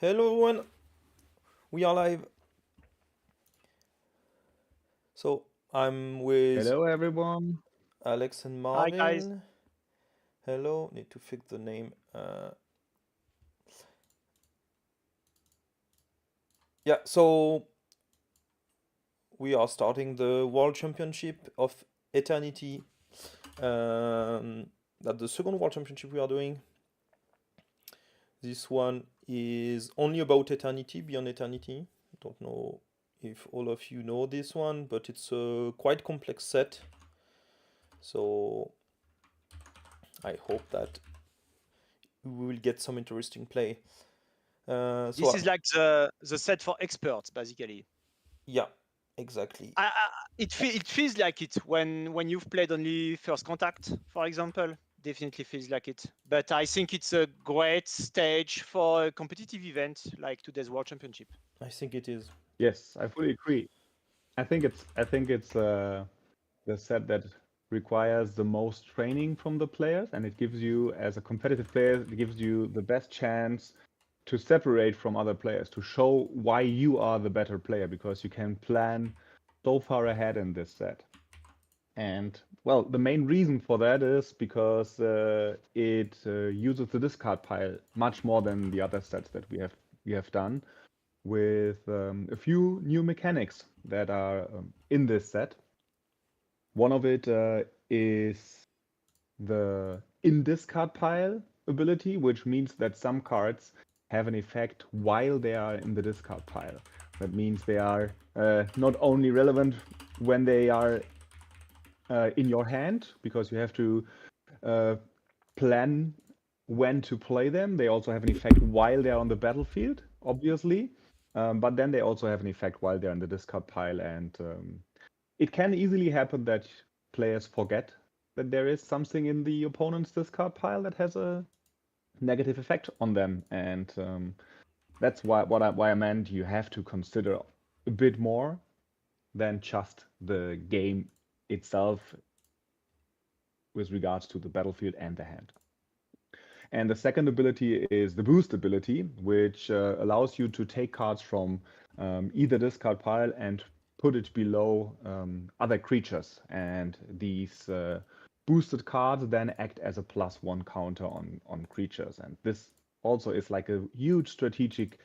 Hello everyone, we are live. So I'm with Hello, everyone. Alex and Hi guys. Marvin. Hello, need to fix the name. Yeah, so we are starting the World Championship of Eternity. That's the second World Championship we are doing. This one is only about Eternity, Beyond Eternity. Don't know if all of you know this one, but it's a quite complex set. So I hope that we will get some interesting play. This is like the set for experts, basically. Yeah, exactly. It feels like it when you've played only First Contact, for example. Definitely feels like it. But I think it's a great stage for a competitive event like today's World Championship. I think it is. Yes, I fully agree. I think it's the set that requires the most training from the players, and it gives you, as a competitive player, it gives you the best chance to separate from other players, to show why you are the better player, because you can plan so far ahead in this set. And well, the main reason for that is because it uses the discard pile much more than the other sets that we have done, with a few new mechanics that are in this set. One of it is the in discard pile ability, which means that some cards have an effect while they are in the discard pile. That means they are not only relevant when they are in your hand, because you have to plan when to play them. They also have an effect while they're on the battlefield, obviously. But then they also have an effect while they're in the discard pile, and it can easily happen that players forget that there is something in the opponent's discard pile that has a negative effect on them, and that's why I meant you have to consider a bit more than just the game itself with regards to the battlefield and the hand. And the second ability is the boost ability, which allows you to take cards from either discard pile and put it below other creatures. And these boosted cards then act as a +1 counter on creatures. And this also is like a huge strategic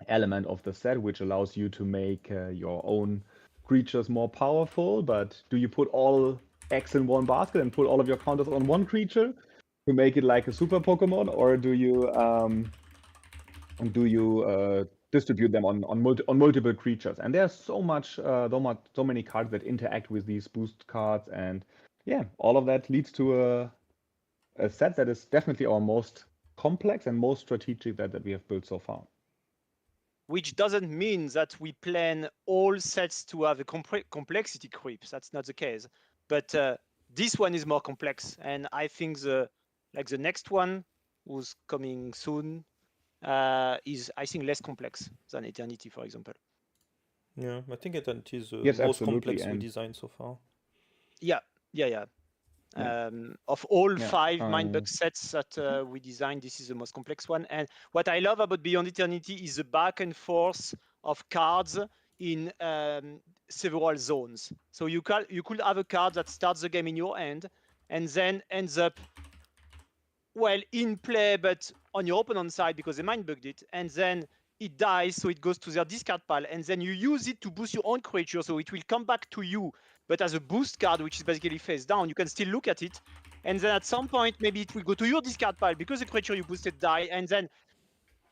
element of the set, which allows you to make your own creatures more powerful. But do you put all eggs in one basket and put all of your counters on one creature to make it like a super Pokemon, or do you distribute them on multiple creatures? And there's so many cards that interact with these boost cards, and yeah, all of that leads to a set that is definitely our most complex and most strategic that we have built so far. Which doesn't mean that we plan all sets to have a complexity creep. That's not the case. But this one is more complex, and I think the next one, who's coming soon, is I think less complex than Eternity, for example. Yeah, I think Eternity is the Yes, most absolutely. complex we And designed so far. Yeah. yeah, Of all yeah, 5 Mindbug sets that we designed, this is the most complex one. And what I love about Beyond Eternity is the back and forth of cards in several zones. So you could have a card that starts the game in your hand and then ends up, well, in play, but on your opponent's side because they Mindbugged it, and then it dies, so it goes to their discard pile, and then you use it to boost your own creature, so it will come back to you, but as a boost card, which is basically face down. You can still look at it, and then at some point, maybe it will go to your discard pile because the creature you boosted die, and then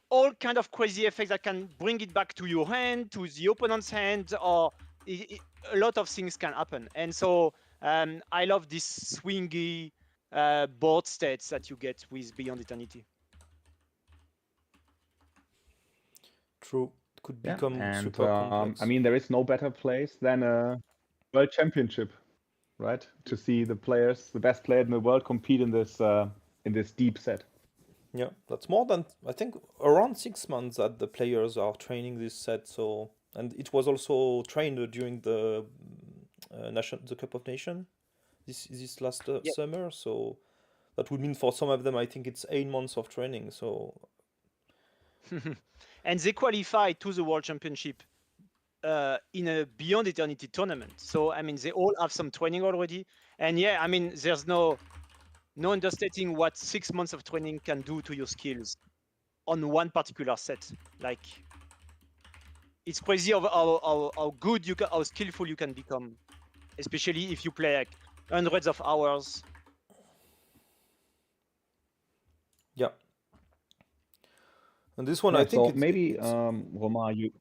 all kind of crazy effects that can bring it back to your hand, to the opponent's hand, or a lot of things can happen. And so I love this swingy board states that you get with Beyond Eternity. True, it could yeah. become And super complex. I mean, there is no better place than a World Championship, right? To see the best player in the world, compete in this deep set. Yeah, that's more than, I think, around 6 months that the players are training this set. So, and it was also trained during the the Cup of Nation this last Yeah. summer. So that would mean for some of them, I think it's 8 months of training. So And they qualified to the World Championship in a Beyond Eternity tournament. So I mean, they all have some training already. And yeah, I mean, there's no understating what 6 months of training can do to your skills on one particular set. Like, it's crazy of how good you can, how skillful you can become, especially if you play like hundreds of hours. Yeah. And this one, Yeah, I think so it's maybe Romar,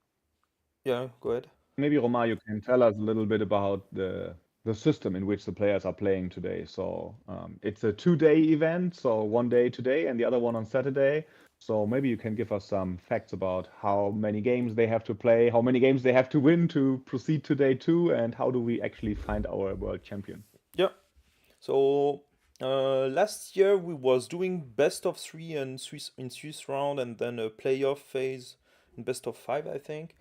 yeah, go ahead. maybe Romar, you can tell us a little bit about the system in which the players are playing today. So it's a 2-day event, so 1 day today and the other one on Saturday. So maybe you can give us some facts about how many games they have to play, how many games they have to win to proceed to day 2, and how do we actually find our world champion? Yeah. So last year we was doing best of 3 and Swiss round, and then a playoff phase in best of 5, I think.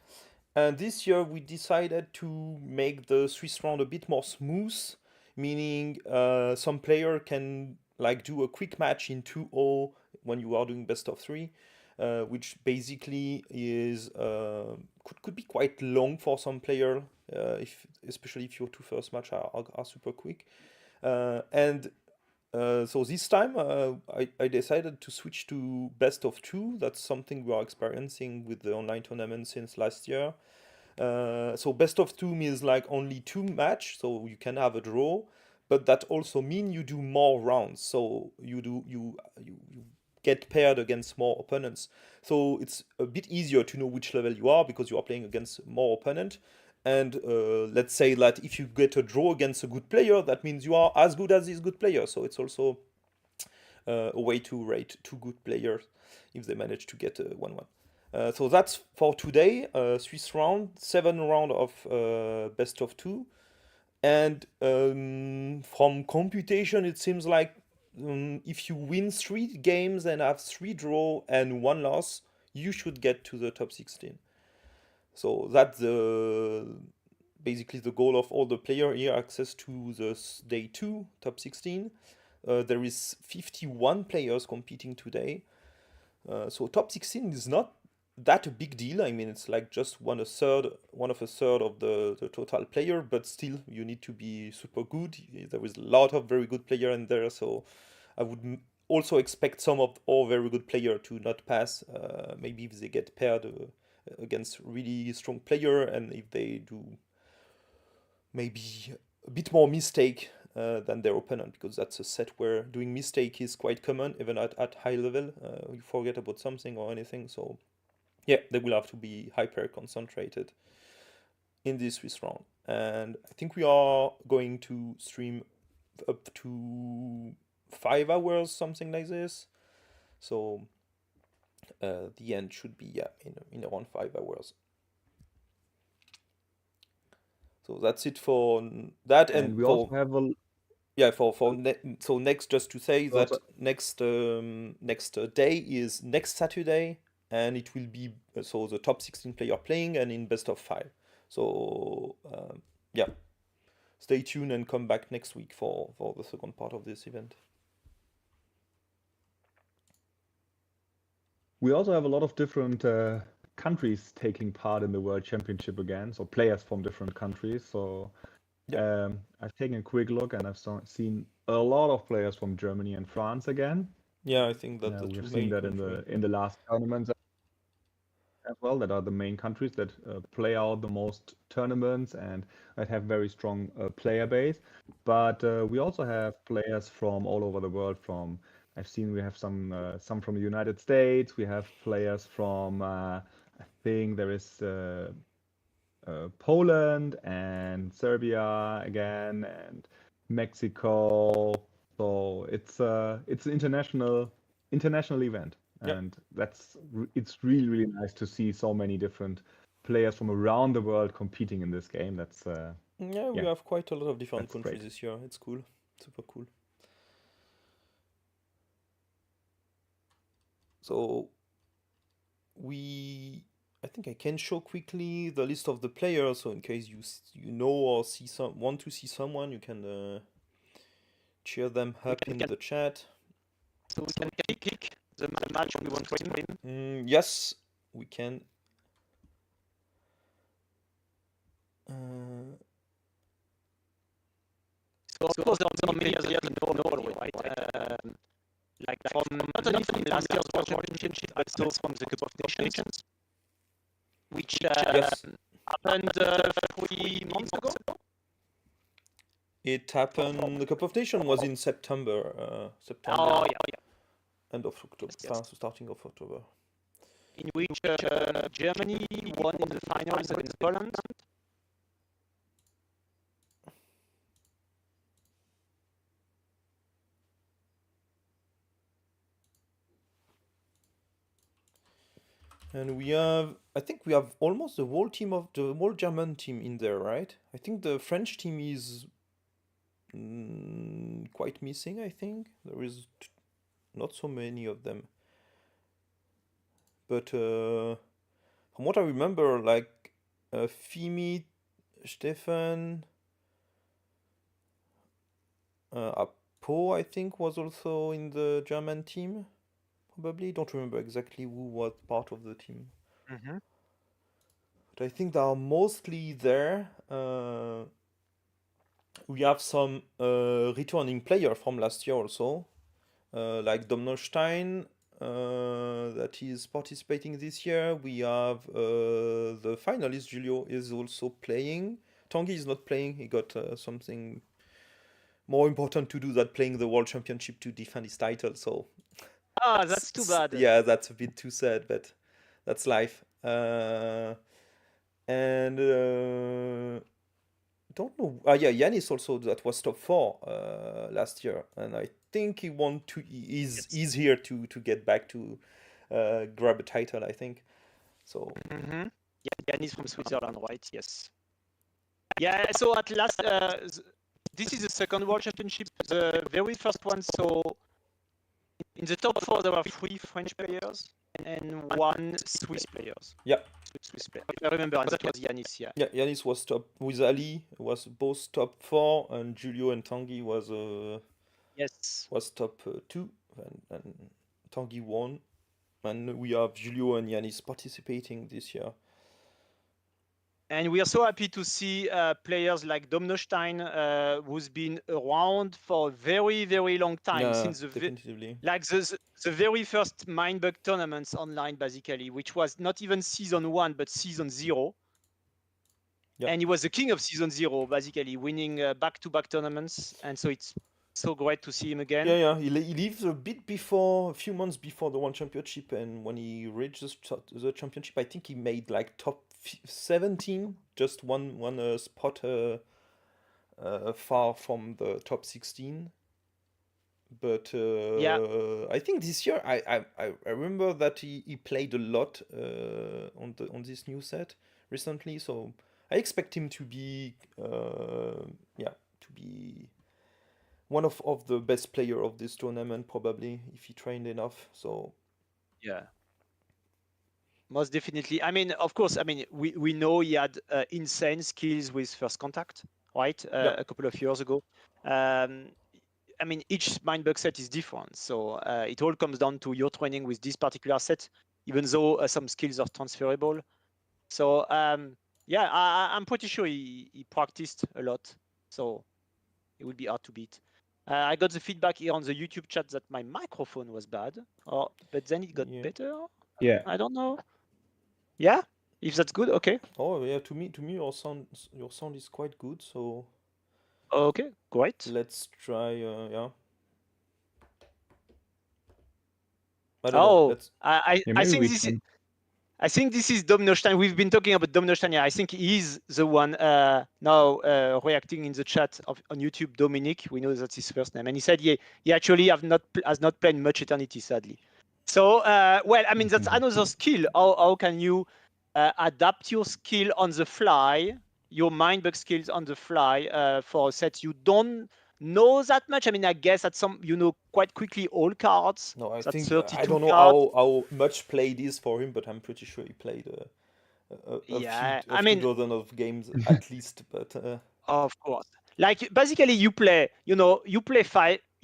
And this year we decided to make the Swiss round a bit more smooth, meaning some player can like do a quick match in 2-0 when you are doing best of 3, which basically is could be quite long for some player, especially if your 2 first match are super quick. So this time I decided to switch to best of 2. That's something we are experiencing with the online tournament since last year. So best of 2 means like only 2 match, so you can have a draw, but that also means you do more rounds. So you get paired against more opponents. So it's a bit easier to know which level you are because you are playing against more opponent. And let's say that if you get a draw against a good player, that means you are as good as this good player. So it's also a way to rate 2 good players if they manage to get 1-1. So that's for today, Swiss round, 7 round of best of 2. And from computation, it seems like if you win 3 games and have 3 draw and 1 loss, you should get to the top 16. So that's basically the goal of all the players here, access to the day 2, top 16. There is 51 players competing today. So top 16 is not that a big deal. I mean, it's like just one of a third of the total player, but still you need to be super good. There is a lot of very good player in there, so I would also expect some of all very good player to not pass. Maybe if they get paired against really strong player, and if they do maybe a bit more mistake than their opponent, because that's a set where doing mistake is quite common, even at high level. You forget about something or anything, so yeah, they will have to be hyper concentrated in this Swiss round. And I think we are going to stream up to 5 hours, something like this. So the end should be in around 5 hours. So that's it for that. And we also have a so next, just to say that also, next day is next Saturday, and it will be so the top 16 player playing and in best of 5. So yeah, stay tuned and come back next week for the second part of this event. we also have a lot of different countries taking part in the World Championship again, so players from different countries. So I've taken a quick look and I've seen a lot of players from Germany and France again. Yeah, I think that the we've two seen main that in the last tournaments as well. That are the main countries that play out the most tournaments and that have very strong player base. But we also have players from all over the world. I've seen we have some from the United States. We have players from I think there is Poland and Serbia again and Mexico. So it's an international event, and it's really nice to see so many different players from around the world competing in this game. That's we have quite a lot of different countries great. this year. It's cool, super cool. So I think I can show quickly the list of the players. So in case you know or want to see someone, you can cheer them up in the chat. So we can click the match we want to stream? Yes, we can. So of course, there are many players that you know already, right? Like from not only from last year's World Championship, but also from the Cup of Nations, which Yes, happened 3 months ago. it happened. The Cup of Nations was in September. September. Oh yeah. End of October, Yes. starting of October. In which Germany won in the finals against Poland. And we have, I think we have almost the whole team of the whole German team in there, right? I think the French team is quite missing. I think there is not so many of them. But from what I remember, like Fymit, Stefan, Apo, I think, was also in the German team. Probably don't remember exactly who was part of the team. Mm-hmm. But I think they are mostly there. We have some returning player from last year also, like Domnostein, that is participating this year. We have the finalist Julio is also playing. Tanguy is not playing. He got something more important to do than playing the World Championship to defend his title. So That's too bad. yeah, that's a bit too sad, but that's life. Don't know. Yeah, Yanis also that was top 4 last year, and I think he want to. He's here to get back to grab a title. I think so. Mm-hmm. Yeah, Yanis from Switzerland, right? Yes. Yeah. So at last, this is the second World Championship. The very first one. So in the top 4, there were 3 French players and 1 Swiss players. Yeah. Swiss player. I remember, and that was Yanis. Yeah. Yeah, Yanis was top with Ali. Was both top 4, and Julio and Tanguy was Yes. was top 2, and Tanguy won. And we have Julio and Yanis participating this year. And we are so happy to see players like Domnostein, who's been around for a very, very long time, Yeah, since the definitively. the very first Mindbug tournaments online, basically, which was not even season 1 but season 0. Yeah. And he was the king of season 0, basically, winning back-to-back tournaments. And so it's so great to see him again. Yeah. He leaves a bit before, a few months before the World Championship, and when he reached the championship, I think he made like top 17, just one spot far from the top 16. But Yeah. I think this year I remember that he played a lot on this new set recently, so I expect him to be one of the best player of this tournament, probably, if he trained enough. So yeah, most definitely. I mean, of course, I mean, we know he had insane skills with first contact, right? A couple of years ago. I mean, each Mindbug set is different, so it all comes down to your training with this particular set, even though some skills are transferable. So yeah, I'm pretty sure he practiced a lot, so it would be hard to beat. I got the feedback here on the YouTube chat that my microphone was bad, but then it got better. Yeah. I don't know. Yeah, if that's good, okay. Oh yeah, to me, your sound is quite good. So okay, great. Let's try. Yeah. I don't know. I think this is. I think this is Domnostein. We've been talking about Domnostein. Yeah, I think he's the one now reacting in the chat on YouTube. Dominic, we know that's his first name, and he said he actually has not played much Eternity, sadly. So well, I mean that's another skill. How can you adapt your skill on the fly, your Mindbug skills on the fly for a set you don't know that much? I mean, I guess at some quite quickly all cards. No, I think I don't know how much played is for him, but I'm pretty sure he played a few dozen of games at least. But of course, like basically you play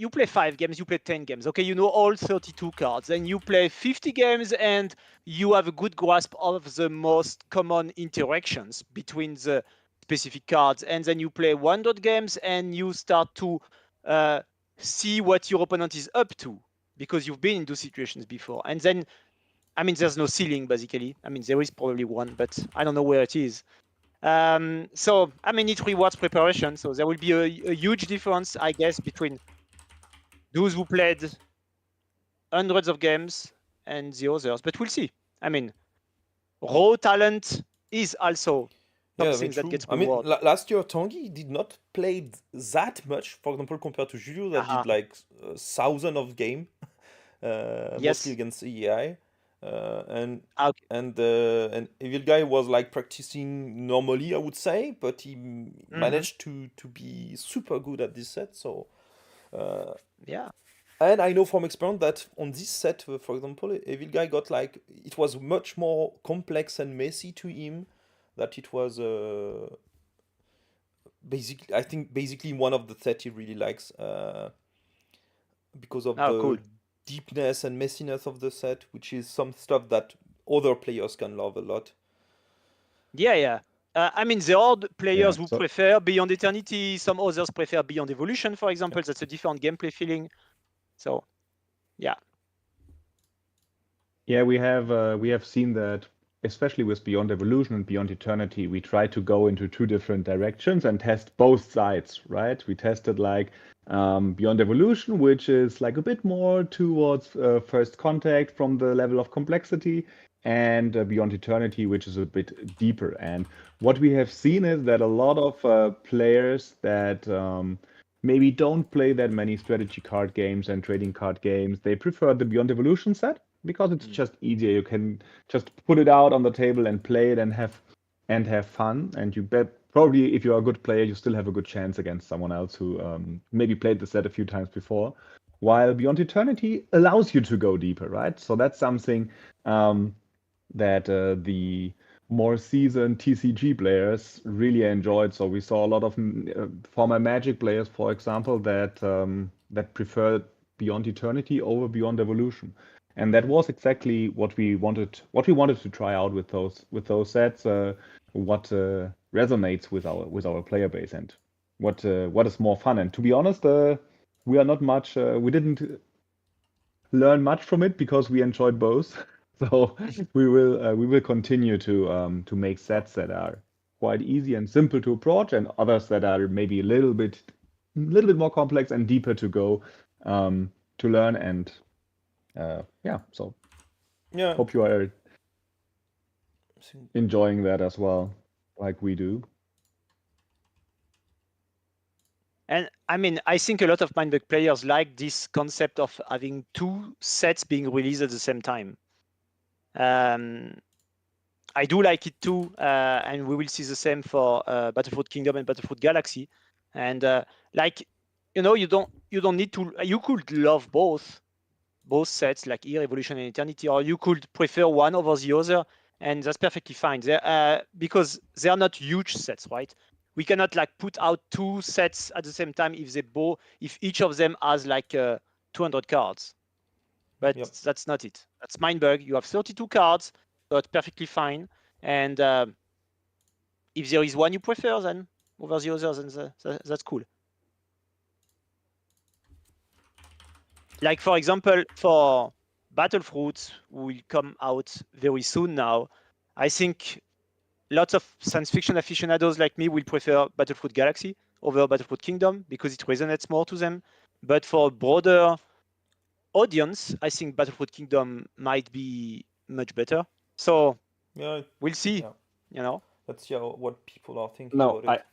you play 5 games, you play 10 games. Okay, you know all 32 cards, and you play 50 games, and you have a good grasp of the most common interactions between the specific cards. And then you play 100 games, and you start to see what your opponent is up to because you've been in those situations before. And then, I mean, there's no ceiling basically. I mean, there is probably one, but I don't know where it is. So, I mean, it rewards preparation. So there will be a huge difference, I guess, between those who played hundreds of games and the others. But we'll see. I mean, raw talent is also something that gets rewarded. I mean, last year Tanguy did not play that much, for example, compared to Julio that did like 1,000 of game, mostly against EI. And Evil Guy was like practicing normally, I would say, but he managed to be super good at this set. So yeah. And I know from experience that on this set, for example, Evil Guy got like it was much more complex and messy to him. That it was basically, I think, basically one of the sets he really likes because of the deepness and messiness of the set, which is some stuff that other players can love a lot. Yeah. I mean, there are players who prefer Beyond Eternity. Some others prefer Beyond Evolution, for example. That's a different gameplay feeling. So, yeah. Yeah, we have seen that, especially with Beyond Evolution and Beyond Eternity, we try to go into two different directions and test both sides, right? We tested like Beyond Evolution, which is like a bit more towards first contact from the level of complexity, and Beyond Eternity, which is a bit deeper. And what we have seen is that a lot of players that maybe don't play that many strategy card games and trading card games, they prefer the Beyond Evolution set because it's just easier. You can just put it out on the table and play it and have fun. And you bet probably if you're a good player, you still have a good chance against someone else who maybe played the set a few times before. While Beyond Eternity allows you to go deeper, right? So that's something that the more seasoned TCG players really enjoyed. So we saw a lot of former Magic players, for example, that preferred Beyond Eternity over Beyond Evolution. And that was exactly what we wanted to try out with those sets. What resonates with our player base and what is more fun. And to be honest, we are not much. We didn't learn much from it because we enjoyed both. So we will continue to make sets that are quite easy and simple to approach, and others that are maybe a little bit more complex and deeper to go to learn. And so hope you are enjoying that as well, like we do. And I mean, I think a lot of Mindbug players like this concept of having two sets being released at the same time. I do like it too, and we will see the same for Battlefront Kingdom and Battlefront Galaxy. And like, you know, you don't need to. You could love both sets, like here, Evolution and Eternity, or you could prefer one over the other, and that's perfectly fine. Because they are not huge sets, right? We cannot like put out two sets at the same time if each of them has like 200 cards. But that's not it. That's Mindbug. You have 32 cards, so it's perfectly fine. And if there is one you prefer, then over the others, then that's cool. Like, for example, for Battlefruit, will come out very soon now. I think lots of science fiction aficionados like me will prefer Battlefruit Galaxy over Battlefruit Kingdom because it resonates more to them. But for a broader audience, I think Battlefruit Kingdom might be much better. So we'll see. Yeah. You know, let's see what people are thinking about it.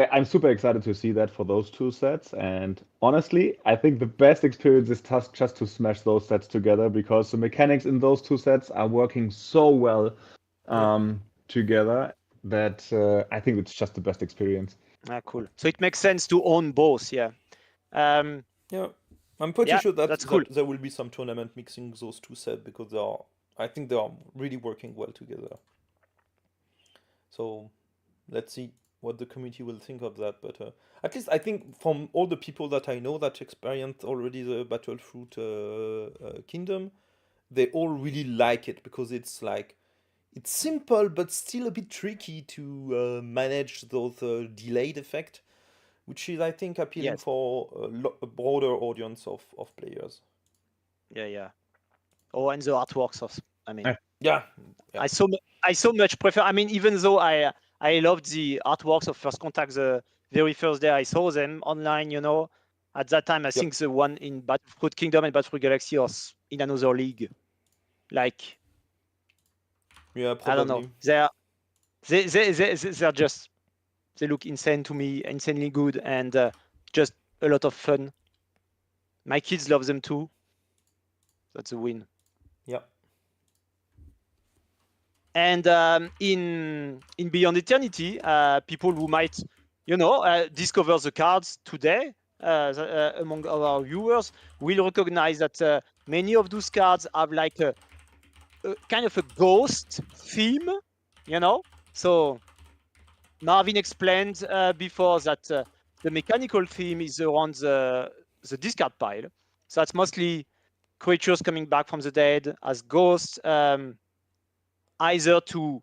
I'm super excited to see that for those two sets. And honestly, I think the best experience is just to smash those sets together because the mechanics in those two sets are working so well together that I think it's just the best experience. Cool. So it makes sense to own both. Yeah. I'm pretty sure that's cool. There will be some tournament mixing those two sets because I think they are really working well together. So let's see. what the community will think of that. But at least I think from all the people that I know that experienced already the Battlefruit Kingdom, they all really like it because it's like it's simple but still a bit tricky to manage those delayed effect, which is I think appealing Yes. for a broader audience of players. Yeah. Oh, and the artworks of, I mean, Yeah. I so much prefer. I mean, even though I loved the artworks of First Contact the very first day I saw them online, you know, at that time I think the one in Battlefruit Kingdom and Battlefruit Galaxy was in another league. Like, Yeah, I don't probably. know. They're just, they look insane to me, insanely good, and just a lot of fun. My kids love them too. That's a win. Yeah. And in Beyond Eternity, people who might, you know, discover the cards today among our viewers will recognize that many of those cards have like a kind of a ghost theme, you know. So Marvin explained before that the mechanical theme is around the discard pile. So that's mostly creatures coming back from the dead as ghosts, either to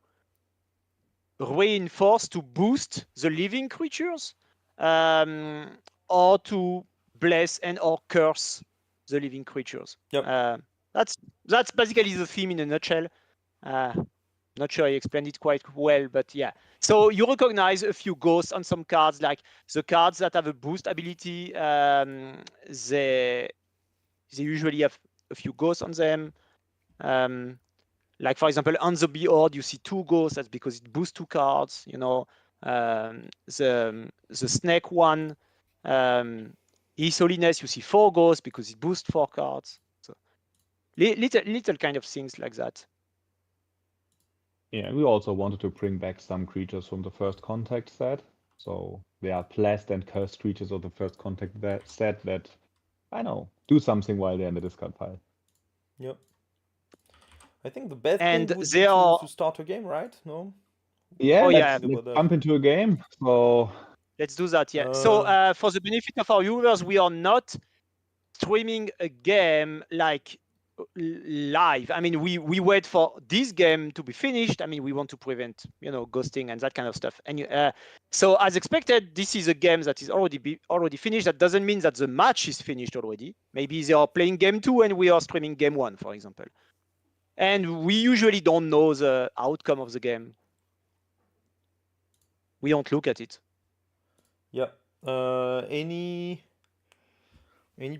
reinforce, to boost the living creatures, or to bless and or curse the living creatures. Yep. That's basically the theme in a nutshell. Not sure I explained it quite well, but yeah. So you recognize a few ghosts on some cards, like the cards that have a boost ability. They usually have a few ghosts on them. Like for example, on the board you see 2 ghosts. That's because it boosts 2 cards. You know, the snake one, His Holiness, you see 4 ghosts because it boosts 4 cards. So little kind of things like that. Yeah, we also wanted to bring back some creatures from the First Contact set. So they are blessed and cursed creatures of the First Contact set that, I know, do something while they're in the discard pile. Yep. I think the best And thing would they be are... to start a game, right? No? Yeah, Oh, let's yeah. jump into a game. So Let's do that, yeah. So for the benefit of our viewers, we are not streaming a game like live. I mean, we wait for this game to be finished. I mean, we want to prevent, you know, ghosting and that kind of stuff. And so as expected, this is a game that is already finished. That doesn't mean that the match is finished already. Maybe they are playing game 2 and we are streaming game 1, for example. And we usually don't know the outcome of the game. We don't look at it. Yeah. Any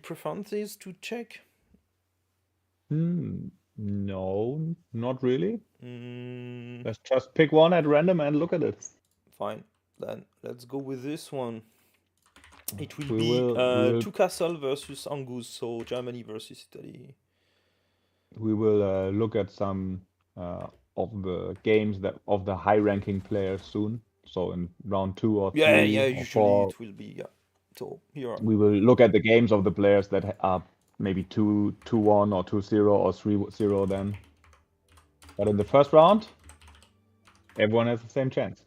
preferences to check? no, not really. Mm, Let's just pick one at random and look at it. fine. Then let's go with this one. It will We be will- Two Castle versus Angoose, so Germany versus Italy. We will look at some of the games of the high-ranking players soon. So in round 2 or 3 Yeah, or usually 4, it will be, yeah. So here. we will look at the games of the players that are maybe 2-1 or 2-0 or 3-0 then. But in the first round, everyone has the same chance.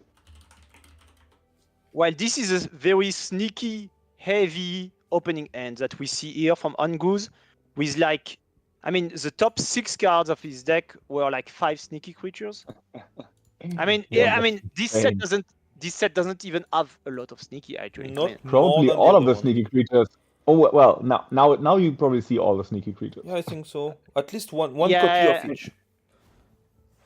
Well, this is a very sneaky, heavy opening end that we see here from Angoose, with like, I mean, the top 6 cards of his deck were like 5 sneaky creatures. I mean, Yeah, I mean, this set doesn't even have a lot of sneaky actually. Not I mean, probably more than all of other the sneaky creatures. Oh well, now you probably see all the sneaky creatures. Yeah, I think so. At least one copy of each.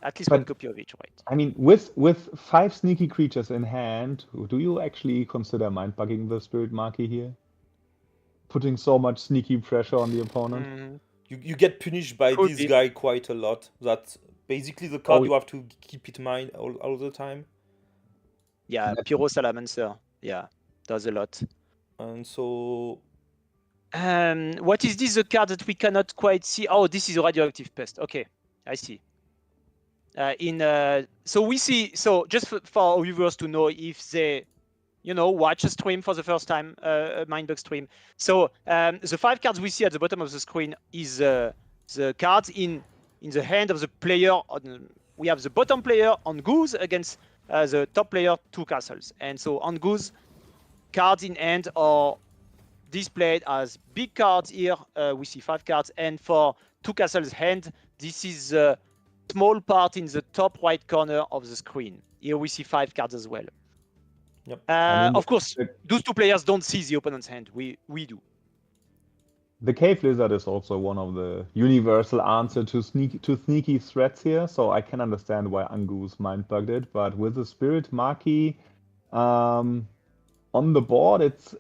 At least one copy of each, right? I mean, with 5 sneaky creatures in hand, do you actually consider mind-bugging the Spirit Marquee here? Putting so much sneaky pressure on the opponent? You get punished by Could this be. guy quite a lot. That's basically the card you have to keep in mind all the time. Yeah, Pyro Salamancer. Yeah, does a lot. And so... what is this, the card that we cannot quite see? Oh, this is a Radioactive Pest. Okay, I see. So we see, so just for our viewers to know if they, you know, watch a stream for the first time, a Mindbug stream. So the 5 cards we see at the bottom of the screen is the cards in the hand of the player. We have the bottom player Angoose against the top player 2 castles. And so Angoose cards in hand are displayed as big cards here. We see 5 cards, and for 2 castles hand, this is a small part in the top right corner of the screen. Here we see 5 cards as well. Yep. Of course, those 2 players don't see the opponent's hand. We do. The Cave Lizard is also one of the universal answer to sneaky threats here, so I can understand why Angoose mind-bugged it. But with the Spirit Marquee on the board, it's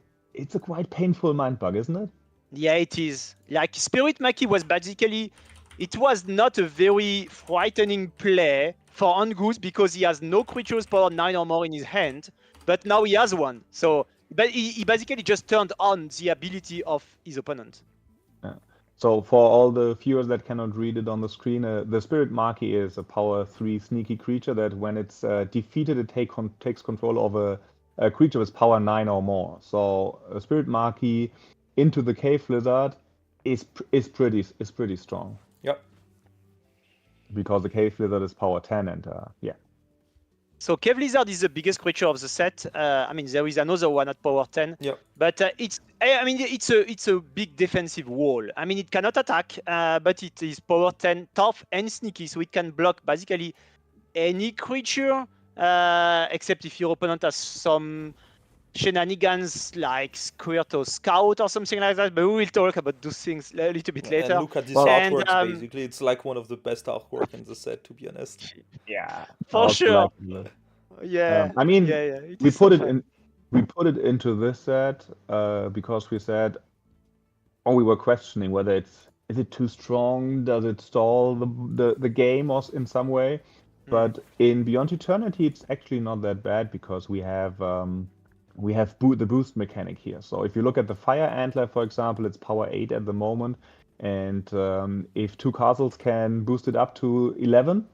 a quite painful mind-bug, isn't it? Yeah, it is. Like Spirit Marquee was basically, it was not a very frightening play for Angoose because he has no creatures power 9 or more in his hand, but now he has one. So, but he basically just turned on the ability of his opponent. Yeah. So for all the viewers that cannot read it on the screen, the Spirit Marquee is a power 3 sneaky creature that when it's defeated, it takes control of a creature with power 9 or more. So a Spirit Marquee into the Cave Lizard is pretty strong. Yep. Because the Cave Lizard is power 10 and yeah. So Cave Lizard is the biggest creature of the set. I mean, there is another one at power 10. Yep. But it's a big defensive wall. I mean, it cannot attack, but it is power 10, tough and sneaky, so it can block basically any creature, except if your opponent has some shenanigans like Squirt or Scout or something like that. But we will talk about those things a little bit later. And look at this artwork, basically. It's like one of the best artwork in the set, to be honest. Yeah. For sure. Yeah. I mean, we put it into this set because we said, we were questioning whether is it too strong? Does it stall the game or in some way? But in Beyond Eternity, it's actually not that bad because we have the boost mechanic here. So if you look at the Fire Antler, for example, it's power 8 at the moment, and if 2 castles can boost it up to 11,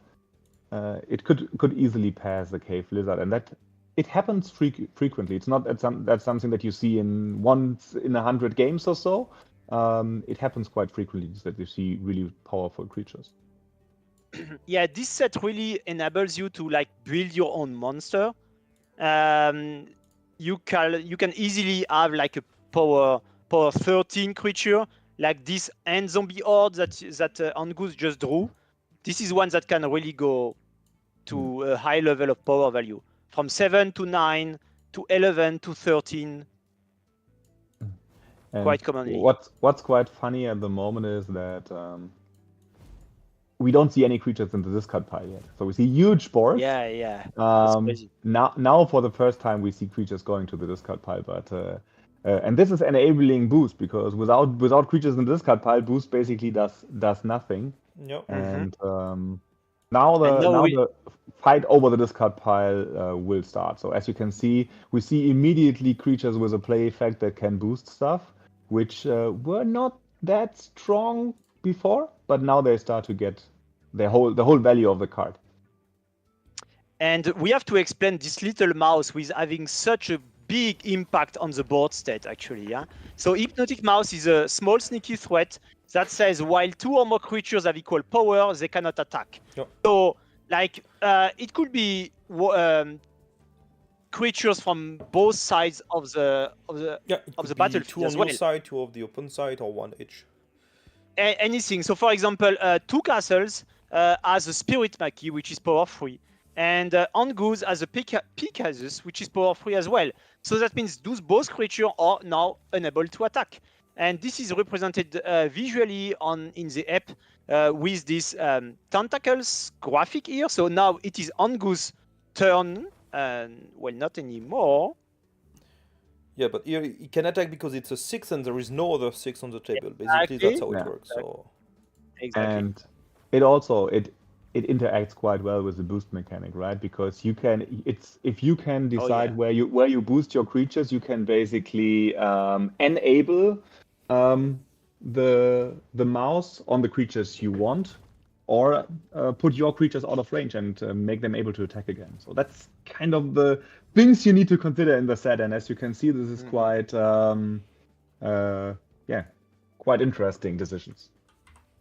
it could easily pass the Cave Lizard, and that it happens frequently. It's not that's something that you see in once in 100 games or so. It happens quite frequently that you see really powerful creatures. Yeah, this set really enables you to like build your own monster. You can easily have like a power 13 creature like this End Zombie Horde that Angoose just drew. This is one that can really go to a high level of power value, from 7 to 9 to 11 to 13. And quite commonly. What's quite funny at the moment is that we don't see any creatures in the discard pile yet. So we see huge boards. Yeah. That's crazy. Now for the first time we see creatures going to the discard pile, but and this is enabling boost because without creatures in the discard pile, boost basically does nothing. Yep. And now the fight over the discard pile will start. So as you can see, we see immediately creatures with a play effect that can boost stuff, which were not that strong before, but now they start to get the whole value of the card. And we have to explain this little mouse with having such a big impact on the board state, actually. Yeah. So Hypnotic Mouse is a small sneaky threat that says while 2 or more creatures have equal power, they cannot attack. Yep. So, like, it could be creatures from both sides of the battlefield 2 on your side, 2 of the opponent side, or 1 each. Anything. So, for example, 2 castles has a Spirit Marquee, which is power 3, and Angoose has a Pegasus, which is power 3 as well. So that means both creatures are now unable to attack. And this is represented visually in the app with this tentacles graphic here. So now it is Angoose's turn. Well, not anymore. Yeah, but here he can attack because it's a 6 and there is no other 6 on the table. Basically, that's how it works. So. Exactly. And it also it interacts quite well with the boost mechanic, right? Because you can if you can decide where you boost your creatures, you can basically enable the mouse on the creatures you want, or put your creatures out of range and make them able to attack again. So that's kind of the things you need to consider in the set. And as you can see, this is quite quite interesting decisions.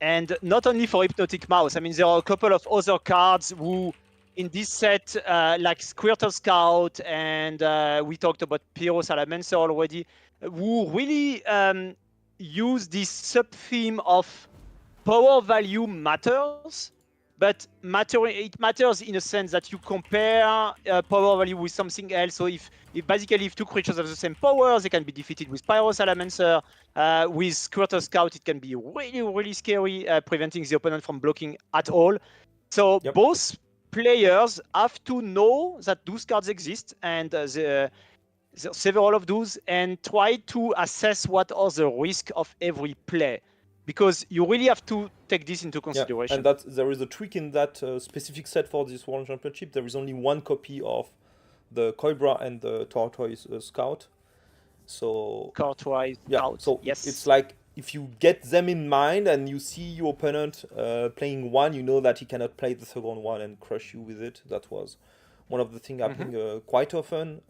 And not only for Hypnotic Mouse. I mean, there are a couple of other cards who in this set, like Squirtle Scout, and we talked about Pyro Salamancer already, who really use this sub-theme of power value matters, but it matters in a sense that you compare power value with something else. So if basically if two creatures have the same powers, they can be defeated with Pyro Salamancer. With Squirtle Scout, it can be really, really scary, preventing the opponent from blocking at all. So both players have to know that those cards exist, and several of those, and try to assess what are the risks of every play. Because you really have to take this into consideration. And there is a trick in that specific set for this World Championship. There is only one copy of the Cobra and the Tortoise Scout. So Tortoise Scout. So yes, it's like if you get them in mind and you see your opponent playing one, you know that he cannot play the second one and crush you with it. That was one of the things happening quite often.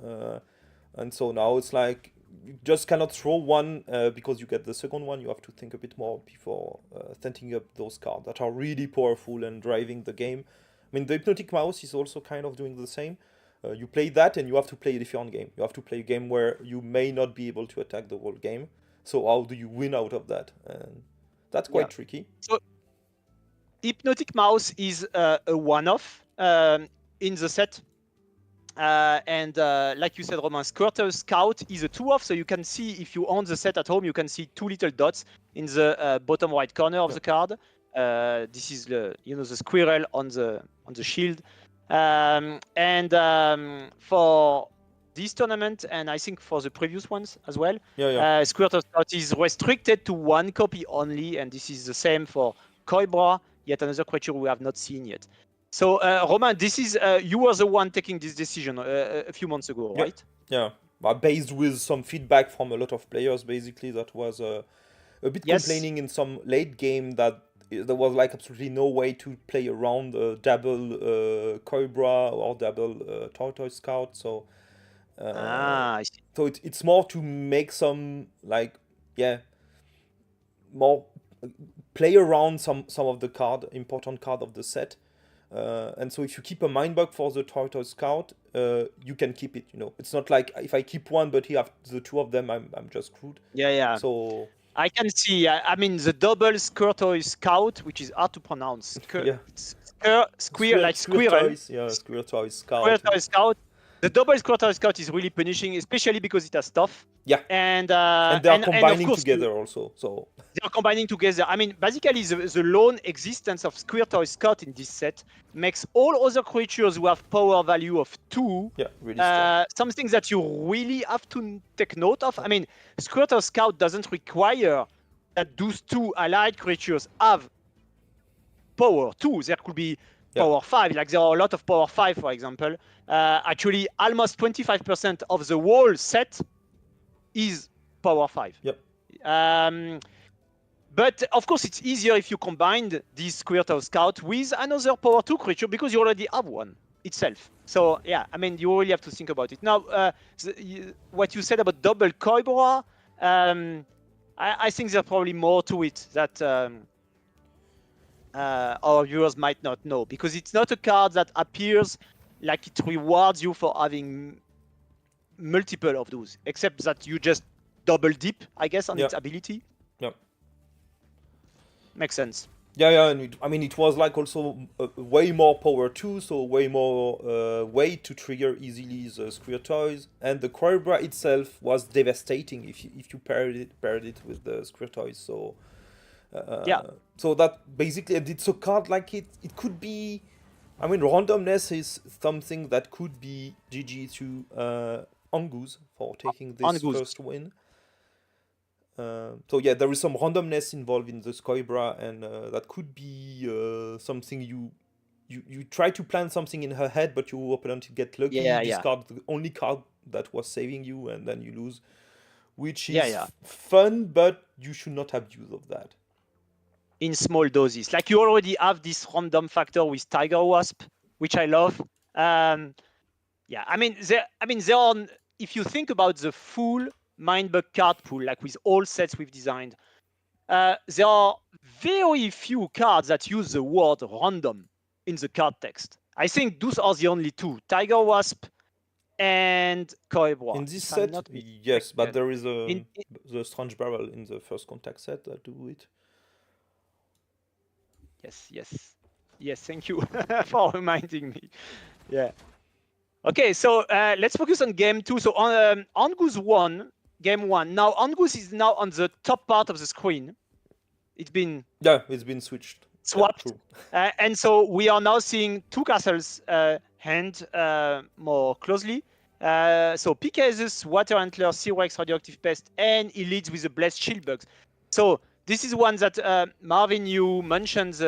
And so now it's like you just cannot throw one because you get the second one. You have to think a bit more before setting up those cards that are really powerful and driving the game. I mean, the Hypnotic Mouse is also kind of doing the same. You play that and you have to play a different game. You have to play a game where you may not be able to attack the whole game. So how do you win out of that? And that's quite tricky. So Hypnotic Mouse is a one-off in the set. And like you said, Romain, Squirtle Scout is a two-off, so you can see, if you own the set at home, you can see two little dots in the bottom right corner of the card. This is the the squirrel on the shield. For this tournament, and I think for the previous ones as well, Squirtle Scout is restricted to one copy only, and this is the same for Cobra, yet another creature we have not seen yet. So, Romain, this is you were the one taking this decision a few months ago, right? Yeah, based with some feedback from a lot of players, basically, that was a bit complaining in some late game that there was like absolutely no way to play around double Cobra or double Tortoise Scout. So, I see. So it's more to make some more play around some of the important card of the set. And so if you keep a Mindbug for the Tortoise Scout, you can keep it. It's not like if I keep one, but here the two of them, I'm just screwed. Yeah. So I can see. I mean, the double Squirtle Scout, which is hard to pronounce. Squirtle Scout. Squirtle Scout. The double Squirtle Scout is really punishing, especially because it has stuff. Yeah. And they are combining together also. So they are combining together. I mean, basically, the lone existence of Squirtle Scout in this set makes all other creatures who have power value of 2 really something that you really have to take note of. I mean, Squirtle Scout doesn't require that those two allied creatures have power 2. There could be power 5. Like there are a lot of power 5, for example. Actually, almost 25% of the whole set is power 5. But of course, it's easier if you combine this Squirtle Scout with another power 2 creature because you already have one itself. So yeah, I mean, you really have to think about it. Now, what you said about double Cobra, I think there's probably more to it that our viewers might not know, because it's not a card that appears like it rewards you for having multiple of those, except that you just double dip, I guess, on its ability. Makes sense. And it was like also way more power 2, so way more way to trigger easily the Squirtoise, and the Cobra itself was devastating if you paired it with the Squirtoise. So so that basically it's a card like it could be. I mean, randomness is something that could be GG to Angoose for taking this first win. So there is some randomness involved in the Cobra, and that could be something you try to plan something in her head, but your opponent get lucky, discard the only card that was saving you, and then you lose, which is fun, but you should not abuse of that. In small doses, like you already have this random factor with Tiger Wasp, which I love. I mean, there are. If you think about the full Mindbug card pool, like with all sets we've designed, there are very few cards that use the word random in the card text. I think those are the only two: Tiger Wasp and Cobra. In this if I'm set, not yes, but mistaken. there is In- the Strange Barrel in the first contact set that do it. Yes. Thank you for reminding me. Yeah. Okay, so let's focus on game 2. So on Angoose won game 1. Now Angoose is now on the top part of the screen. It's been It's been switched. swapped, Yeah, and so we are now seeing two castles hand more closely. So Pegasus, Water Antler, Sea-Rex, Radioactive Pest, and he leads with the Blessed Shieldbugs. So this is one that Marvin, you mentioned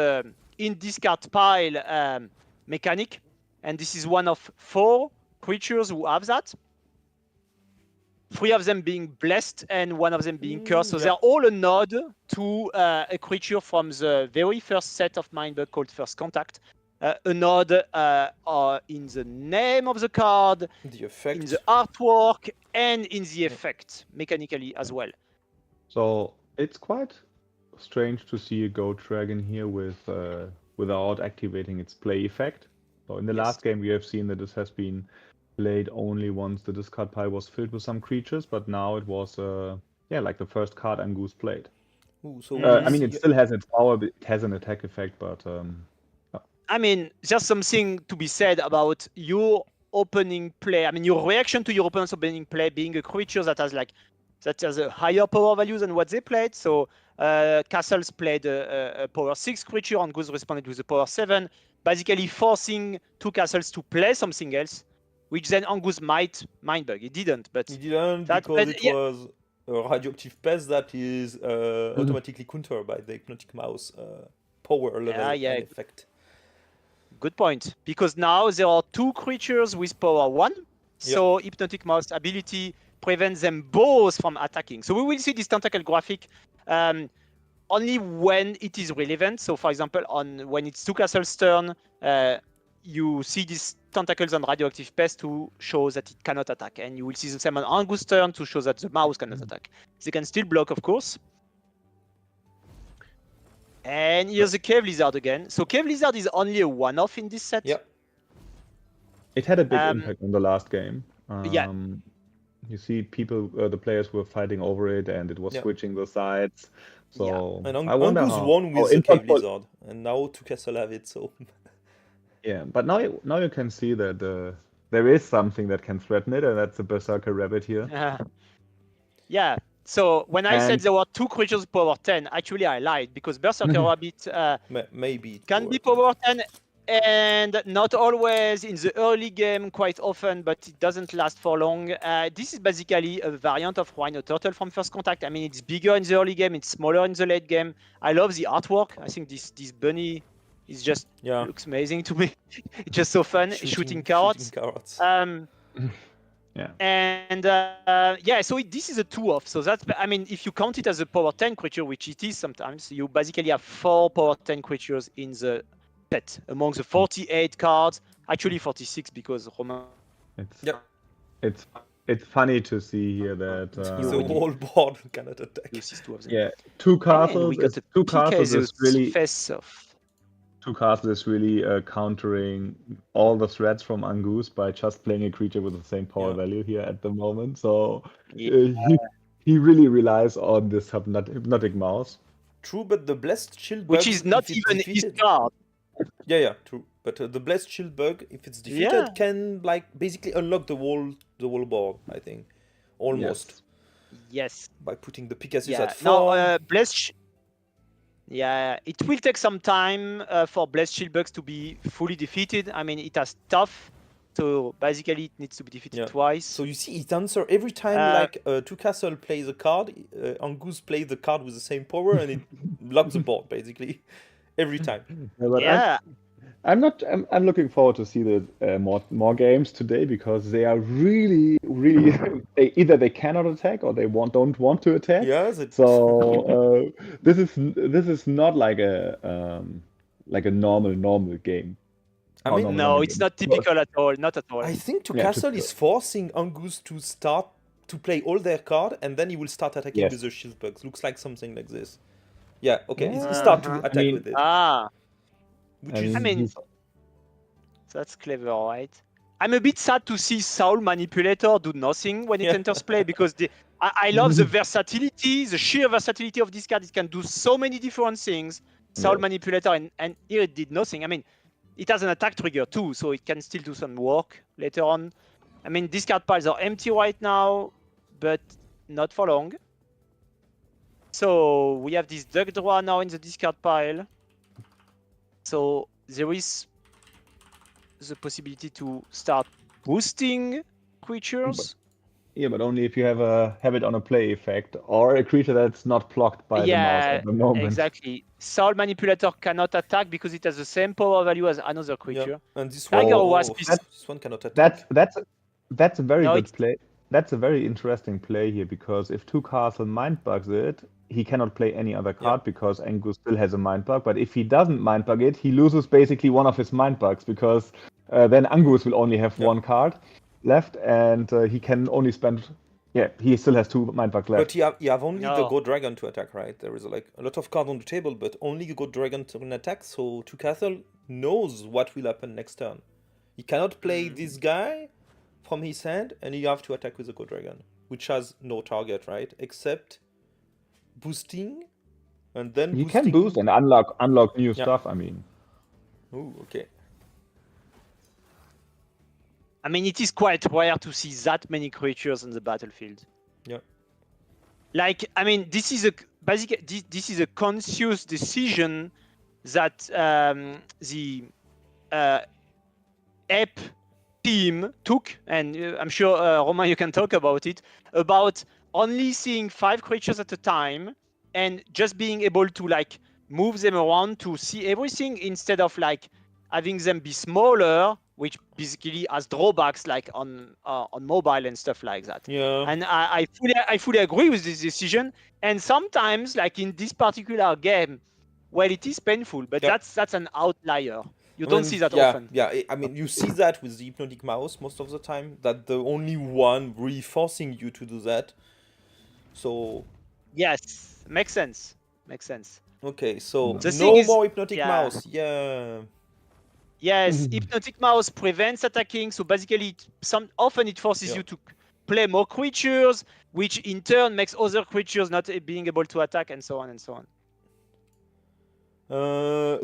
in discard pile mechanic, and this is one of 4 creatures who have that. 3 of them being blessed and 1 of them being cursed. So they're all a nod to a creature from the very first set of Mindbug called First Contact. A nod in the name of the card, the effect, in the artwork, and in the effect, mechanically as well. So it's quite strange to see a Goat Dragon here with without activating its play effect. So in the last game, we have seen that this has been played only once the discard pile was filled with some creatures, but now it was like the first card Angoose played. Ooh, so I mean, it still has its power, but it has an attack effect, but I mean, just something to be said about your opening play. I mean, your reaction to your opponent's opening play being a creature that has a higher power value than what they played. So Castles played a power 6 creature, and Angoose responded with a power 7, basically forcing 2 castles to play something else, which then Angoose might Mindbug. He didn't, but he didn't because it was a radioactive pest that is automatically countered by the Hypnotic Mouse power level and effect. Good point. Because now there are 2 creatures with power 1, so Hypnotic Mouse ability prevents them both from attacking. So we will see this tentacle graphic only when it is relevant. So for example, when it's 2 castles turn, you see these tentacles on Radioactive Pest to show that it cannot attack. And you will see the same on Angoose turn to show that the mouse cannot attack. They can still block, of course. And here's the Cave Lizard again. So Cave Lizard is only a one-off in this set. Yep. It had a big impact on the last game. Yeah. You see people, the players were fighting over it, and it was switching the sides. So and I wonder Angoose how, won with the Cave Lizard, and now 2 castles have it. So yeah, but now you can see that there is something that can threaten it, and that's the Berserker Rabbit here. Yeah. So when I said there were 2 creatures power 10, actually I lied, because Berserker Rabbit maybe can be power 10 and not always in the early game, quite often, but it doesn't last for long. This is basically a variant of Rhino Turtle from First Contact. I mean, it's bigger in the early game, it's smaller in the late game. I love the artwork. I think this bunny is just looks amazing to me. It's just so fun, shooting carrots. Yeah. And so this is a 2-off. So that's, I mean, if you count it as a power 10 creature, which it is sometimes, you basically have 4 power 10 creatures in the pet among the 48 cards. Actually 46 because Romain. It's funny to see here that the whole board cannot attack. 2 castles. Two castles is really face off. 2 castles is really countering all the threats from Angoose by just playing a creature with the same power value here at the moment. So he really relies on this hypnotic mouse. True, but the Blessed Shield Bug, which is not even his card. Yeah, true. But the Blessed Shield Bug, if it's defeated, can basically unlock the whole board. I think almost. Yes. By putting the Pegasus at 4. Now, Blessed. Yeah, it will take some time for Blessed Shieldbugs to be fully defeated. I mean, it has tough, so basically it needs to be defeated twice. So you see, it answers every time 2 castle plays a card, Angoose plays the card with the same power, and it blocks the board basically every time. I'm looking forward to see the more games today, because they are really either they cannot attack or they don't want to attack. So this is not like a normal game. I mean, no, it's not typical at all. Not at all. I think 2 castle is forcing Angoose to start to play all their cards, and then he will start attacking with the shield bugs. Looks like something like this. Yeah. Okay. He start to attack with it. Which is, I mean, That's clever, right? I'm a bit sad to see Soul Manipulator do nothing when it Yeah. enters play because I love the versatility, the sheer versatility of this card. It can do so many different things. Soul Yes. Manipulator, and here it did nothing. I mean, it has an attack trigger too, so it can still do some work later on. I mean, discard piles are empty right now, but not for long. So we have this Duck Draw now in the discard pile. So there is the possibility to start boosting creatures. Yeah, but only if you have it on a play effect or a creature that's not blocked by the mouse at the moment. Exactly. Soul Manipulator cannot attack because it has the same power value as another creature. And this Tiger one, Wasp is... this one cannot attack. That's a very No, good play. That's a very interesting play here because if two castle mindbugs it, he cannot play any other card because Angoose still has a mindbug. But if he doesn't mindbug it, he loses basically one of his mindbugs because then Angoose will only have one card left and he can only spend. Yeah, he still has two mindbugs left. But you have only the God Dragon to attack, right? There is like a lot of cards on the table, but only the God Dragon to attack. So two castle knows what will happen next turn. He cannot play this guy from his hand, and you have to attack with the God Dragon, which has no target, right? Except boosting, and then he can boost and unlock new stuff. I mean, oh, okay. I mean, it is quite rare to see that many creatures on the battlefield. Yeah. Like, I mean, this is a conscious decision that the app team took, and I'm sure Romain, you can talk about it, about only seeing 5 creatures at a time and just being able to like move them around to see everything instead of like having them be smaller, which basically has drawbacks like on mobile and stuff like that. Yeah. And I fully agree with this decision. And sometimes, like in this particular game, well, it is painful, but that's an outlier. You don't see that often. Yeah, I mean, you see that with the Hypnotic Mouse most of the time, that the only one really forcing you to do that. So... Yes, makes sense. Makes sense. Okay, so no more Hypnotic Mouse. Yeah. Yes, Hypnotic Mouse prevents attacking, so basically often it forces you to play more creatures, which in turn makes other creatures not being able to attack, and so on and so on.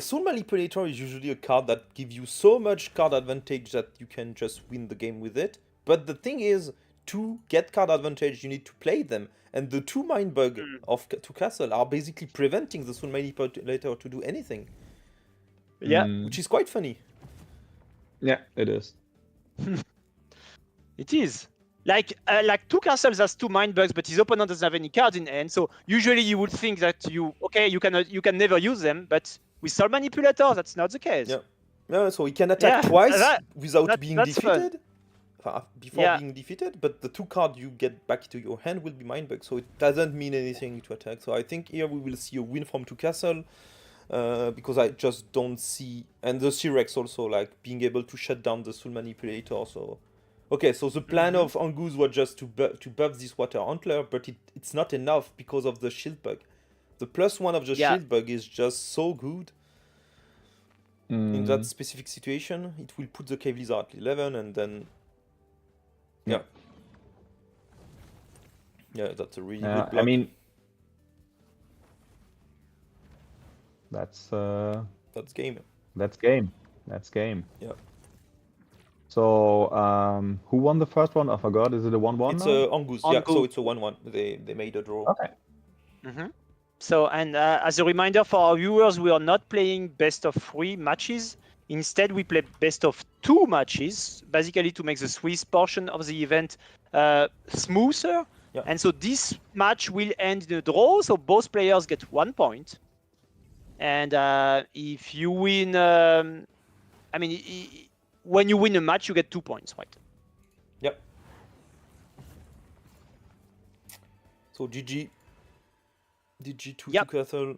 Soul Manipulator is usually a card that gives you so much card advantage that you can just win the game with it. But the thing is, to get card advantage, you need to play them. And the 2 Mindbug of 2 Castle are basically preventing the Soul Manipulator to do anything. Yeah. Which is quite funny. Yeah, it is. It is. Like 2 castles has 2 Mindbugs, but his opponent doesn't have any cards in hand. So usually you would think that you can never use them, but with Soul Manipulator, that's not the case. Yeah, so he can attack twice without being defeated. Before being defeated, but the 2 cards you get back to your hand will be Mindbug, so it doesn't mean anything to attack. So I think here we will see a win from 2 castle. Because I just don't see, and the C-Rex also, like being able to shut down the Soul Manipulator. So okay, so the plan of Angoose was just to buff this Water Antler, but it's not enough because of the Shield Bug. The +1 of the Shield Bug is just so good in that specific situation. It will put the Cave Lizard at 11, and then yeah, that's a really good block. I mean, That's game. That's game. Yeah. So, who won the first one? I forgot. Is it a 1-1? It's a Angoose. Yeah, so it's a 1-1. They made a draw. Okay. So, and as a reminder for our viewers, we are not playing best of 3 matches. Instead, we play best of 2 matches, basically to make the Swiss portion of the event smoother. Yeah. And so this match will end in a draw, so both players get 1 point. And if you win, I mean, when you win a match, you get 2 points, right? Yep. So GG to Castle.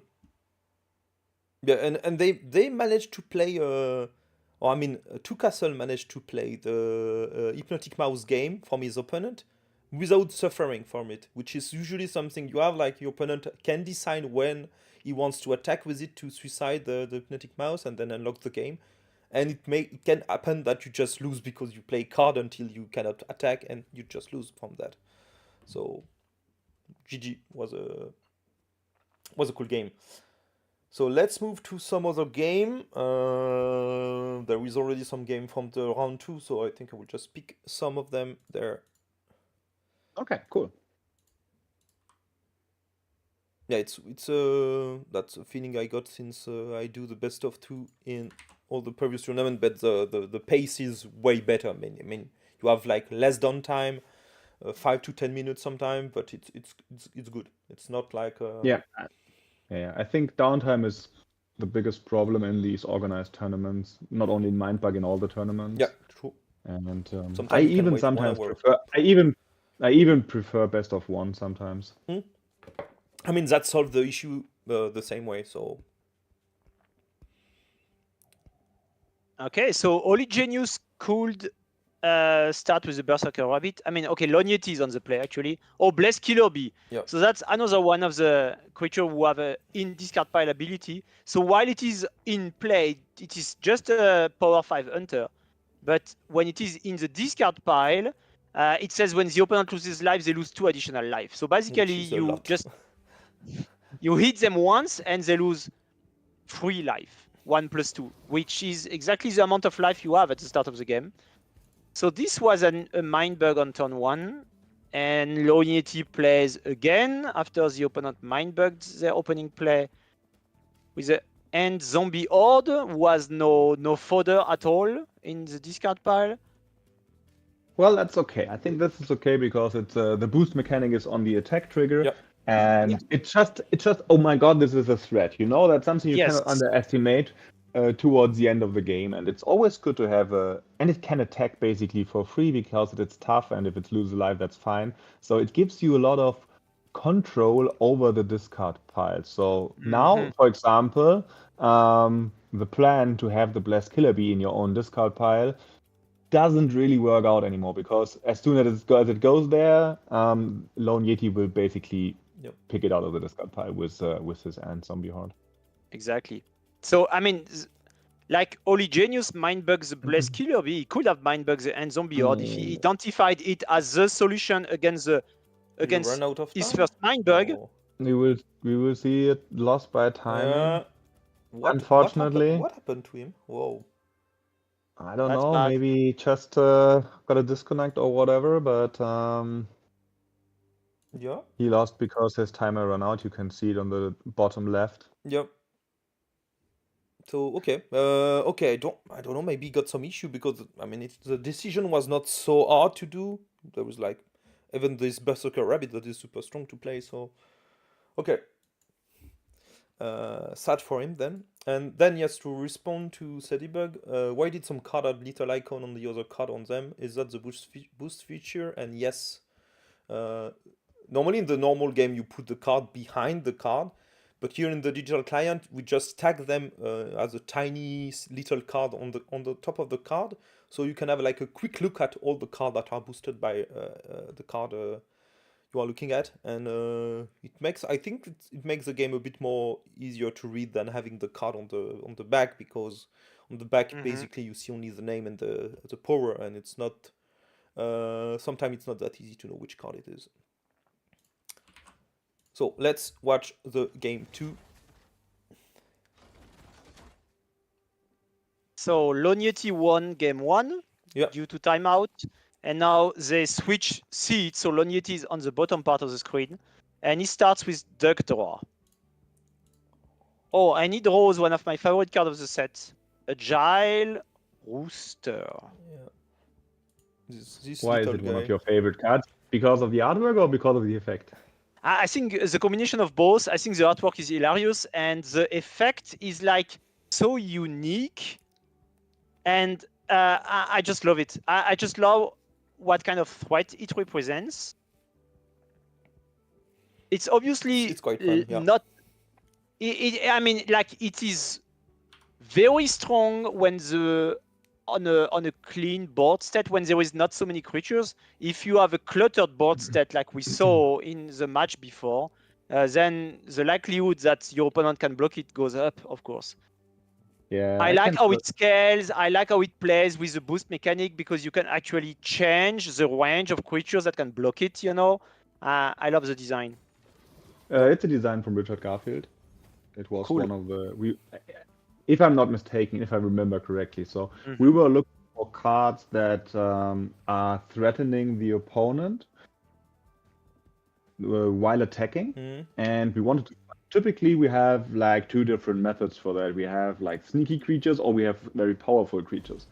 Yeah, and they managed to play, 2 Castle managed to play the Hypnotic Mouse game from his opponent without suffering from it, which is usually something you have, like your opponent can decide when he wants to attack with it to suicide the Hypnotic Mouse and then unlock the game. and it can happen that you just lose because you play card until you cannot attack, and you just lose from that. So GG was a cool game. So let's move to some other game. There is already some game from the round 2, so I think I will just pick some of them there. Okay, cool. Yeah, it's that's a feeling I got since I do the best of 2 in all the previous tournament, but the pace is way better. I mean you have like less downtime, 5 to 10 minutes sometime, but it's good. It's not like Yeah. I think downtime is the biggest problem in these organized tournaments. Not only in Mindbug, in all the tournaments. Yeah, true. And Sometimes I you can even wait 1 sometimes hour. prefer. I even prefer best of 1 sometimes. I mean that solved the issue the same way. So Okay, so Oligenious could start with the Berserker Rabbit. I mean, okay, Lognetti is on the play actually. Oh, Bless Killer Bee. yeah. So that's another one of the creatures who have a in discard pile ability. So while it is in play, it is just a power 5 hunter. But when it is in the discard pile, it says when the opponent loses life, they lose 2 additional life. So basically, you just you hit them once and they lose 3 life, 1 plus 2, which is exactly the amount of life you have at the start of the game. So this was a Mindbug on turn 1, and Lognetti plays again after the opponent Mindbugged their opening play with the end Zombie Horde, who was no fodder at all in the discard pile. Well, that's okay. I think this is okay because it's the boost mechanic is on the attack trigger. Yep. And it's just oh my god, this is a threat. You know, that's something you cannot underestimate towards the end of the game. And it's always good to have and it can attack basically for free because it's tough, and if it loses life, that's fine. So it gives you a lot of control over the discard pile. So now, for example, the plan to have the Blessed Killer Bee in your own discard pile doesn't really work out anymore, because as soon as it goes there, Lone Yeti will basically pick it out of the discard pile with his Ant Zombie Horde. Exactly. So I mean, like Oligenious Mindbugs the Blessed Killer Bee, he could have Mindbugs the Ant Zombie Horde if he identified it as the solution against his first Mindbug. We will see it lost by timing. Unfortunately, what happened to him? Whoa. I don't know, maybe just got a disconnect or whatever, but yeah, he lost because his timer ran out. You can see it on the bottom left. Yep. So okay, I don't know. Maybe he got some issue because I mean, the decision was not so hard to do. There was like even this Berserker Rabbit that is super strong to play. So okay, sad for him then. And then he has to respond to Sedibug. Why did some card have little icon on the other card on them? Is that the boost feature? And yes, normally in the normal game you put the card behind the card, but here in the digital client we just tag them as a tiny little card on the top of the card, so you can have like a quick look at all the cards that are boosted by the card you are looking at, and it makes the game a bit more easier to read than having the card on the back, because on the back basically you see only the name and the power, and it's not sometimes it's not that easy to know which card it is. So let's watch the game 2. So Lognetti won game 1 due to timeout. And now they switch seats, so Lognetti is on the bottom part of the screen. And he starts with Duck Draw. Oh, and he draws one of my favorite cards of the set, Agile Rooster. Yeah. This Why is it one of your favorite cards? Because of the artwork or because of the effect? I think the combination of both. I think the artwork is hilarious, and the effect is like so unique. And I just love it. I just love what kind of threat it represents. It's obviously it's quite fun, not. I mean, like, it is very strong when on a clean board state, when there is not so many creatures. If you have a cluttered board state like we saw in the match before, then the likelihood that your opponent can block it goes up, of course. Yeah, I like can how feel- it scales. I like how it plays with the boost mechanic because you can actually change the range of creatures that can block it. You know, I love the design. It's a design from Richard Garfield. It was Cool. one of the if I'm not mistaken, if I remember correctly. So we Mhm. were looking for cards that are threatening the opponent while attacking, Mhm. and we wanted to. Typically, we have like two different methods for that. We have like sneaky creatures, or we have very powerful creatures.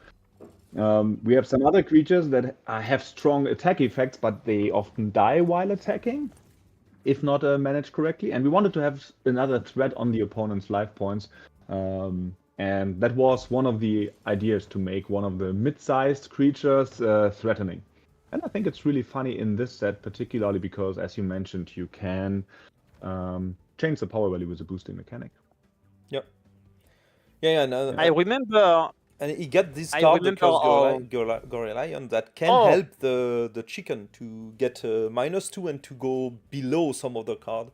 We have some other creatures that have strong attack effects, but they often die while attacking, if not managed correctly. And we wanted to have another threat on the opponent's life points. And that was one of the ideas, to make one of the mid-sized creatures threatening. And I think it's really funny in this set, particularly because, as you mentioned, you can change the power value with the boosting mechanic. Yep. Yeah, no, I remember. and he got this I card, the remember Curse how- Gorelion, that can Oh. help the chicken to get -2 and to go below some other card.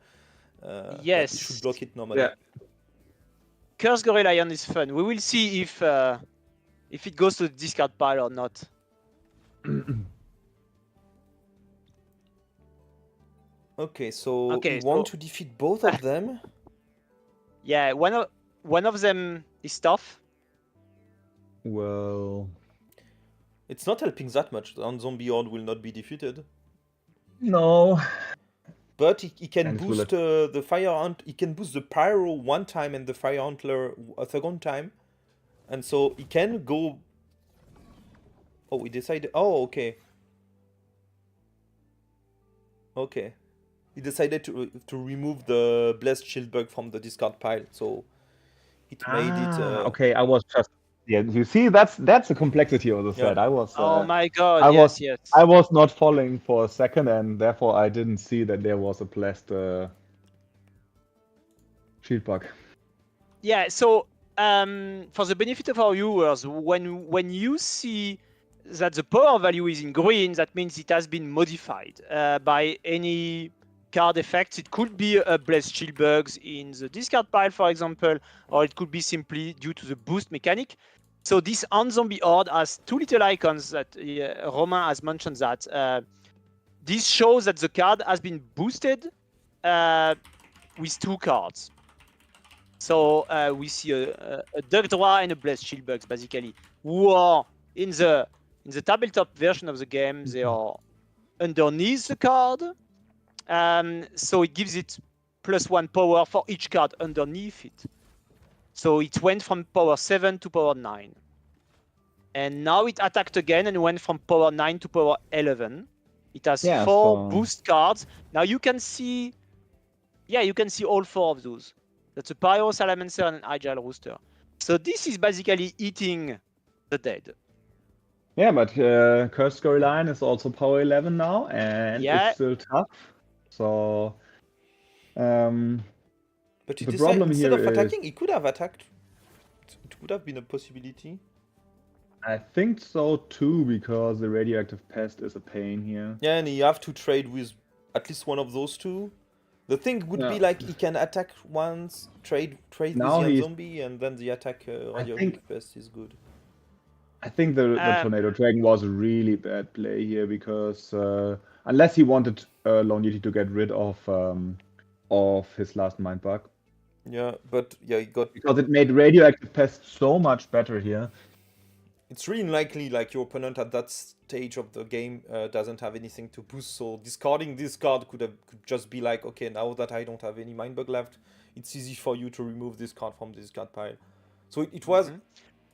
That it Yes. should block it normally. Yeah. Curse Gorelion is fun. We will see if it goes to the discard pile or not. Okay, so Okay, we want so- to defeat both of them. Yeah, one of them is tough. Well, It's not helping that much. On Zombie Horde will not be defeated. no. But he can And it will boost the Fire Hunt. He can boost the Pyro one time and the Fire Huntler a second time. And so he can go... Oh, he decided... Oh, okay. Okay. He decided to remove the Blessed Shield Bug from the discard pile. So it made it... Okay, I was just... Yeah, you see, that's the complexity of the set. I was... Oh my god, I yes, was- yes. I was not following for a second, and therefore I didn't see that there was a blessed shield bug. Yeah, so for the benefit of our viewers, when you see that the power value is in green, that means it has been modified by any card effects. It could be a Blessed Shield Bugs in the discard pile, for example, or it could be simply due to the boost mechanic. So this on-zombie horde has two little icons that Romain has mentioned that. This shows that the card has been boosted with two cards. So we see a Duck Draw and a Blessed Shield Bugs, basically, who are in the tabletop version of the game. They are underneath the card, so it gives it +1 power for each card underneath it. So it went from power 7 to power 9, and now it attacked again and went from power 9 to power 11. It has 4 boost cards. Now you can see, you can see all 4 of those. That's a Pyro, Salamancer, and an Agile Rooster. So this is basically eating the dead. Yeah, but Cursed Storyline is also power 11 now, and it's still tough. So, but he the decided, problem instead here of is- attacking, he could have attacked. It would have been a possibility. I think so too, because the Radioactive Pest is a pain here. Yeah, and you have to trade with at least one of those two. The thing would be like he can attack once, trade Now with the he's- zombie, and then the attack Radioactive Pest is good. I think the Tornado Dragon was a really bad play here, because unless he wanted Lone Yeti to get rid of his last Mindbug. Yeah, but yeah, he got... Because it made Radioactive Pest so much better here. It's really unlikely like your opponent at that stage of the game doesn't have anything to boost, so discarding this card could just be like, okay, now that I don't have any Mindbug left, it's easy for you to remove this card from this card pile. So it was...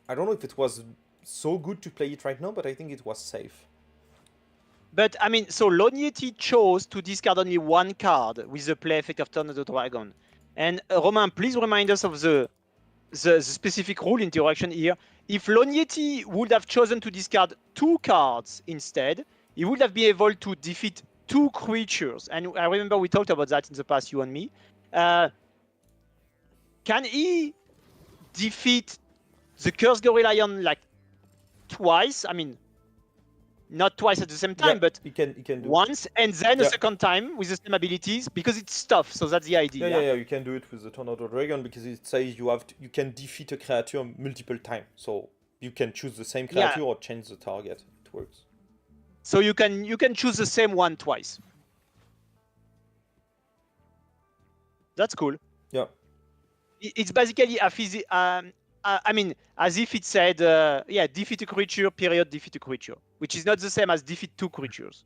I don't know if it was so good to play it right now, but I think it was safe. But I mean, so Lone Yeti chose to discard only one card with the play effect of Tornado Dragon. And Romain, please remind us of the specific rule interaction here. If Lone Yeti would have chosen to discard 2 cards instead, he would have been able to defeat 2 creatures. And I remember we talked about that in the past, you and me. Can he defeat the Cursed Gorelion like twice? I mean, not twice at the same time, but you can do once and then a second time with the same abilities because it's tough. So that's the idea. Yeah. You can do it with the Tornado Dragon because it says you can defeat a creature multiple times. So you can choose the same creature or change the target. It works. So you can choose the same one twice. That's cool. Yeah. It's basically a I mean, as if it said, defeat a creature, period, defeat a creature, which is not the same as defeat 2 creatures.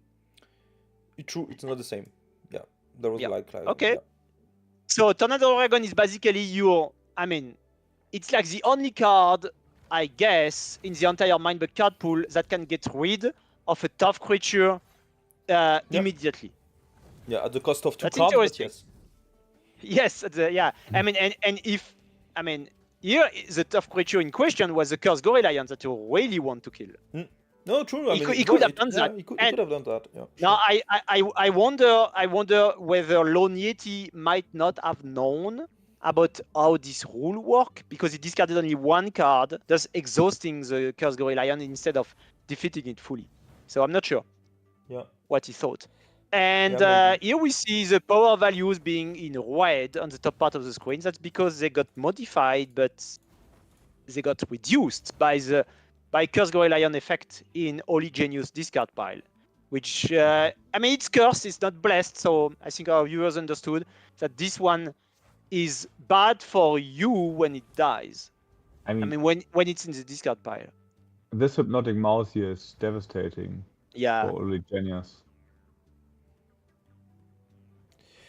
True, it's not the same. Yeah, there was okay. So Tornado Dragon is basically it's like the only card, I guess, in the entire Mindbug card pool that can get rid of a tough creature immediately. Yeah, at the cost of 2 That's cards, but yes. Yes, here the tough creature in question was the Cursed Gorilla that you really want to kill. No, true. He could have done that. He could have done that. Yeah. Now I wonder whether Lone Yeti might not have known about how this rule work because he discarded only 1 card, thus exhausting the Cursed Gorilla instead of defeating it fully. So I'm not sure. What he thought. And here we see the power values being in red on the top part of the screen. That's because they got modified, but they got reduced by Cursed Gorilla effect in Oligenious discard pile. Which, it's cursed, it's not blessed, so I think our viewers understood that this one is bad for you when it dies. When it's in the discard pile. This Hypnotic Mouse here is devastating for Oligenious.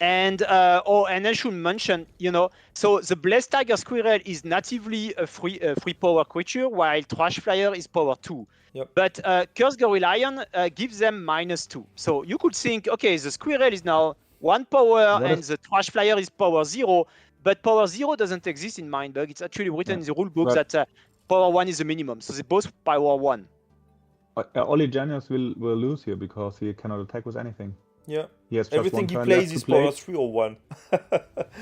And I should mention, so the Blessed Tiger Squirrel is natively a free power creature, while Trash Flyer is power 2. Yep. But Cursed Gorilla gives them -2. So you could think, okay, the Squirrel is now 1 power and the Trash Flyer is power 0, but power 0 doesn't exist in Mindbug. It's actually written in the rulebook that power 1 is the minimum. So they both power 1. Oligenious will lose here because he cannot attack with anything. Yeah. He has just everything 1 he turn plays left is to play. power 3 or 1.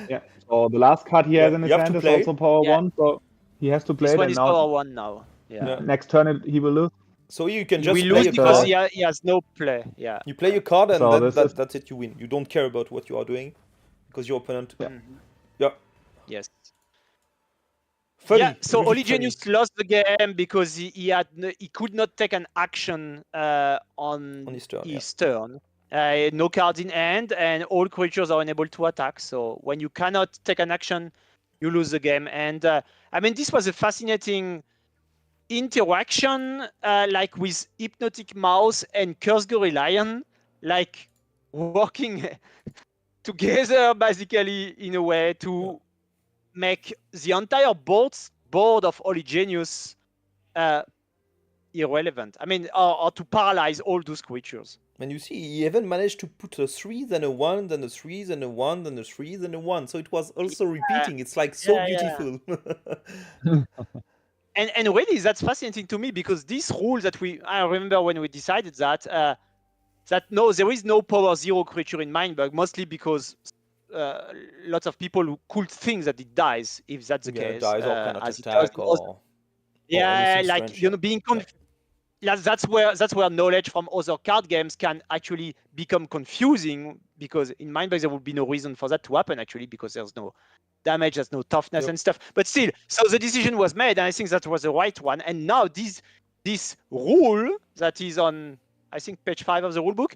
Yeah. So the last card he has in his hand is also power 1. So he has to play this it. one is power 1 now. Yeah. Next turn he will lose. So you can just play lose because he has no play. Yeah. You play your card and then that's it. You win. You don't care about what you are doing because your opponent. Yes. Funny. Yeah, so Oligenious lost the game because he could not take an action on his turn. No cards in hand, and all creatures are unable to attack. So when you cannot take an action, you lose the game. And this was a fascinating interaction, like with Hypnotic Mouse and Cursed Gorilla, like working together basically in a way to make the entire board of Oligenious irrelevant. Or to paralyze all those creatures. And you see, he even managed to put a 3, then a 1, then a 3, then a 1, then a 3, then a 1. So it was also repeating. It's like so beautiful. And really, that's fascinating to me because this rule that I remember when we decided that there is no power 0 creature in Mindbug, mostly because lots of people who could think that it dies if that's the case. It dies or cannot attack or being confused. That's where knowledge from other card games can actually become confusing because in Mindbug there would be no reason for that to happen actually because there's no damage, there's no toughness and stuff. But still, so the decision was made and I think that was the right one. And now this rule that is on I think page 5 of the rulebook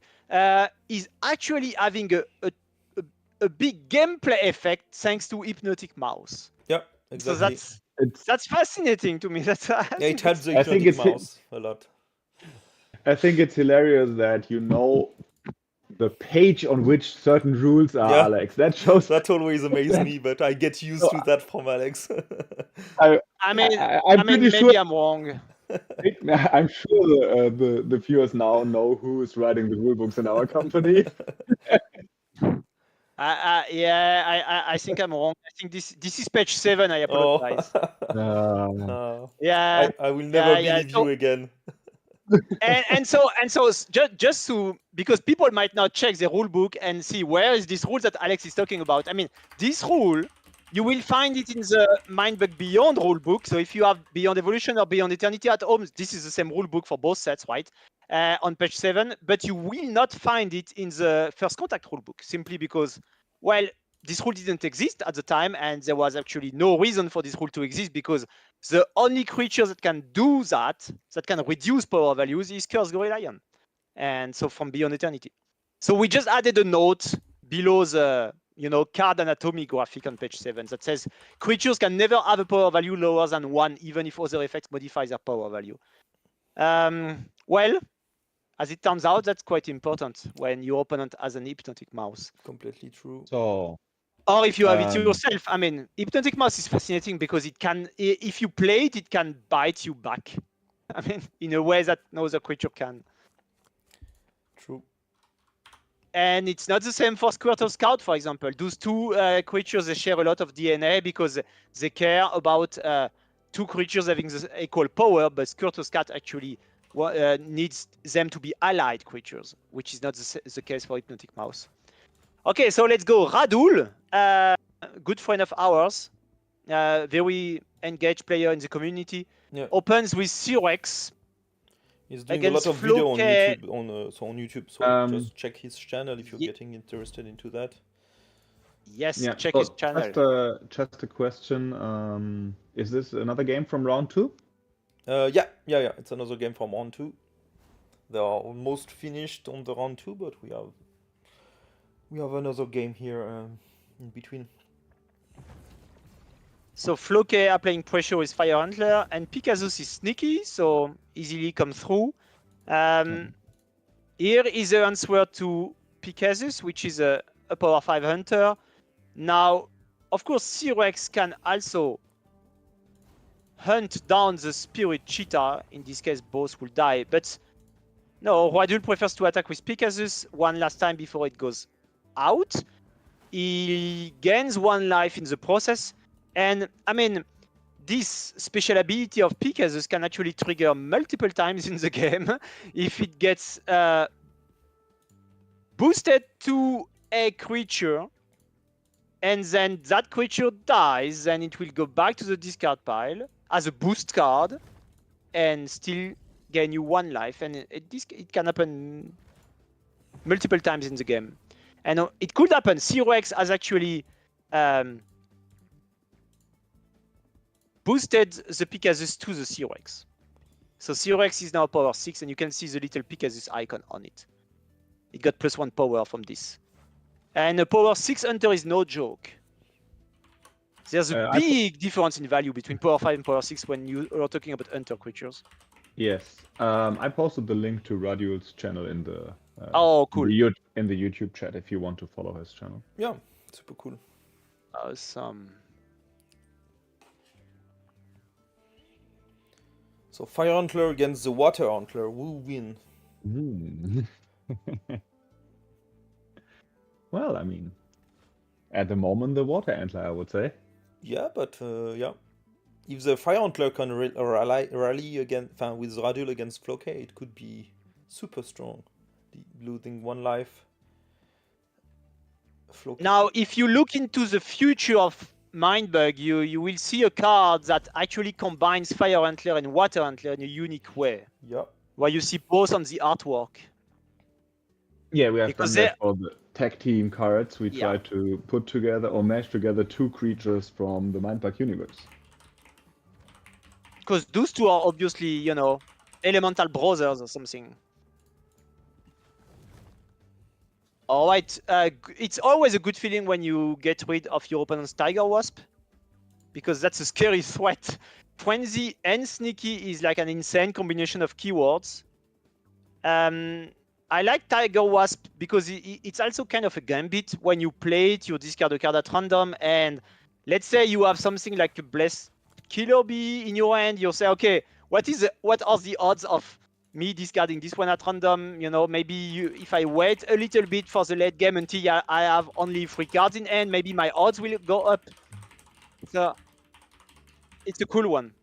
is actually having a big gameplay effect thanks to Hypnotic Mouse. Yeah, exactly. So that's fascinating to me. It helps the Hypnotic Mouse a lot. I think it's hilarious that the page on which certain rules are, Alex. That shows. That always amazes me, but I get used to that from Alex. I'm pretty sure. Maybe I'm wrong. I'm sure the viewers now know who is writing the rulebooks in our company. I think I'm wrong. I think this is page 7. I apologize. Yeah, I will never believe you again. and so just to because people might not check the rule book and see where is this rule that Alex is talking about. This rule You will find it in the Mindbug Beyond rulebook. So if you have Beyond Evolution or Beyond Eternity at home, this is the same rulebook for both sets, right? On page 7, but you will not find it in the First Contact rulebook, simply because, well, this rule didn't exist at the time, and there was actually no reason for this rule to exist, because the only creature that can do that can reduce power values, is Cursed Gorilla. And so from Beyond Eternity. So we just added a note below the card anatomy graphic on page 7 that says creatures can never have a power value lower than 1, even if other effects modify their power value. Well, as it turns out, that's quite important when your opponent has an Hypnotic Mouse. Completely true. So, or if you have it yourself. I mean, Hypnotic Mouse is fascinating because it can, if you play it, it can bite you back. I mean, in a way that no other creature can. True. And it's not the same for Squirtle Scout, for example. Those two creatures, they share a lot of DNA because they care about two creatures having the equal power, but Squirtle Scout actually needs them to be allied creatures, which is not the case for Hypnotic Mouse. Okay, so let's go. Radule, good friend of ours, very engaged player in the community, opens with Cyrex. He's doing a lot of video on YouTube, so just check his channel if you're getting interested into that. Yes, check his channel. Just a question, is this another game from round 2? Yeah, it's another game from round 2. They are almost finished on the round 2, but we have another game here in between. So Flowcay applying pressure with Fire Antler, and Pegasus is sneaky, so easily come through. Here is the answer to Pegasus, which is a power 5 hunter. Now, of course, Cyrex can also hunt down the Spirit Cheetah. In this case, both will die. But no, Radule prefers to attack with Pegasus one last time before it goes out. He gains 1 life in the process. And I mean, this special ability of Pegasus can actually trigger multiple times in the game. If it gets boosted to a creature, and then that creature dies, then it will go back to the discard pile as a boost card, and still gain you 1 life. And it can happen multiple times in the game. And it could happen. Cyrex has actually boosted the Pegasus to the Cyrex. So Cyrex is now power 6, and you can see the little Pegasus icon on it. It got +1 power from this. And a power 6 hunter is no joke. There's a big difference in value between power 5 and power 6 when you are talking about hunter creatures. Yes. I posted the link to Radule's channel in the cool. in the YouTube chat if you want to follow his channel. Yeah, super cool. Awesome. So Fire Antler against the Water Antler, who win? Well, I mean, at the moment, the Water Antler, I would say. Yeah, but yeah, if the Fire Antler can rally again with Radule against Flowcay, it could be super strong. Losing 1 life. Flowcay. Now, if you look into the future of Mindbug, you will see a card that actually combines Fire Antler and Water Antler in a unique way. Yeah. Where you see both on the artwork. Yeah, we have done that for the tag team cards. We tried to put together or mash together 2 creatures from the Mindbug universe. Because those 2 are obviously, elemental brothers or something. All right, it's always a good feeling when you get rid of your opponent's Tiger Wasp, because that's a scary threat. Frenzy and Sneaky is like an insane combination of keywords. I like Tiger Wasp because it's also kind of a gambit. When you play it, you discard a card at random, and let's say you have something like a Blessed Killer Bee in your hand, you say, okay, what are the odds of me discarding this one at random? Maybe if I wait a little bit for the late game until I have only 3 cards in hand, maybe my odds will go up. So it's a cool one.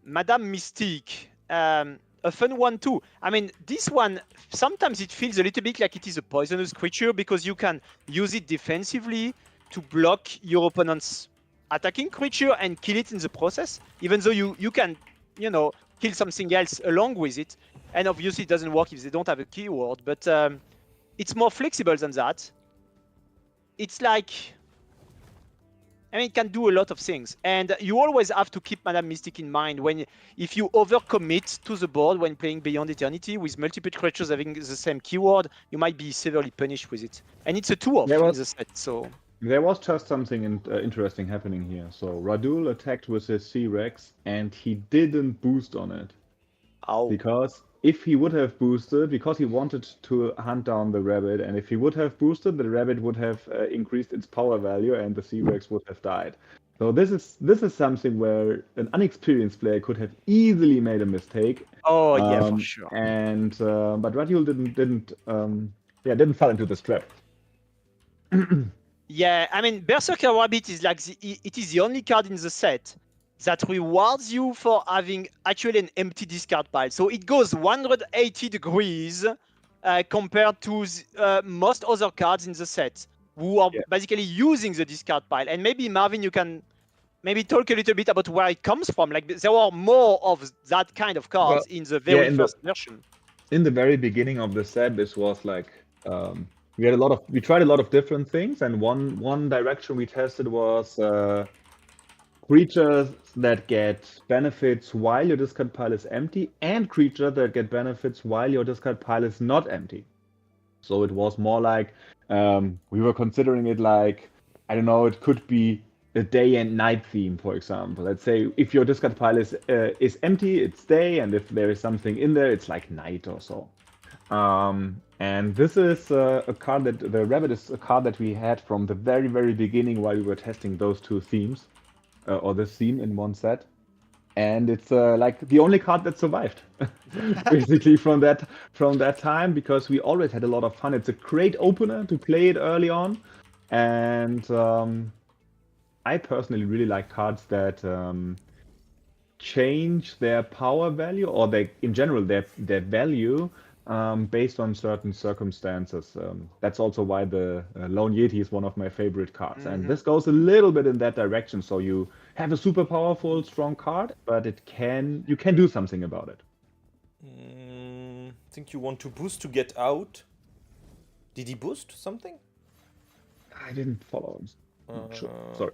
Madame Mystique, a fun one too. I mean, this one, sometimes it feels a little bit like it is a poisonous creature because you can use it defensively. to block your opponent's attacking creature and kill it in the process, even though you can, you know, kill something else along with it. And obviously it doesn't work if they don't have a keyword, but it's more flexible than that. It's like, I mean, it can do a lot of things. And you always have to keep Madame Mystic in mind when, if you overcommit to the board when playing Beyond Eternity with multiple creatures having the same keyword, you might be severely punished with it. And it's a 2-off in the set, so... There was just something interesting happening here. So Radule attacked with his C-Rex and he didn't boost on it. Ow. Because if he would have boosted, because he wanted to hunt down the rabbit, and if he would have boosted, the rabbit would have increased its power value and the C-Rex would have died. So this is something where an unexperienced player could have easily made a mistake. Oh yeah, for sure. And but Radule didn't fall into this trap. Yeah, I mean, Berserker Rabbit is like it is the only card in the set that rewards you for having actually an empty discard pile. So it goes 180 degrees compared to most other cards in the set who are basically using the discard pile. And maybe Marvin, you can maybe talk a little bit about where it comes from. Like there were more of that kind of cards in the very first version. In the very beginning of the set, this was like we tried a lot of different things, and one direction we tested was creatures that get benefits while your discard pile is empty, and creatures that get benefits while your discard pile is not empty. So it was more like we were considering it like, I don't know, it could be a day and night theme, for example. Let's say if your discard pile is empty, it's day, and if there is something in there, it's like night or so. And this is a card that the rabbit is a card that we had from the very, very beginning while we were testing those two themes, or this theme in one set. And it's like the only card that survived, basically from that time, because we always had a lot of fun. It's a great opener to play it early on, and I personally really like cards that change their power value, or in general their value. Based on certain circumstances. That's also why the Lone Yeti is one of my favorite cards. And this goes a little bit in that direction. So you have a super powerful, strong card, but you can do something about it. I think you want to boost to get out. Did he boost something? I didn't follow him. Sure. Sorry.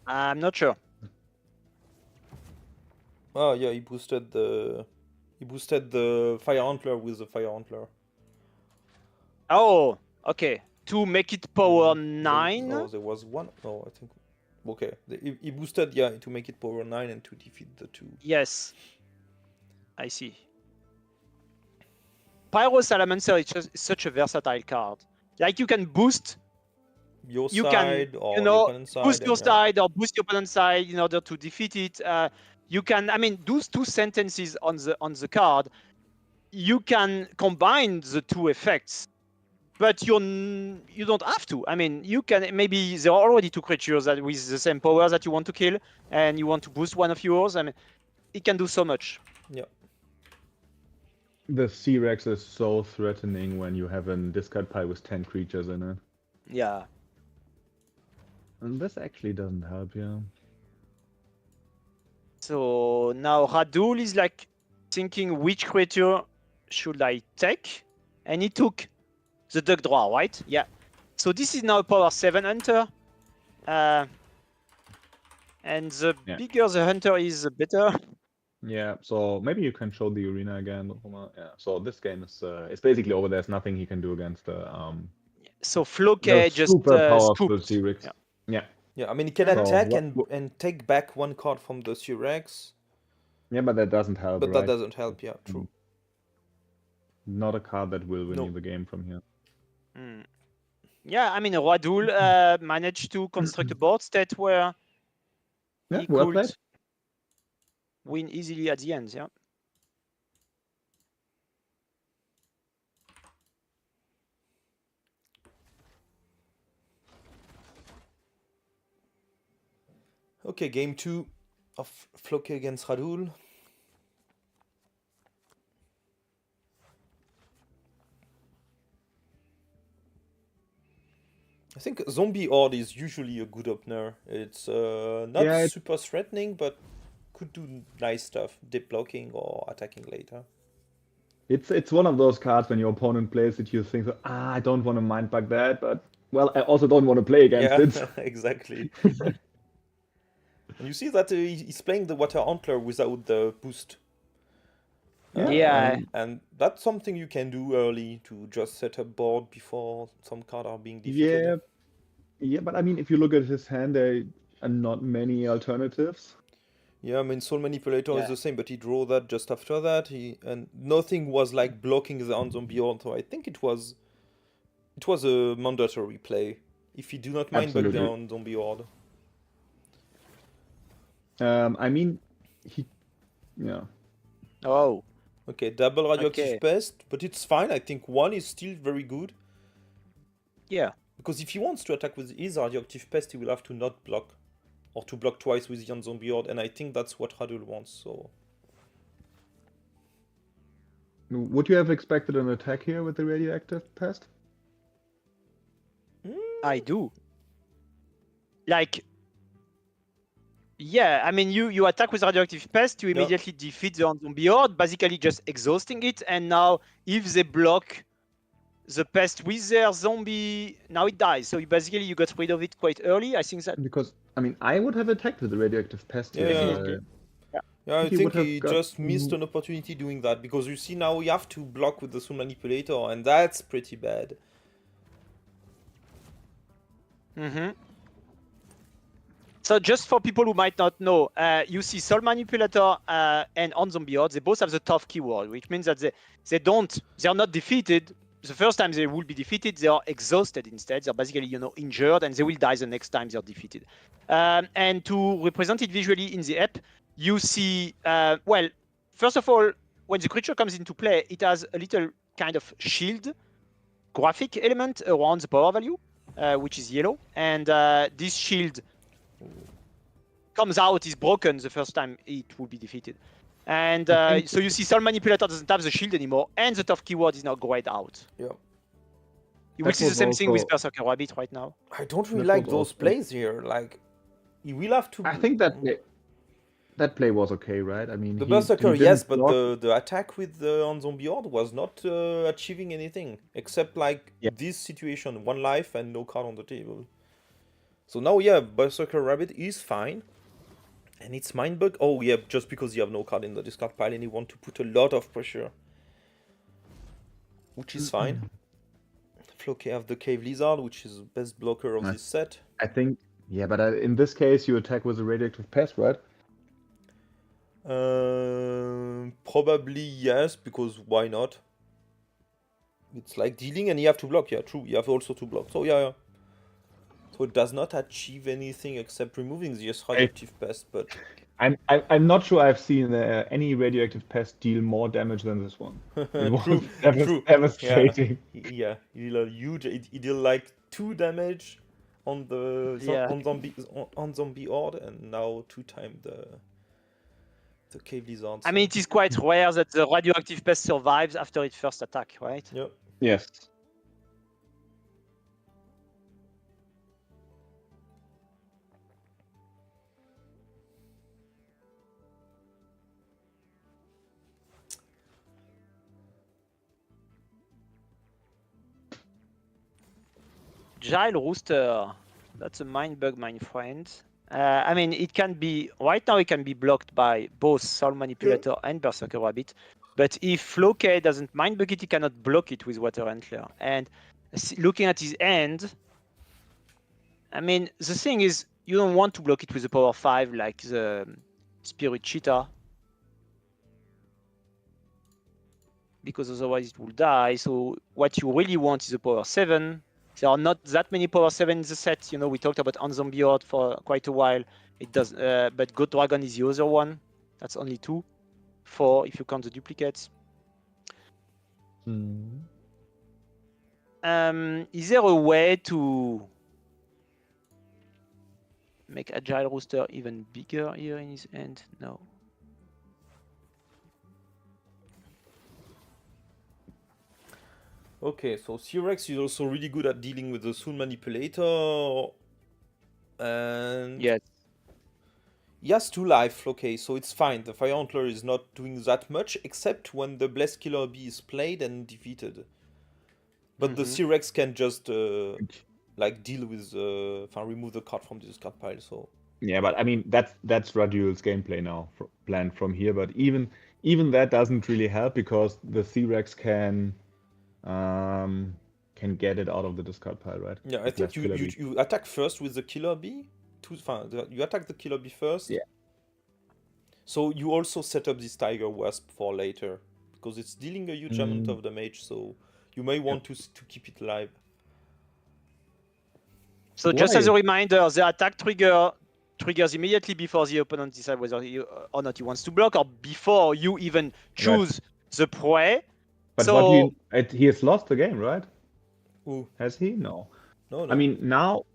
I'm not sure. Oh yeah, he boosted the Fire Antler with the Fire Antler. Oh, okay. To make it power 9? Oh, there was one. Oh, I think. Okay. He boosted, yeah, to make it power 9 and to defeat the 2. Yes. I see. Pyro Salamander is such a versatile card. Like you can boost your side or the opponent's side. Boost your side or boost your opponent's side in order to defeat it. You can, I mean, those two sentences on the card, you can combine the two effects, but you don't have to. I mean, you can, maybe there are already two creatures that with the same power that you want to kill, and you want to boost one of yours. I mean, it can do so much. Yeah. The C-Rex is so threatening when you have a discard pile with 10 creatures in it. Yeah. And this actually doesn't help, yeah. So now Radule is like thinking which creature should I take, and he took the Duck Draw, right? Yeah. So this is now power 7 hunter, and the bigger the hunter is, the better. Yeah. So maybe you can show the arena again. Yeah. So this game is it's basically over. There's nothing he can do against the So Flowcay just super powerful scooped. C-Rex. Yeah. Yeah. Yeah, I mean, he can attack and take back one card from the C-Rex. Yeah, but that doesn't help, But right? that doesn't help, yeah, true. Not a card that will win you the game from here. Yeah, I mean, Radule managed to construct a board state where he could win easily at the end, yeah. Okay, game 2 of Flowcay against Radule. I think Zombie Horde is usually a good opener. It's not Yeah, super threatening, but could do nice stuff, dip blocking or attacking later. it's one of those cards when your opponent plays it, you think, I don't want to mindbug that, but well, I also don't want to play against it. Exactly. And you see that he's playing the Water Antler without the boost. Yeah. And that's something you can do early to just set up board before some cards are being defeated. Yeah, but I mean, if you look at his hand, there are not many alternatives. Yeah, I mean, Soul Manipulator is the same, but he drew that just after that. And nothing was like blocking the on-zombie Horde, so I think it was a mandatory play if you do not mind back the on-zombie Horde. I mean, yeah. Oh. Okay, double radioactive pest, but it's fine. I think one is still very good. Yeah. Because if he wants to attack with his radioactive pest, he will have to not block. Or to block twice with the on-zombie Horde, and I think that's what Radule wants, so... Would you have expected an attack here with the radioactive pest? I do. Like... Yeah, I mean, you attack with radioactive pest, you immediately defeat the on-zombie Horde, basically just exhausting it, and now if they block the pest with their zombie, now it dies. So you got rid of it quite early. I think that... Because, I mean, I would have attacked with the radioactive pest here. Yeah, I think he just missed an opportunity doing that, because you see now you have to block with the Soul Manipulator, and that's pretty bad. So just for people who might not know, you see Soul Manipulator and on-zombie Horde, they both have the tough keyword, which means that they are not defeated. The first time they will be defeated, they are exhausted instead. They're basically, injured, and they will die the next time they're defeated. And to represent it visually in the app, you see, well, first of all, when the creature comes into play, it has a little kind of shield graphic element around the power value, which is yellow. And this shield comes out, is broken the first time it will be defeated. And so you see Soul Manipulator doesn't have the shield anymore, and the tough keyword is now grayed out. Yeah. You will see the same thing with Berserker Rabbit right now. I don't really like those plays here. Like, you will have to... I think that play was okay, right? I mean, the Berserker, yes, but the attack with the on-zombie Horde was not achieving anything, except like this situation, 1 life and no card on the table. So now, yeah, Berserker Rabbit is fine. And it's Mindbug. Oh, yeah, just because you have no card in the discard pile and you want to put a lot of pressure. Which is fine. Flowcay have the Cave Lizard, which is the best blocker of this set. I think, yeah, but in this case, you attack with a radioactive pest, right? Probably yes, because why not? It's like dealing and you have to block. Yeah, true. You have also to block. So, yeah. So it does not achieve anything except removing the radioactive pest, but... I'm not sure I've seen any radioactive pest deal more damage than this one. It was true. devastating. Yeah, he did a huge... He did like 2 damage on the on zombie Horde, and now 2 times the Cave Lizard. I mean, it is quite rare that the radioactive pest survives after its first attack, right? Yep. Yes. Gile Rooster, that's a Mindbug, my friend. I mean, it can be, right now it can be blocked by both Soul Manipulator and Berserker Rabbit, but if Flowcay doesn't Mindbug it, he cannot block it with Water Antler. And looking at his end, I mean, the thing is, you don't want to block it with a power 5 like the Spirit Cheetah, because otherwise it will die. So what you really want is a power 7. There are not that many power 7 in the set. You know, we talked about on-zombie Horde for quite a while. It does, but God Dragon is the other one. That's only 2. 4 if you count the duplicates. Is there a way to make Agile Rooster even bigger here in his end? No. Okay, so C-Rex is also really good at dealing with the Soul Manipulator. And Yes. he has 2 life, Flowcay, so it's fine. The Fire Antler is not doing that much, except when the Blessed Killer Bee is played and defeated. But the C-Rex can just like deal with remove the card from the discard pile. So Yeah, but I mean that's Radule's gameplay now, planned from here. But even that doesn't really help because the C-Rex can get it out of the discard pile, right? yeah, I think you attack first with the Killer Bee. You attack the Killer Bee first. Yeah. So you also set up this Tiger Wasp for later because it's dealing a huge amount of damage. So you may want to keep it alive. So just as a reminder, the attack triggers immediately before the opponent decides whether or not he wants to block, or before you even choose the prey. But so he has lost the game, right? Ooh. Has he? No. No. I mean now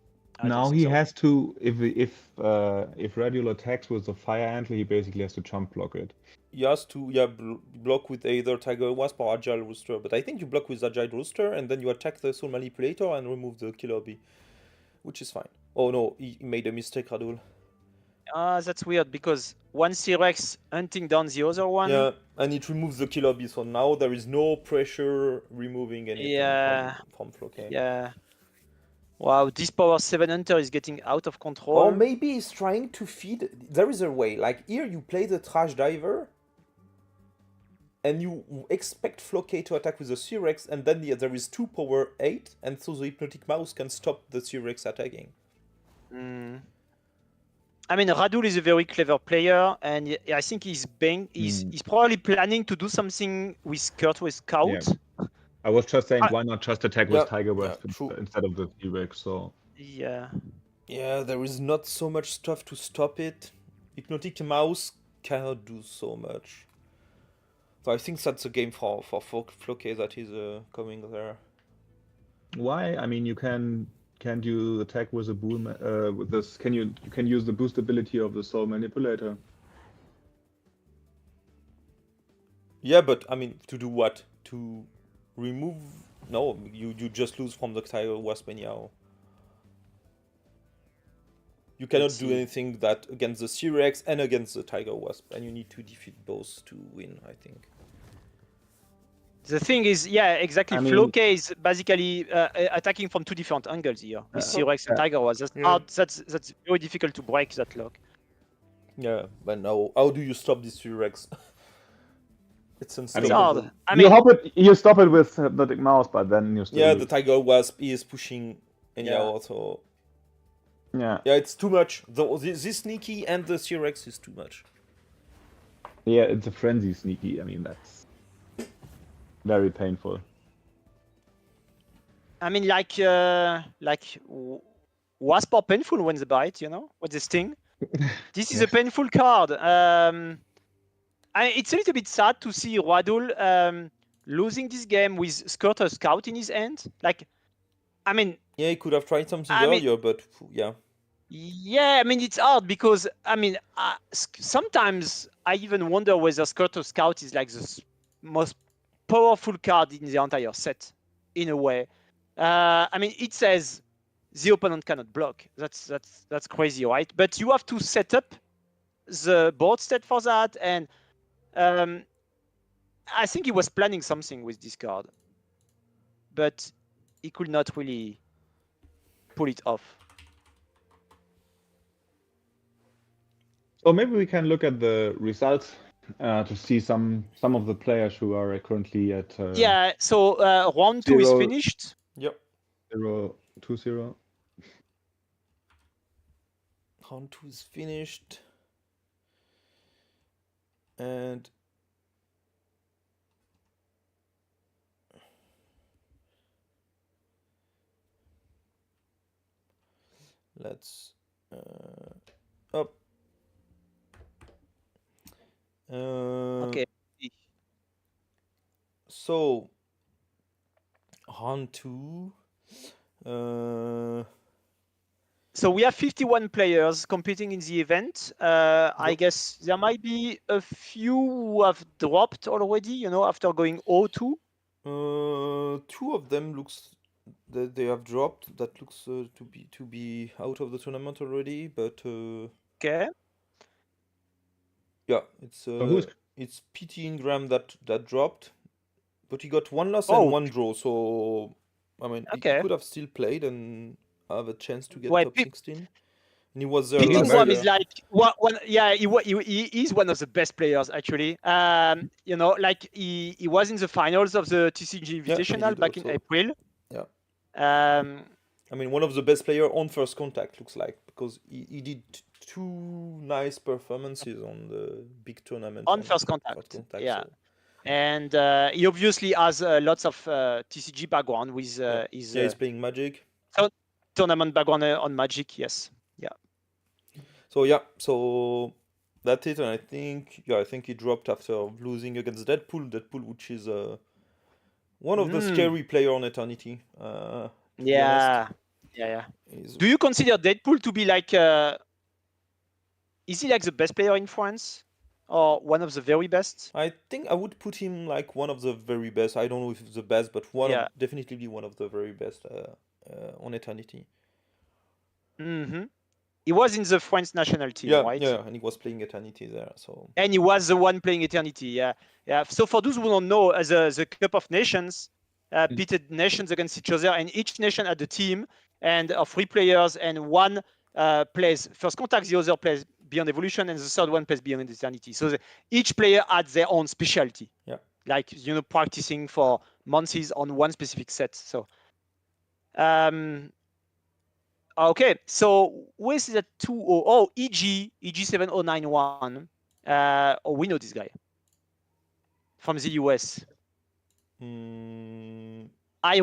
he has to if Radule attacks with the Fire Antler, he basically has to chump block it. He has to block with either Tiger Wasp or Agile Rooster, but I think you block with Agile Rooster and then you attack the Soul Manipulator and remove the Killer Bee, which is fine. Oh no, he made a mistake, Radule. That's weird because one C-Rex hunting down the other one. Yeah, and it removes the Killer Bee, so now there is no pressure removing anything from Flowcay. Yeah. Wow, this Power 7 Hunter is getting out of control. Or maybe he's trying to feed... There is a way, like here you play the Trash Diver and you expect Flowcay to attack with the C-Rex, and then there is 2 Power 8, and so the Hypnotic Mouse can stop the C-Rex attacking. I mean, Radule is a very clever player, and I think he's probably planning to do something with Courteous Scout. Yeah. I was just saying, why not just attack with Tiger Wasp instead of the T-Rex? So yeah, there is not so much stuff to stop it. Hypnotic Mouse cannot do so much. So I think that's a game for Flowcay that is coming there. Why? I mean, can't you attack with a boom with this? You can use the boost ability of the Soul Manipulator. Yeah, but I mean, to do what? To remove? No, you just lose from the Tiger Wasp anyhow. You cannot do anything that against the C-Rex and against the Tiger Wasp, and you need to defeat both to win, I think. The thing is, yeah, exactly. Flowcay is basically attacking from 2 different angles here with C-Rex and Tiger Wasp. That's very difficult to break that lock. Yeah, but now how do you stop this C-Rex? It's unstoppable. It's hard. I mean, you stop it with Hypnotic Mouse, but then you still lose. The Tiger Wasp is pushing anyhow, so yeah, it's too much. This sneaky and the C-Rex is too much. Yeah, it's a frenzy sneaky. I mean, that's very painful. I mean, like Wasp are painful when they bite, you know, when they sting. This is a painful card. It's a little bit sad to see Radule losing this game with Courteous Scout in his hand. Like, I mean... Yeah, he could have tried something earlier, but yeah. Yeah, I mean, it's hard because, I mean, sometimes I even wonder whether Courteous Scout is like the most powerful card in the entire set, in a way. I mean, it says the opponent cannot block. That's crazy, right? But you have to set up the board state for that, and I think he was planning something with this card, but he could not really pull it off. So maybe we can look at the results to see some of the players who are currently at. Yeah. So round 2 is finished. Yep. 0-2-0. Round 2 is finished. And let's up. Okay. So round 2. So we have 51 players competing in the event. I guess there might be a few who have dropped already, you know, after going 0-2. 2 two of them looks that they have dropped. That looks to be out of the tournament already. But Okay. yeah, it's who's- it's PT Ingram that dropped, but he got one loss Oh. and one draw. So I mean, he Okay. could have still played and have a chance to get Wait, top 16. And he was there Pete last Ingram year. is like he is one of the best players actually. You know, like he was in the finals of the TCG he Invitational did back in also. April. Yeah. I mean, one of the best player on first contact looks like, because he did two nice performances on the big tournament on first contact. Yeah. So. And he obviously has lots of TCG background with his he's playing Magic. Tournament background on Magic, yes. Yeah. So that's it, and I think he dropped after losing against Deadpool, which is one of the scary player on Eternity. Yeah. Do you consider Deadpool to be like is he like the best player in France? Or one of the very best? I think I would put him like one of the very best. I don't know if it's the best, but definitely one of the very best on Eternity. He was in the French national team, right? Yeah, and he was playing Eternity there. So. And he was the one playing Eternity, yeah. So for those who don't know, the Cup of Nations pitted nations against each other, and each nation had a team and of 3 players, and one plays first contact, the other plays Beyond Evolution, and the third one plays Beyond Eternity. So each player had their own specialty. Yeah. Like, practicing for months on one specific set. So, okay. So where is that 2-0? Oh, EG7091. We know this guy from the US. I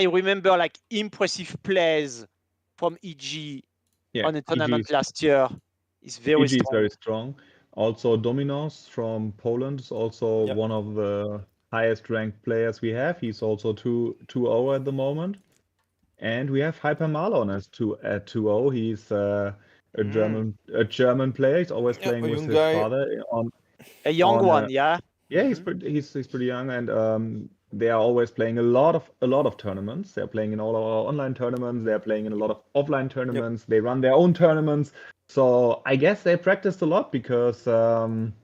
remember like impressive plays from EG on a tournament last year. It's very strong. Is very strong. Also, Dominos from Poland is also one of the highest ranked players we have. He's also 2-0 at the moment. And we have HyperMarlon at 2-0. He's a German player. He's always playing with his father a young one. Yeah, he's pretty young, and they are always playing a lot of tournaments. They're playing in all of our online tournaments. They're playing in a lot of offline tournaments. They run their own tournaments. So I guess they practiced a lot, because Arne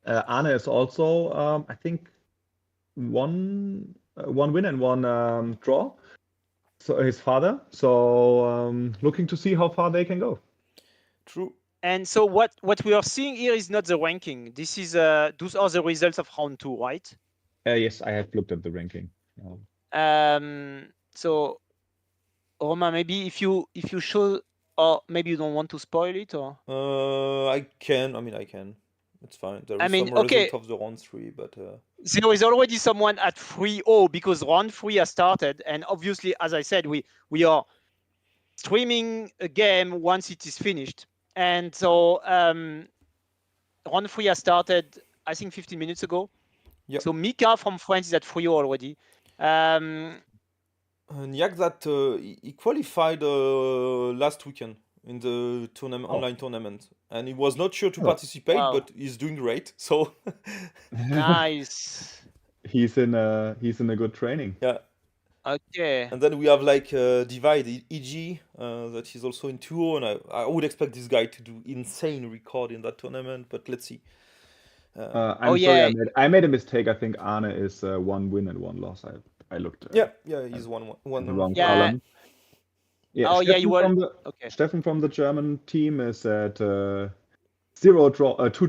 is also I think one win and one draw. So his father. So looking to see how far they can go. True. And so what we are seeing here is not the ranking. This is those are the results of round 2, right? Yes, I have looked at the ranking. So Romain, maybe if you show, or maybe you don't want to spoil it, or I can. It's fine. There is some result of the round 3, but there is already someone at 3-0 because round 3 has started, and obviously, as I said, we are streaming a game once it is finished, and so round 3 has started, I think 15 minutes ago. Yep. So Mika from France is at 3-0 already. Niak that he qualified last weekend in the online tournament, and he was not sure to participate, but he's doing great. So nice. He's in a good training. Yeah. Okay. And then we have like Divide EG that is also in 2-0, and I would expect this guy to do insane record in that tournament, but let's see. I'm sorry, I made a mistake. I think Arne is 1 win and 1 loss. I looked. He's one the wrong column. Yeah. Oh, Steffen you were Steffen from the German team is at 2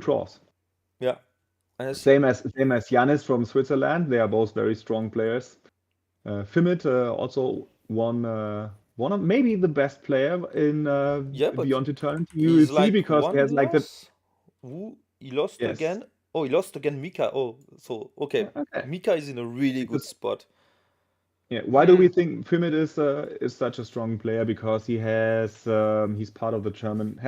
draws. Yeah. Same as Yanis from Switzerland. They are both very strong players. Fymit also one of maybe the best player in Beyond Eternity. You will see, because he has like the. He lost again. Oh, he lost again Mika. Oh, so okay. Mika is in a really good spot. Yeah. Why do we think Fymit is such a strong player? Because he has he's part of the German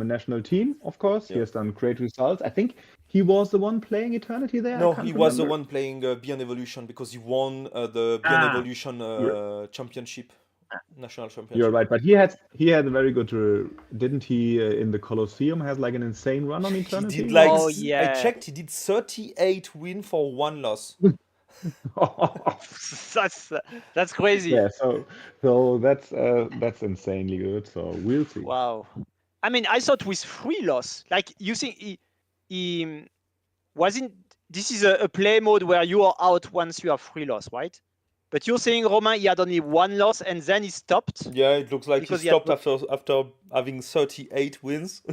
national team. Of course, he has done great results. I think he was the one playing Eternity there. No, he was the one playing Beyond Evolution, because he won the Beyond Evolution championship. National championship. You're right, but he had a very good. Didn't he in the Colosseum has like an insane run on Eternity? He did like I checked. He did 38 win for 1 loss. That's crazy. Yeah, so that's insanely good. So we'll see. Wow. I mean, I thought with 3 loss, like you think he wasn't. This is a play mode where you are out once you have 3 loss, right? But you're saying Romain he had only 1 loss and then he stopped. Yeah, it looks like he Because he had stopped after having 38 wins,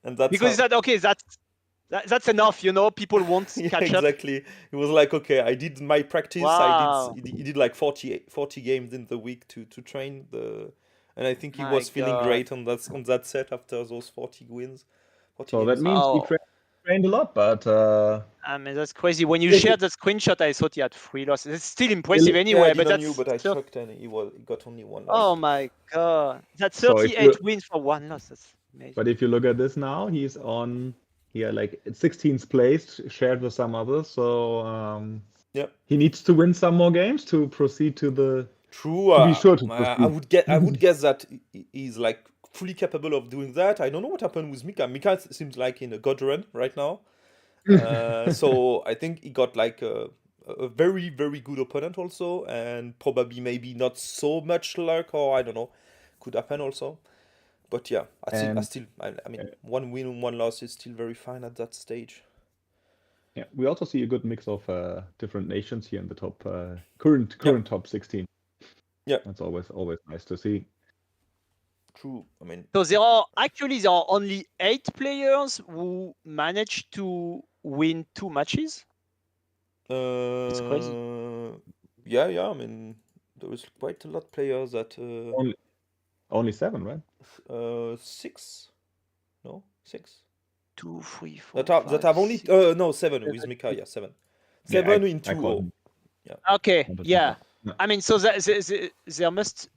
and that's because he said, okay, that's enough. You know, people won't yeah, catch up. exactly. He was like, okay, I did my practice. Wow. He did like 40 games in the week to train and I think he My was feeling God. great on that set after those 40 wins. 40 So that games. means he Oh. trained a lot, but I mean, that's crazy. When you shared that screenshot, I thought he had 3 losses. It's still impressive Yeah, anyway, I but did on that's you, but I still- checked and he got only 1 loss. Oh my God. That's So if 38 wins for 1 loss. That's amazing. but if you look at this now, he's on like 16th place, shared with some others. So Yeah. he needs to win some more games to proceed to the. True. To be sure to I proceed. would guess that he's like fully capable of doing that. I don't know what happened with Mika. Mika seems like in a god run right now. So I think he got like a very, very good opponent also, and probably maybe not so much luck, or I don't know, could happen also. But yeah, I mean, 1 win, 1 loss is still very fine at that stage. Yeah, we also see a good mix of different nations here in the top current top 16. Yeah, that's always nice to see. True. I mean, so there are only 8 players who managed to win 2 matches. It's crazy. Yeah. I mean, there was quite a lot of players that only 7, right? 6. No, 6. 2, 3, 4. That have only 6, no 7 with Mika. Yeah, 7. Yeah, 7 in 2-0. Yeah. Okay. Yeah. No. I mean, so there must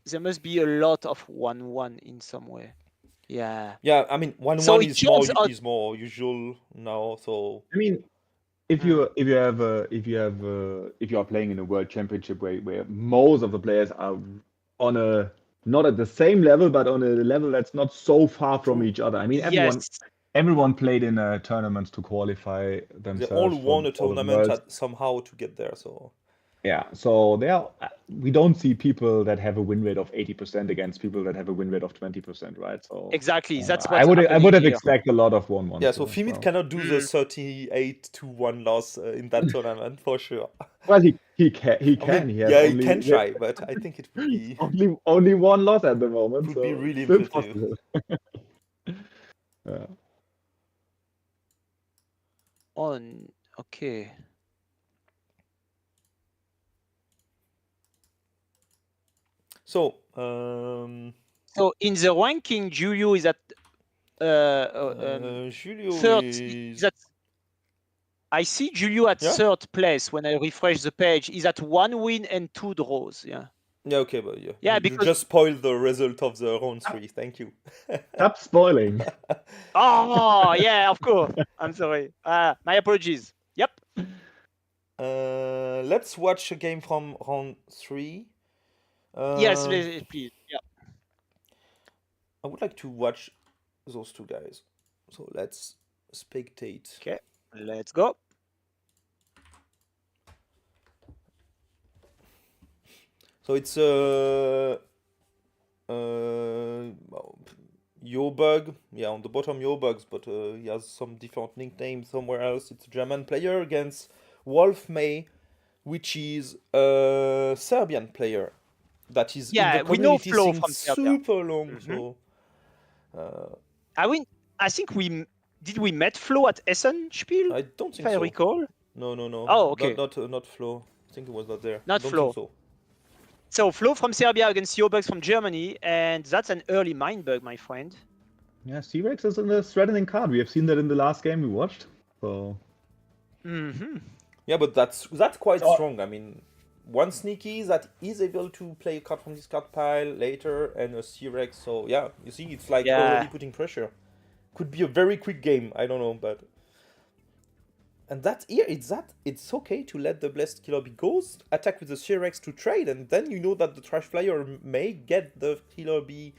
be a lot of 1-1 in some way. Yeah. Yeah, I mean 1-1 So is more usual now. So I mean, if you are playing in a world championship where most of the players are on not at the same level, but on a level that's not so far from each other. I mean, everyone played in tournaments to qualify themselves. They all won a tournament somehow to get there. So yeah, so we don't see people that have a win rate of 80% against people that have a win rate of 20%, right? So exactly, that's what I would have expected a lot of 1-1. Yeah, so Fymit cannot do the 38-1 loss in that tournament for sure. Well, he can. He can try, but I think it would be only 1 loss at the moment. Would be really impressive. Yeah. Okay. So in the ranking, Julio is at Julio 3rd. is... I see Julio at 3rd place when I refresh the page. He's at 1 win and 2 draws. Yeah. Yeah. Okay, but yeah, because you just spoiled the result of the round 3. Thank you. Stop spoiling. Oh yeah, of course. I'm sorry. My apologies. Yep. Let's watch a game from round 3. Yes, please. Yeah. I would like to watch those 2 guys. So let's spectate. Okay, let's go. So it's Yobugs. Yeah, on the bottom Yobugs, but he has some different nickname somewhere else. It's a German player against Wolfmay, which is a Serbian player. That is in the community since super long. So I think we met Flo at Essenspiel? I don't think if I recall. No. Oh, okay. Not Flo. I think it was not there. Not Flo. So Flo from Serbia against Yobugs from Germany, and that's an early Mindbug, my friend. Yeah, C-Rex is in a threatening card. We have seen that in the last game we watched. So. Yeah, but that's quite strong. I mean, one sneaky that is able to play a card from this card pile later, and a C-Rex. So yeah, you see, it's like already putting pressure. Could be a very quick game. I don't know, but and it's okay to let the Blessed Killer Bee Ghost attack with the C-Rex to trade, and then you know that the Trash Flyer may get the Killer Bee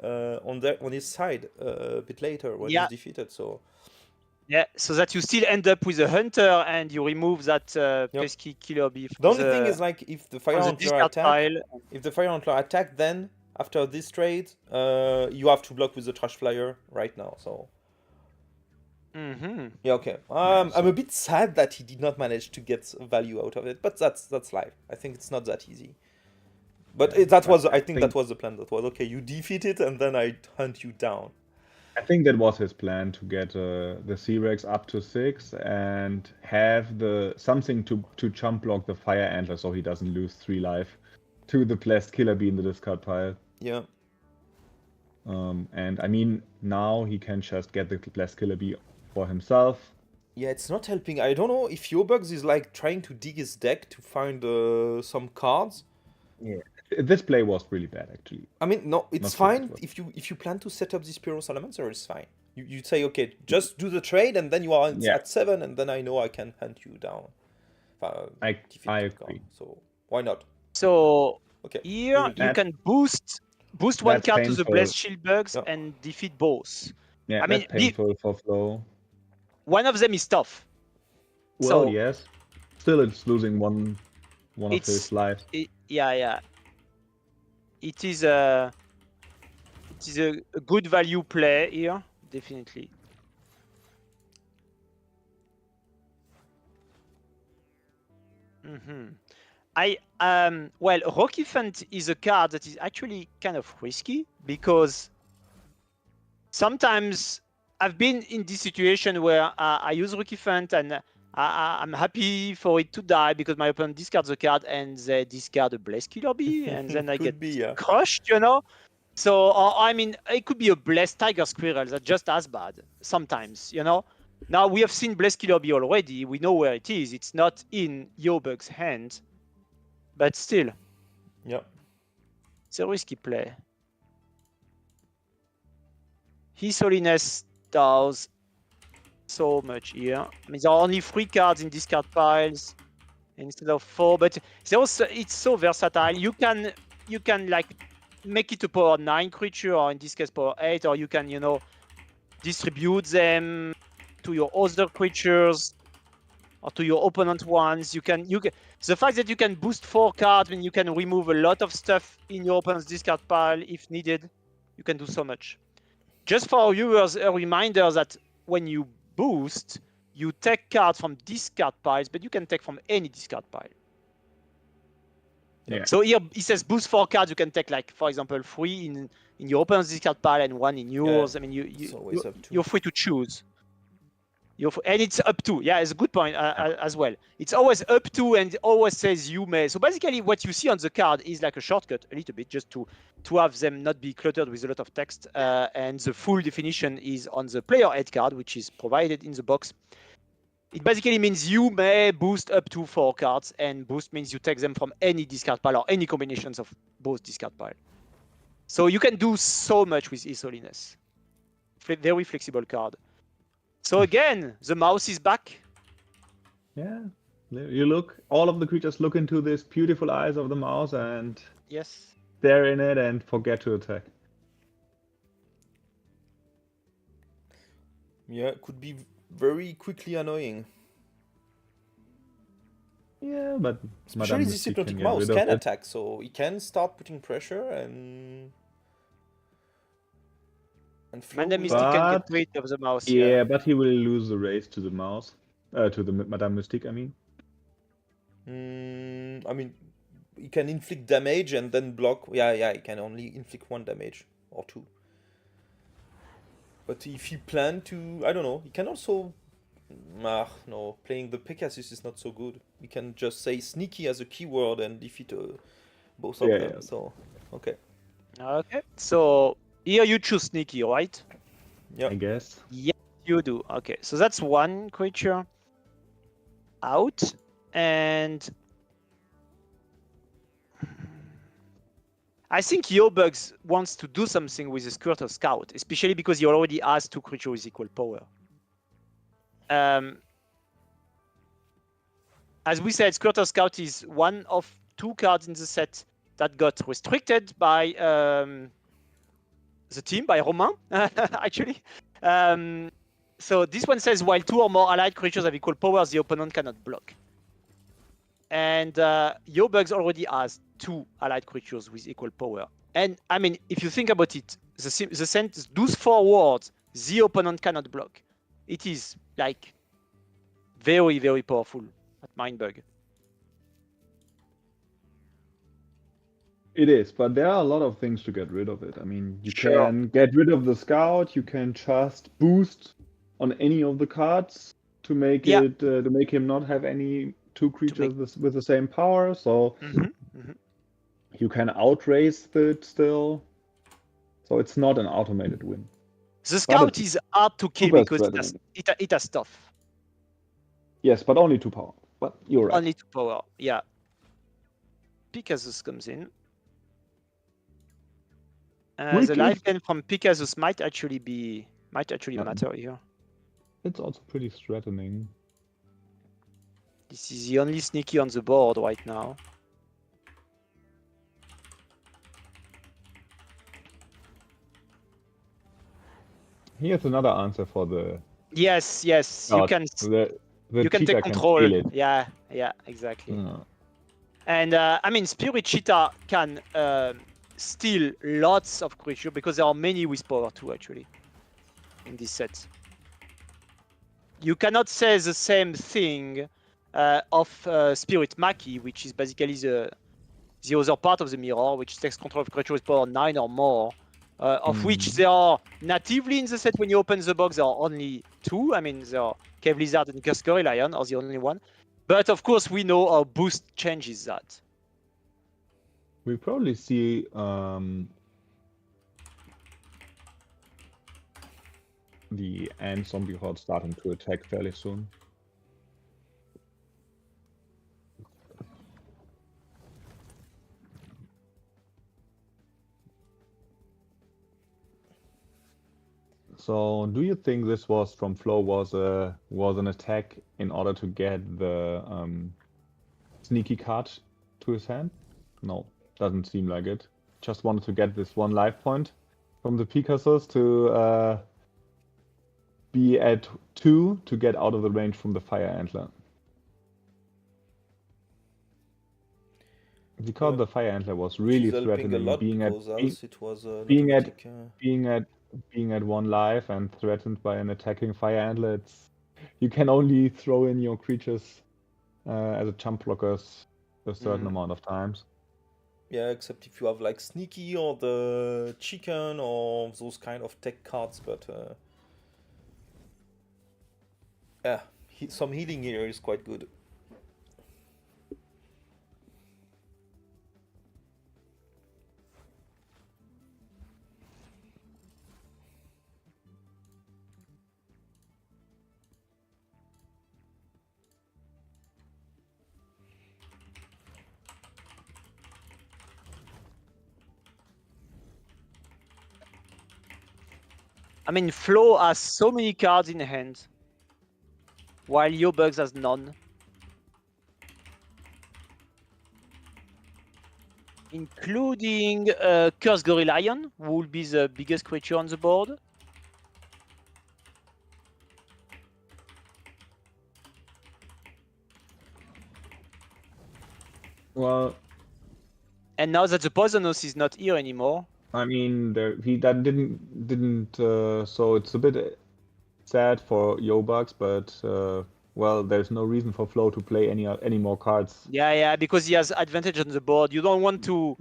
on his side a bit later when he's defeated. So Yeah, so that you still end up with a hunter and you remove that pesky killer bee. The only thing is like if the fire antler attack, pile. if the fire antler attack, then after this trade, you have to block with the trash flyer right now. So. Yeah, okay. I'm a bit sad that he did not manage to get value out of it, but that's life. I think it's not that easy. But I think that was the plan. That was okay. You defeat it, and then I hunt you down. I think that was his plan, to get the C-Rex up to 6 and have something to chump block the fire antler so he doesn't lose 3 life to the blessed killer bee in the discard pile. Yeah. And I mean, now he can just get the blessed killer bee for himself. Yeah, it's not helping. I don't know if Yobugs is like trying to dig his deck to find some cards. Yeah. This play was really bad, actually. I mean, no, it's fine if you plan to set up this Pyro Salamander. It's fine. You say, okay, just do the trade, and then you are at 7, and then I know I can hunt you down. I agree. So why not? So okay, here you can boost one card to the Blessed Shield Bugs and defeat both. Yeah, I mean, painful for Flow. One of them is tough. Well, so, yes. Still, it's losing one of his lives. Yeah. It is a good value play here, definitely. Well, Rocky Fent is a card that is actually kind of risky because sometimes I've been in this situation where I use Rocky Fent and I'm happy for it to die because my opponent discards a card and they discard a Blessed Killer Bee and then I get crushed, you know? So, I mean, it could be a Blessed Tiger Squirrel that's just as bad sometimes, you know? Now, we have seen Blessed Killer Bee already. We know where it is. It's not in Yobugs' hand, but still. Yeah. It's a risky play. His Holiness does so much here. I mean, there are only 3 cards in discard piles instead of 4, but it's so versatile. You can like make it a power 9 creature, or in this case power 8, or you can, you know, distribute them to your other creatures or to your opponent ones. You can the fact that you can boost 4 cards, and you can remove a lot of stuff in your opponent's discard pile if needed. You can do so much. Just for our viewers, a reminder that when you boost, you take cards from discard piles, but you can take from any discard pile. Yeah. So here it says boost 4 cards. You can take, like, for example, 3 in your opponent's discard pile and 1 in yours. I mean, you're free to choose. And it's up to. Yeah, it's a good point as well. It's always up to, and it always says you may. So basically what you see on the card is like a shortcut a little bit, just to have them not be cluttered with a lot of text. And the full definition is on the player aid card, which is provided in the box. It basically means you may boost up to 4 cards, and boost means you take them from any discard pile or any combinations of both discard pile. So you can do so much with His Holiness. Very flexible card. So again, the mouse is back. Yeah, you look. All of the creatures look into these beautiful eyes of the mouse and stare in it and forget to attack. Yeah, it could be very quickly annoying. Yeah, but especially this Hypnotic Mouse can attack, so he can start putting pressure and Madame Mystique can get rid of the mouse. Yeah, but he will lose the race to the mouse. To the Madame Mystique, I mean. I mean, he can inflict damage and then block. Yeah, he can only inflict 1 damage or 2. But if he planned to, I don't know, he can also... no, playing the Pegasus is not so good. He can just say sneaky as a keyword and defeat both of them. Yeah. So, okay. Okay, so... Here you choose sneaky, right? Yeah. I guess. Yes, you do. Okay, so that's 1 creature out, and I think Yobugs wants to do something with the Squirter Scout, especially because he already has 2 creatures with equal power. As we said, Squirter Scout is 1 of 2 cards in the set that got restricted by the team, by Romain, actually. So this one says while 2 or more allied creatures have equal powers, the opponent cannot block. And Yobugs already has 2 allied creatures with equal power. And I mean, if you think about it, the sentence, those 4 words, the opponent cannot block. It is like very, very powerful at Mindbug. It is, but there are a lot of things to get rid of it. I mean, you Sure. can get rid of the scout. You can just boost on any of the cards to make it to make him not have any 2 creatures with the same power. So you can outrace it still. So it's not an automated win. The scout is hard to kill because it has stuff. Yes, but only 2 power. But you're right. Only 2 power, yeah. Pegasus comes in. The life gain from Pegasus might actually matter here. It's also pretty threatening. This is the only sneaky on the board right now. Here's another answer for the. Yes, God, you can. The you can take control. Can yeah, exactly. Yeah. And I mean, Spirit Cheetah can steal lots of creatures because there are many with power 2 actually in this set. You cannot say the same thing of Spirit Maki, which is basically the other part of the mirror, which takes control of creatures with power 9 or more, of which there are natively in the set when you open the box, there are only 2. I mean, there are Cave Lizard and Curse Lion are the only one. But of course, we know how Boost changes that. We probably see the Ant Zombie Horde starting to attack fairly soon. So, do you think this was from Flo was an attack in order to get the sneaky card to his hand? No, doesn't seem like it. Just wanted to get this 1 life point from the Pegasus to be at 2 to get out of the range from the Fire Antler. Because the Fire Antler was really threatening, being at 1 life and threatened by an attacking Fire Antler. You can only throw in your creatures as a jump blockers a certain amount of times. Yeah, except if you have like Sneaky or the Chicken or those kind of tech cards, but yeah, some healing here is quite good. I mean, Flo has so many cards in hand, while Yobugs has none. Including Curse Lion, who will be the biggest creature on the board. Well, and now that the Poisonous is not here anymore. I mean, that didn't. So it's a bit sad for Yobugs, but well, there's no reason for Flo to play any more cards. Yeah, because he has advantage on the board. You don't want to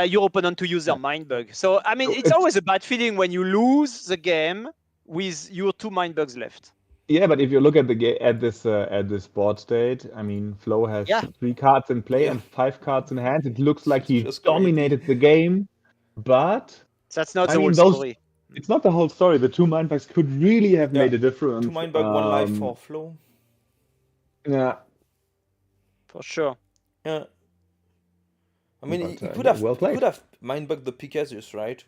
your opponent to use their Mindbug. So I mean, it's always a bad feeling when you lose the game with your 2 Mindbugs left. Yeah, but if you look at this board state, I mean, Flo has 3 cards in play and 5 cards in hand. It looks like he dominated the game, but that's not the whole story. It's not the whole story. The 2 Mindbugs could really have made a difference. 2 Mindbug, 1 life for Flo. Yeah, for sure. Yeah. I mean, he could have Mindbug the Pegasus, right?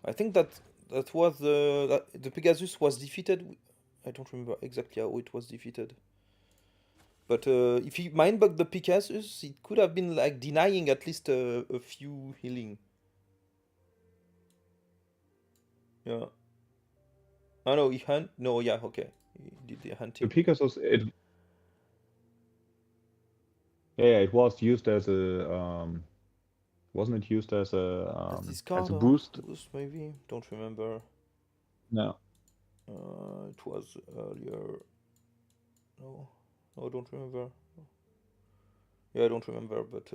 I think that was the Pegasus was defeated. I don't remember exactly how it was defeated. But if he Mindbug the Pegasus, it could have been like denying at least a few healing. Yeah. Oh no, he hunt. No, yeah, okay. He did the The hunting. Pegasus, it was used as a wasn't it used as a boost? Boost maybe. Don't remember. No. It was earlier. No, I don't remember. Yeah, I don't remember, but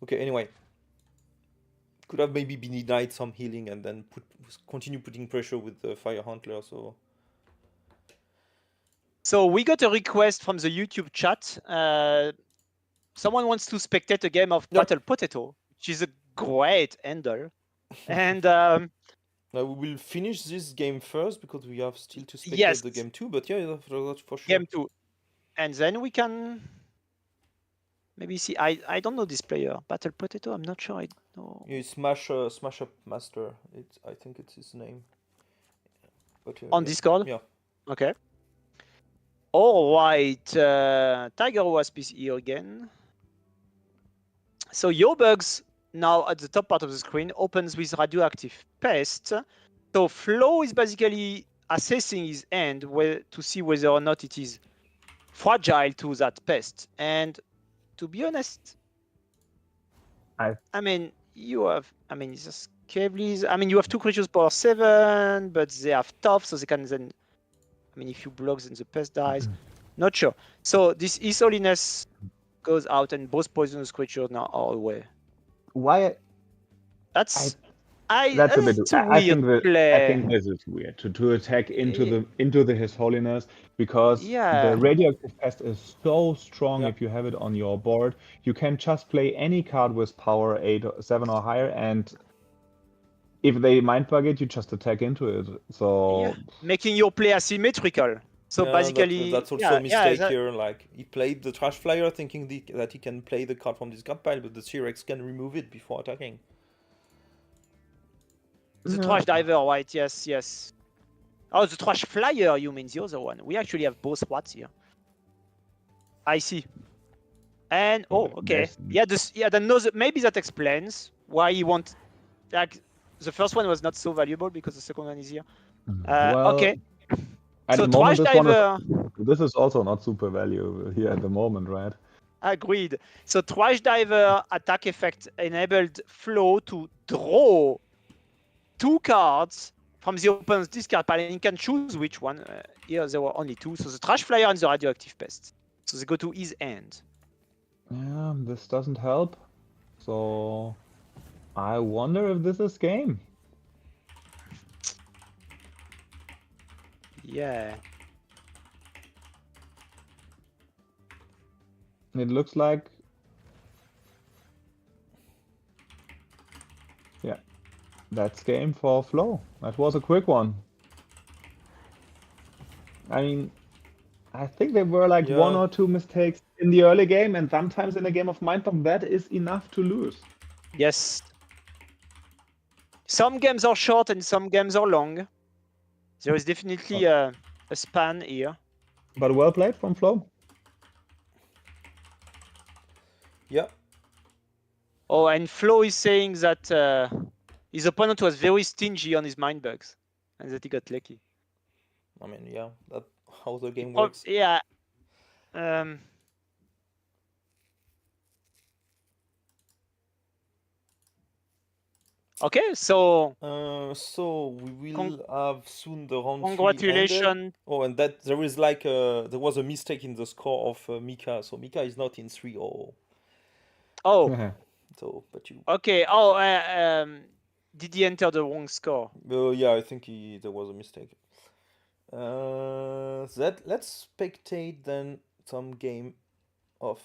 okay. Anyway, could have maybe been denied some healing and then continue putting pressure with the Fire Hunter. So we got a request from the YouTube chat. Someone wants to spectate a game of Yep. Battle Potato, which is a great handle. And we will finish this game first because we have still to spectate yes, the game 2. But yeah, that's for sure. game 2, and then we can maybe see. I don't know this player, Battle Potato. I'm not sure. I know. Yeah, SmashUpMaster. I think it's his name. But, on yeah. Discord. Yeah. Okay. All right. Tiger Wasp is here again. So Yobugs now at the top part of the screen opens with radioactive pest. So Flow is basically assessing his hand to see whether or not it is fragile to that pest. And to be honest, I mean, you have, I mean, it's just Cavelys. I mean, you have 2 creatures power 7, but they have top, so they can then, I mean, if you block, then the pest dies. Not sure. So this His Holiness goes out, and both poisonous creatures now are away. Why? That's that's a bit. I think this is weird to attack into the His Holiness, because the radioactive pest is so strong. If you have it on your board, you can just play any card with power 8 or 7 or higher, and if they mindbug it, you just attack into it. So making your play asymmetrical. So basically, that's also a mistake here. Like, he played the Trash Flyer thinking that he can play the card from this card pile, but the T-Rex can remove it before attacking. The Trash Diver, right? Yes, yes. Oh, the Trash Flyer, you mean the other one. We actually have both what's here. I see. And, okay. Maybe that explains why he wants... Like, the first one was not so valuable because the second one is here. Okay. So Trash Diver... This is also not super valuable here at the moment, right? Agreed. So Trash Diver attack effect enabled Flow to draw 2 cards from the opponent's discard pile, and he can choose which one. Here there were only 2, so the Trash Flyer and the Radioactive Pest. So they go to his end. Yeah, this doesn't help. So I wonder if this is game. Yeah. It looks like... Yeah, that's game for Flow. That was a quick one. I mean, I think there were like 1 or 2 mistakes in the early game, and sometimes in a game of Mindbug, that is enough to lose. Yes. Some games are short and some games are long. There is definitely a span here. But well played from Flow. Yeah. Oh, and Flo is saying that his opponent was very stingy on his Mindbugs, and that he got lucky. I mean, yeah, that's how the game works. Yeah. Okay, so... so we will have soon the round 3 Congratulations. ended. Oh, and that there is like there was a mistake in the score of Mika. So Mika is not in 3-0. Oh. So, but you... Okay, did he enter the wrong score? Yeah, I think there was a mistake. Let's spectate then some game of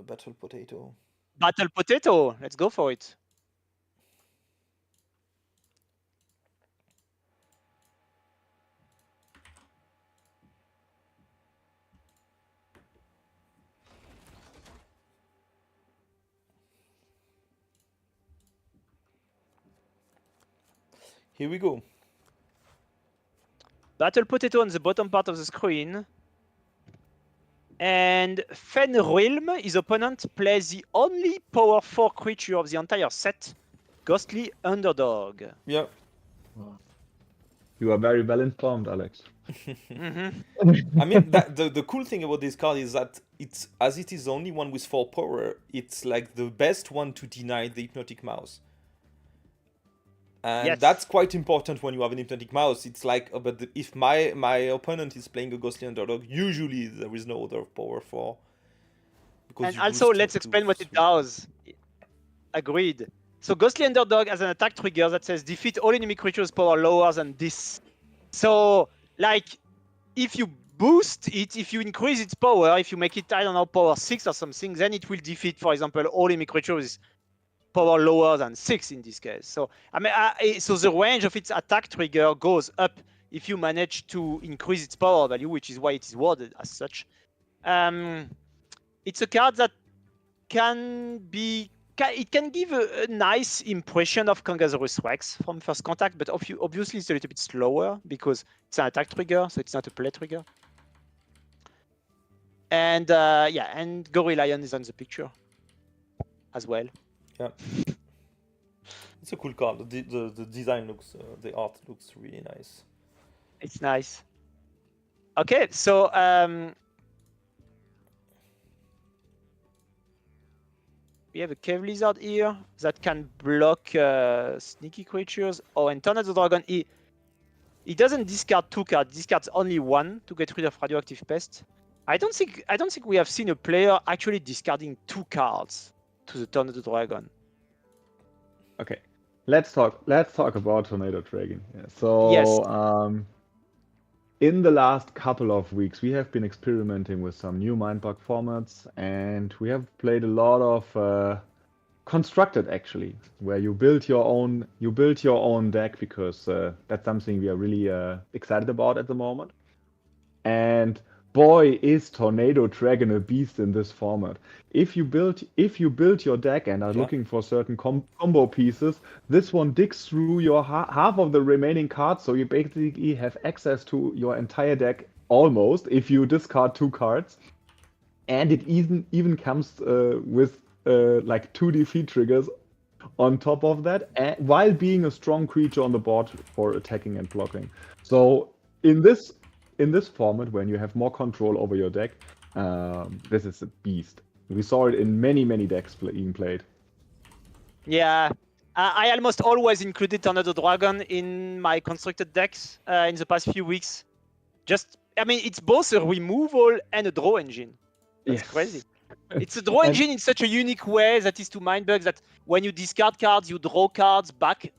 Battle Potato. Battle Potato, let's go for it. Here we go. Battle Potato on the bottom part of the screen. And Fenrilm, his opponent, plays the only power 4 creature of the entire set, Ghostly Underdog. Yeah. You are very well informed, Alex. I mean, the cool thing about this card is that it's, as it is the only one with 4 power, it's like the best one to deny the Hypnotic Mouse. And that's quite important when you have an Hypnotic Mouse. It's like, but if my opponent is playing a Ghostly Underdog, usually there is no other power 4. And also, let's explain what it does. Agreed. So Ghostly Underdog has an attack trigger that says defeat all enemy creatures power lower than this. So, like, if you boost it, if you increase its power, if you make it, I don't know, power 6 or something, then it will defeat, for example, all enemy creatures power lower than 6 in this case. So, I mean, so the range of its attack trigger goes up if you manage to increase its power value, which is why it is worded as such. It's a card that can give a nice impression of Kangasaurus Rex from first contact, but obviously it's a little bit slower because it's an attack trigger, so it's not a play trigger. And yeah, and Gorilla is on the picture as well. Yeah, it's a cool card. The design looks, the art looks really nice. It's nice. Okay, so we have a Cave Lizard here that can block sneaky creatures. Oh, and Tornado Dragon, he doesn't discard 2 cards, discards only 1 to get rid of Radioactive Pest. I don't think we have seen a player actually discarding 2 cards to the Tornado Dragon. Okay, let's talk about Tornado Dragon. Yeah. So yes. In the last couple of weeks, we have been experimenting with some new Mindbug formats, and we have played a lot of constructed, actually, where you build your own deck, because that's something we are really excited about at the moment. And boy, is Tornado Dragon a beast in this format. If you build your deck and are looking for certain combo pieces, this one digs through your half of the remaining cards, so you basically have access to your entire deck almost if you discard 2 cards. And it even comes with like 2 defeat triggers on top of that, while being a strong creature on the board for attacking and blocking. So in this format, when you have more control over your deck, this is a beast. We saw it in many decks being played. Yeah, I almost always included Tornado Dragon in my constructed decks in the past few weeks. I mean, it's both a removal and a draw engine. That's crazy. It's a draw engine in such a unique way that is to Mindbug that when you discard cards, you draw cards back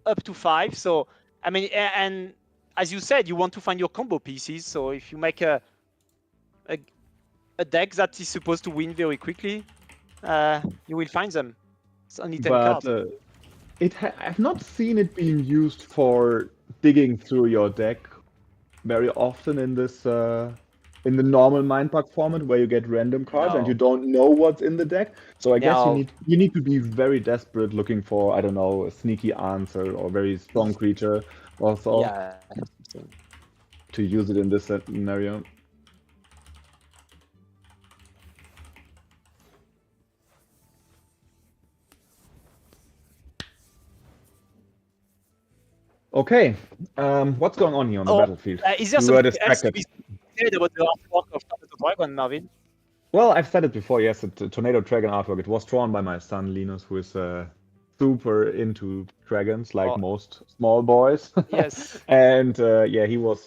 up to 5. So, I mean, and as you said, you want to find your combo pieces. So if you make a deck that is supposed to win very quickly, you will find them. It's only 10 cards. I've not seen it being used for digging through your deck very often in this in the normal Mindbug format, where you get random cards and you don't know what's in the deck. So I guess you need to be very desperate looking for, I don't know, a sneaky answer or very strong creature also to use it in this scenario. Okay, what's going on here on the battlefield? Is there something else to be said about the artwork of Tornado Dragon, Marvin? Well, I've said it before, yes, the Tornado Dragon artwork, it was drawn by my son, Linus, who is super into dragons, like most small boys. Yes. And yeah, he was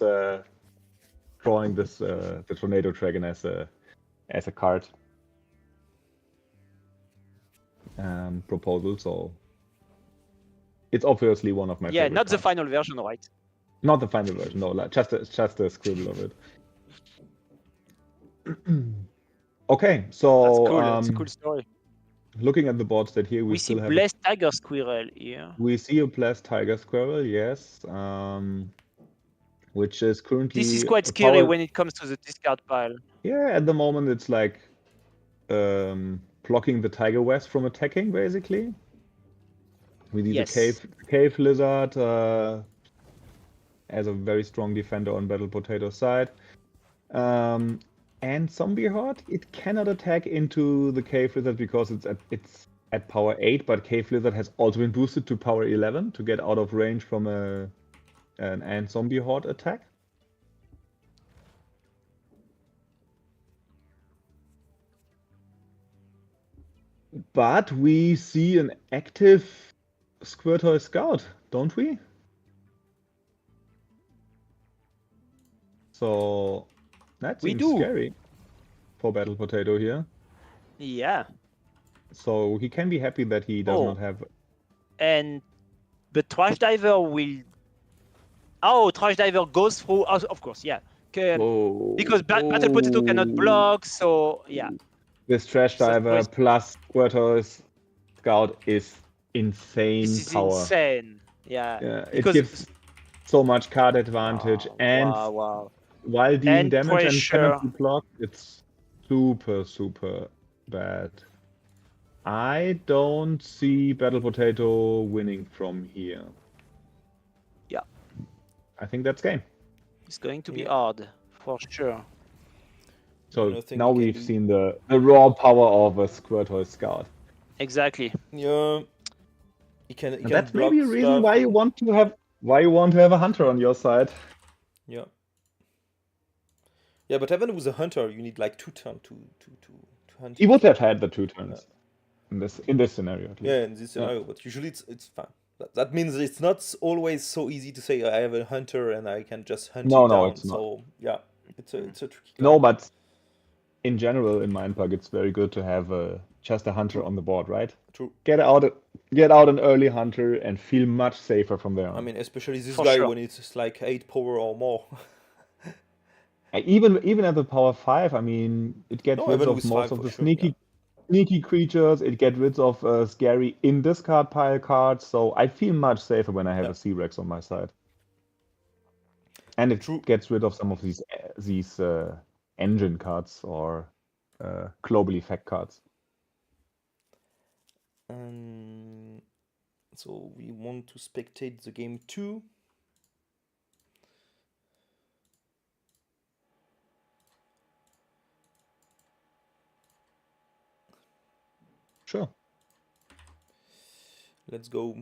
drawing this the Tornado Dragon as a card proposal, so it's obviously one of my favorite not the cards. final version, right? Not the final version, no, like just a scribble of it. Okay, so that's cool. That's a cool story. Looking at the boards that here we still see have Blessed Tiger Squirrel here. We see a Blessed Tiger Squirrel, yes, which is currently. This is quite scary when it comes to the discard pile. Yeah, at the moment it's like blocking the Tiger West from attacking, basically. We need the cave lizard as a very strong defender on Battle Potato side. And Zombie Horde, it cannot attack into the Cave Lizard because it's at power 8, but Cave Lizard has also been boosted to power 11 to get out of range from a an ant zombie horde attack. But we see an active Squirtle Scout, don't we? So that We seems do. scary for Battle Potato here. Yeah. So he can be happy that he does not have. And the Trash Diver will. Oh, Trash Diver goes through. Oh, of course, yeah. Because Battle Potato cannot block, so yeah. This Trash Diver plus Squirtle Scout is insane This is power. insane. Yeah. It gives so much card advantage, and while dealing damage pressure. and cannot be blocked, it's super bad. I don't see Battle Potato winning from here. Yeah. I think that's game. It's going to be hard, for sure. So now we've seen the raw power of a Squirtle Scout. Exactly. Yeah. Can that's maybe a reason why you want to have a hunter on your side. Yeah. Yeah, but even with a hunter, you need like 2 turns to hunt. He would have had the 2 turns in this scenario. At least. Yeah, in this scenario, but usually it's fine. That means it's not always so easy to say I have a hunter and I can just hunt it down. No, it's not. So yeah, it's a tricky. No, but in general in Mindbug, it's very good to have just a hunter on the board, right? True. Get out an early hunter and feel much safer from there on. I mean, especially this guy when it's like 8 power or more. Even at the power 5, I mean, it gets rid of most of the sneaky creatures. It gets rid of scary in discard pile cards. So I feel much safer when I have a C-Rex on my side. And it gets rid of some of these engine cards or global effect cards. So we want to spectate the game 2. Sure. Let's go.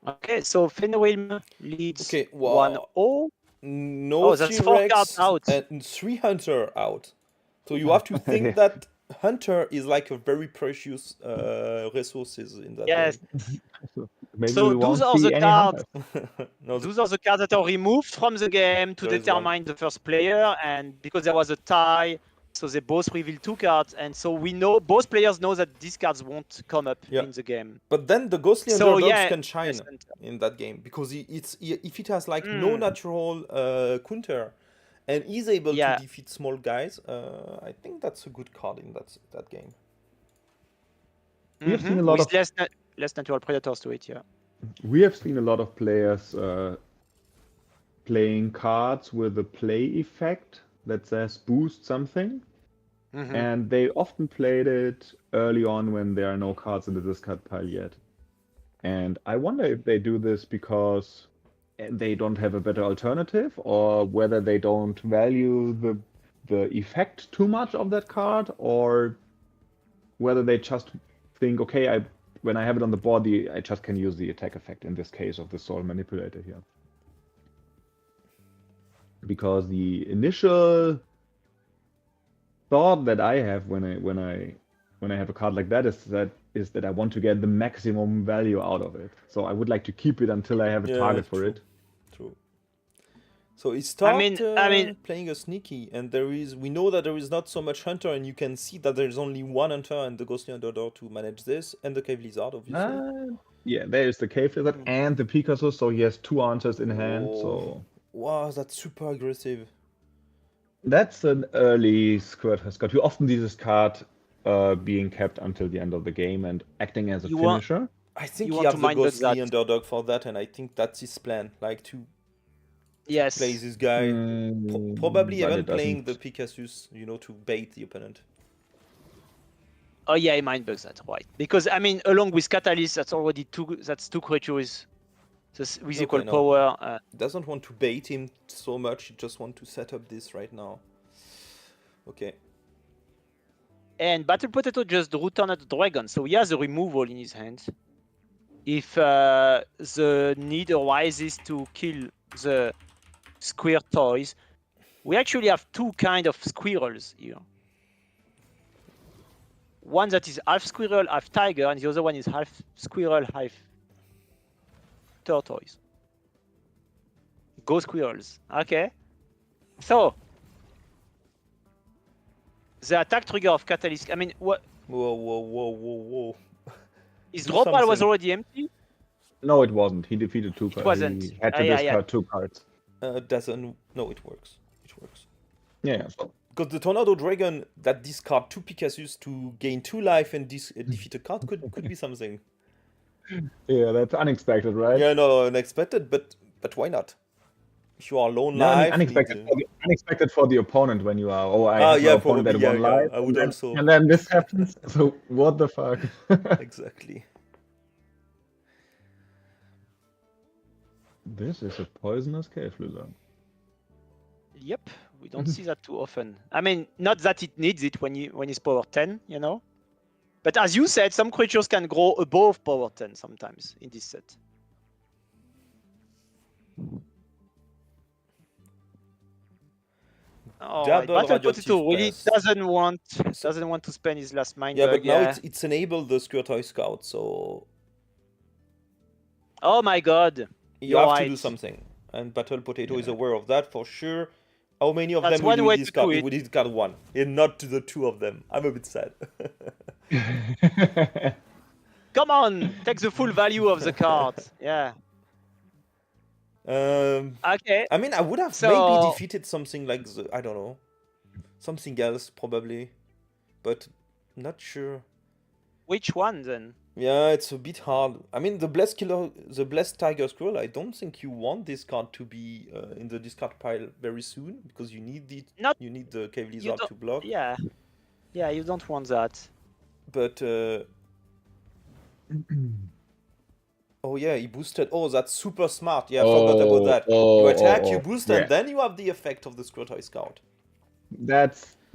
Okay, so Fenrilm leads 1-0. No that's 4 cards out. And 3 hunter out. So you have to think that hunter is like a very precious resources in that game. So those are the cards. Those are the cards that are removed from the game to determine the first player, and because there was a tie, so they both reveal 2 cards, and so we know both players know that these cards won't come up in the game. But then the ghostly underdogs can shine in that game because if it has like no natural counter and is able to defeat small guys, I think that's a good card in that game. We have seen a lot of less natural predators to it, We have seen a lot of players playing cards with a play effect that says boost something. And they often played it early on when there are no cards in the discard pile yet. And I wonder if they do this because they don't have a better alternative, or whether they don't value the effect too much of that card, or whether they just think, okay, when I have it on the board, I just can use the attack effect in this case of the Soul Manipulator here. Because the initial thought that I have when I have a card like that is that I want to get the maximum value out of it. So I would like to keep it until I have a target for it. True. So he started playing a sneaky, and we know that there is not so much hunter, and you can see that there is only 1 hunter and the ghostly underdog to manage this, and the cave lizard, obviously. Yeah, there is the cave lizard and the Picasso, so he has 2 answers in hand. So wow, that's super aggressive. That's an early Squirtle. You often see this card being kept until the end of the game and acting as a finisher. I think he has the ghostly underdog for that, and I think that's his plan, like to play this guy. Probably even playing the Pegasus, to bait the opponent. Oh yeah, he mindbugs that, right? Because I mean, along with Catalyst, that's already 2 creatures with equal power. Doesn't want to bait him so much. He just want to set up this right now. Okay. And Battle Potato just drew turn at the dragon, so he has a removal in his hand. if the need arises to kill the square toys, we actually have two kind of squirrels here. One that is half squirrel, half tiger, and the other one is half squirrel, half tortoise. Go squirrels. Okay. So the attack trigger of Catalyst. I mean, what? Whoa. His Do draw pile was something. already empty. No, it wasn't. He defeated two cards. It wasn't. He had to Yeah. discard two cards. Doesn't. No, it works. It works. Yeah. So Because the Tornado Dragon that discard 2 Pegasus to gain 2 life and defeat a card could be something. yeah, that's unexpected, right? Yeah, no, unexpected, but why not? If you are lone No, I mean, life, unexpected for the opponent when you are. Oh, I have yeah, an opponent probably, at one life. I would and also. Then, and then this happens. So what the fuck? Exactly. This is a poisonous cave lizard. Yep, we don't see that too often. I mean, not that it needs it when it's power 10, you know. But as you said, some creatures can grow above power 10 sometimes in this set. Oh, Double Battle radioactive Potato really pest. doesn't want to spend his last Mindbug. Yeah, but now it's enabled the Square Toy Scout, so Oh my god. you You're have to do right. something. And Battle Potato is aware of that for sure. How many of That's them will one you way to discard? do He it. will discard one, and not to the two of them. I'm a bit sad. Come on, take the full value of the card. Yeah. Okay. I mean, I would have So- maybe defeated something like I don't know, something else probably, but not sure. Which one then? Yeah, it's a bit hard. I mean, the Blessed Tiger Squirrel, I don't think you want this card to be in the discard pile very soon, because you need you need the Cave Lizard to block. Yeah. Yeah, you don't want that. But oh yeah, he boosted. Oh, that's super smart. Yeah, I forgot about that. You attack, you boost, and then you have the effect of the Square Toy Scout.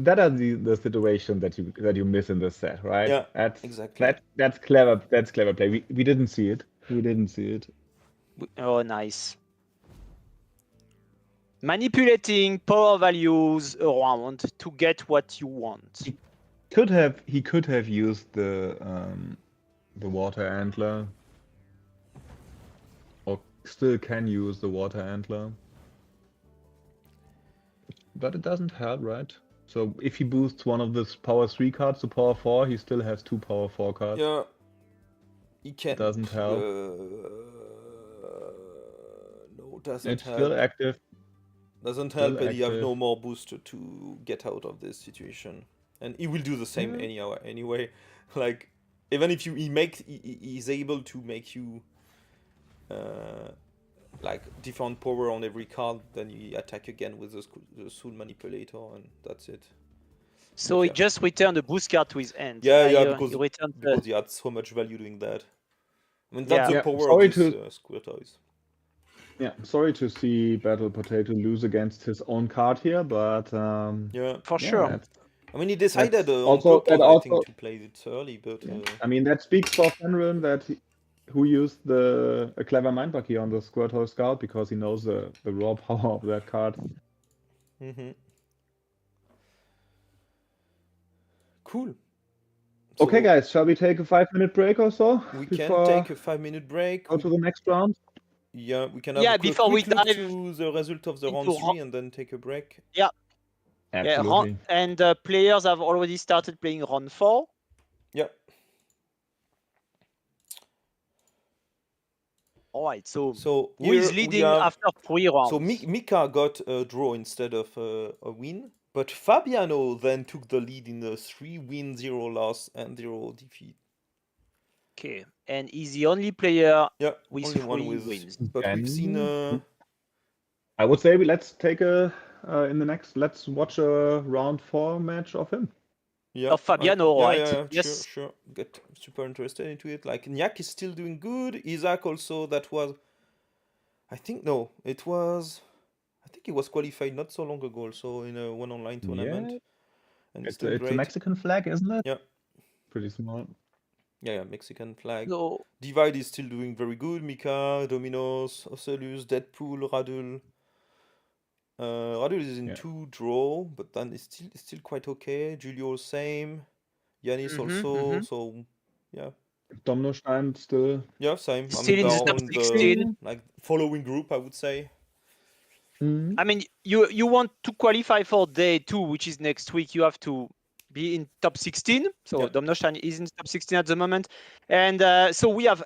That are the situation that you miss in this set, right? Yeah, that's exactly. That's clever. That's clever play. We didn't see it. We didn't see it. Oh, nice. Manipulating power values around to get what you want. He could have used the water antler, or still can use the water antler, but it doesn't help, right? So if he boosts one of this power 3 cards to power 4, he still has 2 power 4 cards. Yeah, he can't. Doesn't help. No, doesn't It's help. still active. Doesn't help, still and you have active. no more booster to get out of this situation. And he will do the same anyway. Like, even if he's able to make you like different power on every card, then you attack again with the Soul Manipulator, and that's it. So he just returned a boost card to his hand. Yeah, because he had so much value doing that. I mean, that's the Yeah, power sorry of these Square Toys. Yeah, sorry to see Battle Potato lose against his own card here, but Yeah, for yeah, sure. that's- I mean, he decided on also- purpose, and I also- think, to play it early, but I mean, that speaks for Fenrilm that who used a clever Mindbug here on the Square Toy Scout because he knows the raw power of that card. Cool. Okay, So guys, shall we take a 5-minute break or so? we before can take a 5-minute break. go to the next round. Yeah, we can have Yeah, a before we quick look dive to the result of the round into 3 and then take a break. Absolutely. And players have already started playing round 4. Yeah. All right, so So who is here we leading have- after 3 rounds? So Mika got a draw instead of a win, but Fabiano then took the lead in a 3-win, 0 loss and 0 defeat. Okay, and he's the only player Yeah, with only 3 one with. wins. But we've seen. I would say let's take let's watch a round 4 match of him. Yeah, Of Fabiano, yeah, right? Yeah, Yes. Sure. Get super interested into it. Like Nyak is still doing good. Isaac also. That was. I think it he was qualified not so long ago. Also in a one online tournament. And It's doing a great. Mexican flag, isn't it? Yeah. Pretty small. Yeah, Mexican flag. So Divide is still doing very good. Mika, Dominos, Ocellus, Deadpool, Radule. Radule is in Yeah. 2 draw, but then it's still quite okay. Julio same. Yanis also. So yeah. Domnostein still. Yeah, same. I still mean, in they're the all top in the 16. like following group, I would say. Mhm. I mean, you want to qualify for day 2, which is next week. You have to be in top 16. So Yeah. Domnostein is in top 16 at the moment, and so we have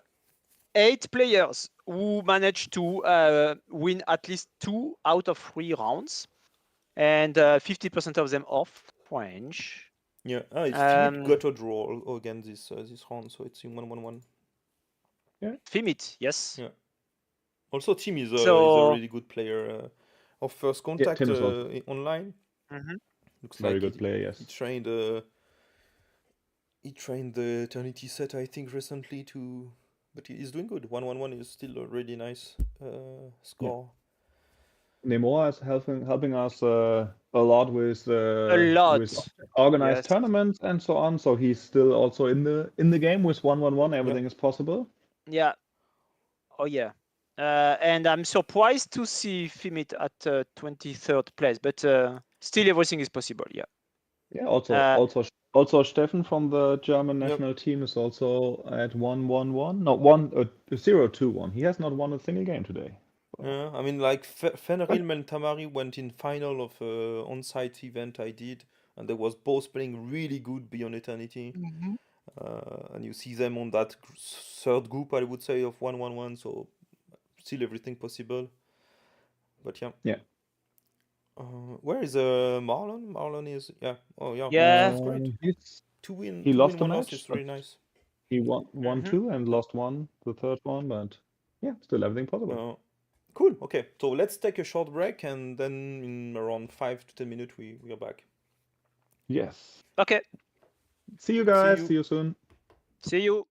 8 players who managed to win at least 2 out of 3 rounds, and 50% of them off French. Yeah. It's Fymit got a draw again this round, so it's in 1-1-1. Yeah. Fymit, yes. Yeah. Also, Tim is a So really good player. Of first contact Tim is also online. Mhm. Looks very like good player. Yes. he trained the Eternity set, I think, recently too. But he's doing good. 1-1-1 is still a really nice score. Nemoaaa is helping us a lot with a lot. organized Yes. tournaments and so on. So he's still also in the game with 1-1-1. Everything is possible. Yeah. Oh yeah. And I'm surprised to see Fymit at 23rd place, but still everything is possible. Yeah. Yeah. Also Steffen from the German Yep. national team is also at 1-1-1. No, 0-2-1. He has not won a single game today. Yeah, I mean, like Fenrilm and Tamary went in final of a on-site event I did, and they was both playing really good Beyond Eternity. And you see them on that third group, I would say, of 1-1-1. So still everything possible. But yeah. Yeah. Where is Marlon? Marlon is Oh yeah. Yeah. That's great. He Two lost win, a one loss match. is really nice. He won 2 and lost 1, the third one, but yeah, still everything possible. Cool. Okay, so let's take a short break, and then in around 5 to 10 minutes we are back. Yes. Okay. See you guys. See you soon. See you.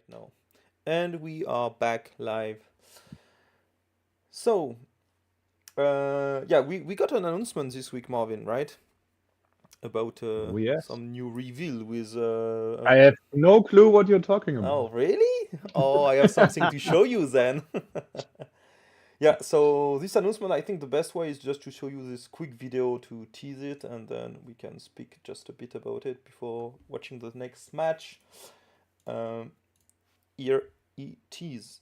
now. And we are back live. So, yeah, we got an announcement this week, Marvin, right? About yes. some new reveal with... I have no clue what you're talking about. Oh, really? Oh, I have something to show you then. Yeah, so this announcement, I think the best way is just to show you this quick video to tease it, and then we can speak just a bit about it before watching the next match. Here it is.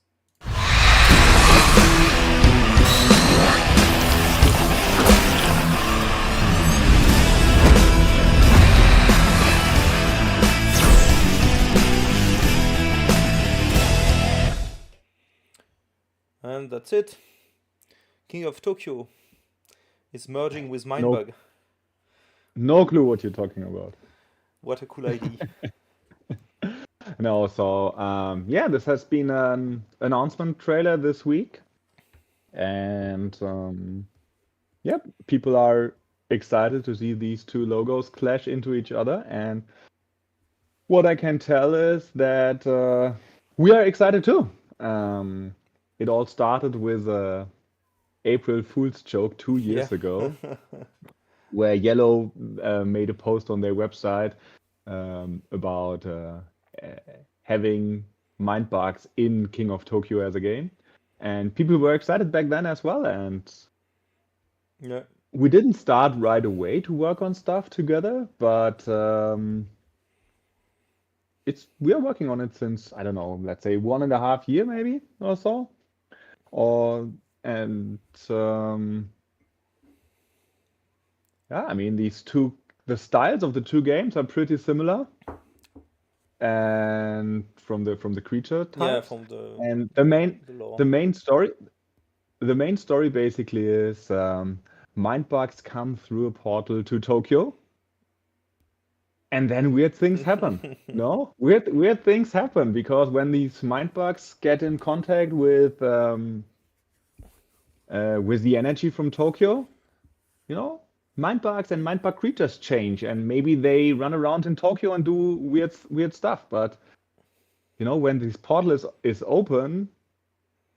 And that's it. King of Tokyo is merging with Mindbug. No clue what you're talking about. What a cool idea. No, so yeah, this has been an announcement trailer this week, and yeah, people are excited to see these two logos clash into each other. And what I can tell is that we are excited too. It all started with a April Fool's joke 2 years ago, where Yellow made a post on their website about having Mindbugs in King of Tokyo as a game, and people were excited back then as well. And Yeah. we didn't start right away to work on stuff together, but we are working on it since, I don't know, let's say 1.5 years maybe or so. Yeah, I mean, the styles of the two games are pretty similar, and from the creature types. Yeah, from the And lore. the main story basically is Mindbugs come through a portal to Tokyo, and then weird things happen. No, weird things happen because when these Mindbugs get in contact with the energy from Tokyo, you know, Mindbugs and Mindbug creatures change, and maybe they run around in Tokyo and do weird stuff. But you know, when this portal is open,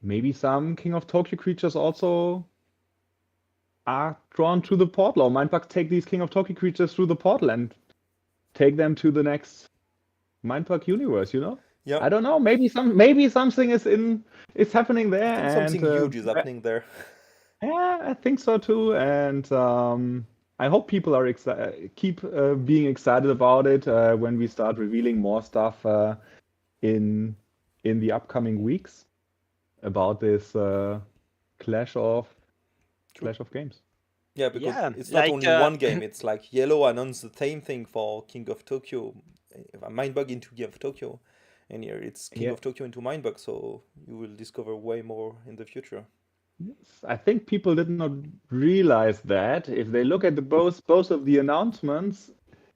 maybe some King of Tokyo creatures also are drawn to the portal, or Mindbugs take these King of Tokyo creatures through the portal and take them to the next Mindbug universe. You know? Yeah. I don't know. Maybe something is happening there. I think something huge is happening there. Yeah, I think so too, and I hope people are keep being excited about it when we start revealing more stuff in the upcoming weeks about this clash of games. Yeah, because Yeah, it's not like, only one game. It's like Yellow announced the same thing for King of Tokyo, Mindbug into King of Tokyo, and here it's King of Tokyo into Mindbug. So you will discover way more in the future. Yes, I think people did not realize that if they look at both of the announcements,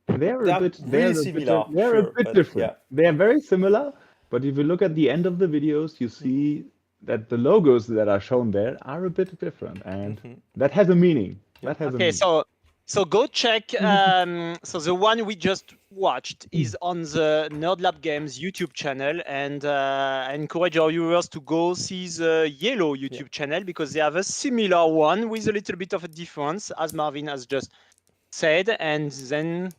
they're a bit similar. They're a bit different. Yeah. They are very similar, but if you look at the end of the videos, you see that the logos that are shown there are a bit different, and that has a meaning. That has a meaning. So go check. So the one we just watched is on the NerdLab Games YouTube channel, and I encourage our viewers to go see the Yellow YouTube channel because they have a similar one with a little bit of a difference, as Marvin has just said, and then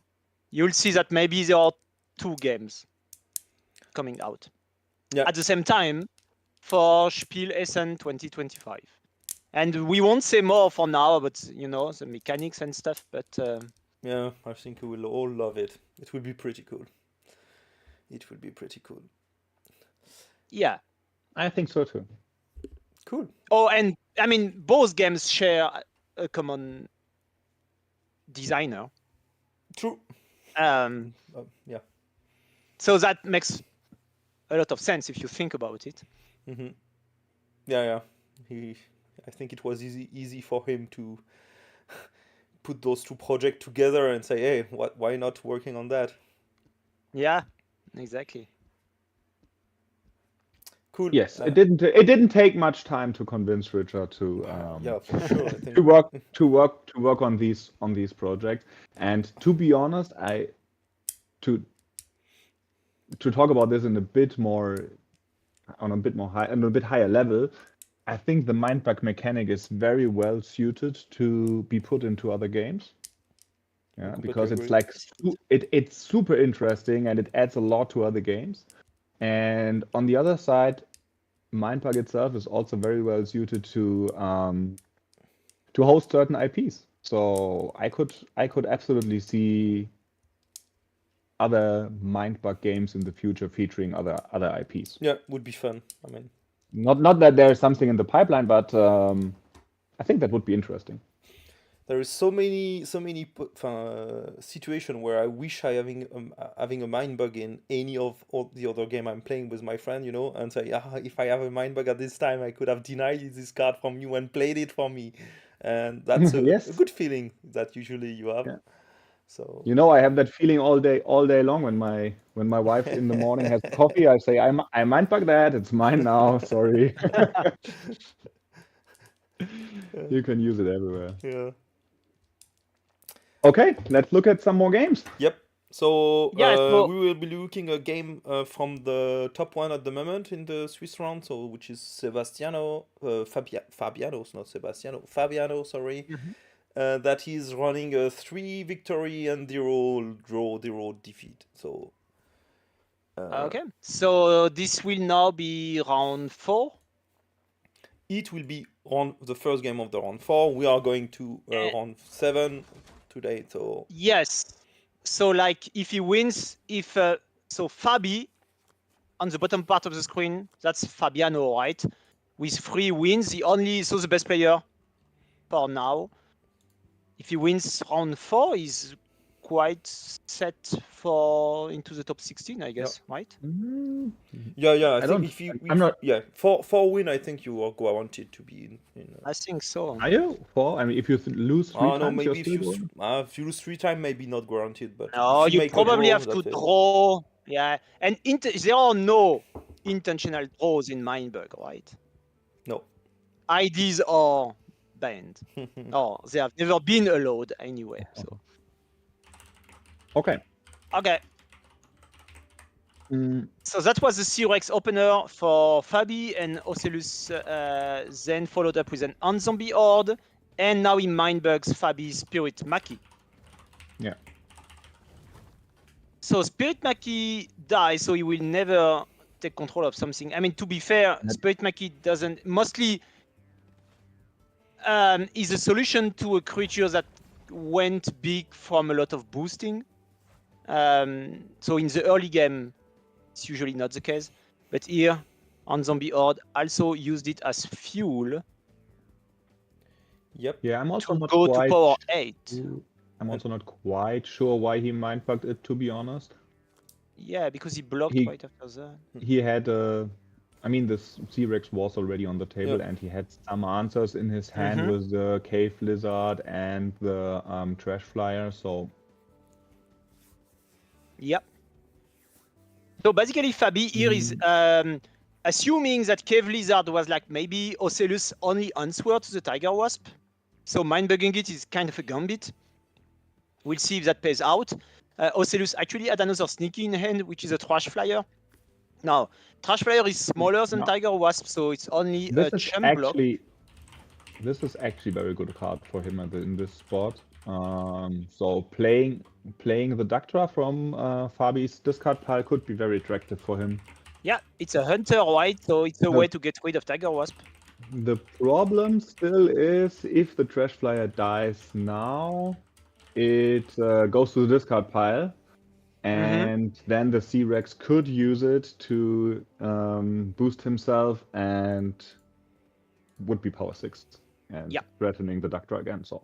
you'll see that maybe there are two games coming out at the same time for Spiel Essen 2025. And we won't say more for now, but you know, the mechanics and stuff. But yeah, I think we will all love it. It will be pretty cool. It will be pretty cool. Yeah, I think so too. Cool. Oh, and I mean, both games share a common designer. True. Yeah. So that makes a lot of sense if you think about it. Yeah. I think it was easy for him to put those two projects together and say, hey, why not working on that? Yeah, exactly. Cool. Yes, it didn't take much time to convince Richard to yeah, for sure. I think... to work on these projects. And to be honest, to talk about this in a bit more, on a bit higher level, I think the Mindbug mechanic is very well suited to be put into other games. Yeah, because it's agree. like it's super interesting and it adds a lot to other games. And on the other side, Mindbug itself is also very well suited to host certain IPs. So I could absolutely see other Mindbug games in the future featuring other IPs. Yeah, would be fun. I mean, not that there's something in the pipeline, but I think that would be interesting. there is so many situation where I wish I having a Mindbug in any of all the other game I'm playing with my friend, you know, and say, if I have a Mindbug at this time, I could have denied this card from you and played it for me, and that's a, Yes. a good feeling that usually you have. Yeah. So You know, I have that feeling all day long when my wife in the morning has coffee. I say, I Mindbug that. It's mine now. Sorry. You can use it everywhere. yeah. Okay, let's look at some more games. Yep. So, so- we will be looking a game from the top one at the moment in the Swiss round, so which is Fabiano, sorry. That is running a 3 victory and 0 draw, 0 defeat. So Okay, so this will now be round 4. it will be the first game of the round 4. We are going to round 7 today. So yes, so like if he wins, so Fabi on the bottom part of the screen, that's Fabiano, right? With 3 wins, the best player for now. If he wins round 4, he's quite set for into the top 16, I guess, right? yeah, I think don't- if you, I'm not- for win, I think you are guaranteed to be in. I think so. Are you? 4? I mean, if you lose 3 times, no, maybe you're still if you lose 3 times, maybe not guaranteed, but No, if you make a probably draw, have to that's it. draw. Yeah, and there are no intentional draws in Mindbug, right? No. IDs are banned. Oh, they have never been allowed anyway. So Okay. okay. So that was the C-Rex opener for Fabi and Ocellus, then followed up with an on-zombie horde, and now in Mindbug's Fabi Spirit Maki. Yeah. So Spirit Maki dies, so he will never take control of something. I mean, to be fair, Spirit Maki doesn't mostly is a solution to a creature that went big from a lot of boosting. So in the early game, it's usually not the case, but here on Zombie Horde also used it as fuel. Yep. Yeah, I'm also not go quite to power 8. I'm also not quite sure why he mindbugged it, to be honest. Yeah, because he blocked right after that. He had I mean, this C-Rex was already on the table, and he had some answers in his hand with the Cave Lizard and the Trash Flyer, so... Yep. So basically, Fabi here is assuming that Cave Lizard was like maybe Ocellus' only answer to the Tiger Wasp. So mind-bugging it is kind of a gambit. We'll see if that pays out. Ocellus actually had another sneaky in hand, which is a Trash Flyer. Now, Trash Flyer is smaller than Tiger Wasp, so it's only a chump block. This is actually a very good card for him in this spot. So playing the Ductra from Fabi's discard pile could be very attractive for him. Yeah, it's a hunter, right? So it's a way to get rid of Tiger Wasp. The problem still is if the Trash Flyer dies now, it goes to the discard pile. And then the C-Rex could use it to boost himself and would be power 6 and threatening the Ductra again. So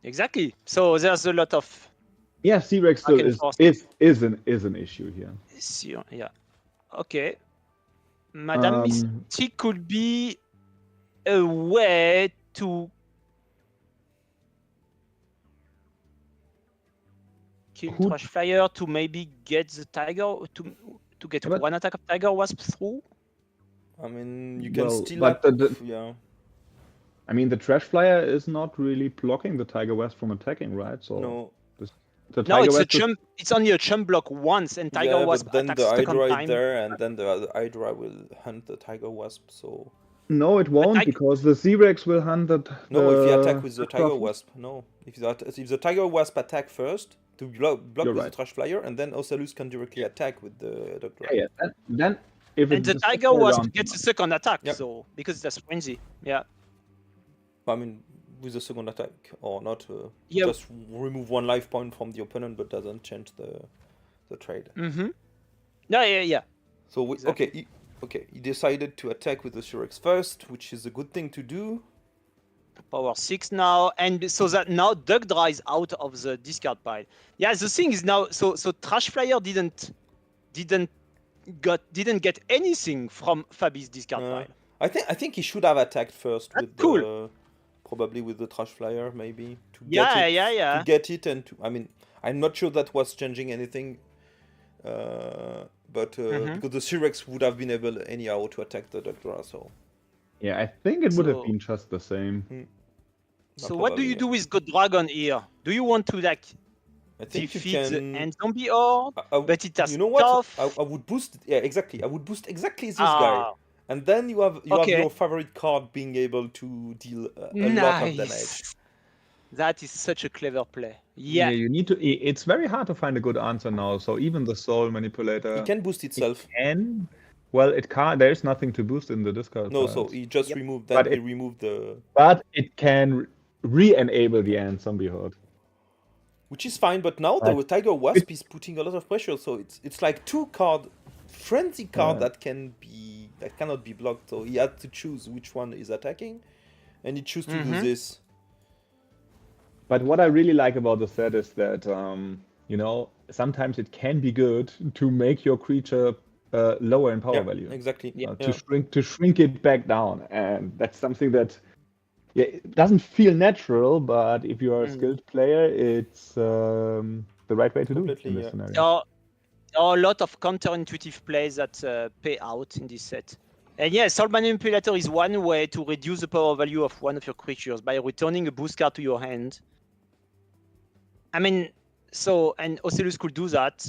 exactly. So there's a lot of C-Rex still is an issue here. Yeah. Okay. Madame Mystique could be a way to kill Trash Flyer to maybe get the Tiger to get one attack of Tiger Wasp through. I mean, you can still I mean, the Trash Flyer is not really blocking the Tiger Wasp from attacking, right? So no. The No, Tiger it's a West is- chump. It's only a chump block once, and Tiger Yeah, Wasp but then attacks the second Hydra time. is there, and then the Hydra will hunt the Tiger Wasp, so... No, it won't, I- because the Z-Rex will hunt the... No, if you attack with the Tiger Truffle. Wasp, no. If the Tiger Wasp attack first, to block You're with right. the Trash Flyer, and then Ocellus can directly attack with the Doctor. Yeah, then if And the it's Tiger second Wasp round, gets a second attack, Yep. so because that's frenzy. Yeah. I mean, with the second attack, or not, Yeah. just remove one life point from the opponent, but doesn't change the trade. Mm-hmm. No, yeah. So, Exactly. he decided to attack with the T-Rex first, which is a good thing to do. Power 6 now, and so that now Dugdra is out of the discard pile. Yeah, the thing is now, so Trash Flyer didn't get anything from Fabi's discard pile. I think he should have attacked first That's with cool. probably with the Trash Flyer, maybe to Yeah, get it, yeah. to get it, and I mean, I'm not sure that was changing anything, but because the T-Rex would have been able anyhow to attack the Dugdra, so. yeah, I think it would have So- been just the same. So what do you do with God Dragon here? Do you want to like I think you defeat the can. end zombie horde? But it has You know what? tough. I would boost. Yeah, exactly. I would boost exactly this guy, Ah, and then you have Okay. your favorite card being able to deal a lot of damage. nice. That is such a clever play. Yeah. you need to. It's very hard to find a good answer now. So even the Soul Manipulator It can boost itself. can. Well, it can't. There's nothing to boost in the discard. No, pile. so he just Yep. removed But that. He it- removed the, But it can re-enable the Ant Zombie Horde. which is fine. But now the Tiger Wasp is putting a lot of pressure. So it's like two frenzy card that cannot be blocked. So he had to choose which one is attacking, and he chose to do this. But what I really like about the set is that, sometimes it can be good to make your creature lower in power Yeah, value. exactly. Yeah. To shrink it back down, and that's something that it doesn't feel natural, but if you are a skilled player, it's the right way to do it Completely, in this yeah. scenario. There are a lot of counterintuitive plays that pay out in this set. And yeah, Soul Manipulator is one way to reduce the power value of one of your creatures by returning a boost card to your hand. I mean, and Ocellus could do that.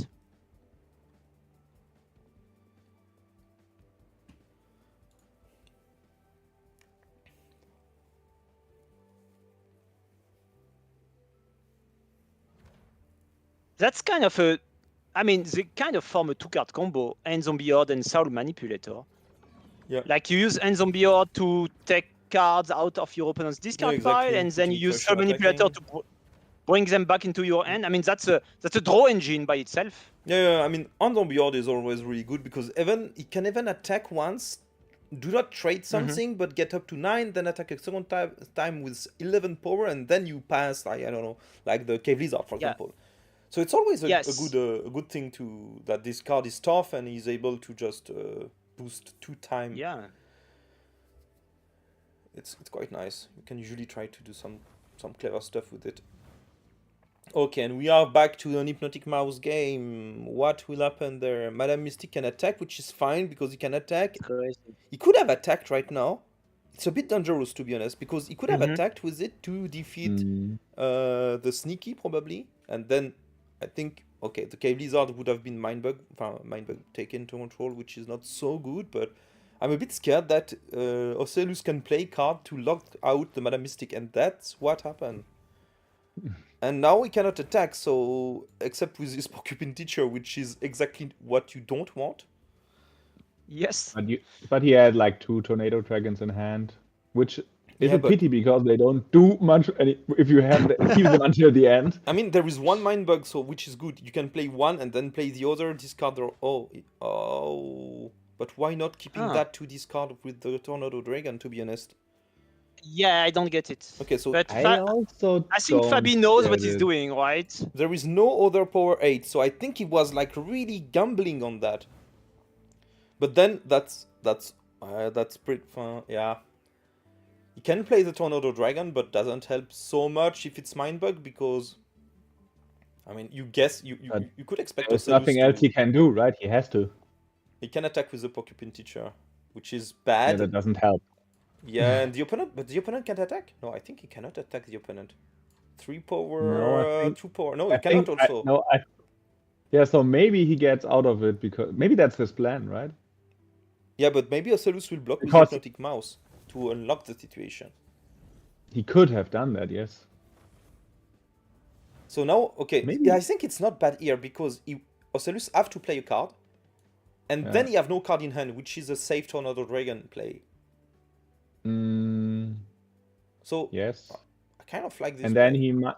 That's kind of they kind of form a 2-card combo, End Zombie Horde and Soul Manipulator. Yeah. Like you use End Zombie Horde to take cards out of your opponent's discard exactly. pile, and then you Putting use Soul pressure Manipulator attacking. to bring them back into your hand. I mean, that's a draw engine by itself. Yeah, I mean, on Zombie Horde is always really good because it can even attack once, do not trade something, but get up to 9, then attack a second time with 11 power, and then you pass, I don't know, like the Cave Lizard, for example. So it's always a good thing that this card is tough and he's able to just boost 2 times. Yeah. It's quite nice. You can usually try to do some clever stuff with it. Okay, and we are back to an Hypnotic Mouse game. What will happen there? Madame Mystic can attack, which is fine because he can attack. Crazy. He could have attacked right now. It's a bit dangerous, to be honest, because he could have attacked with it to defeat the Sneaky, probably. And then, I think, okay, the Cave Lizard would have been Mindbug taken to control, which is not so good, but I'm a bit scared that Ocellus can play card to lock out the Madame Mystic, and that's what happened. And now he cannot attack, so except with his Porcupine Teacher, which is exactly what you don't want. Yes. But he had like 2 Tornado Dragons in hand, which is Yeah, a pity because they don't do much if you keep them until the end. I mean, there is one Mindbug, so which is good. You can play one and then play the other, discard the... Oh. But why not keeping that to discard with the Tornado Dragon, to be honest? Yeah, I don't get it. Okay, so But I think Fabi knows what he's doing, right? there is no other power 8, so I think he was like really gambling on that. But then that's pretty fun. Yeah, he can play the Tornado Dragon, but doesn't help so much if it's Mindbug because, I mean, you could expect. There's Ocellus nothing to- else he can do, right? He has to. He can attack with the Porcupine Teacher, which is bad. Yeah, that doesn't help. Yeah, and the opponent can't attack? No, I think he cannot attack the opponent. 3 power, No, I think 2 power. No, I you cannot think also. no, yeah. So maybe he gets out of it because maybe that's his plan, right? Yeah, but maybe Ocellus will block with Because Hypnotic Mouse to unlock the situation. he could have done that, yes. So now, okay, Maybe. yeah, I think it's not bad here because Ocellus have to play a card, and then he have no card in hand, which is a safe Tornado Dragon play. So Yes. I kind of like this. And then play. he might.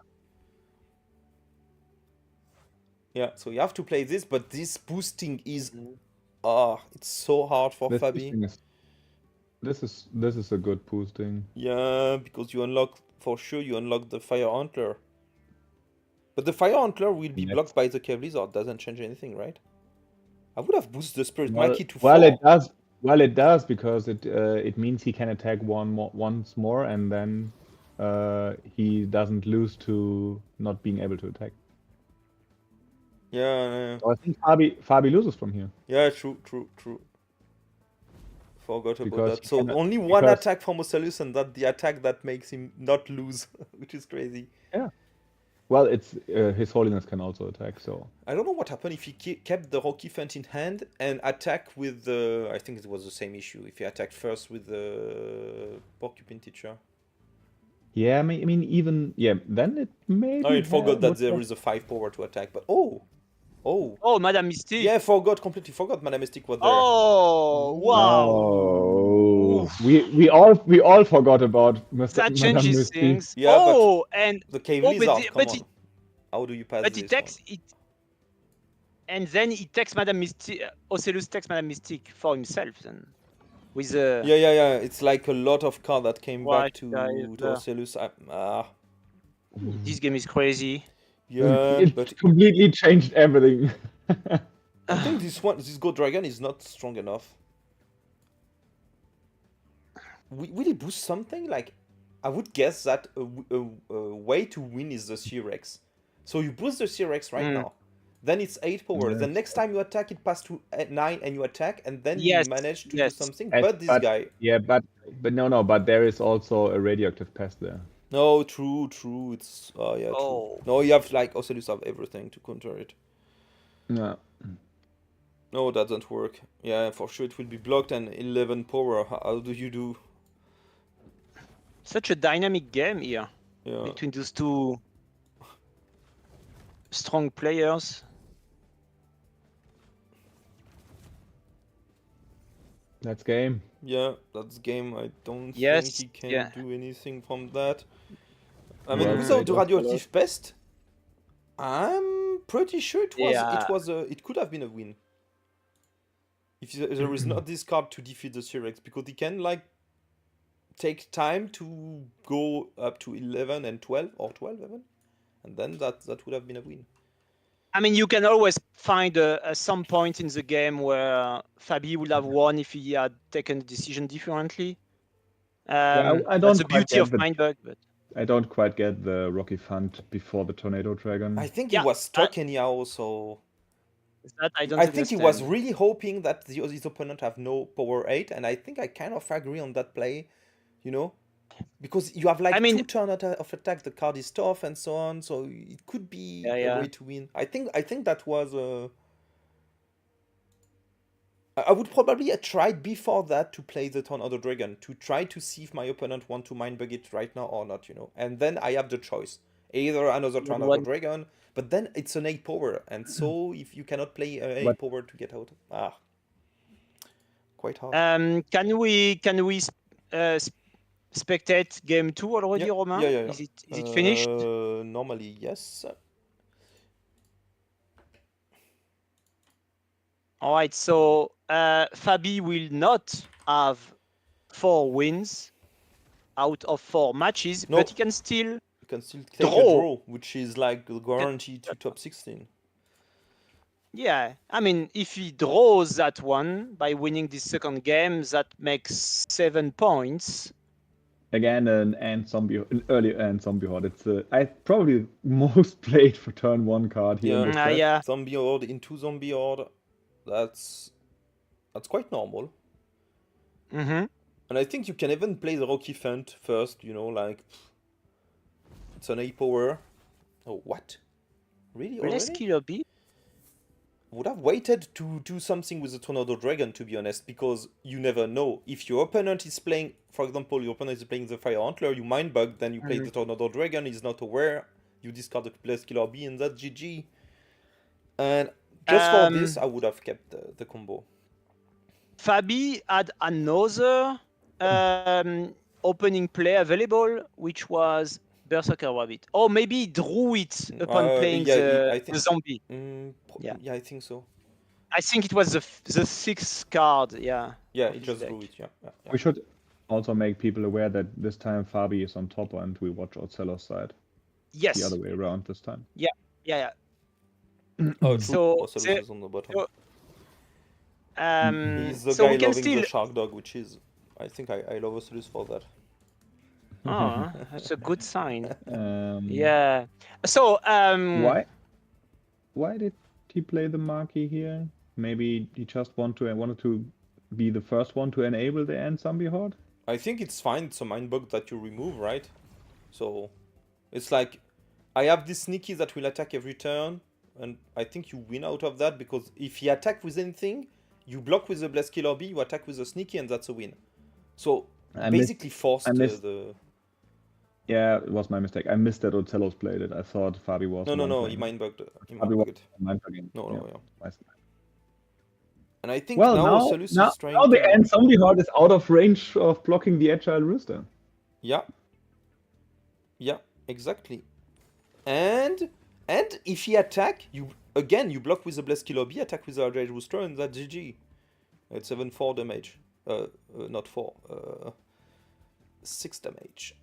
Yeah, so you have to play this, but this boosting is it's so hard for Fabi. This is a good boosting. Yeah, because you unlock the Fire Antler. But the Fire Antler will be blocked by the Cave Lizard. Doesn't change anything, right? I would have boosted the Spirit Mighty to 4. Well, it does. Well, it does because it means he can attack once more, and then he doesn't lose to not being able to attack. Yeah. So I think Fabi loses from here. Yeah, true. Forgot about that. So only one attack from Ocellus, and that the attack that makes him not lose, which is crazy. Yeah. Well, it's His Holiness can also attack, so... I don't know what happened if he kept the Rocky Fent in hand and attack with the... I think it was the same issue, if he attacked first with the Porcupine Teacher. Yeah, I mean, even... Yeah, then it maybe... I forgot that there is a 5 power to attack, but... Oh, Madame Mystique. Yeah, completely forgot Madame Mystique was there. Oh, wow. Oh, we all forgot about That changes things. Yeah, oh, and the Cave Lizard, come on. How do you pass but this it takes one? it, and then he takes Madame Mystique. Ocellus takes Madame Mystique for himself then, with a Yeah. It's like a lot of cards that came back to yeah. Ocellus. This game is crazy. Yeah, it but completely changed everything. I think this Gold Dragon is not strong enough. Will he boost something? Like, I would guess that a way to win is the C-Rex. So you boost the C-Rex right now. Then it's 8 power. Yes. The next time you attack, it passes to 9 and you attack, and then you manage to do something. But this guy... Yeah, but no, but there is also a radioactive pest there. No, true. It's true. No, you have like Ocellus have everything to counter it. No. No, that doesn't work. Yeah, for sure it will be blocked and 11 power. How do you do? Such a dynamic game here between those two strong players. That's game. Yeah, that's game. I don't think he can do anything from that. I mean, without the radioactive pest, I'm pretty sure it could have been a win. If there is not this card to defeat the C-Rex, because he can like take time to go up to 11 and 12 or 12 even, and then that would have been a win. I mean, you can always find some point in the game where Fabi would have won if he had taken the decision differently. I don't that's the beauty of Mindbug. But I don't quite get the Rocky Fund before the Tornado Dragon. I think he was stuck anyhow, so... That I don't think he was really hoping that his opponent have no power 8, and I think I kind of agree on that play, you know? Because you have like 2 turns of attack, the card is tough and so on, so it could be a way to win. I think that was I would probably have tried before that to play the Tornado Dragon, to try to see if my opponent want to Mindbug it right now or not, you know? And then I have the choice. Either another Tornado Dragon, but then it's an 8 power, and so if you cannot play 8 power to get out, quite hard. Can we spectate game 2 already, Romain? Yeah. Is it finished? Normally, yes. All right, so Fabi will not have 4 wins out of 4 matches, but he can still take a draw, which is like a guarantee to top 16. Yeah, I mean, if he draws that one by winning this second game, that makes 7 points. Again, an early end zombie horde. It's I probably most played for turn 1 card here. Yeah. Zombie horde into zombie horde. That's quite normal. And I think you can even play the Rocky Fent first, you know, like It's an 8 power. Oh, what? Really? Bless Already? Killer Bee? Would have waited to do something with the Tornado Dragon, to be honest, because you never know. If your opponent is playing, for example, your opponent is playing the Fire Antler, you Mindbug, then you play the Tornado Dragon, he's not aware, you discard the Bless Killer Bee, and that's GG. And just for this, I would have kept the combo. Fabi had another opening play available, which was Berserker Rabbit. Or maybe he drew it upon playing the zombie. Yeah, I think so. I think it was the 6th card, yeah. Yeah, he just drew it, yeah. We should also make people aware that this time Fabi is on top and we watch Ocellus side. Yes. The other way around this time. Yeah. Oh, true. So, Ocellus is on the bottom. He's the so guy we can loving still... the Shark Dog, which is... I think I love Ocellus for that. Oh, that's a good sign. Yeah. So, Why did he play the Marquee here? Maybe he just wanted to be the first one to enable the End Zombie Horde? I think it's fine. It's a Mindbug that you remove, right? So, it's like, I have this Sneaky that will attack every turn, and I think you win out of that, because if he attack with anything, you block with the Bless Killer Bee, you attack with the Sneaky, and that's a win. So, basically forced the... Yeah, it was my mistake. I missed that Ocellus played it. I thought Fabi was... No, he Mindbugged it. No. And I think now Ocellus is trying now the End Zombie Horde is out of range of blocking the Agile Rooster. Yeah, exactly. And if he attack, you block with the Bless Killer Bee, attack with the Agile Rooster, and that's GG. It's 7-4 damage. Not 4. 6 damage.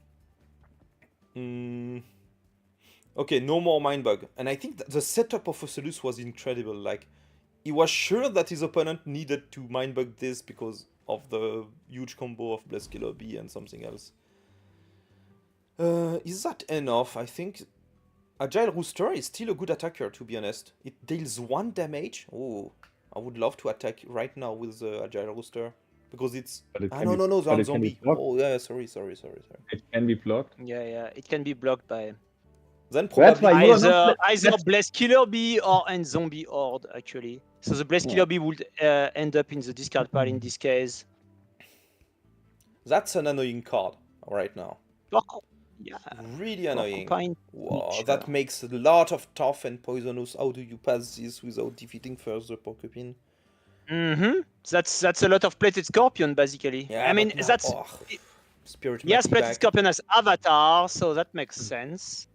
Okay, no more Mindbug. And I think that the setup of Ocellus was incredible. Like, he was sure that his opponent needed to Mindbug this because of the huge combo of Bless Killer Bee and something else. Is that enough? I think Agile Rooster is still a good attacker, to be honest. It deals 1 damage. Oh, I would love to attack right now with the Agile Rooster. Because it's... No, the zombie. Oh, yeah, sorry. It can be blocked? Yeah, it can be blocked by... Then probably either Bless Killer Bee or End Zombie Horde, actually. So the Bless Killer Bee would end up in the discard pile in this case. That's an annoying card right now. Yeah. Really annoying. Wow, that makes a lot of tough and poisonous. How do you pass this without defeating first the Porcupine? That's a lot of Plated Scorpion, basically. Yeah, I mean, that's... Spirit yes, Plated Scorpion has Avatar, so that makes sense.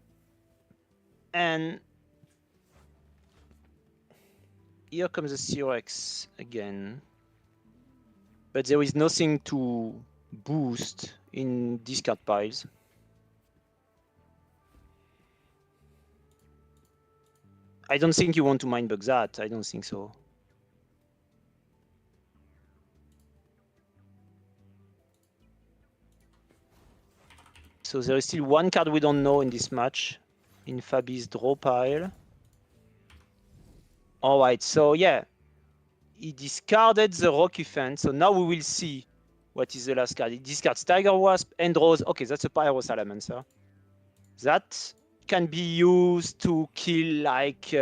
And... here comes the Cyrex again. But there is nothing to boost in discard piles. I don't think you want to Mindbug that. I don't think so. So there is still 1 card we don't know in this match, in Fabi's draw pile. Alright, so yeah, he discarded the Rocky Fence, so now we will see what is the last card. He discards Tiger Wasp and draws, okay, that's a Pyro Salamander. That can be used to kill like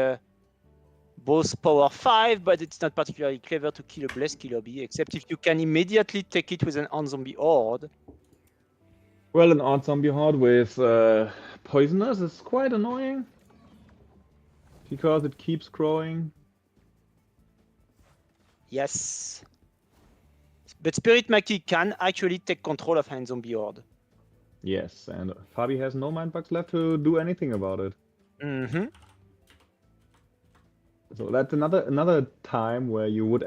both power 5, but it's not particularly clever to kill a Bless Killer Bee, except if you can immediately take it with an End Zombie Horde. Well, an End Zombie Horde with Poisonous is quite annoying. Because it keeps growing. Yes. But Spirit Maquis can actually take control of End Zombie Horde. Yes, and Fabi has no Mindbugs left to do anything about it. So that's another time where you would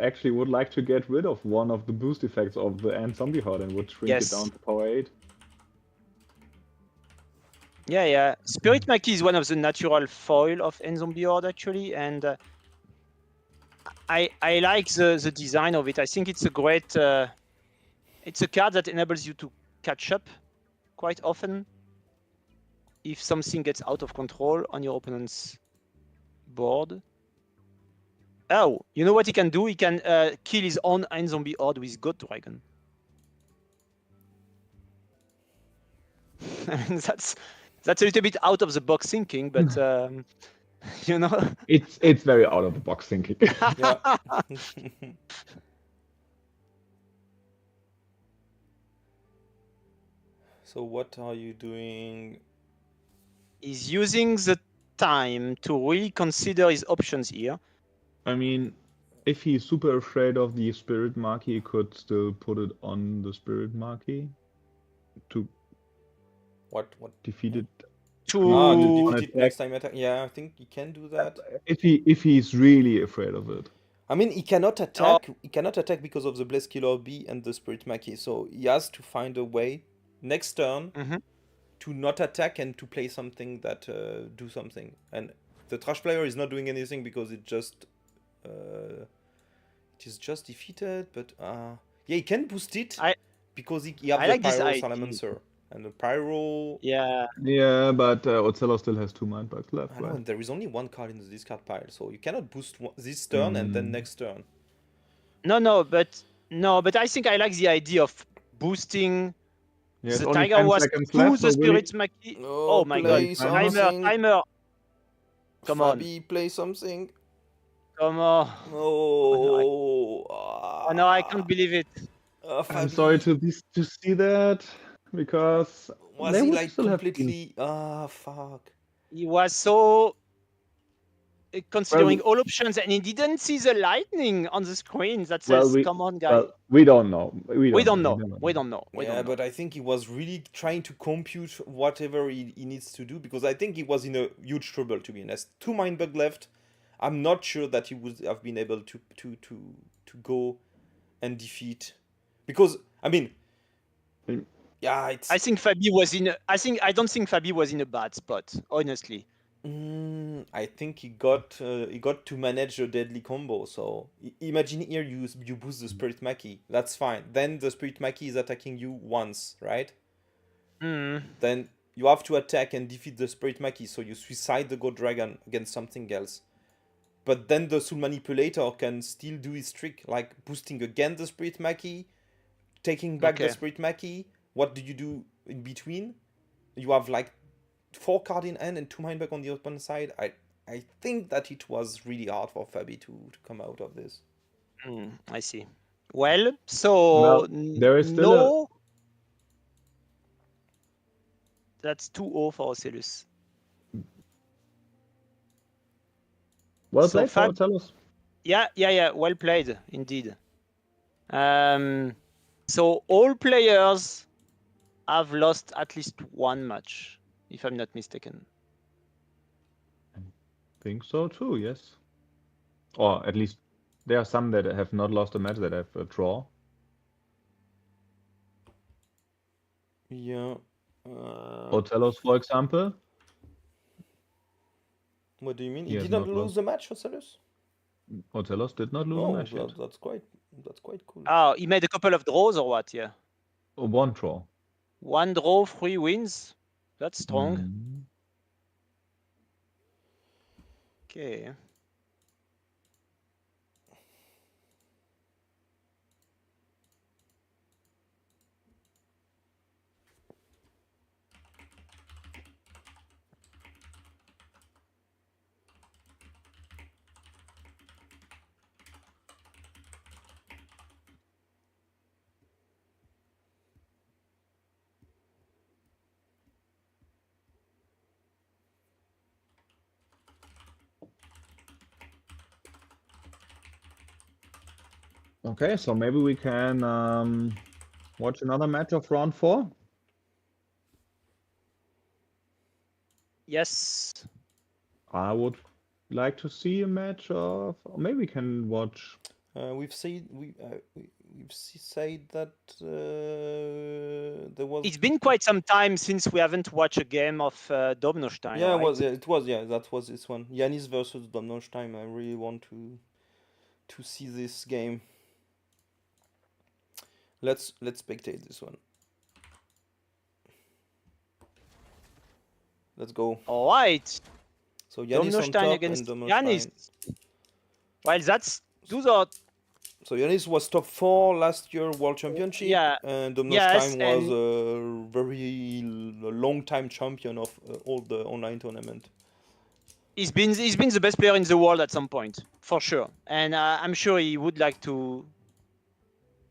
like to get rid of one of the boost effects of the End Zombie Horde and would shrink it down to power 8. Yeah. Spirit Maquis is one of the natural foil of End Zombie Horde, actually, and I like the design of it. I think it's a great... it's a card that enables you to catch up quite often if something gets out of control on your opponent's board. Oh, you know what he can do? He can kill his own End Zombie Horde with God Dragon. I mean, That's a little bit out of the box thinking, but you know. It's very out of the box thinking. Yeah. So what are you doing? He's using the time to reconsider his options here. I mean, if he's super afraid of the spirit marquee, he could still put it on the spirit marquee to What? defeat it. To To on defeat it attack. next time attack. Yeah, I think he can do that. If he's really afraid of it. I mean, he cannot attack. He cannot attack because of the Blaze Killer Bee and the Spirit Maquis. So he has to find a way next turn to not attack and to play something that do something. And the trash player is not doing anything because it is just defeated. But yeah, he can boost it because he has the like this Pyro idea. Salamander and the Pyro. Yeah. Yeah, but Ocellus still has 2 Mindbugs left, I know, right? and there is only one card in the discard pile, so you cannot boost this turn and then next turn. No, but I think I like the idea of boosting Yeah, the Tiger was through the Spirit Maquis. Oh my god. Timer. Come on. Fabi, play something. Come on. Oh, no, I can't believe it. I'm sorry to see that, because was he like completely... fuck. He was so considering all options and he didn't see the lightning on the screen that says, come on, guys. Well, we don't know. We don't know. Yeah, but I think he was really trying to compute whatever he needs to do, because I think he was in a huge trouble, to be honest. 2 Mindbug left. I'm not sure that he would have been able to go and defeat, because I mean, yeah, it's... I think Fabi was in. I don't think Fabi was in a bad spot, honestly. I think he got to manage a deadly combo. So imagine here you boost the Spirit Maquis. That's fine. Then the Spirit Maquis is attacking you once, right? Then you have to attack and defeat the Spirit Maquis. So you suicide the God Dragon against something else. But then the Soul Manipulator can still do his trick, like boosting again the Spirit Maquis, taking back the Spirit Maquis. What do you do in between? You have like 4 cards in hand and 2 Mindbug on the opponent side. I think that it was really hard for Fabi to come out of this. I see. Well, so there is still that's 2-0 for Ocellus. Well played, Ocellus. Yeah. Well played, indeed. So all players have lost at least 1 match, if I'm not mistaken. I think so too, yes. Or at least there are some that have not lost a match, that have a draw. Yeah. Ocellus, for example. What do you mean? He did not lose the match, Ocellus? Ocellus did not lose a match yet. That's quite cool. Oh, he made a couple of draws or what? Yeah. 1 draw. 1 draw, 3 wins. That's strong. Okay. Okay, so maybe we can watch another match of round 4. Yes. I would like to see a match of, or maybe we can watch. We've said that there was. It's been quite some time since we haven't watched a game of Domnostein. Yeah, right? it was. That was this one. Yanis versus Domnostein. I really want to see this game. Let's spectate this one. Let's go. All right. So Yanis on top against and Domnostein. Yanis. Well, those are So Yanis was top 4 last year World Championship, Yeah. and Yes, Domnostein was a very long time champion of all the online tournament. He's been the best player in the world at some point, for sure, and I'm sure he would like to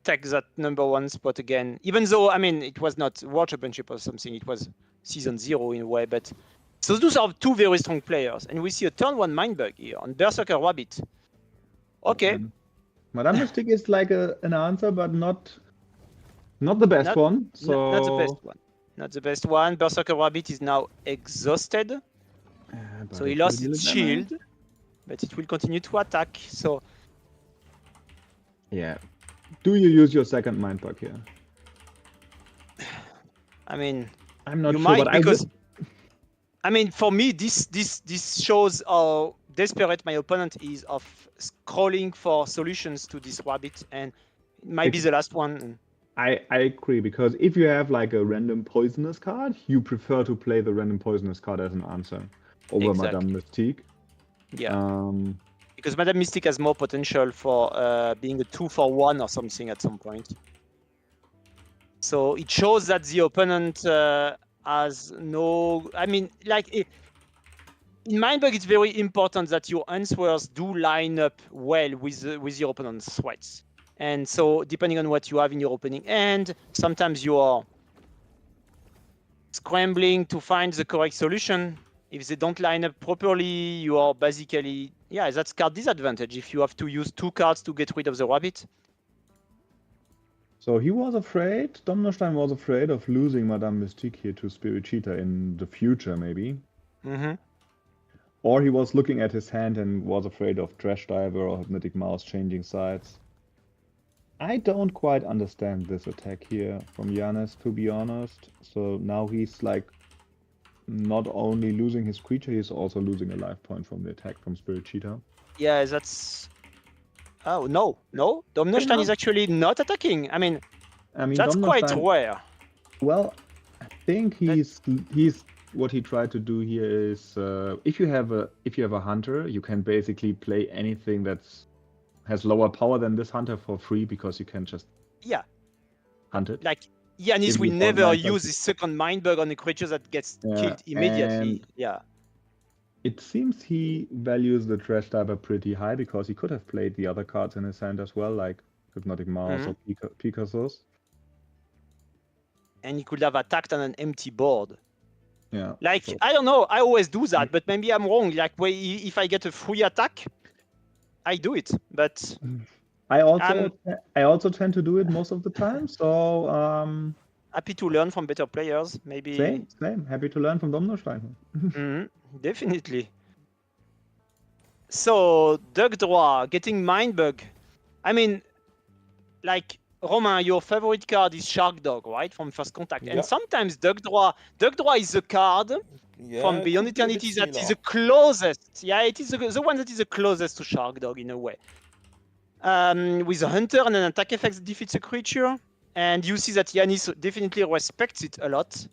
take that #1 spot again. Even though, I mean, it was not World Championship or something; it was season 0 in a way. But so those are two very strong players, and we see a turn 1 Mindbug here on Berserker Rabbit. Okay. Madame Mystique is like an answer, but not the best one. So Not the best one. Not the best one. Berserker Rabbit is now exhausted. So he lost its shield, but it will continue to attack. So yeah. Do you use your second Mindbug here? I mean, I'm not you sure, might, but because I mean, for me, this shows how desperate my opponent is of scrolling for solutions to this rabbit, and it might be the last one. I agree, because if you have like a random poisonous card, you prefer to play the random poisonous card as an answer over Madame Mystique. Yeah. Because Madame Mystique has more potential for being a 2-for-1 or something at some point. So it shows that the opponent has no. I mean, like in Mindbug, it's very important that your answers do line up well with your opponent's threats. And so, depending on what you have in your opening end, sometimes you are scrambling to find the correct solution. If they don't line up properly, you are basically, yeah, that's card disadvantage if you have to use 2 cards to get rid of the rabbit. So he was afraid, Domnostein was afraid of losing Madame Mystique here to Spirit Cheetah in the future, maybe. Mm-hmm. Or he was looking at his hand and was afraid of Trash Diver or Hypnotic Mouse changing sides. I don't quite understand this attack here from Yanis, to be honest. So now he's like not only losing his creature, he's also losing a life point from the attack from Spirit Cheetah. Yeah, that's... Oh, no. Domnostein is actually not attacking. I mean that's quite rare. Well, I think he's what he tried to do here is if you have a hunter, you can basically play anything that's has lower power than this hunter for free, because you can just hunt it. Like Yanis will never use his second Mindbug on a creature that gets killed immediately. Yeah. It seems he values the Trash Diver pretty high, because he could have played the other cards in his hand as well, like Hypnotic Mouse or Pegasus. And he could have attacked on an empty board. Yeah. Like, I don't know, I always do that, but maybe I'm wrong. Like, if I get a free attack, I do it, but... I also tend to do it most of the time, so... Happy to learn from better players, maybe... Same. Happy to learn from Domnostein. Definitely. So, Duck Draw, getting Mindbug. I mean, like, Romain, your favorite card is Shark Dog, right? From First Contact. Yeah. And sometimes Duck Draw is a card from Beyond Eternity that is the closest. Yeah, it is the one that is the closest to Shark Dog in a way. With a Hunter and an attack effect that defeats a creature. And you see that Yanis definitely respects it a lot.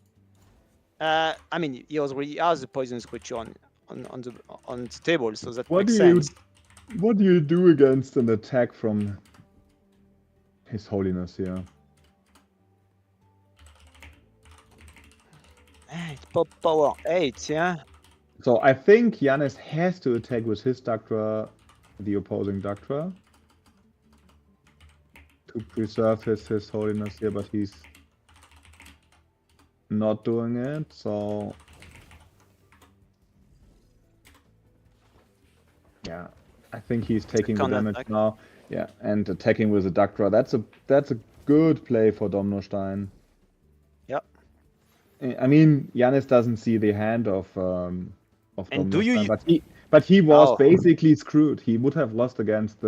I mean, he already has a poisonous creature on the table, so that makes sense. What do you do against an attack from His Holiness here? It's power 8, yeah? So I think Yanis has to attack with his Ductra, the opposing Ductra, to preserve his Holiness here, but he's not doing it, so... Yeah, I think he's taking the damage now. Yeah, and attacking with a Ductra. That's a good play for Domnostein. Yep. I mean, Yanis doesn't see the hand of and Domnostein, but he was basically screwed. He would have lost against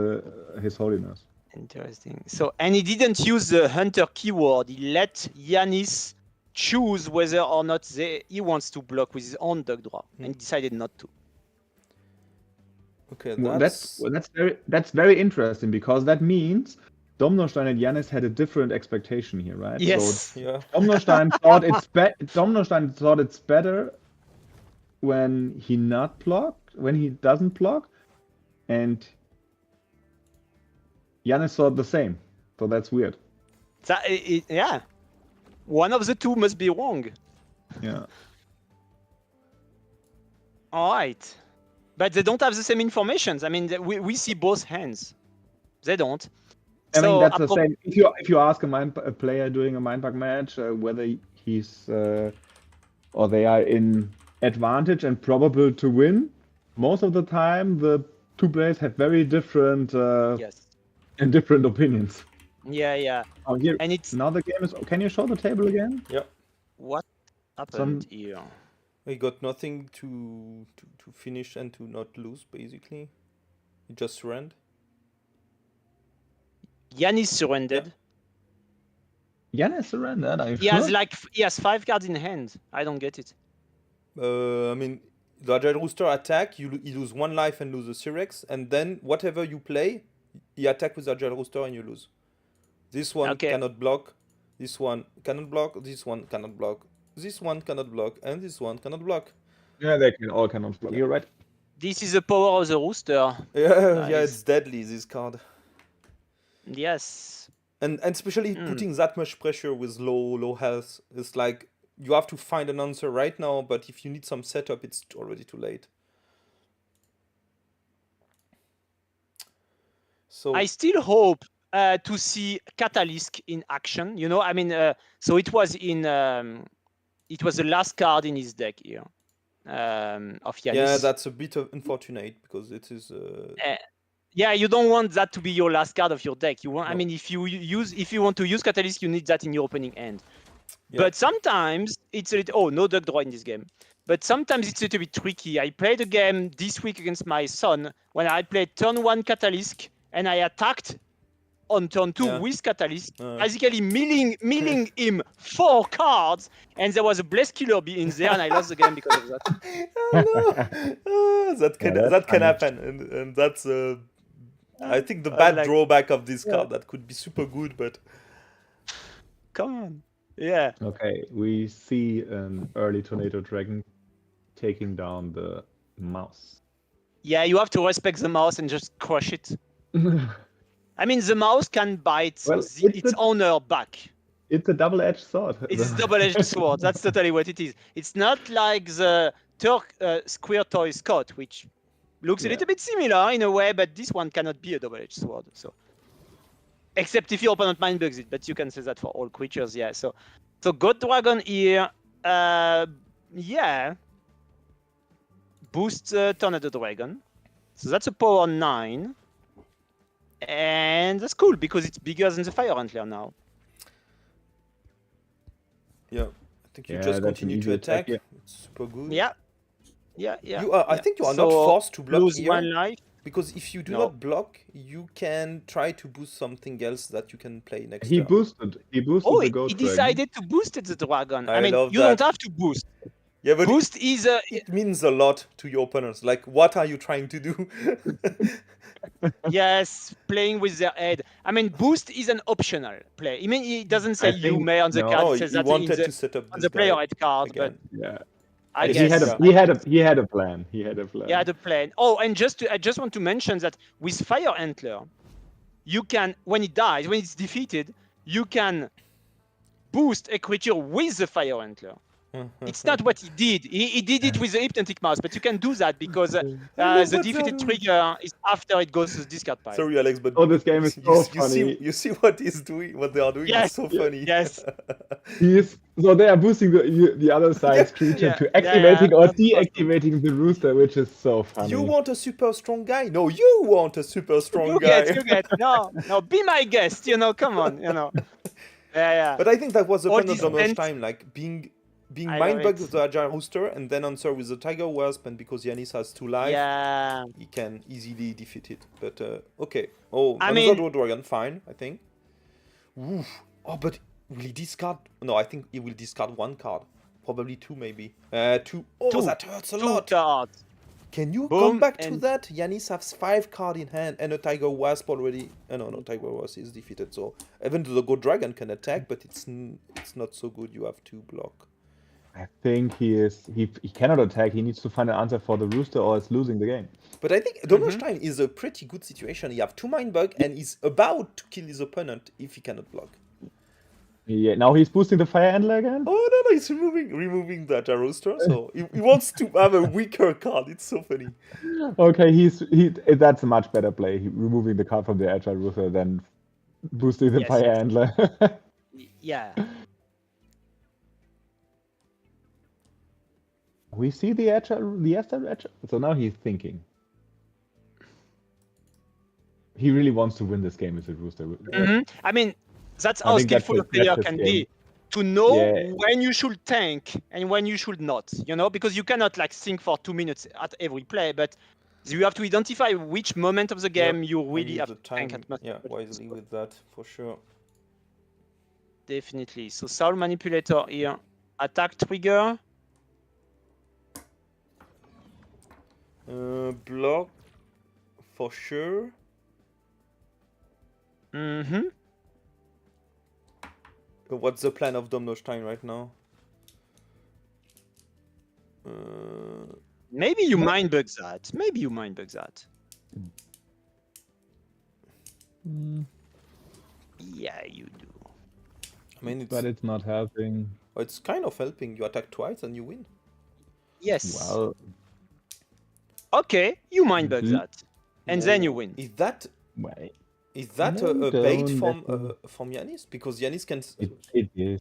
His Holiness. Interesting. So, and he didn't use the Hunter keyword. He let Yanis choose whether or not he wants to block with his own Duck Draw, and he decided not to. Okay, that's very interesting, because that means Domnostein and Yanis had a different expectation here, right? Yes. So, yeah. Domnostein thought it's better when he doesn't block, and Yanis thought the same, so that's weird. Yeah. One of the two must be wrong. Yeah. All right. But they don't have the same information. I mean, we see both hands. They don't. I mean, So, that's the same. If you ask a player doing a Mindbug match whether he's or they are in advantage and probable to win, most of the time the two players have very different yes. and different opinions. Yeah, yeah. Oh, here And it's now the game is. Can you show the table again? Yeah. what happened here. We got nothing to finish and to not lose, basically. He just surrendered. Yanis surrendered. Yanis surrendered. Are you He sure? has 5 cards in hand. I don't get it. I mean, the Agile Rooster attack, you lose 1 life and lose a Cyrex, and then whatever you play, he attack with Agile Rooster and you lose. This one cannot block, this one cannot block, this one cannot block, this one cannot block, and this one cannot block. Yeah, they all cannot block. You're right. This is the power of the rooster. Yeah, yeah, it's deadly, this card. Yes. And especially putting that much pressure with low health, it's like you have to find an answer right now, but if you need some setup, it's already too late. So I still hope to see Catalyst in action. You know, I mean, so it was the last card in his deck here of Yanis. yeah, that's a bit unfortunate because it is. Yeah, you don't want that to be your last card of your deck. You want, I mean, if you want to use Catalyst, you need that in your opening hand. Yeah. But sometimes it's a little. Oh, no duck draw in this game. But sometimes it's a little bit tricky. I played a game this week against my son when I played turn 1 Catalyst and I attacked on turn 2 with Catalyst, basically milling him 4 cards, and there was a Blessed Killer Bee in there, and I lost the game because of that. Oh, no. that can happen, and that's I think the bad drawback of this card that could be super good, but come on, yeah. Okay, we see an early Tornado Dragon taking down the mouse. Yeah, you have to respect the mouse and just crush it. I mean, the mouse can bite its owner back. It's a double-edged sword. It's a double-edged sword. That's totally what it is. It's not like the Square Toy Scott, which looks a little bit similar in a way, but this one cannot be a double-edged sword. So, except if your opponent Mindbugs it, but you can say that for all creatures. Yeah. So God Dragon here. Yeah. Boost Tornado Dragon. So that's a power 9. And that's cool because it's bigger than the Fire Antler now. Yeah, I think you just continue to attack. It's super good. Yeah. I think you are not forced to block here. 1 life. Because if you do not block, you can try to boost something else that you can play next He turn. boosted the Goat he decided to boost the dragon. I mean, you that. don't have to boost. Yeah, but boost is it means a lot to your opponents. Like, what are you trying to do? Yes, playing with their head. I mean, boost is an optional play. I mean, it doesn't say you may on the card. It says that wanted to set up on the player head card. Again. But yeah, I he guess had a plan. He had a plan. Oh, and I just want to mention that with Fire Antler, you can, when it dies, when it's defeated, you can boost a creature with the Fire Antler. It's not what he did. He did it with the Hypnotic Mouse, but you can do that because the defeated trigger is after it goes to the discard pile. Sorry, Alex, but this game is so funny. You see what he's doing, what they are doing. Yes, it's so funny. Yes. So they are boosting the other side's creature to activating or deactivating the rooster, which is so funny. You want a super strong guy? No, you want a super strong guy. You get. No, be my guest. Come on. Yeah. But I think that was the point of Domnostein, like being Mindbug with the Agile Rooster and then answer with the Tiger Wasp, and because Yanis has 2 life, he can easily defeat it. But okay. Oh, another dragon, fine, I think. Oof. Oh, but will he discard? No, I think he will discard 1 card. Probably 2, maybe. 2. Oh, 2. That hurts a lot. Cards. Can you come back to that? Yanis has 5 cards in hand and a Tiger Wasp already. No, Tiger Wasp is defeated. So even though the Goat Dragon can attack, but it's not so good. You have to block. I think he cannot attack. He needs to find an answer for the rooster or it's losing the game. But I think Domnostein is a pretty good situation. He have 2 Mindbug and he's about to kill his opponent if he cannot block. Yeah, now he's boosting the Fire Antler again? Oh no, he's removing that rooster, so he wants to have a weaker card. It's so funny. Okay, that's a much better play. Removing the card from the Agile Rooster than boosting the Fire Antler. Yeah. We see the Agile. So now he's thinking. He really wants to win this game with the Rooster. I mean, that's how skillful a player can be. To know when you should tank and when you should not, you know, because you cannot like think for 2 minutes at every play, but you have to identify which moment of the game you really have to tank at wisely with that, for sure. Definitely. So Soul Manipulator here. Attack trigger. Block, for sure. What's the plan of Domnostein right now? Maybe you Mindbug that. Maybe you Mindbug that. Yeah, you do. I mean, but it's not helping. It's kind of helping. You attack twice and you win. Yes. Well. Okay, you Mindbug that, and then you win. Is that? Wait. Is that a bait from Yanis? Because Yanis can. It is.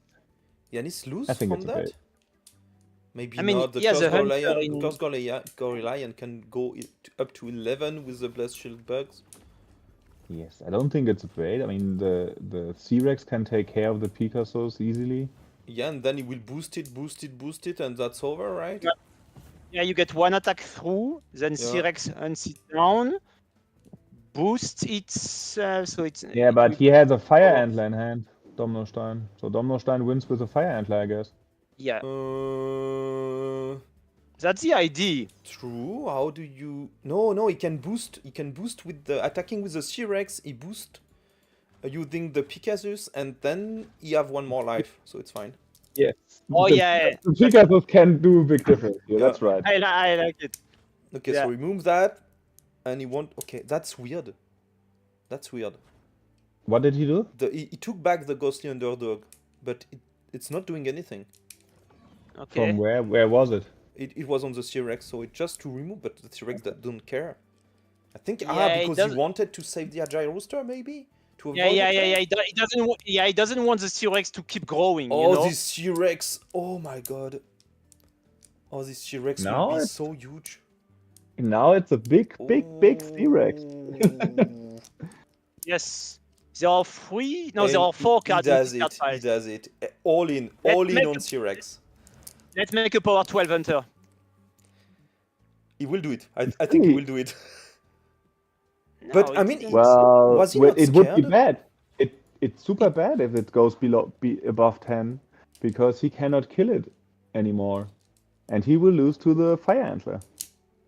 Yanis lose I think from it's that? bait. Maybe I mean, not. The Curse Gorlion can go up to 11 with the Blessed Shield bugs. Yes, I don't think it's a bait. I mean, the C-Rex can take care of the Picassos easily. Yeah, and then he will boost it, and that's over, right? Yeah, you get 1 attack through, then C-Rex hunts it down. Boost it, so it's... Yeah, but he has a Fire Antler in hand, Domnostein. So Domnostein wins with a Fire Antler, I guess. Yeah. That's the idea. True. How do you... No, he can boost. He can boost with the... Attacking with the C-Rex, he boost using the Pegasus, and then he have 1 more life, so it's fine. Yes. Oh, yeah. The Pegasus can do a big difference here, that's right. I like it. Okay, so remove that. And he won't... Okay, that's weird. That's weird. What did he do? He took back the Ghostly Underdog, but it's not doing anything. Okay. From where? Where was it? It was on the C-Rex, so it just to remove, but the C-Rex that don't care. I think because he wanted to save the Agile Rooster, maybe? To avoid He doesn't want the C-Rex to keep growing. Oh, you know? this C-Rex! Oh my god! Oh, this C-Rex will be so huge. Now it's a big C-Rex. Yes. There are 3. No, there are 4 cards. He does it. All in on C-Rex. Let's make a power 12 hunter. He will do it. I think he will do it. No, but I mean, well, was he not it would be scared? bad. It's super bad if it goes above 10, because he cannot kill it anymore, and he will lose to the Fire Antler.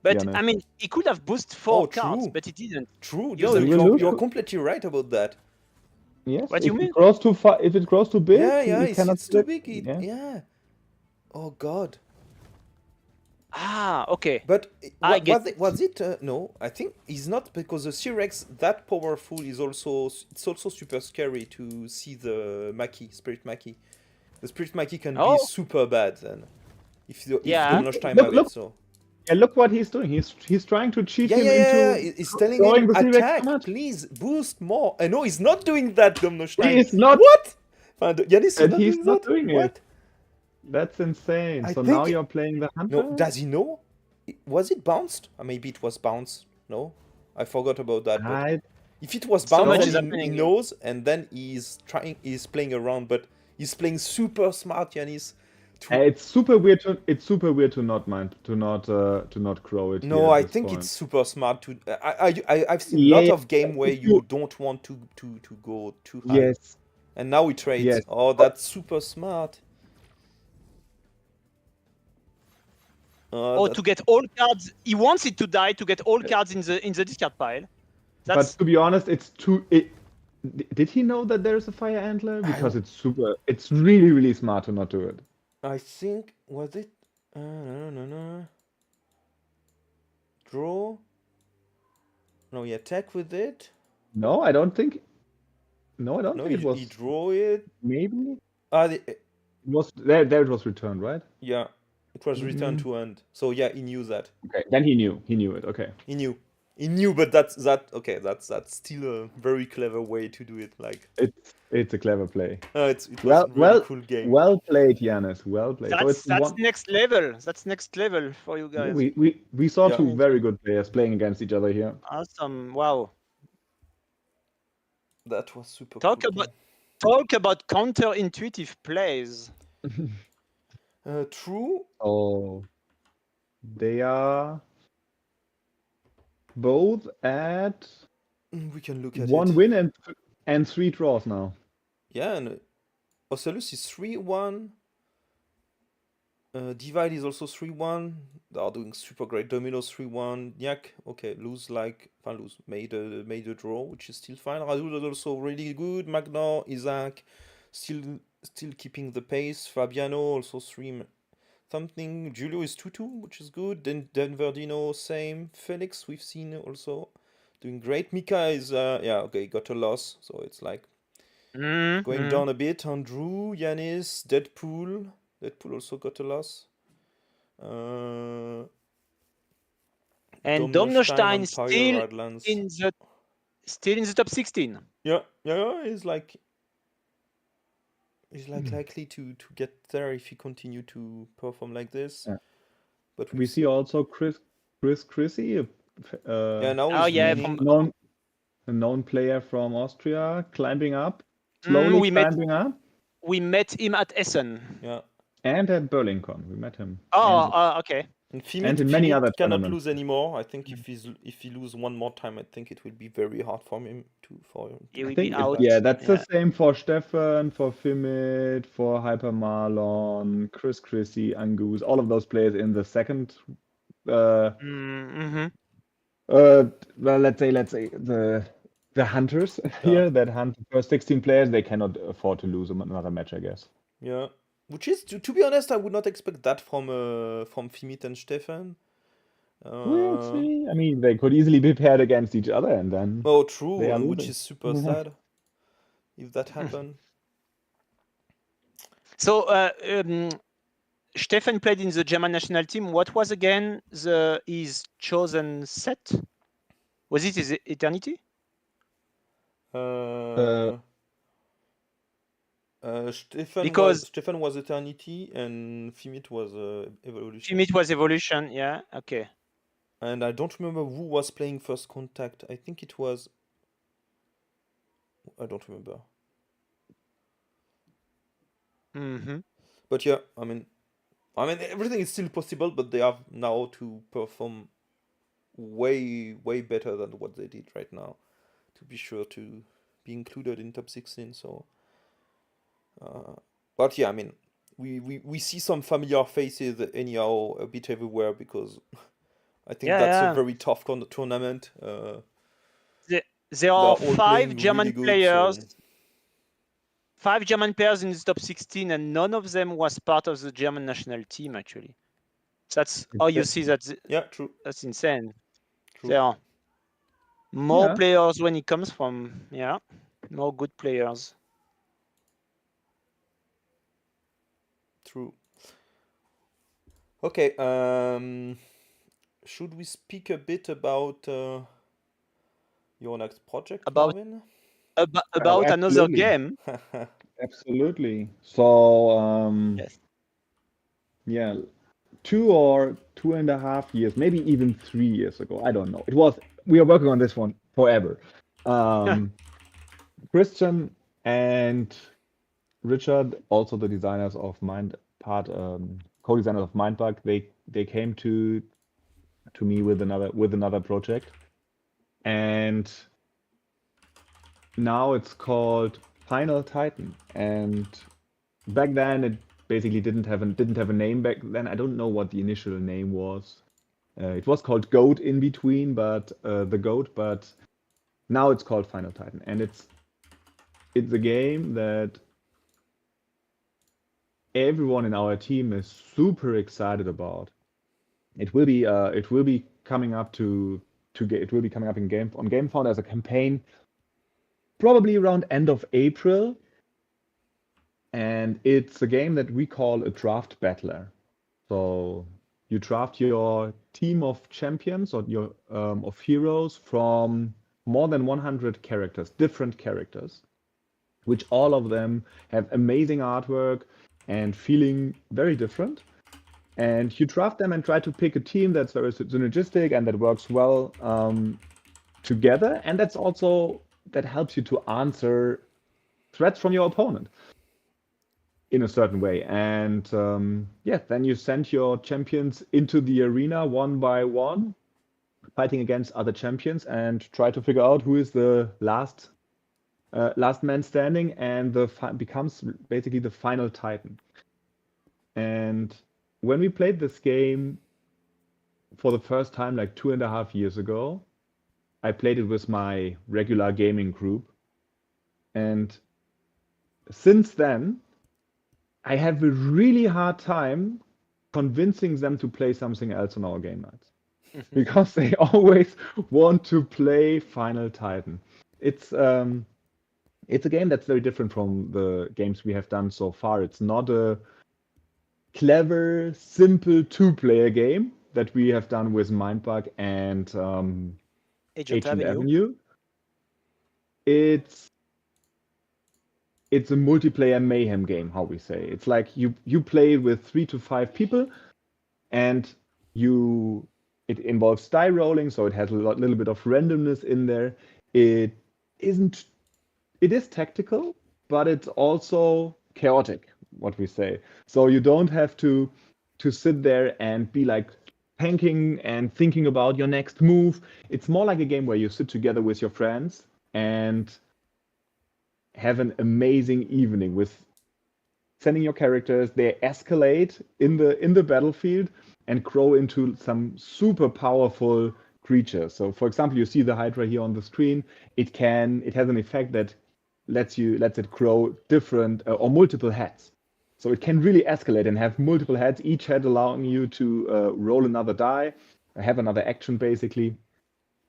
But Yanis. I mean, he could have boosted 4 cards, but he didn't. True. You're completely right about that. Yes. What do you mean? If it grows too big, it's too big. Yeah. Oh god. Ah, okay. But was it? No, I think he's not, because the C-Rex that powerful is also super scary to see the Spirit Maki. The Spirit Maki can be super bad then. If Domnostein have it, so. Yeah, look what he's doing. He's trying to cheat him into. He's telling him attack, please boost more. No, he's not doing that, Domnostein. He is not. What? Yanis, and he's not doing it. What? That's insane. So now you're playing the hunter. No, does he know? Was it bounced? Or maybe it was bounced. No, I forgot about that. But if it was bounced, he knows, and then he's playing around, but he's playing super smart, Yanis. It's super weird to not crow it. No, I think it's super smart to. I've seen a lot of game where you don't want to go too high. Yes. And now we trade. Yes. Oh, that's super smart. To get all cards, he wants it to die to get all cards in the discard pile. But to be honest, it's too. Did he know that there is a Fire Antler? Because it's really, really smart to not do it. I think was it no. Draw. No, he attack with it. No, I don't think. No, I don't No, think it he was. draw it. Maybe The, it was there. There it was returned, right? yeah, it was returned to hand. So yeah, he knew that. Okay, then he knew. He knew it. Okay. He knew, but that's still a very clever way to do it. Like it's a clever play. it was a really cool game. Well played, Yanis. Well played. That's next level. That's next level for you guys. We saw two very good players playing against each other here. Awesome! Wow. That was super. Talk about counterintuitive plays. True. Oh, they are both at. We can look at one it. win and 3 draws now. Yeah, and Ocellus is 3-1. Divide is also 3-1. They are doing super great. Dominos 3-1. Nyak, okay, made a draw, which is still fine. Radule is also really good. Malgoh, Isaac, still keeping the pace. Fabiano also 3-something. Julio is 2-2, which is good. Then Denverdino, same. Felix, we've seen also doing great. Mika is got a loss, so it's like going down a bit. Andrew, Yanis, Deadpool also got a loss. And Domnostein still in the top 16. Yeah, he's like likely to get there if he continue to perform like this. Yeah. But we see also Chrissy, a known player from Austria, climbing up, slowly climbing up. We met him at Essen. Yeah. And at Berlincon, we met him. Okay. And Fymit many other cannot lose anymore. I think if he lose one more time, I think it will be very hard for him He will be out. Yeah, that's the same for Stefan, for Fymit, for HyperMarlon, Chrissy, Angoose, all of those players in the second. Well, let's say the hunters here that hunt the first 16 players, they cannot afford to lose another match, I guess. Yeah. Which is, to be honest, I would not expect that from Fymit and Stefan. We'll see. I mean, they could easily be paired against each other, and then. Oh, true. Which is super sad if that happened. So, Stefan played in the German national team. What was again his chosen set? Was it his Eternity? Stefan was Eternity and Fymit was Evolution. Fymit was Evolution, yeah, okay. And I don't remember who was playing First Contact. I think it was. I don't remember. But yeah, I mean, everything is still possible, but they have now to perform way better than what they did right now to be sure to be included in top 16. So. But yeah, I mean, we see some familiar faces anyhow a bit everywhere because I think that's a very tough tournament. There are 5 German players. So... 5 German players in the top 16, and none of them was part of the German national team. Actually, that's how you see that. Yeah, true. That's insane. True. There are more players when it comes from more good players. True. Okay. Should we speak a bit about your next project, Marvin? About another game? Absolutely. So, yeah, 2 or 2.5 years, maybe even 3 years ago. I don't know. We are working on this one forever. Christian and Richard, also the designers of co-designers of Mindbug, they came to me with another project, and now it's called Final Titan. And back then it basically didn't have a name back then. I don't know what the initial name was. It was called Goat in between, but but now it's called Final Titan, and it's a game that everyone in our team is super excited about. It will be coming up it will be coming up on GameFound as a campaign, probably around end of April. And it's a game that we call a draft battler. So you draft your team of champions or your of heroes from more than 100 characters, different characters, which all of them have amazing artwork and feeling very different. And you draft them and try to pick a team that's very synergistic and that works well together. And that helps you to answer threats from your opponent in a certain way. And then you send your champions into the arena one by one, fighting against other champions, and try to figure out who is the last man standing, and becomes basically the final Titan. And when we played this game for the first time, like 2.5 years ago, I played it with my regular gaming group. And since then, I have a really hard time convincing them to play something else on our game nights. Because they always want to play Final Titan. It's a game that's very different from the games we have done so far. It's not a clever, simple two-player game that we have done with Mindbug and Agent Avenue. It's a multiplayer mayhem game, how we say. It's like you play with 3 to 5 people, and it involves die rolling, so it has a little bit of randomness in there. It is tactical, but it's also chaotic, what we say. So you don't have to sit there and be like tanking and thinking about your next move. It's more like a game where you sit together with your friends and have an amazing evening with sending your characters. They escalate in the battlefield and grow into some super powerful creatures. So, for example, you see the Hydra here on the screen. It has an effect that lets it grow different or multiple heads. So it can really escalate and have multiple heads, each head allowing you to roll another die, have another action basically.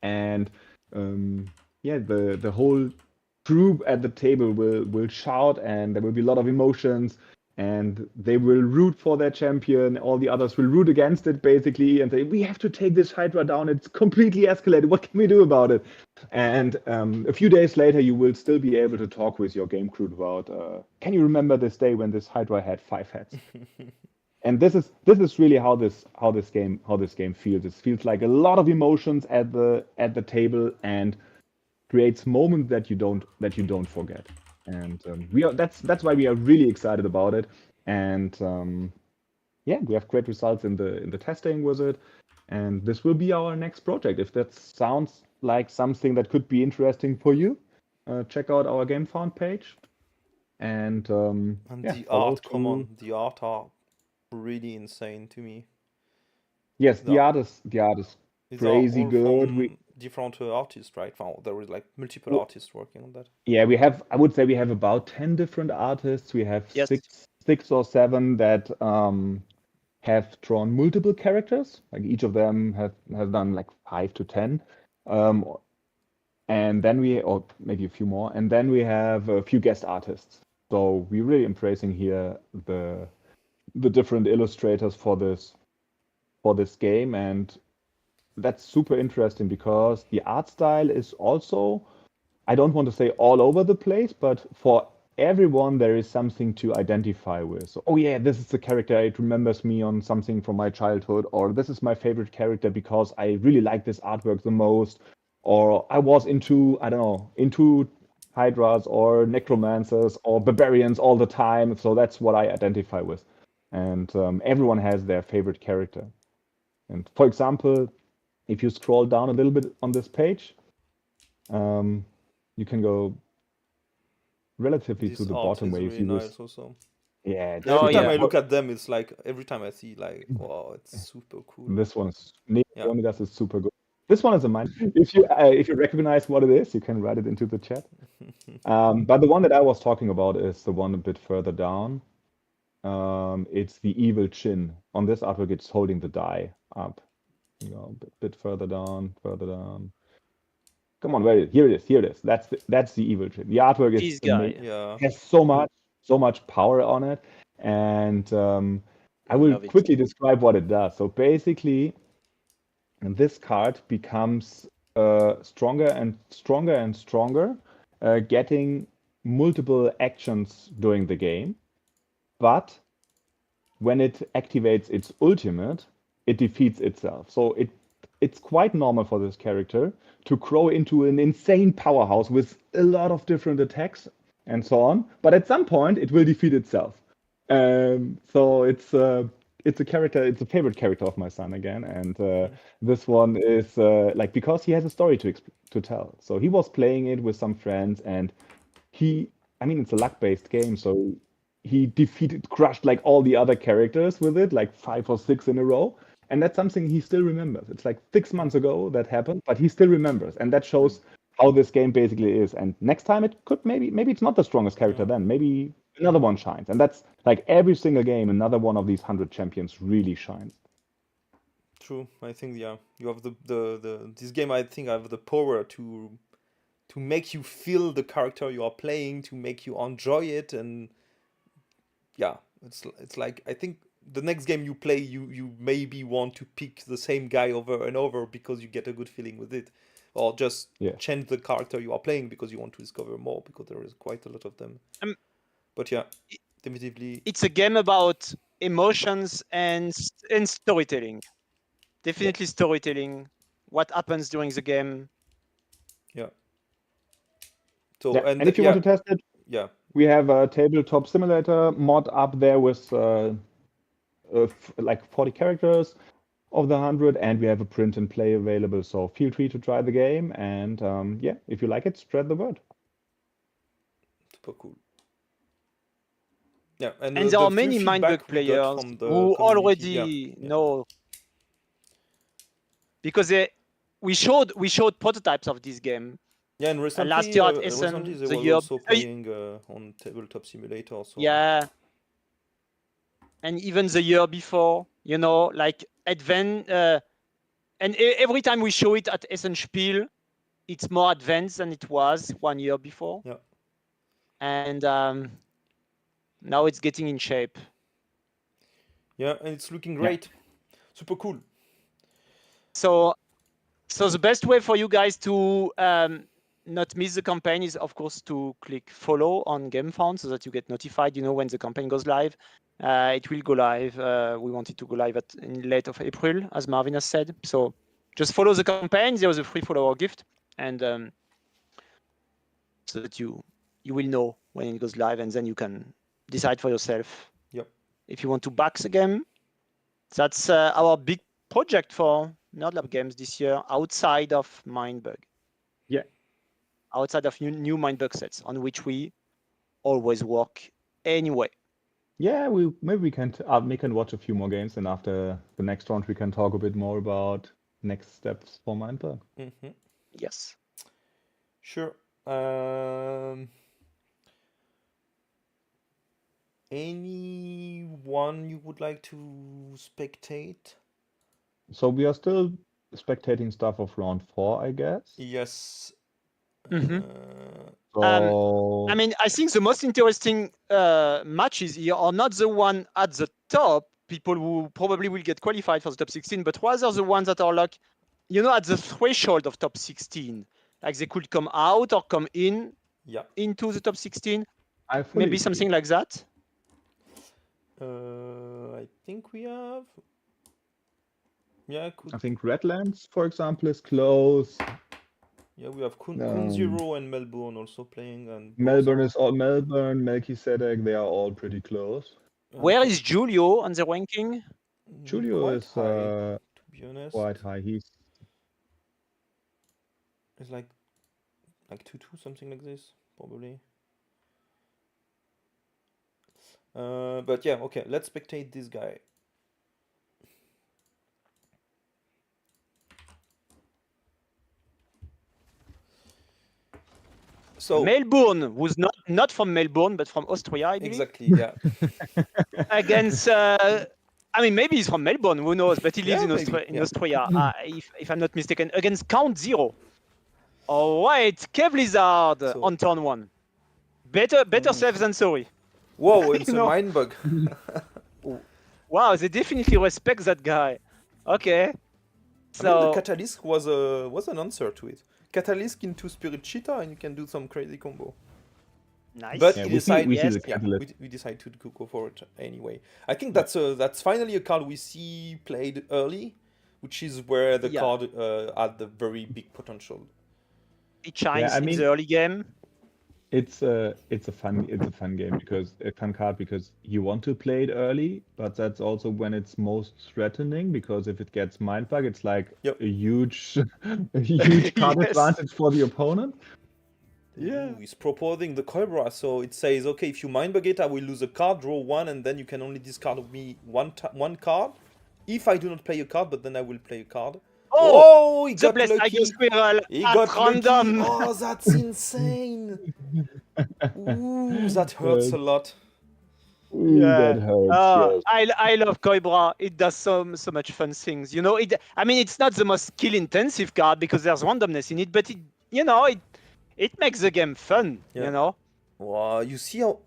And the whole group at the table will shout, and there will be a lot of emotions, and they will root for their champion. All the others will root against it basically and say, we have to take this Hydra down. It's completely escalated. What can we do about it? And a few days later, you will still be able to talk with your game crew about, can you remember this day when this Hydra had 5 heads? And this is really how this game feels. It feels like a lot of emotions at the table, and creates moments that you don't forget. And that's why we are really excited about it. And we have great results in the testing with it. And this will be our next project. If that sounds like something that could be interesting for you, check out our GameFound page. And the art, the art are really insane to me. Yes, the art is crazy good. Different artists, right? There is like multiple artists working on that. Yeah, I would say we have about 10 different artists. We have six or 7 that have drawn multiple characters. Like each of them have done like 5 to 10. And then or maybe a few more. And then we have a few guest artists. So we're really embracing here the different illustrators for this game. And that's super interesting because the art style is also, I don't want to say all over the place, but for everyone there is something to identify with. So, oh yeah, this is the character, it remembers me on something from my childhood, or this is my favorite character because I really like this artwork the most, or I was into Hydras or Necromancers or Barbarians all the time, so that's what I identify with. And everyone has their favorite character. And for example, if you scroll down a little bit on this page, you can go relatively to the bottom where really nice also. Yeah. Every time I look at them, it's like every time I see like, wow, it's super cool. This one is Dominos is super good. This one is a mine. If you recognize what it is, you can write it into the chat. But the one that I was talking about is the one a bit further down. It's the evil chin. On this artwork, it's holding the die up. You know, a bit further down, further down. Come on, where is it? Here it is. Here it is. That's the evil chin. The artwork is This guy. Yeah. has so much power on it, and I will Love it. quickly describe what it does. So basically, this card becomes stronger and stronger and stronger, getting multiple actions during the game. But when it activates its ultimate, it defeats itself. So it's quite normal for this character to grow into an insane powerhouse with a lot of different attacks and so on. But at some point, it will defeat itself. So it's a character. It's a favorite character of my son again, and this one is like because he has a story to tell. So he was playing it with some friends, and it's a luck-based game, so he crushed like all the other characters with it, like 5 or 6 in a row. And that's something he still remembers. It's like 6 months ago that happened, but he still remembers. And that shows how this game basically is. And next time it could maybe it's not the strongest character then. Maybe another one shines. And that's like every single game, another one of these 100 champions really shines. True. I think you have this game. I think I have the power to make you feel the character you are playing, to make you enjoy it, and yeah, it's like I think the next game you play, you maybe want to pick the same guy over and over because you get a good feeling with it, or just change the character you are playing because you want to discover more, because there is quite a lot of them. But yeah, definitively, it's a game about emotions and storytelling. Definitely storytelling. What happens during the game? Yeah. So and if you want to test it, we have a tabletop simulator mod up there with like 40 characters of the 100, and we have a print and play available. So feel free to try the game, and if you like it, spread the word. Super cool. Yeah, and there are many Mindbug players who already know, because we showed prototypes of this game. Yeah, and recently, last year at Essen, they were also playing on Tabletop Simulator. So. Yeah, and even the year before, like and every time we show it at Essen Spiel, it's more advanced than it was 1 year before. Yeah. And now it's getting in shape. Yeah, and it's looking great. Super cool. So the best way for you guys to not miss the campaign is, of course, to click follow on GameFound so that you get notified, when the campaign goes live. It will go live. We want it to go live in late of April, as Marvin has said. So just follow the campaign. There is a free follower gift, and so that you will know when it goes live, and then you can decide for yourself if you want to back the game. That's our big project for NerdLab Games this year, outside of Mindbug. Yeah. Outside of new Mindbug sets, on which we always work anyway. Yeah, maybe we can watch a few more games, and after the next round we can talk a bit more about next steps for Mindbug. Mm-hmm. Yes. Sure. Anyone you would like to spectate? So we are still spectating stuff of round 4, I guess. Yes. Mm-hmm. So... I think the most interesting matches here are not the one at the top, people who probably will get qualified for the top 16, but rather the ones that are like, at the threshold of top 16. Like they could come out or come in into the top 16. Maybe something like that. I think we have. Yeah, I think Redlands, for example, is close. Yeah, we have CountZero and Mellbourne also playing, and Mellbourne, Melchizedek, they are all pretty close. Where is Julio on the ranking? Julio is high, to be honest. Quite high. It's like 2-2, something like this, probably. But yeah, okay, let's spectate this guy. So Mellbourne, who's not from Melbourne, but from Austria, I believe. exactly, yeah. Against, I mean, maybe he's from Melbourne, who knows? But he lives Yeah, in, maybe, yeah. Austria, if I'm not mistaken. Against CountZero. All right, Kevlizard So- on turn 1. Better safe than sorry. Whoa, it's You a know. Mindbug. Wow, they definitely respect that guy. Okay. I mean, the So, Catalyst was an answer to it. Catalyst into Spirit Cheetah and you can do some crazy combo. nice. But Yeah, he we see decided, the Catalyst. we decide to go for it anyway. I think that's finally a card we see played early, which is where the Yeah. card had the very big potential. It shines I in mean- the early game. It's a fun game because a fun card because you want to play it early, but that's also when it's most threatening because if it gets Mindbug, it's like Yep. a huge card Yes. advantage for the opponent. Yeah. Ooh, he's proposing the Cobra, so it says, okay, if you Mindbug it, I will lose a card, draw one, and then you can only discard of me one card. If I do not play a card, but then I will play a card. Oh, he the got Blessed lucky. Tiger Squirrel He at got random. lucky. Oh, that's insane. Ooh, that hurts a lot. Ooh, Yeah. that hurts. Yes. I love Cobra. It does so much fun things. You know, I mean, it's not the most skill intensive card because there's randomness in it, but it makes the game fun. Yeah. You know. Wow, you see how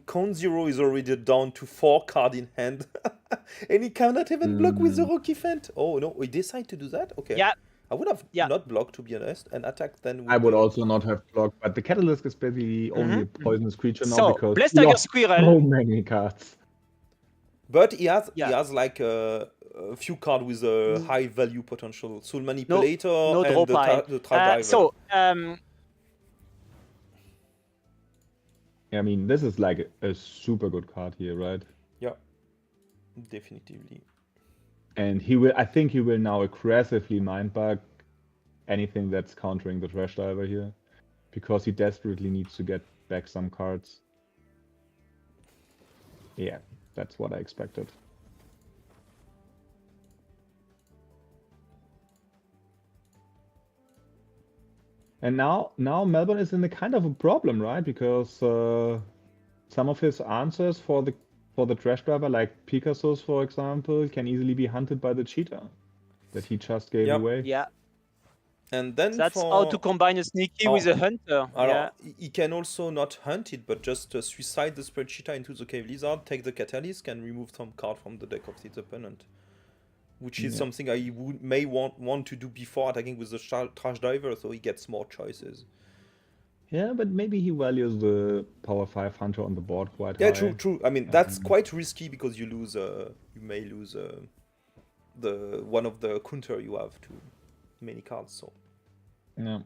CountZero is already down to 4 cards in hand. And he cannot even block with the Rocky Fent. Oh no, we decide to do that? Okay. Yeah. I would have Yeah. not blocked, to be honest, and attacked then with I would the- also not have blocked, but the Catalyst is basically only a poisonous creature now So, because Blessed he Tiger lost Squirrel. so many cards. But he has Yeah. like a few cards with a high value potential. Soul Manipulator No draw and pile. the Tridiver. So, I mean, this is like a super good card here, right? yeah, definitively. And I think he will now aggressively Mindbug anything that's countering the Trash Diver here. Because he desperately needs to get back some cards. Yeah, that's what I expected. And now Mellbourne is in a kind of a problem, right? Because some of his answers for the Trash Driver, like Picasso's, for example, can easily be hunted by the cheetah that he just gave Yep. away. yeah, And then that's for... how to combine a sneaky with a hunter. Alors, Yeah. he can also not hunt it, but just suicide the Spread Cheetah into the Cave Lizard, take the Catalyst, and remove some card from the deck of its opponent. Which is something I may want to do before attacking with the Trash Diver, so he gets more choices. Yeah, but maybe he values the Power 5 Hunter on the board quite high. Yeah, true. I mean, that's quite risky because you may lose the one of the counter you have to many cards. So Yeah.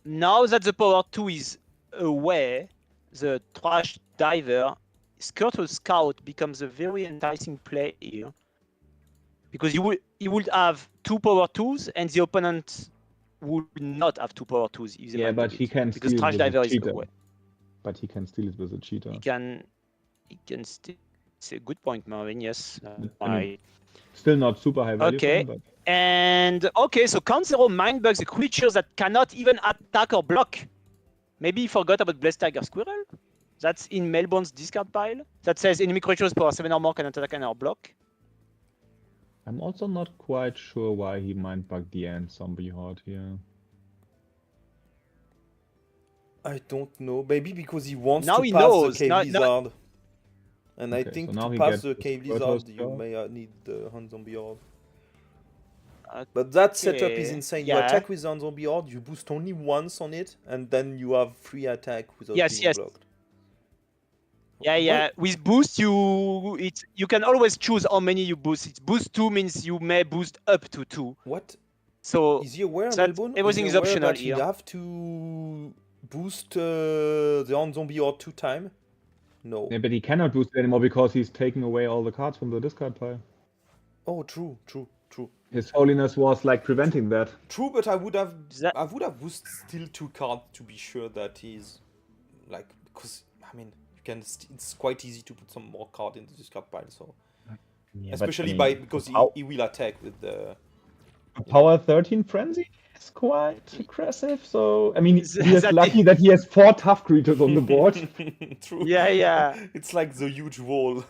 Now that the power 2 is away, the Trash Diver, Skirtle Scout becomes a very enticing play here. Because he would have 2 power 2s and the opponent would not have 2 power 2s. If they Yeah, might but do he it. can Because steal Trash with a Diver is cheetah. away. But he can steal it with a cheetah. He can still. It's a good point, Marvin. Yes. I mean, still not super high value. Okay. for him, And okay, so CountZero Mindbugs a creature that cannot even attack or block. Maybe he forgot about Blessed Tiger Squirrel. That's in Mellbourne's discard pile. That says enemy creatures power 7 or more can attack and or block. I'm also not quite sure why he Mindbugged the Ant Zombie Horde here. I don't know. Maybe because he wants Now to he pass knows. the Cave Now- Lizard. And I Okay, think so now to he pass gets the the Cave Squirtle Lizard, you Scout. may need the Hand Zombie Horde. But that setup is Okay, insane. You yeah. attack with the Hand Zombie Horde, you boost only once on it, and then you have free attack without Yes, being yes. blocked. Yeah. With boost, you can always choose how many you boost. It's boost 2 means you may boost up to 2. What? So Is he aware, that Mellbourne? everything he is aware optional that you here. have to boost the Hand Zombie Horde 2 times? No. Yeah, but he cannot boost it anymore because he's taking away all the cards from the discard pile. Oh, true. His holiness was like preventing that. True, but I would have That- boosted still 2 cards to be sure that he's like, because I mean you can it's quite easy to put some more card in the discard pile, so Yeah, but, especially I mean, because how- he will attack with the Power 13 Frenzy? It's quite aggressive. So I mean, he is That lucky that he has 4 tough creatures on the board. True. Yeah. It's like the huge wall.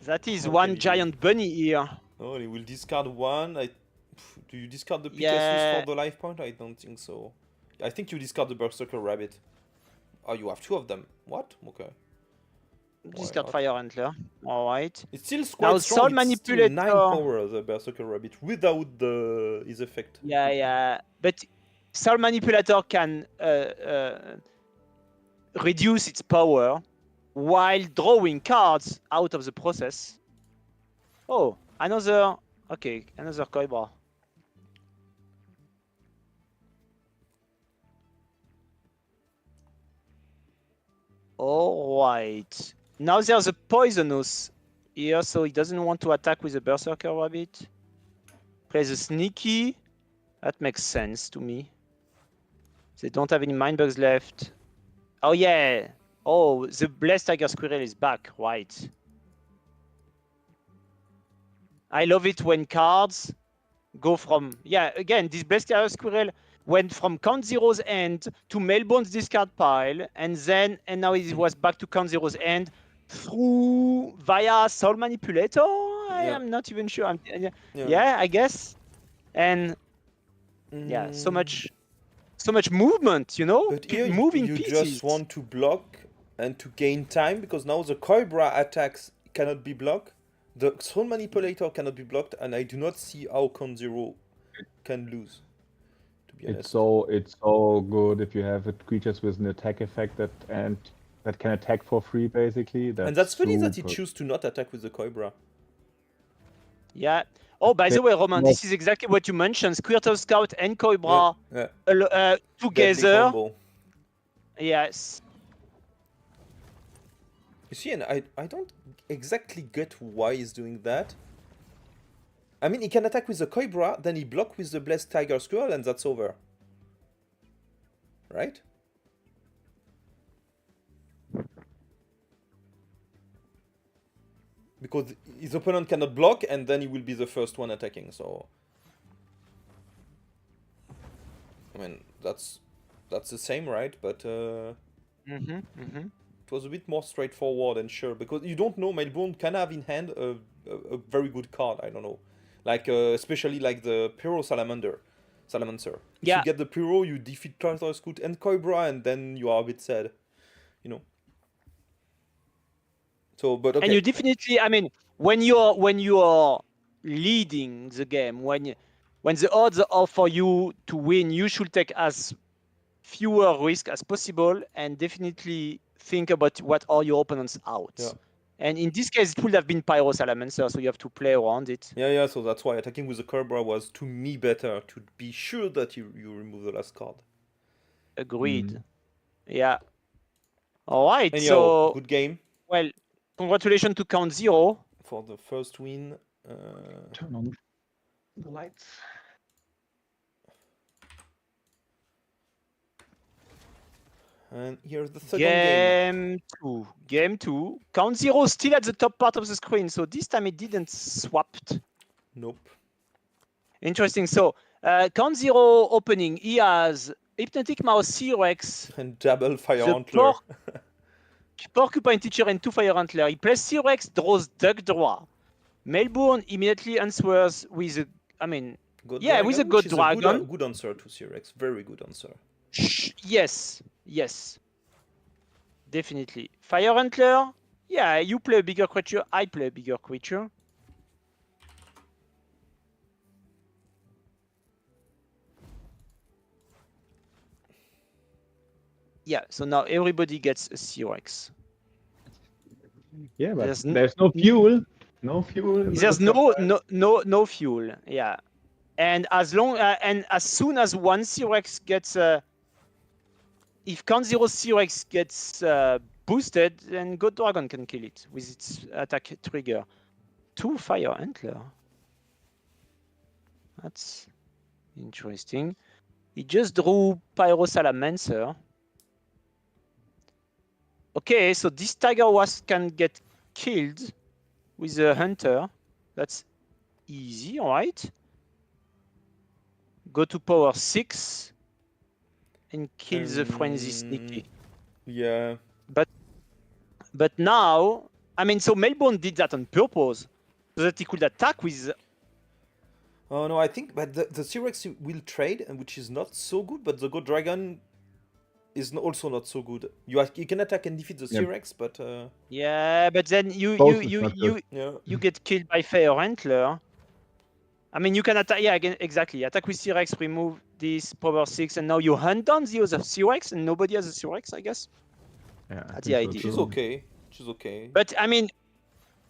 That is How one can he do giant bunny here. Oh, he will discard one. Do you discard the Pegasus Yeah. for the life point? I don't think so. I think you discard the Berserker Rabbit. Oh, you have 2 of them. What? Okay. Discard not? Fire Antler. Alright. It's still quite Now strong. Soul It's still 9 Manipulator. power, the Berserker Rabbit, without his effect. Yeah. But Soul Manipulator can reduce its power while drawing cards out of the process. Oh, another Cobra. Alright. Now there's a Poisonous here, so he doesn't want to attack with a Berserker Rabbit. Plays a Sneaky. That makes sense to me. They don't have any Mindbugs left. Oh yeah. Oh, the Blessed Tiger Squirrel is back, right. I love it when cards go from... Yeah, again, this Blessed Tiger Squirrel went from CountZero's end to Mellbourne's discard pile, and now it was back to CountZero's end via Soul Manipulator? I am not even sure. Yeah, I guess. And yeah, so much movement, you know? But here moving you pieces. just want to block and to gain time, because now the Cobra attacks cannot be blocked, the Soul Manipulator cannot be blocked, and I do not see how CountZero can lose. To be honest. It's so good if you have creatures with an attack effect that can attack for free, basically. And that's funny that he super. chose to not attack with the Cobra. Yeah. Oh, by the way, Roman, this is exactly what you mentioned. Squirtle Scout and Cobra together. Yes. You see, and I don't exactly get why he's doing that. I mean, he can attack with the Cobra, then he block with the Blessed Tiger Squirrel, and that's over. Right? Because his opponent cannot block, and then he will be the first one attacking, so... I mean, that's the same, right? But it was a bit more straightforward and sure, because you don't know, Mellbourne can have in hand a very good card, I don't know. Like, especially like the Pyro Salamander. If you get the Pyro, you defeat Turtle Scout and Cobra, and then you are a bit sad, you know. So, but okay. And you definitely, I mean, when you are leading the game, when the odds are for you to win, you should take as fewer risk as possible, and definitely think about what are your opponents out. Yeah. And in this case, it would have been Pyro Salamander, so you have to play around it. Yeah, so that's why attacking with the Cobra was, to me, better, to be sure that you remove the last card. Agreed. Yeah. All right, Anyhow, so... good game. Well, congratulations to CountZero. For the first win. Turn on the lights. And here's the second game. Game 2. CountZero still at the top part of the screen, so this time it didn't swapped. Nope. Interesting. So, CountZero opening, he has Hypnotic Mouse, C-Rex, And double Fire Antler. Porcupine Teacher and 2 Fire Antler. He plays C-Rex, draws Duck Draw. Mellbourne immediately answers with a, God with a God Dragon. Good answer to C-Rex. Very good answer. Yes. Definitely. Fire Antler. Yeah, you play a bigger creature. I play a bigger creature. Yeah, so now everybody gets a C-Rex. Yeah, but there's no fuel. No fuel. There's no fuel. Yeah, and as soon as one C-Rex gets if CountZero C-Rex gets boosted, then God Dragon can kill it with its attack trigger. 2 Fire Antler. That's interesting. He just drew Pyro Salamander. Okay, so this Tiger Wasp can get killed with a Hunter. That's easy, all right? go to power 6 and kill the frenzy sneaky. Yeah. But now, I mean, so Mellbourne did that on purpose so that he could attack with. Oh no, I think, but the C-Rex will trade, and which is not so good. But the God Dragon is also not so good. You can attack and defeat the C-Rex, but Yeah, but then you get killed by Fire Antler. I mean, you can attack. Yeah, again, exactly. Attack with C-Rex, remove this power 6, and now you hunt down the other C-Rex, and nobody has a C-Rex, I guess. Yeah, That's the idea. She's okay. She's okay. But I mean,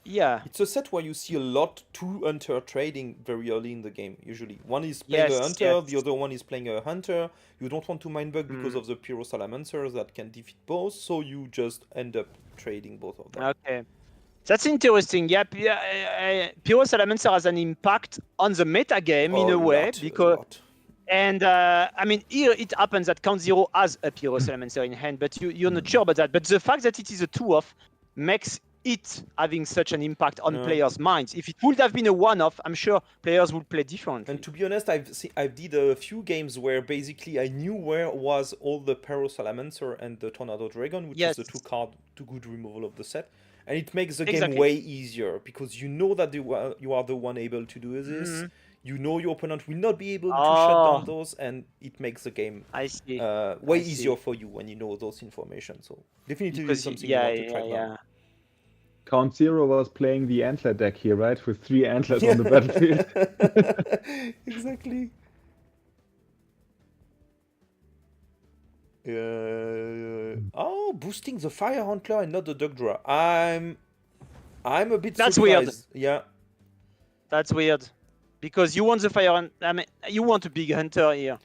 yeah. It's a set where you see a lot two hunter trading very early in the game. Usually, one is playing a hunter, the other one is playing a hunter. You don't want to mindbug because of the Pyro Salamanders that can defeat both, so you just end up trading both of them. Okay. That's interesting. Yeah, Pyro Salamander has an impact on the meta game in a way because, and I mean, here it happens that CountZero has a Pyro Salamander in hand, but you're not sure about that. But the fact that it is a 2-off makes it having such an impact on players' minds. If it would have been a 1-off, I'm sure players would play differently. And to be honest, I've did a few games where basically I knew where was all the Pyro Salamander and the Tornado Dragon, which is the two good removal of the set. And it makes the game way easier because you know that you are the one able to do this. You know your opponent will not be able to shut down those, and it makes the game way easier for you when you know those information. So definitely it's something you want to try now. CountZero was playing the antler deck here, right? With 3 antlers on the battlefield. Exactly. Oh, boosting the Fire Antler and not the Dug Draw. I'm a bit surprised. Weird. Yeah. That's weird. Because you want the Fire I mean, you want a big hunter here.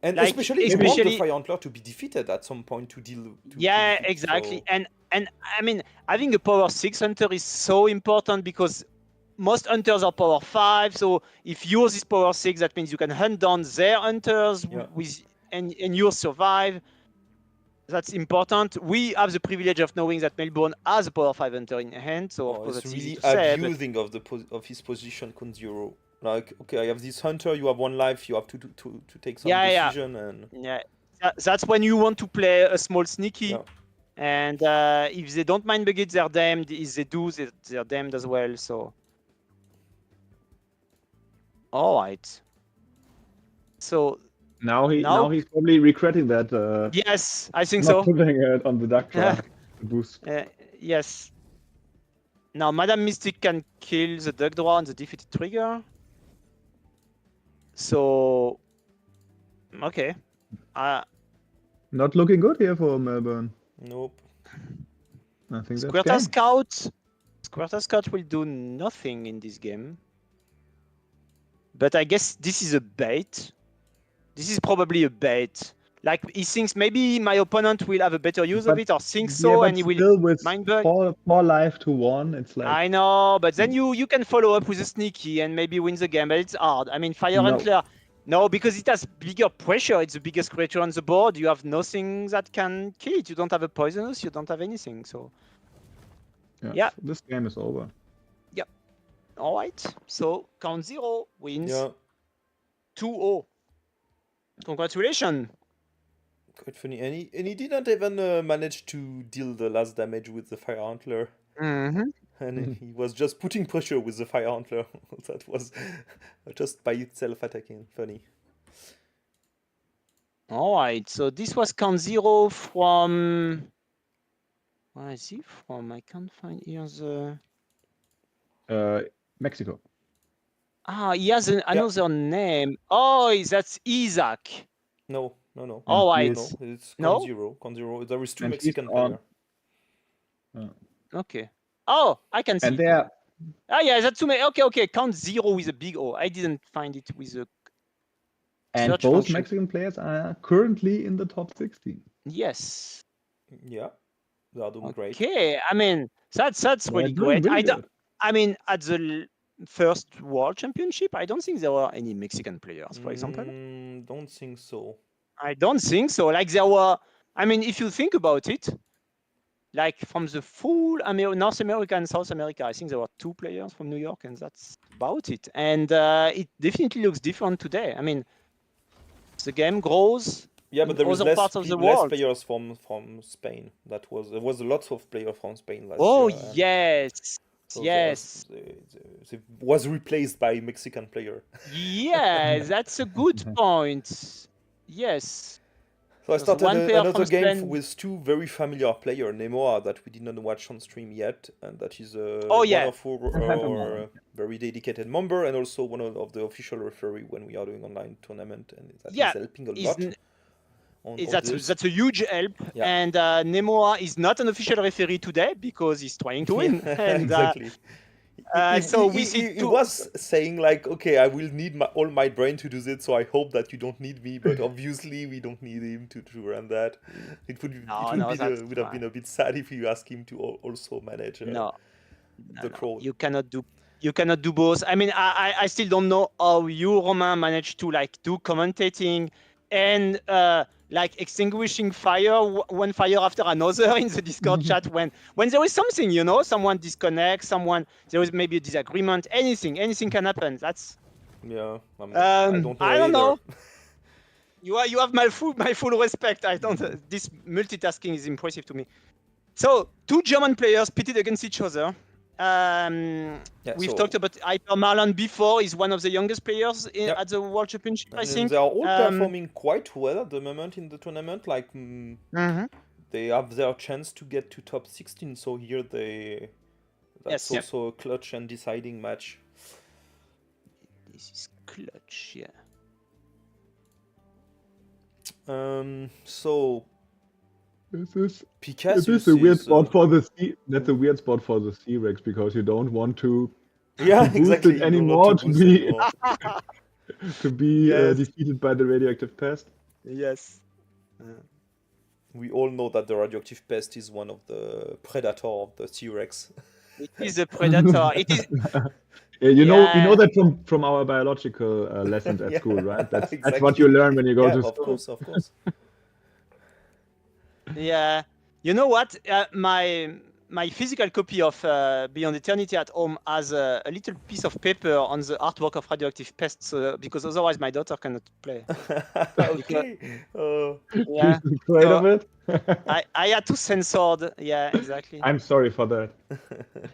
And especially you want the Fire Antler to be defeated at some point to deal. Exactly. So... And I mean, having a power 6 hunter is so important because most hunters are power 5. So if yours is power 6, that means you can hunt down their hunters with and you survive. That's important. We have the privilege of knowing that Mellbourne has a power 5 hunter in hand. So of course, it's that's really easy to say, abusing of his position, CountZero. Like, okay, I have this hunter, you have 1 life, you have to take some decision. And that's when you want to play a small sneaky. And if they don't mindbug it, they're damned. If they do, they're damned as well. So, all right. So now he's probably regretting that. Yes, I think not so. Putting it on the duck draw boost. Yes. Now, Madame Mystic can kill the duck draw on the defeated trigger. So, okay. Not looking good here for Mellbourne. Nope. I think Squirta Scout will do nothing in this game. But I guess this is a bait. This is probably a bait. Like, he thinks maybe my opponent will have a better use of it, or thinks so, and he will mindbug. 4 life to 1, it's like... I know, but then you can follow up with a sneaky and maybe win the game, but it's hard. I mean, Fire Antler... No, because it has bigger pressure. It's the biggest creature on the board. You have nothing that can kill it. You don't have a poisonous. You don't have anything. So, yeah. This game is over. Yep. All right. So, CountZero wins 2-0. Congratulations. Quite funny. And he didn't even manage to deal the last damage with the Fire Antler. And he was just putting pressure with the Fire Antler. That was just by itself attacking. Funny. All right. So this was CountZero from... Where is he from? I can't find here the... Mexico. He has another name. Oh, that's Isaac. No. All right. No, it's CountZero. CountZero. There is 2 Mexican players. Okay. Oh, I can see. And they are... yeah, that's too many. Okay. CountZero with a big O. I didn't find it with a... And both function. Mexican players are currently in the top 16. Yes. Yeah, they are doing great. Okay, I mean, that's really great. I mean, at the first World Championship, I don't think there were any Mexican players, for example. Don't think so. I don't think so. Like, there were... I mean, if you think about it, like from the full North America and South America, I think there were 2 players from New York, and that's about it. And it definitely looks different today. I mean, The game grows. Yeah, but in there was other parts of the less world. players from Spain. There was lots of players from Spain last Oh year. and yes, so yes, it was replaced by Mexican player. yeah. That's a good point. Yes. So I There's started one player another from game Spain. with two very familiar players, Nemoaaa, that we did not watch on stream yet, and that is Oh, yeah. one of our very dedicated member, and also one of the official referee when we are doing online tournament, and that is Yeah, helping a is lot. n- on this. That's a huge help. Yeah. And Nemoaaa is not an official referee today because he's trying to win. And exactly. so we see he two. was saying like, okay, I will need all my brain to do this, so I hope that you don't need me. But obviously, we don't need him to run that. It would have been a bit sad if you ask him to also manage the crowd. You cannot do both. I mean, I still don't know how you, Romain, managed to like do commentating and like extinguishing fire one fire after another in the Discord chat when there is something, you know, someone disconnects, there is maybe a disagreement, anything can happen. That's I don't know. I don't know. You have my full respect. I don't. This multitasking is impressive to me. So two German players pitted against each other. We've talked about HyperMarlon before. He's one of the youngest players at the World Championship, I think. They are all performing quite well at the moment in the tournament. Like they have their chance to get to top 16. So here that's also a clutch and deciding match. This is clutch, yeah. So This is a weird spot for the that's a weird spot for the C-Rex because you don't want to boost it anymore to be defeated by the radioactive pest. Yes. We all know that the radioactive pest is one of the predator of the C-Rex. It is a predator. It is. Yeah, you know that from our biological lessons at school, right? That's what you learn when you go to school. Of course. Yeah, you know what? My physical copy of Beyond Eternity at home has a little piece of paper on the artwork of Radioactive Pest, because otherwise my daughter cannot play. Okay. Yeah. Afraid of it? I had to censor. Yeah, exactly. I'm sorry for that.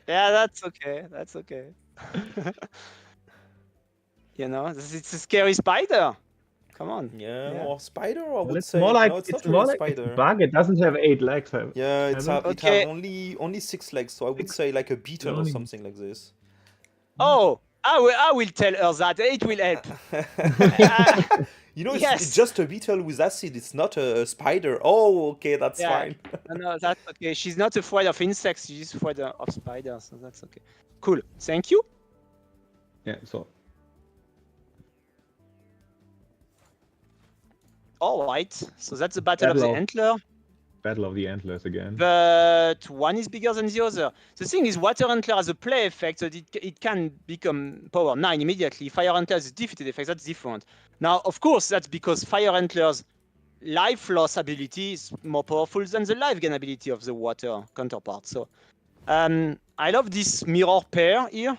Yeah, that's okay. That's okay. You know, it's a scary spider. Come on. Yeah, or spider, I would it's say. more like no, it's it's not more really like spider. it's a bug. It doesn't have 8 legs. Yeah, it Okay. have only 6 legs, so I would say like a beetle or something like this. Oh, I will tell her that. It will help. You know, it's just a beetle with acid. It's not a spider. Oh, okay, that's fine. No, that's okay. She's not afraid of insects. She's afraid of spiders, so that's okay. Cool. Thank you. Yeah, so All right. So that's the Battle of the Antler. Battle of the Antlers again. But one is bigger than the other. The thing is, Water Antler has a play effect, so it can become power 9 immediately. Fire Antler has a defeated effect. That's different. Now, of course, that's because Fire Antler's life loss ability is more powerful than the life gain ability of the water counterpart. So I love this mirror pair here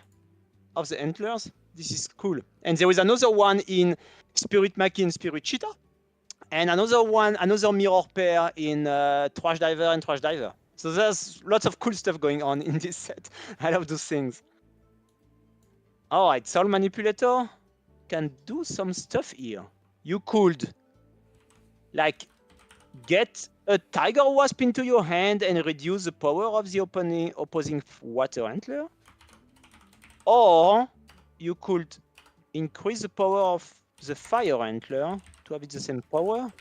of the antlers. This is cool. And there is another one in Spirit Maki and Spirit Cheetah. And another mirror pair in Trash Diver and Trash Diver. So there's lots of cool stuff going on in this set. I love those things. All right, Soul Manipulator can do some stuff here. You could, like, get a Tiger Wasp into your hand and reduce the power of the opposing Water Antler. Or you could increase the power of the Fire Antler to have it the same power.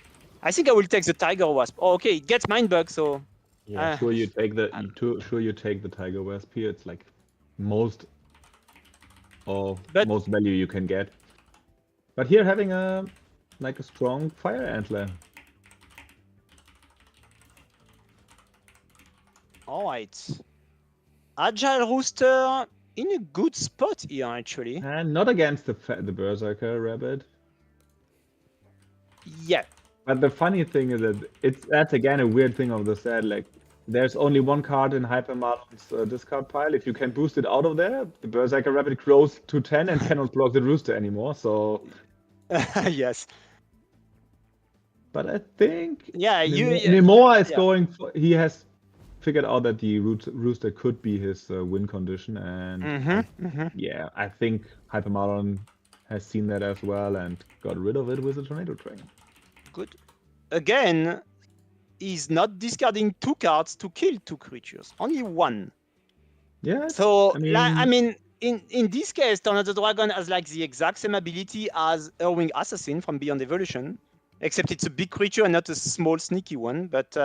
I think I will take the Tiger Wasp. Oh, okay, it gets Mindbug, so. Yeah, sure you take the Tiger Wasp here. It's like most value you can get. But here having a strong Fire Antler. All right. Agile Rooster in a good spot here, actually. And not against the Berserker Rabbit. Yeah. But the funny thing is that that's again a weird thing of the set. Like, there's only one card in HyperMarlon's discard pile. If you can boost it out of there, the Berserker Rabbit grows to 10 and cannot block the Rooster anymore. So. Yes. But I think you Nemoaaa is yeah. going for. He has figured out that the rooster could be his win condition, and yeah, I think HyperMarlon has seen that as well and got rid of it with a Tornado Dragon. Good. Again, he's not discarding 2 cards to kill 2 creatures, only 1. Yeah. So, I mean, in this case, Tornado Dragon has like the exact same ability as Erwing Assassin from Beyond Evolution, except it's a big creature and not a small sneaky one. But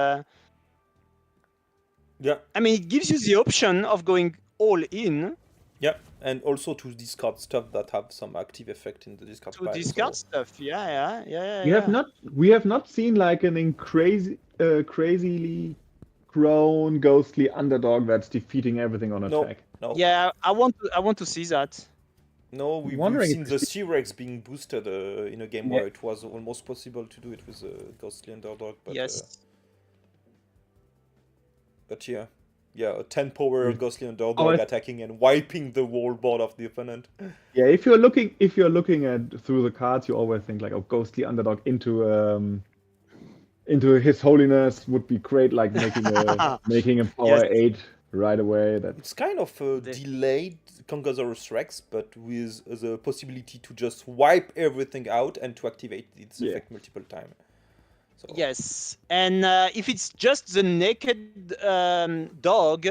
Yeah. I mean, it gives you the option of going all in. Yeah, and also to discard stuff that have some active effect in the discard To pile. discard So stuff, yeah. we have not seen like an crazily grown ghostly underdog that's defeating everything on attack. no. Yeah, I want to see that. No, we've wondering seen if the C-Rex being boosted in a game where it was almost possible to do it with a ghostly underdog. But, Yes. But yeah, a 10 power ghostly underdog attacking and wiping the whole board of the opponent. Yeah, if you're looking at through the cards, you always think like, oh, ghostly underdog into His Holiness would be great, like making a power 8 right away. It's kind of a delayed CountZero Rex, but with the possibility to just wipe everything out and to activate its effect multiple times. So. Yes, and if it's just the naked dog,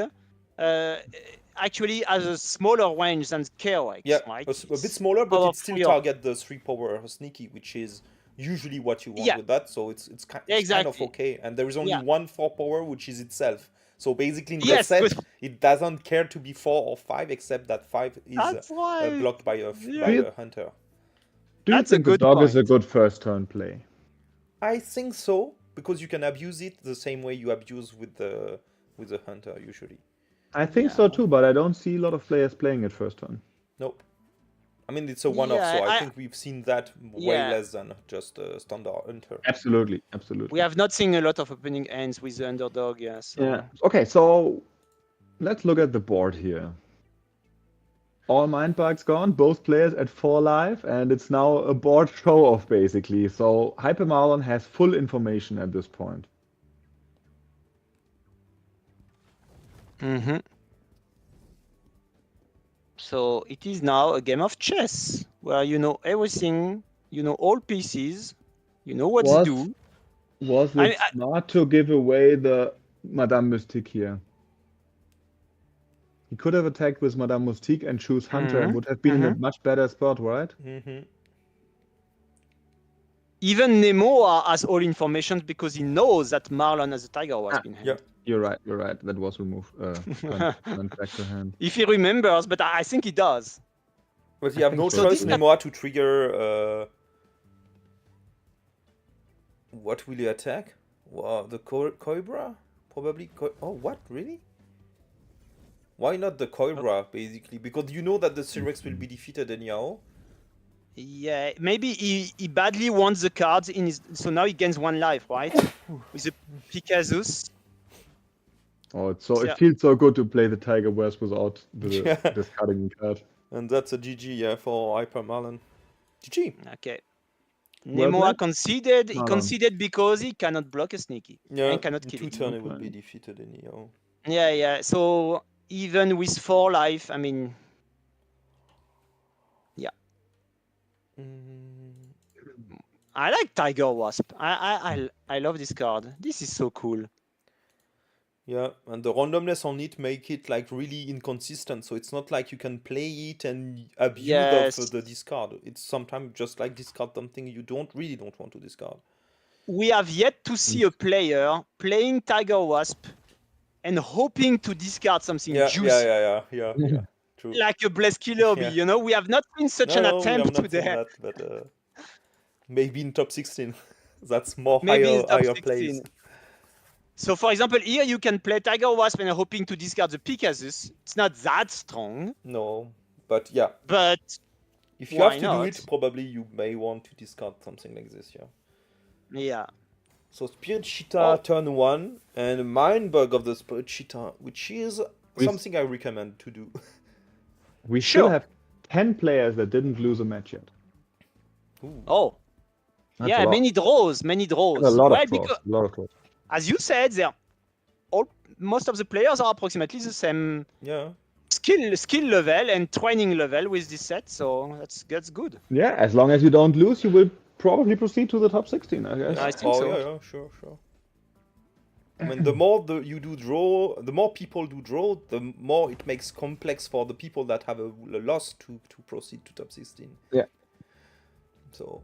actually has a smaller range than KOX, right? A bit smaller, but it still targets the 3 power sneaky, which is usually what you want with that. So it's kind of okay. And there is only 1 4 power, which is itself. So basically, in the set, it doesn't care to be 4 or 5, except that 5 is blocked by a hunter. Do you think the dog is a good first turn play? I think so, because you can abuse it the same way you abuse with the hunter usually. I think so too, but I don't see a lot of players playing it first turn. Nope. I mean, it's a one-off, so I think we've seen that way less than just a standard hunter. Absolutely. We have not seen a lot of opening ends with the underdog, so. Yeah. Okay, so let's look at the board here. All Mindbugs gone, both players at 4 life, and it's now a board show-off, basically. So HyperMarlon has full information at this point. So it is now a game of chess, where you know everything, you know all pieces, you know what to do. Was it smart to give away the Madame Mystique here? He could have attacked with Madame Mystique and choose Hunter and would have been in a much better spot, right? Even Nemoaaa has all information because he knows that Marlon has a Tiger Wasp in hand. Yeah, you're right. That was removed. Went back to hand. If he remembers, but I think he does. But you have no choice, Nemoaaa, to trigger... What will you attack? Wow, the Cobra? Probably... Oh, what? Really? Why not the Cobra, basically? Because you know that the C-Rex will be defeated anyhow. Yeah, maybe he badly wants the cards in his... So now he gains 1 life, right? With the Pegasus. Oh, it feels so good to play the Tiger Wasp without discarding the card. And that's a GG, for HyperMarlon. GG. Okay. Nemoaaa conceded. He conceded because he cannot block a sneaky. Yeah, and cannot kill it. 2 turns it will be defeated anyhow. Yeah. So even with 4 life, I mean... Yeah. I like Tiger Wasp. I love this card. This is so cool. Yeah, and the randomness on it make it like really inconsistent. So it's not like you can play it and abuse of the discard. It's sometimes just like discard something you really don't want to discard. We have yet to see a player playing Tiger Wasp and hoping to discard something juicy. Yeah. True. Like a Blessed Killer Bee, you know? We have not seen such an attempt today. That, but maybe in top 16. That's more higher plays. So, for example, here you can play Tiger Wasp and hoping to discard the Pegasus. It's not that strong. No, but yeah. But if you have to do it, probably you may want to discard something like this, Yeah. So Spirit Cheetah turn 1 and Mindbug of the Spirit Cheetah, which is something I recommend to do. We still have 10 players that didn't lose a match yet. Ooh. Oh. That's yeah, a lot. many draws, many draws. That's a lot Well, of draws. because A lot of draws. as you said, most of the players are approximately the same Yeah. skill level and training level with this set, so that's good. Yeah, as long as you don't lose, you will probably proceed to the top 16, I guess. I think so. Yeah, sure. I mean, the more you do draw, the more people do draw, the more it makes complex for the people that have a loss to proceed to top 16. Yeah. So.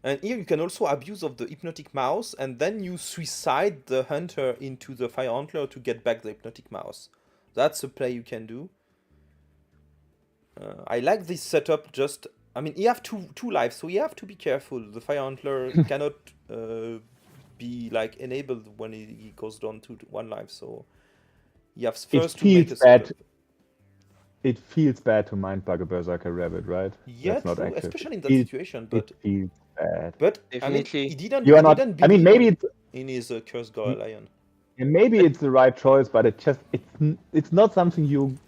And here you can also abuse of the Hypnotic Mouse, and then you suicide the hunter into the Fire Antler to get back the Hypnotic Mouse. That's a play you can do. I like this setup. Just, I mean, you have two lives, so you have to be careful. The Fire Antler cannot be like enabled when he goes down to 1 life. So you have first to make a setup. It feels bad to Mindbug a Berserker Rabbit, right? Yeah, that's not true, active. especially in that situation. But it feels bad. But Definitely. I mean, he didn't. You are he not. didn't I mean, maybe believe it's in his Cursed God Lion. and maybe it's the right choice, but it's not something you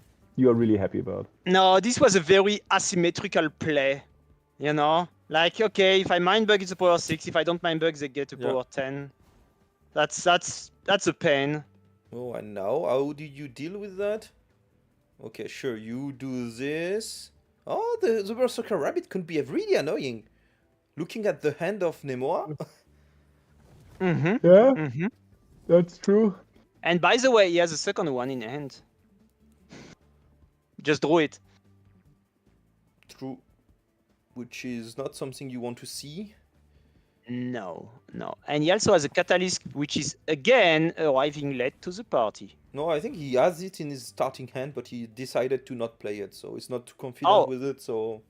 are really happy about. No, this was a very asymmetrical play. You know, like okay, if I Mindbug, it's a power 6. If I don't Mindbug, they get a power 10. That's a pain. Oh, and now how do you deal with that? Okay, sure, you do this. Oh, the Berserker Rabbit could be really annoying. Looking at the hand of Nemoaaa. Yeah, that's true. And by the way, he has a second one in hand. Just draw it. True. Which is not something you want to see. No. And he also has a Catalyst, which is again arriving late to the party. No, I think he has it in his starting hand, but he decided to not play it, so he's not too confident with it, so...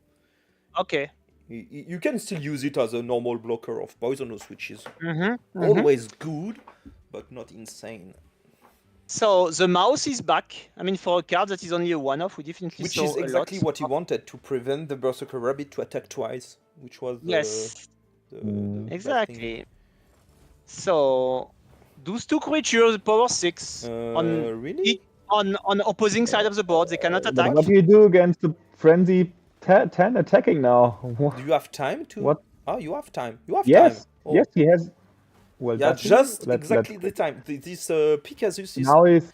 Okay. You can still use it as a normal blocker of Poisonous, which is always good, but not insane. So the mouse is back. I mean, for a card that is only a one-off, we definitely Which saw is exactly a lot. what he wanted, to prevent the Berserker Rabbit to attack twice, which was the, Yes, the exactly. So those two creatures, power 6, really? on opposing side of the board, they cannot attack. But what do you do against the Frenzy 10 attacking now? Do you have time to... What? Oh, you have time. You have Yes, time. Oh. yes, he has. Well, Yeah, does he? just Let's- exactly let's- the time. This Pegasus is, Now he's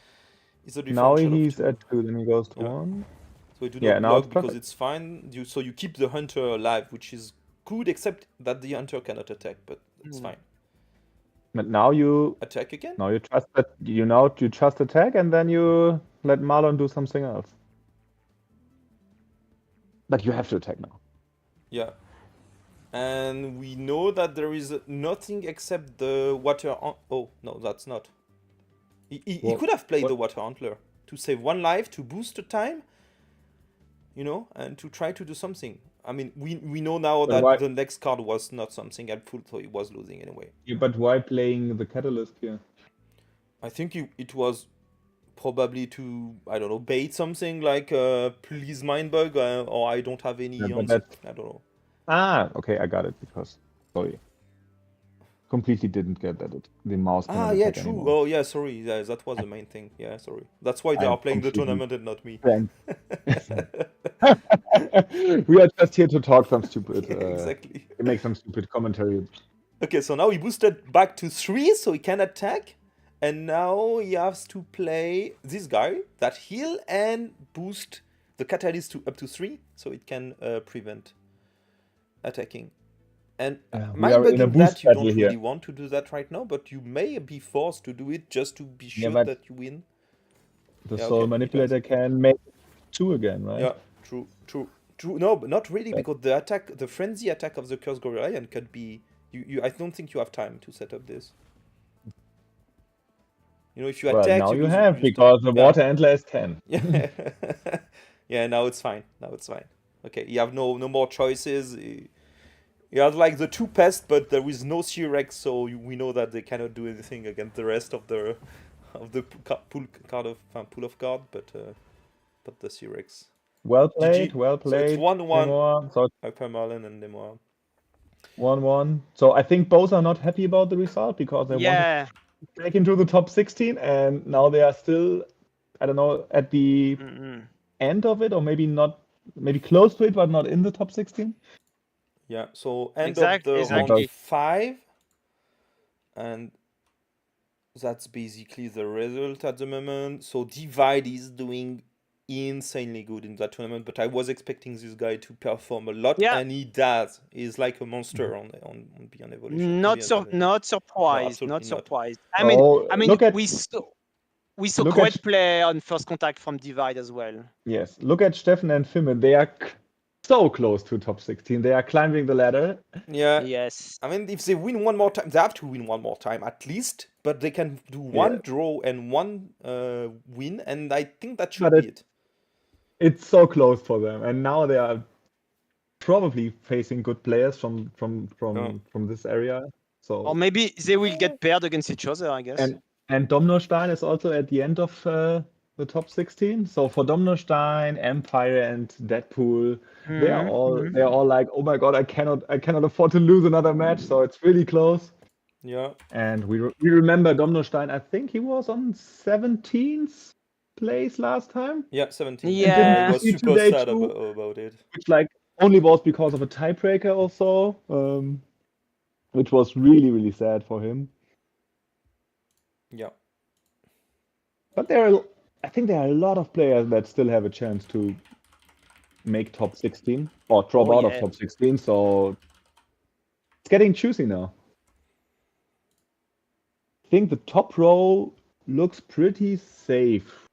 is a now differential of he's 2. at 2. Then he goes to Yeah. 1. So you do Yeah, not now block it's because perfect. it's fine. So you keep the hunter alive, which is good, except that the hunter cannot attack, but it's fine. But now you Attack again? trust that you trust attack, and then you let Marlon do something else. But you have to attack now. Yeah. And we know that there is nothing except the water... Oh, no, that's not. He What- could have played what- the water antler to save 1 life, to boost the time, you know, and to try to do something. I mean, we know now But that why- the next card was not something helpful, so he was losing anyway. Yeah, but why playing the Catalyst here? I think it was probably to, I don't know, bait something like, please Mindbug, or I don't have any Yeah, but answer. that's- I don't know. Ah, okay, I got it because sorry, completely didn't get that the mouse. Ah, cannot yeah, attack true. anymore. Oh, yeah, sorry. Yeah, that was the main thing. Yeah, sorry. That's why they I'm are playing the completely tournament and not me. Thanks. We are just here to talk some stupid. Exactly. Make some stupid commentary. Okay, so now he boosted back to 3, so he can attack. And now he has to play this guy, that heal, and boost the Catalyst to up to 3, so it can prevent attacking. And we are Mindbug in a in boost that, you battle don't here. really want to do that right now, but you may be forced to do it just to be sure but- that you win. The Yeah, Soul okay, he Manipulator can make 2 again, right? Yeah, true. No, but not really, because the frenzy attack of the Cursed Gorilla can be... I don't think you have time to set up this. You know, if you Well, attack... now you lose- have stop. because the Yeah. Water Antler is 10. Yeah. Yeah, now it's fine. Okay, you have no more choices. You have like the 2 pests, but there is no C-Rex, so we know that they cannot do anything against the rest of the pool of card, but the C-Rex. Well played, GG. well So played. it's 1-1. Nemoaaa. So HyperMarlon and Nemoaaa. 1-1. So I think both are not happy about the result because they want Yeah. to break into the top 16, and now they are still, I don't know, at the end of it, or maybe not, maybe close to it, but not in the top 16. Yeah, so end of the round Exactly. 5, and that's basically the result at the moment. So Divide is doing insanely good in that tournament, but I was expecting this guy to perform a lot, Yeah. and he does. He's like a monster on Beyond Evolution. Not Beyond Evolution. not surprised. absolutely Not not. surprised. Oh, I mean, look at we saw look great at play on first contact from Divide as well. yes, look at Steffen and Fymit. They are so close to top 16. They are climbing the ladder. Yeah. Yes. I mean, if they win one more time, they have to win one more time at least, but they can do one draw and one win, and I think that should be it. It's so close for them, and now they are probably facing good players from this area. So Or maybe they will get paired against each other, I guess. And Domnostein is also at the end of the top 16. So for Domnostein, Empire, and Deadpool, they are all like, oh my god, I cannot afford to lose another match. So it's really close. Yeah. And we remember Domnostein. I think he was on 17th place last time. Yeah, 17. Yeah. I was super sad about it. Which like only was because of a tiebreaker or so, which was really, really sad for him. Yeah. But I think there are a lot of players that still have a chance to make top 16 or drop out of top 16. So it's getting juicy now. I think the top row looks pretty safe.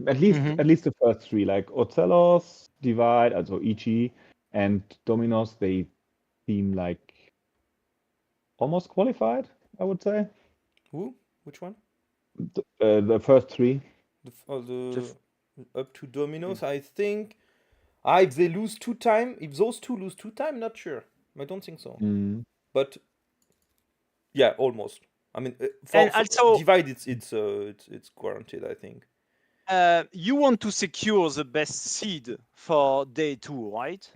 At least the first three, like Ocellus, Divide, also EG, and Dominos, they seem like almost qualified, I would say. Who? Which one? The first three. Up to Dominos, I think. If they lose 2 times, if those two lose 2 times, not sure. I don't think so. But yeah, almost. I mean, for Divide, it's guaranteed, I think. You want to secure the best seed for day 2, right?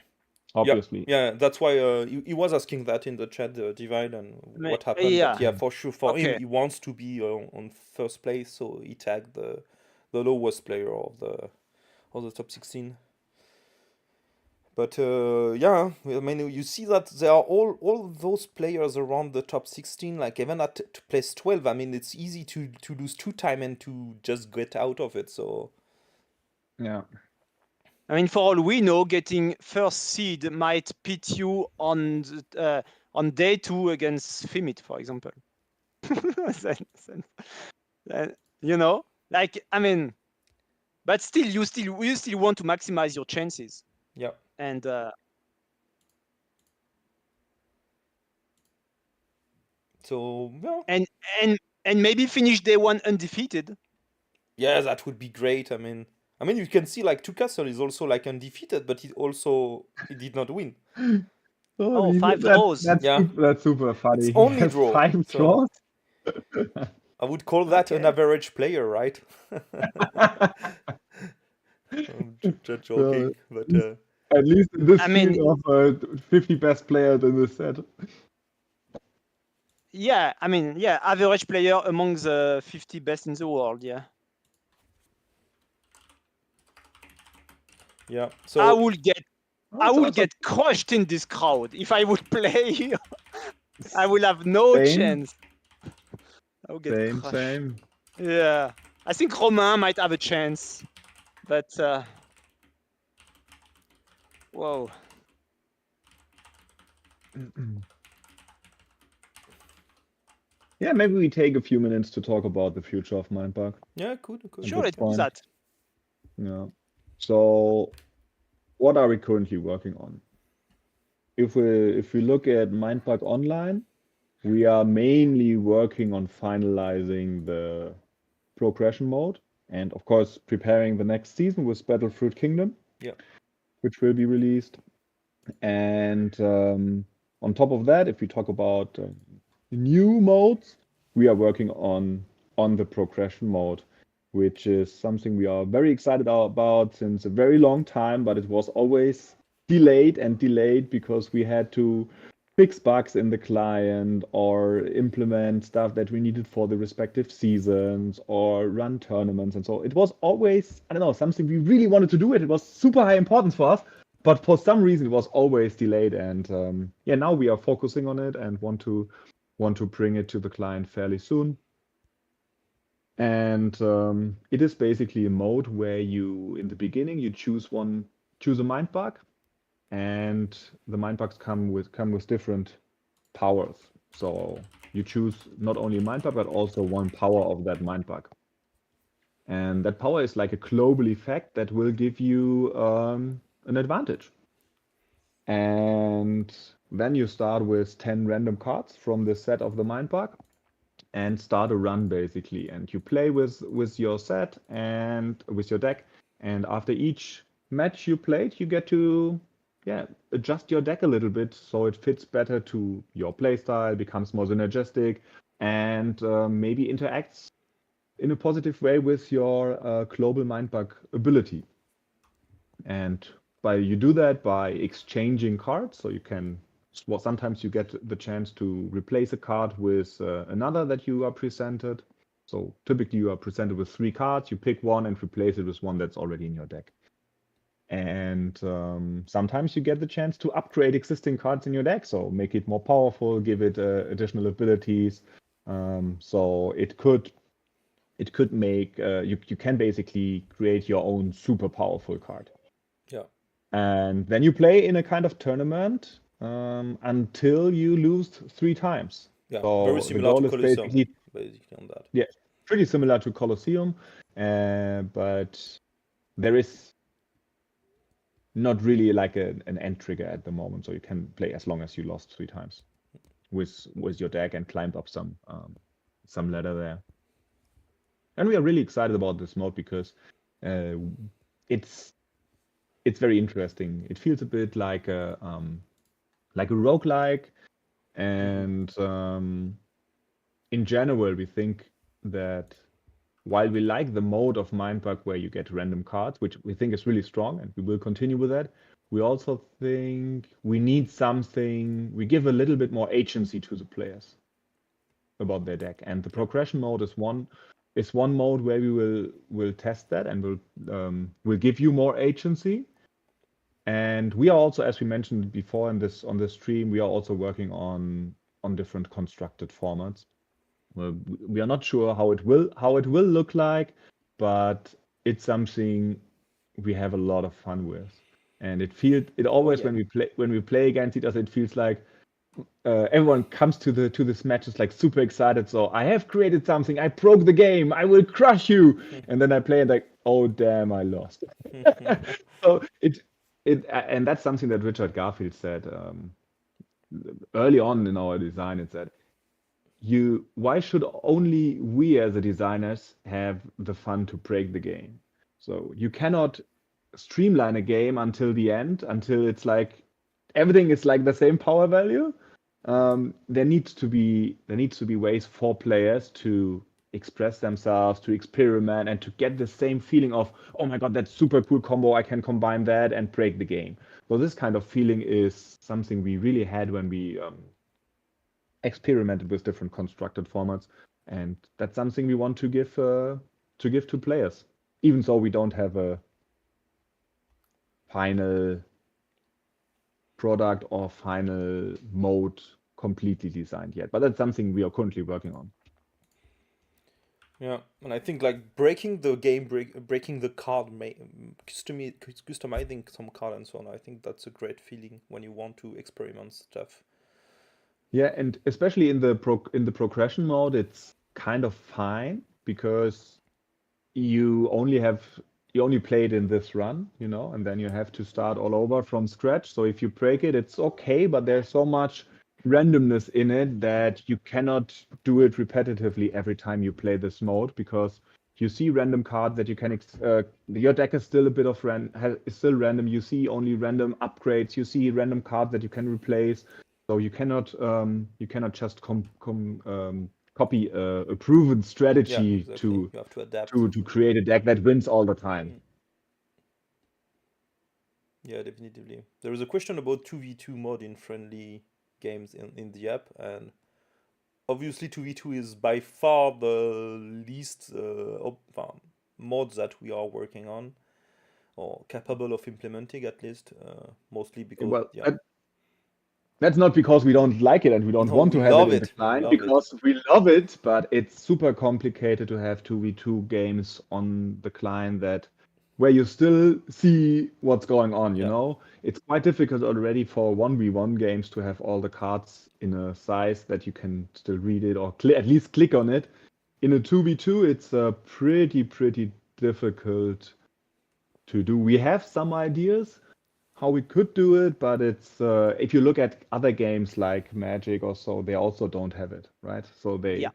Obviously. Yeah, that's why he was asking that in the chat, Divide, and what happened. Yeah. But yeah, for sure, for him, he wants to be on first place, so he tagged the lowest player of the top 16. But yeah, I mean, you see that there are all those players around the top 16, like even at place 12. I mean, it's easy to lose 2 times and to just get out of it. So yeah. I mean, for all we know, getting first seed might pit you on day 2 against Fymit, for example. You know, like, I mean, but still, you still want to maximize your chances. Yeah. And so yeah. And maybe finish day 1 undefeated. Yeah, that would be great. I mean, you can see like Castle is also like undefeated, but he did not win. 5 draws. That's super funny. It's only draw. 5 draws. I would call that an average player, right? I'm just joking, but at least in this field of 50 best players in this set. Yeah, I mean, yeah, average player among the 50 best in the world, yeah. Yeah, so I will get crushed in this crowd. If I would play here, I will have no chance. I will get crushed. Same. Yeah, I think Romain might have a chance, but whoa. Yeah, maybe we take a few minutes to talk about the future of Mindbug. Yeah, cool. Sure, let's do that. Yeah. So, what are we currently working on? If we look at Mindbug Online, we are mainly working on finalizing the progression mode and, of course, preparing the next season with Battlefruit Kingdom, which will be released. And on top of that, if we talk about new modes, we are working on the progression mode, which is something we are very excited about since a very long time, but it was always delayed because we had to fix bugs in the client or implement stuff that we needed for the respective seasons or run tournaments. And so it was always, I don't know, something we really wanted to do. It was super high importance for us, but for some reason it was always delayed, and yeah, now we are focusing on it and want to bring it to the client fairly soon. And it is basically a mode where you, in the beginning, you choose a mind bug, and the mind bugs come with different powers. So you choose not only a mind bug, but also one power of that mind bug. And that power is like a global effect that will give you an advantage. And then you start with 10 random cards from the set of the mind bug and start a run basically. And you play with your set and with your deck. And after each match you played, you get to adjust your deck a little bit so it fits better to your playstyle, becomes more synergistic, and maybe interacts in a positive way with your global mindbug ability. And you do that by exchanging cards, so you can. Well, sometimes you get the chance to replace a card with another that you are presented. So typically you are presented with 3 cards. You pick one and replace it with one that's already in your deck. And sometimes you get the chance to upgrade existing cards in your deck, so make it more powerful, give it additional abilities. So it could make you can basically create your own super powerful card. Yeah. And then you play in a kind of tournament until you lose 3 times. Yeah, so very the similar goal to is Colosseum, basically on that. Yeah, pretty similar to Colosseum, but there is not really like an end trigger at the moment, so you can play as long as you lost 3 times with your deck and climb up some ladder there. And we are really excited about this mode because it's very interesting. It feels a bit like a roguelike, and in general we think that while we like the mode of Mindbug where you get random cards, which we think is really strong, and we will continue with that, we also think we need something. We give a little bit more agency to the players about their deck, and the progression mode is one mode where we will test that and will give you more agency. And we are also, as we mentioned before on this stream, we are also working on different constructed formats. Well, we are not sure how it will look like, but it's something we have a lot of fun with. And it always when we play against it, it feels like everyone comes to this match is like super excited. So I have created something. I broke the game. I will crush you. And then I play and like, oh damn, I lost. So and that's something that Richard Garfield said early on in our design. It said, why should only we as the designers have the fun to break the game? So you cannot streamline a game until the end, until it's like everything is like the same power value. There needs to be ways for players to express themselves, to experiment, and to get the same feeling of, oh my god, that's super cool combo, I can combine that and break the game. So this kind of feeling is something we really had when we experimented with different constructed formats, and that's something we want to give to players, even though we don't have a final product or final mode completely designed yet, but that's something we are currently working on. Yeah, and I think like breaking the game, breaking the card, customizing some card and so on. I think that's a great feeling when you want to experiment stuff. Yeah, and especially in the progression mode, it's kind of fine because you only play it in this run, and then you have to start all over from scratch. So if you break it, it's okay, but there's so much randomness in it that you cannot do it repetitively every time you play this mode, because you see random cards that you can your deck is still a bit of is still random. You see only random upgrades. You see random cards that you can replace. So you cannot just copy a proven strategy you have to adapt to create a deck that wins all the time. Yeah, definitely. There is a question about 2v2 mode in friendly games in the app, and obviously 2v2 is by far the least mod that we are working on. or capable of implementing at least. Mostly because Well, that's not because we don't like it and we don't want to have it in the client, because we love it, but it's super complicated to have 2v2 games on the client where you still see what's going on, you know? It's quite difficult already for 1v1 games to have all the cards in a size that you can still read it or at least click on it. In a 2v2, it's pretty difficult to do. We have some ideas how we could do it, but it's if you look at other games like Magic or so, they also don't have it, right? So they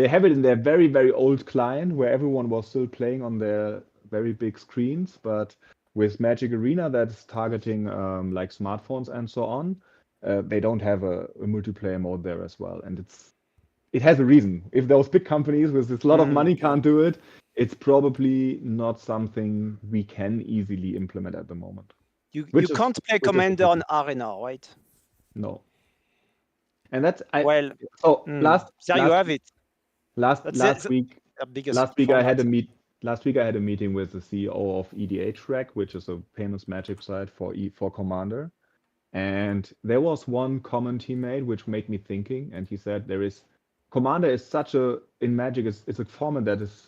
have it in their very old client where everyone was still playing on their very big screens, but with Magic Arena that's targeting like smartphones and so on, they don't have a multiplayer mode there as well, and it has a reason. If those big companies with this lot of money can't do it, it's probably not something we can easily implement at the moment. You can't play Commander on Arena, right? No. And that's last you have it. Last week I had a meeting with the CEO of EDH which is a famous Magic site for Commander. And there was one comment he made which made me thinking, and he said Commander is in Magic it's a format that is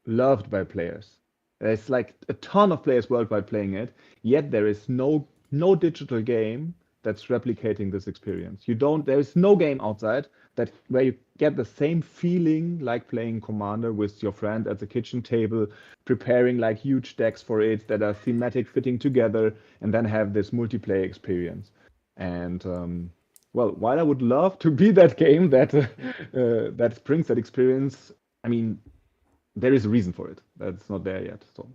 loved by players. There's like a ton of players worldwide playing it, yet there is no digital game that's replicating this experience. There is no game outside where you get the same feeling like playing Commander with your friend at the kitchen table, preparing like huge decks for it that are thematic fitting together, and then have this multiplayer experience. And while I would love to be that game that brings that experience, I mean, there is a reason for it. That's not there yet. So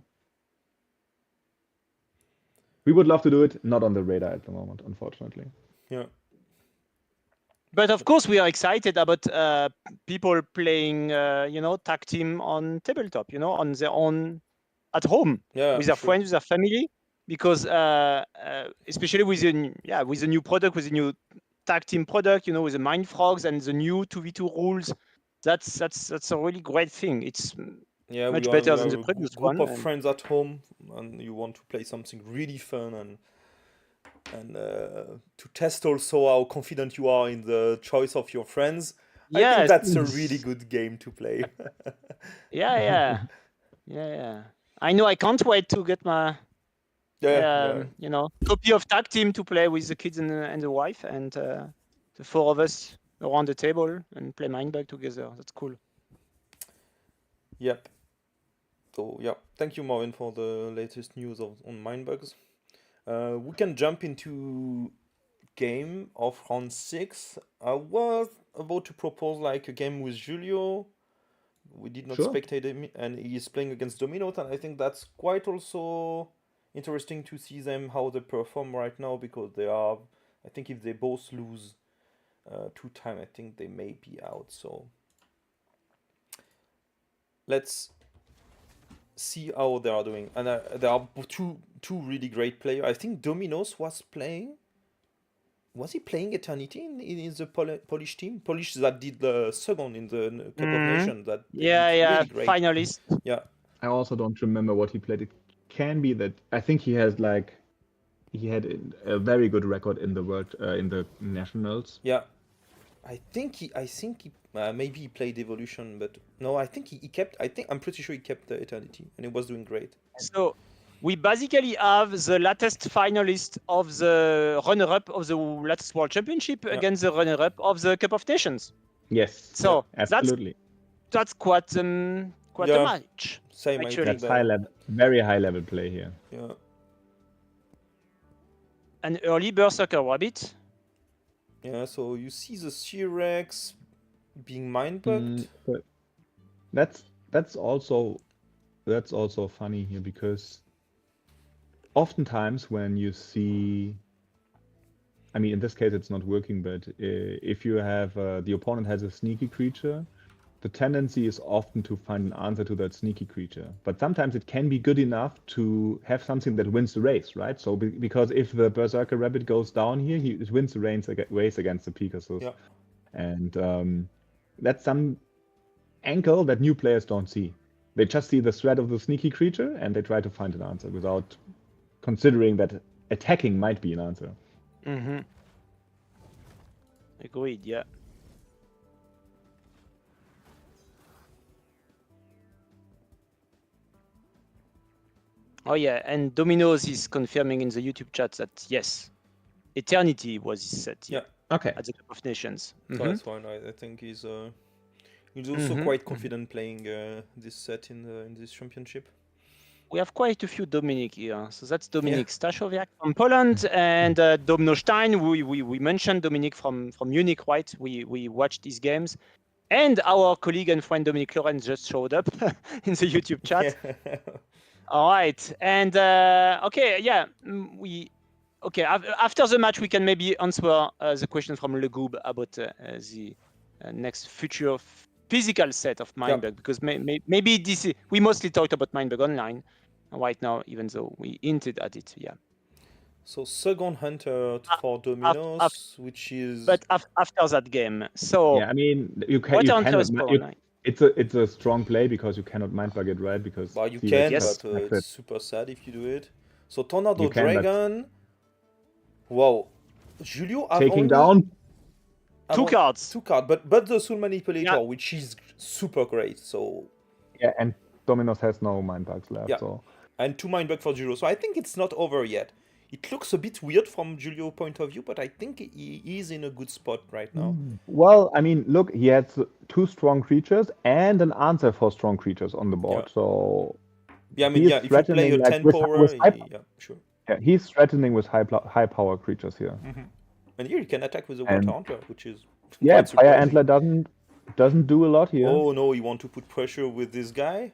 we would love to do it, not on the radar at the moment, unfortunately. Yeah. But of course, we are excited about people playing, tag team on tabletop, on their own, at home, with their friends, with their family, because especially with the new product, with the new tag team product, with the Mind Frogs and the new 2v2 rules. That's a really great thing. It's much better than the previous one. Group of friends at home, and you want to play something really fun and to test also how confident you are in the choice of your friends. I think that's a really good game to play. Yeah. I know. I can't wait to get my copy of Tag Team to play with the kids and the wife and the four of us around the table and play Mindbug together. That's cool. Yep. So thank you, Marvin, for the latest news on Mindbugs. We can jump into game of round 6. I was about to propose like a game with Julio. We did not spectate him, and he is playing against Dominos, and I think that's quite also interesting to see them how they perform right now, because I think if they both lose 2 times, I think they may be out. So let's see how they are doing. And there are two really great players. I think Dominos was playing. Was he playing Eternity in the Polish team? Polish that did the second in the Cup of Nations. That really great. Finalist. Yeah. I also don't remember what he played. It can be that I think he had a very good record in the world in the nationals. Yeah. I think he maybe he played Evolution, but no, I think he kept. I'm pretty sure he kept the Eternity, and he was doing great. So we basically have the latest finalist of the runner-up of the latest World Championship against the runner-up of the Cup of Nations. Yes. So absolutely. That's quite a match. Same. Actually. That's high level, very high level play here. Yeah. An early Berserker Rabbit. Yeah, so you see the C-Rex being mind-bugged. That's also funny here, because oftentimes when you see, I mean, in this case it's not working, but if you have the opponent has a sneaky creature, the tendency is often to find an answer to that sneaky creature. But sometimes it can be good enough to have something that wins the race, right? So because if the Berserker Rabbit goes down here, it wins the race against the Pegasus. Yeah. And that's some angle that new players don't see. They just see the threat of the sneaky creature and they try to find an answer without considering that attacking might be an answer. Mm-hmm. Agreed, yeah. Oh yeah, and Dominos is confirming in the YouTube chat that yes, Eternity was his set, yeah, Okay. at the Cup of Nations. So that's fine. I think he's also quite confident playing this set in this championship. We have quite a few Dominic here. So that's Dominik Staszowiak from Poland and Domnostein. We mentioned Dominic from Munich, right? We watched these games. And our colleague and friend Dominic Lorenz just showed up in the YouTube chat. All right. And okay, yeah, after the match, we can maybe answer the question from Legoob about the next future physical set of Mindbug, because maybe this we mostly talked about Mindbug Online right now, even though we hinted at it. Yeah. So second hunter for Dominos, which is. But after that game, so yeah, I mean you it's a strong play because you cannot Mindbug it, right? Because well, you can, but it's super sad if you do it. So Tornado Dragon. Wow, Julio taking down. Two cards, but the Soul Manipulator, which is super great. So yeah, and Dominos has no Mindbugs left. Yeah, so. And 2 Mindbug for Julio. So I think it's not over yet. It looks a bit weird from Julio's point of view, but I think he is in a good spot right now. Well, I mean, look, he has 2 strong creatures and an answer for strong creatures on the board. So yeah, I mean, if you play a 10 power, sure. Yeah, he's threatening with high power creatures here. And here you can attack with a Water Antler, which is Fire Antler doesn't do a lot here. Oh no, you want to put pressure with this guy,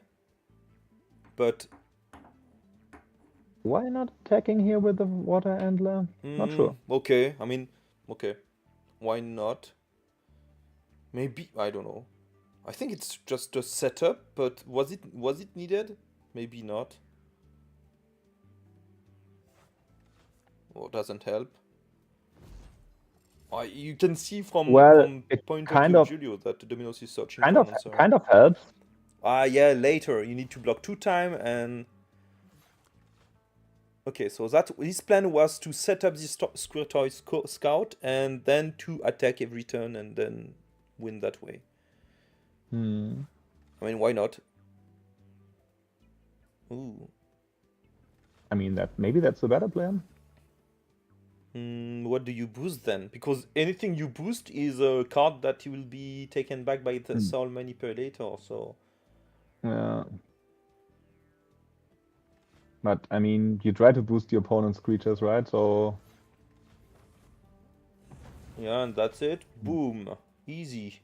but why not attacking here with the Water Antler? Not sure. Okay, I mean, okay, why not? Maybe, I don't know. I think it's just a setup, but was it needed? Maybe not. Oh, doesn't help. You can see from point of view of Julio that Dominos is searching for an answer. Kind of helps. Yeah, later you need to block 2 times and. Okay, so his plan was to set up this Square Toy Scout and then to attack every turn and then win that way. I mean, why not? Ooh. I mean, maybe that's the better plan. What do you boost then? Because anything you boost is a card that will be taken back by the Soul Manipulator, so. Yeah. But, I mean, you try to boost the opponent's creatures, right? So. Yeah, and that's it. Boom. Easy.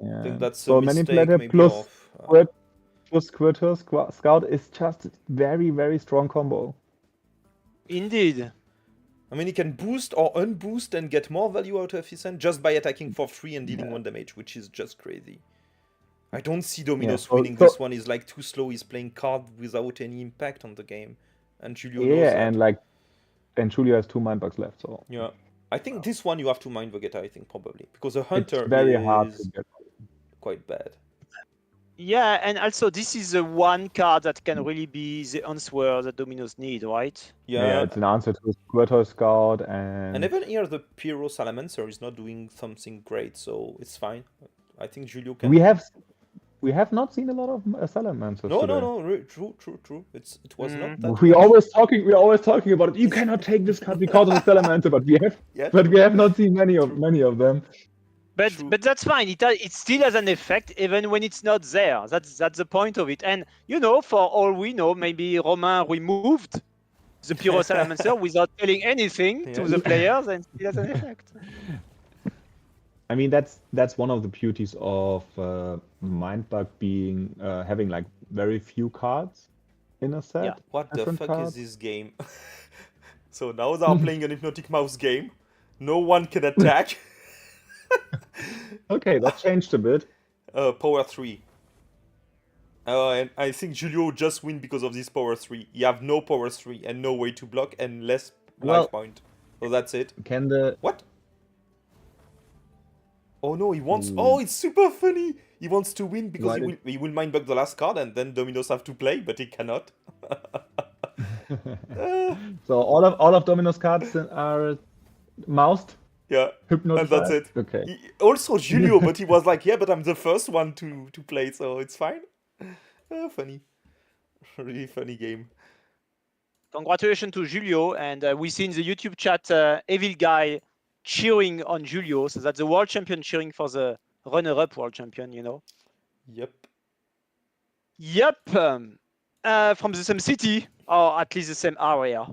Yeah. I think that's so a mistake, Manipulator maybe plus Squirter Scout is just a very, very strong combo. Indeed. I mean, he can boost or unboost and get more value out of his hand just by attacking for free and dealing 1 damage, which is just crazy. I don't see Dominos winning this one. He's like too slow. He's playing card without any impact on the game, and Julio knows that. and Julio has 2 Mindbugs left. So yeah, I think this one you have to Mindbug it. I think probably because the Hunter it's very hard to get. Quite bad. Yeah, and also this is the one card that can really be the answer that Dominos need, right? Yeah, it's an answer to Squirtle Scout and even here the Pyro Salamancer is not doing something great, so it's fine. I think Julio can. We have not seen a lot of Salamanders. No. True. It was not that. We're always talking about it. You cannot take this card because of the Salamander, but we have not seen many of them. But that's fine. It still has an effect even when it's not there. That's the point of it. And for all we know, maybe Romain removed the Pyro Salamander without telling anything to the players, and still has an effect. I mean, that's one of the beauties of Mindbug being having like very few cards in a set. Yeah. What the fuck is this game? So now they are playing an Hypnotic Mouse game. No one can attack. Okay, that changed a bit. Power 3. And I think Julio just win because of this power 3. You have no power 3 and no way to block and less life point. So that's it. What? Oh no, he wants... Oh, it's super funny! He wants to win because he will Mindbug the last card and then Dominos have to play, but he cannot. So all of Domino's cards are moused, Yeah, and hypnotized. that's it. Okay. Also Julio, but he was like, yeah, but I'm the first one to play, so it's fine. Funny. Really funny game. Congratulations to Julio, and we see in the YouTube chat Evil Guy cheering on Julio, so that's the world champion cheering for the runner-up world champion, you know. Yep. Yep. From the same city, or at least the same area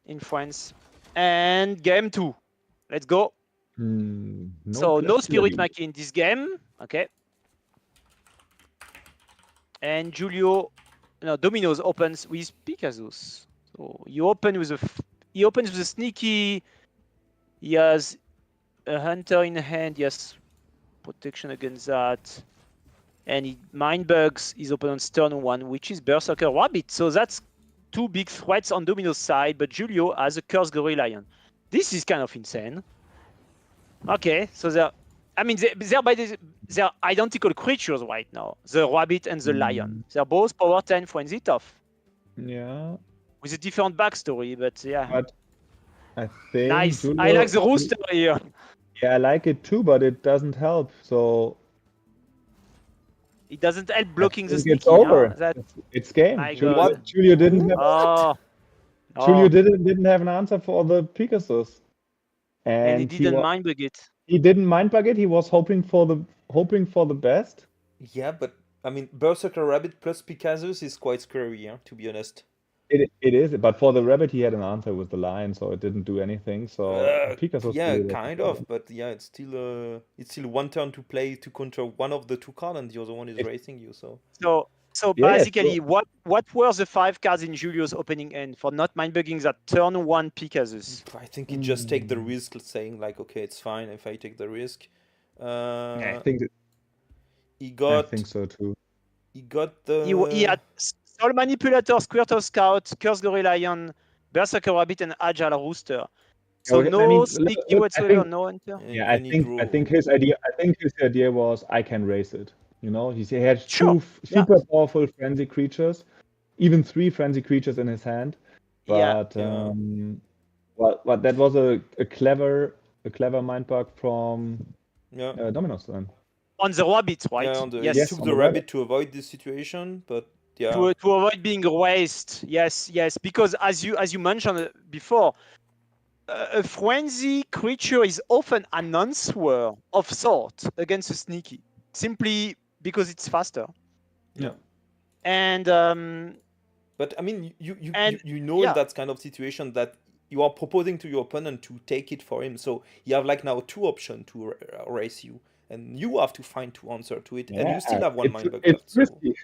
in France. And game 2. Let's go. So no Spirit Maki in this game. Okay. And Julio, no, Dominos opens with Pegasus. So you open with he opens with a sneaky. He has a hunter in hand. He has protection against that. And he Mindbugs his opponent's turn 1, which is Berserker Rabbit. So that's 2 big threats on Domino's side, but Julio has a Cursed Gorilla Lion. This is kind of insane. Okay, so they're identical creatures right now. The rabbit and the lion. They're both power 10 frenzy tough. Yeah. With a different backstory, but yeah. But I think nice. Julio, I like the rooster here. Yeah, I like it too, but it doesn't help. So it doesn't help blocking the sneaky. It's over. It's game. Julio didn't have Julio didn't have an answer for the Pegasus. And he didn't mindbug it. He didn't mindbug it. He was hoping for the best. Yeah, but I mean, Berserker Rabbit plus Pegasus is quite scary, yeah, to be honest. It is, but for the rabbit he had an answer with the lion, so it didn't do anything. So Pegasus. Yeah, kind of, but yeah, it's still one turn to play to control one of the 2 cards, and the other one is racing you. So basically, what were the 5 cards in Julio's opening end for not mindbugging that turn 1 Pegasus? I think he just take the risk, saying like, okay, it's fine if I take the risk. I think I think so too. He got the. He had Soul Manipulator, Squirtle Scout, Cursed Gorilla Lion, Berserker Rabbit, and Agile Rooster. So sneaky whatsoever, no enter. Yeah, I think his idea was I can race it. You know, he had 2 super powerful frenzy creatures, even 3 frenzy creatures in his hand. But well, that was a clever mindbug from Dominos then. On the rabbit, right? Yeah, he took the rabbit to avoid this situation, but yeah. To avoid being raced, yes, because as you mentioned before, a frenzy creature is often an answer of sort against a sneaky, simply because it's faster. Yeah. And but I mean, you know in that kind of situation that you are proposing to your opponent to take it for him, so you have like now 2 options to race you, and you have to find 2 answers to it, and you still have 1 mindbug left. It's risky.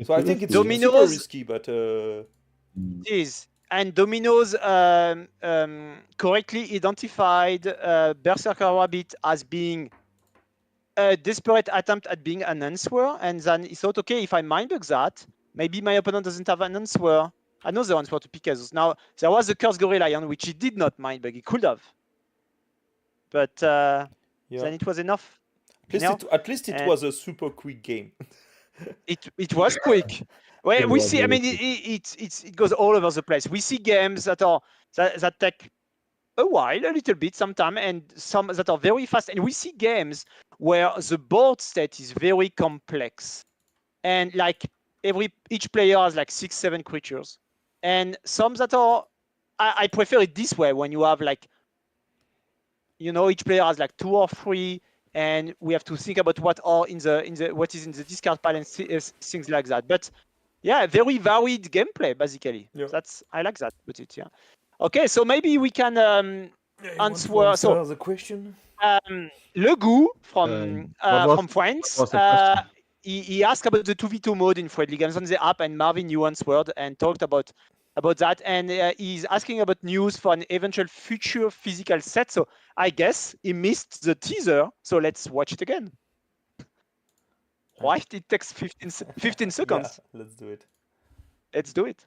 So I think it's Dominos, super risky, but it is. And Dominos correctly identified Berserker Rabbit as being a desperate attempt at being an answer, and then he thought, okay, if I mindbug that, maybe my opponent doesn't have an answer. Another answer to Pegasus. Now, there was a Cursed Gorilla Lion, which he did not mindbug. He could have. But then it was enough. At least it was a super quick game. It was quick. Well, we see. I mean, it goes all over the place. We see games that take a while, a little bit, sometime, and some that are very fast. And we see games where the board state is very complex, and like each player has like 6-7 creatures, and some that are. I prefer it this way when you have like, each player has like 2 or 3. And we have to think about what is in the discard pile and things like that. But yeah, very varied gameplay basically. Yeah. I like that. But okay. So maybe we can answer the question. Legou from France. He asked about the 2v2 mode in Friendly Games on the app, and Marvin you answered and talked about that, and he's asking about news for an eventual future physical set. So I guess he missed the teaser, so let's watch it again. Right? It takes 15 seconds. Yeah, let's do it. Let's do it.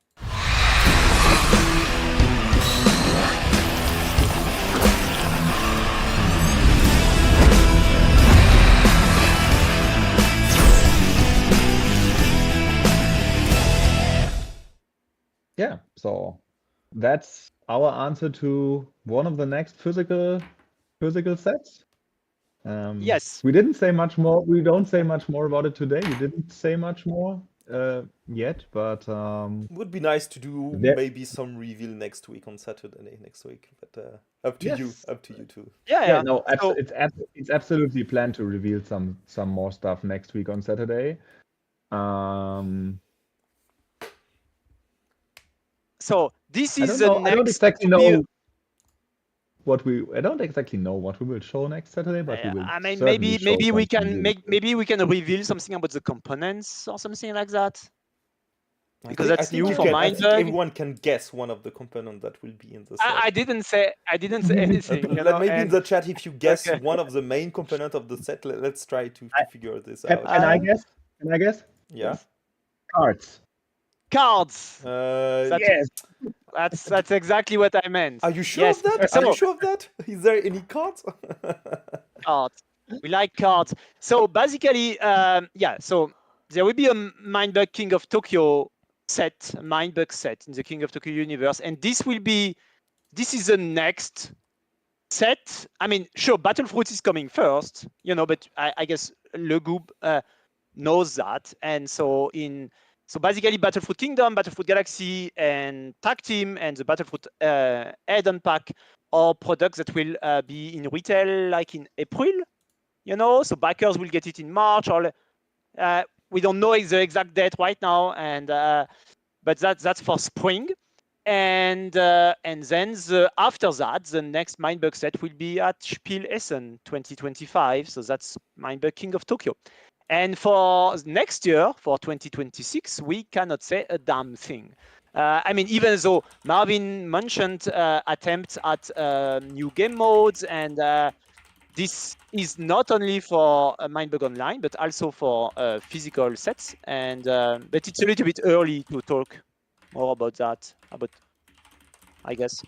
Yeah, so that's our answer to one of the next physical sets. Yes. We didn't say much more. We don't say much more about it today. We didn't say much more yet, but Would be nice to do there, maybe some reveal next week on Saturday next week, but up to you, yes. up to you too. Yeah. No, So, it's absolutely planned to reveal some more stuff next week on Saturday. so this I is don't the know. I don't next. exactly to be- know I don't exactly know what we will show next Saturday, but we will I mean, certainly show maybe we something can really cool. maybe we can reveal something about the components or something like that. Because I that's think new you for can. I think Mindbug. everyone can guess one of the components that will be in the set. I didn't say anything. You know, Maybe in and the chat, if you guess okay. one of the main components of the set, let's try to figure this Can out. I guess? Can I guess? Yeah. Yes. Cards. Cards. Yes. That's exactly what I meant. Are you sure Yes. of that? So, Are you sure of that? Is there any cards? cards. We like cards. So basically, yeah. So there will be a Mindbug King of Tokyo set, Mindbug set in the King of Tokyo universe, and this is the next set. I mean, sure, Battlefruits is coming first, you know, but I guess Le Goub knows that, and so basically Battlefruit Kingdom, Battlefruit Galaxy, and Tag Team, and the Battlefruit add-on pack are products that will be in retail like in April, you know, so backers will get it in March, or we don't know the exact date right now, and but that's for spring. And then after that, the next Mindbug set will be at Spiel Essen 2025. So that's Mindbug King of Tokyo. And for next year, for 2026, we cannot say a damn thing. I mean, even though Marvin mentioned attempts at new game modes, and this is not only for Mindbug Online, but also for physical sets. And but it's a little bit early to talk more about that. I guess.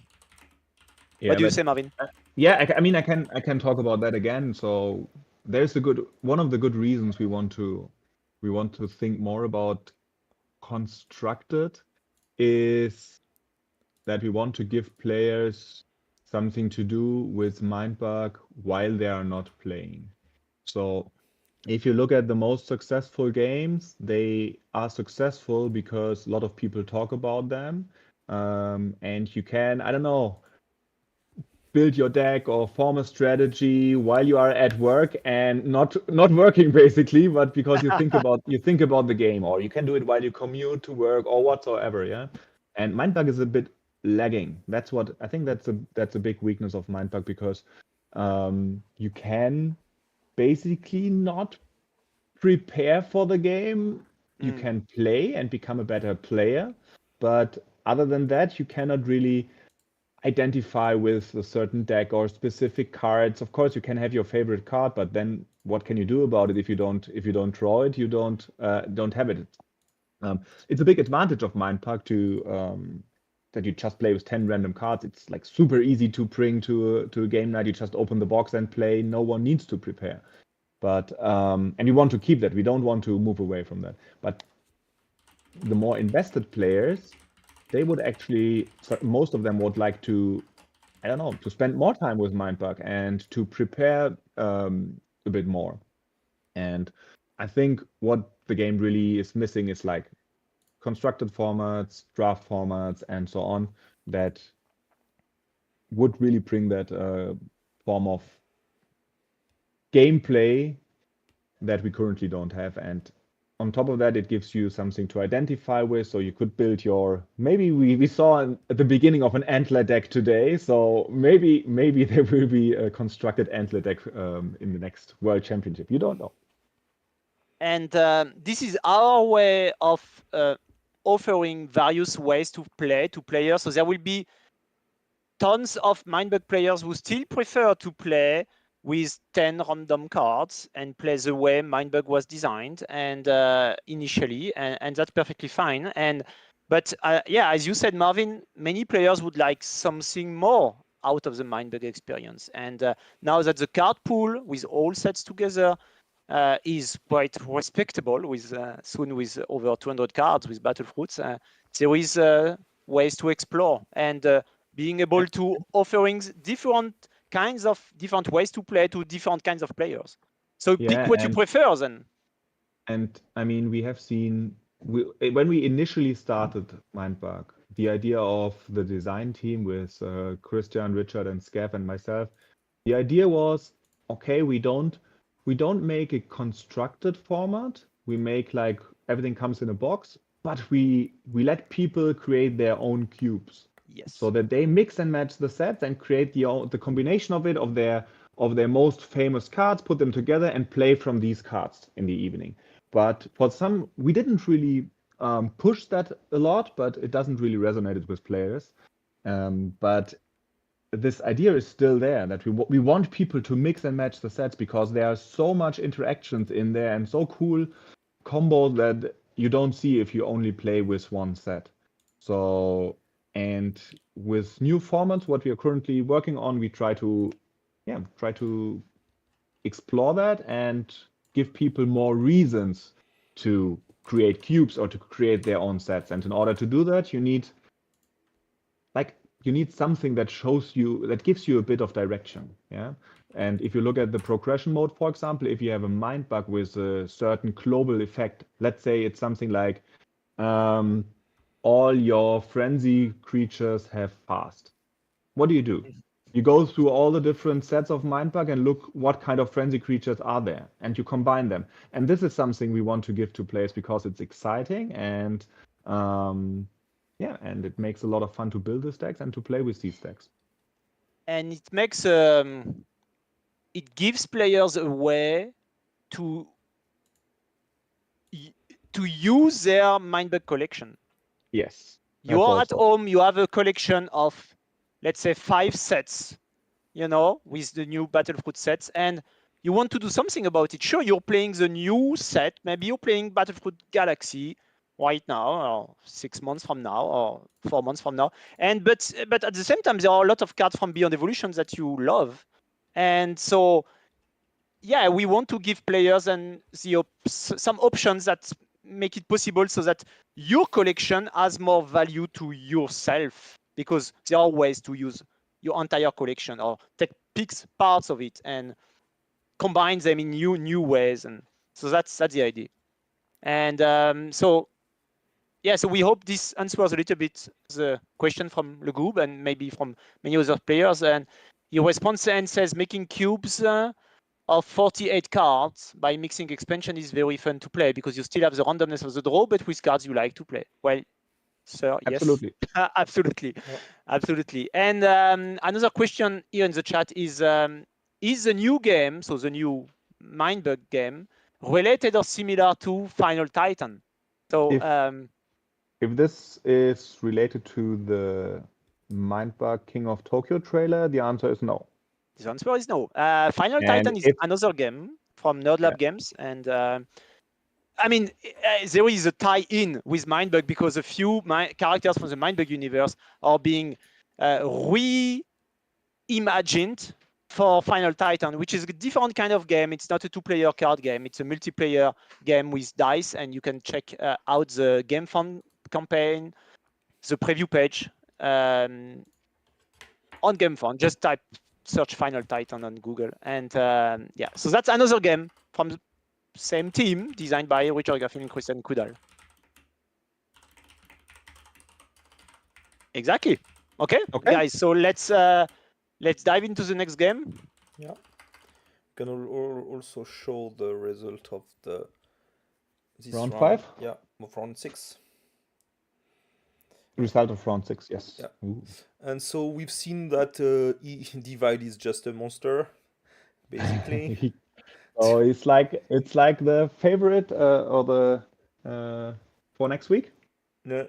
Yeah, What do you but say, Marvin? yeah, I mean, I can talk about that again. So there's one of the good reasons we want to think more about constructed is that we want to give players something to do with Mindbug while they are not playing. So if you look at the most successful games, they are successful because a lot of people talk about them. And you can, I don't know, build your deck or form a strategy while you are at work and not working basically, but because you think about the game, or you can do it while you commute to work or whatsoever. Yeah. And Mindbug is a bit lagging. That's what I think that's a big weakness of Mindbug, because you can basically not prepare for the game. You can play and become a better player, but other than that, you cannot really identify with a certain deck or specific cards. Of course, you can have your favorite card, but then what can you do about it if you don't draw it? You don't have it. It's a big advantage of Mindbug to that you just play with 10 random cards. It's like super easy to bring to a game night. You just open the box and play. No one needs to prepare. But and we want to keep that. We don't want to move away from that. But the more invested players, they would actually, most of them would like to, I don't know, to spend more time with Mindbug and to prepare a bit more. And I think what the game really is missing is like constructed formats, draft formats, and so on, that would really bring that form of gameplay that we currently don't have. And on top of that, it gives you something to identify with. So you could build your, maybe we saw at the beginning of an antler deck today. So maybe there will be a constructed antler deck in the next World Championship. You don't know. And this is our way of offering various ways to play to players. So there will be tons of Mindbug players who still prefer to play with 10 random cards and play the way Mindbug was designed and initially, and that's perfectly fine. But yeah, as you said, Marvin, many players would like something more out of the Mindbug experience. And now that the card pool with all sets together is quite respectable, with soon with over 200 cards with Battlefruits, there is ways to explore and being able to offering different ways to play to different kinds of players. So Yeah, pick what you prefer then. And I mean, we have seen when we initially started Mindbug, the idea of the design team with Christian, Richard, and Scav and myself, the idea was, okay, we don't make a constructed format. We make like everything comes in a box, but we let people create their own cubes. Yes. So that they mix and match the sets and create the combination of it of their most famous cards, put them together and play from these cards in the evening. But for some, we didn't really push that a lot, but it doesn't really resonate with players. But this idea is still there, that we want people to mix and match the sets because there are so much interactions in there and so cool combos that you don't see if you only play with one set. So, and with new formats, what we are currently working on, we try to explore that and give people more reasons to create cubes or to create their own sets. And in order to do that, you need something that that gives you a bit of direction. Yeah. And if you look at the progression mode, for example, if you have a Mindbug with a certain global effect, let's say it's something like all your frenzy creatures have fast. What do? You go through all the different sets of Mindbug and look what kind of frenzy creatures are there, and you combine them. And this is something we want to give to players because it's exciting and and it makes a lot of fun to build the stacks and to play with these stacks. And it makes it gives players a way to use their Mindbug collection. Yes. You are at home, you have a collection of, let's say, 5 sets, with the new Battlefruit sets, and you want to do something about it. Sure, you're playing the new set, maybe you're playing Battlefruit Galaxy right now, or 6 months from now, or 4 months from now, but at the same time, there are a lot of cards from Beyond Evolution that you love, and so, yeah, we want to give players and some options that make it possible so that your collection has more value to yourself, because there are ways to use your entire collection or take parts of it and combine them in new ways. And so that's the idea. And so we hope this answers a little bit the question from Le Group and maybe from many other players. And your response and says making cubes of 48 cards by mixing expansion is very fun to play because you still have the randomness of the draw, but with cards you like to play. Well, sir, absolutely. Yes. Absolutely. Yeah. Absolutely. And another question here in the chat is the new game, so the new Mindbug game, related or similar to Final Titan? So if this is related to the Mindbug King of Tokyo trailer, the answer is no. The answer is no. Final Titan is another game from NerdLab Games, and I mean, there is a tie-in with Mindbug because a few characters from the Mindbug universe are being reimagined for Final Titan, which is a different kind of game. It's not a 2-player card game. It's a multiplayer game with dice, and you can check out the Game Fund campaign, the preview page on Game Fund. Just search Final Titan on Google, and so that's another game from the same team, designed by Richard Garfield and Christian Kudal. Exactly. Okay, guys. So let's dive into the next game. Yeah, can also show the result of this round 5. Yeah, of round 6. Result of round 6, yes. Yeah. Ooh. And so we've seen that Divide is just a monster, basically. Oh, it's like the favorite or the for next week. No,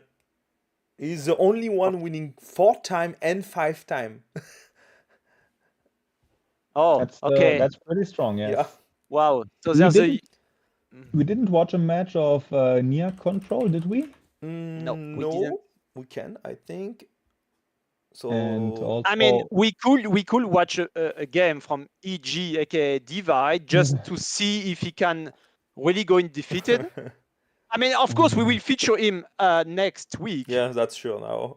he's the only one winning 4 times and 5 times. Oh, okay. That's pretty strong, yes. Yeah. Wow. So we didn't watch a match of Nia Control, did we? No, we didn't. We can, I think. So also, I mean, we could watch a game from EG, aka Divide, just to see if he can really go undefeated. I mean, of course, we will feature him next week. Yeah, that's sure now.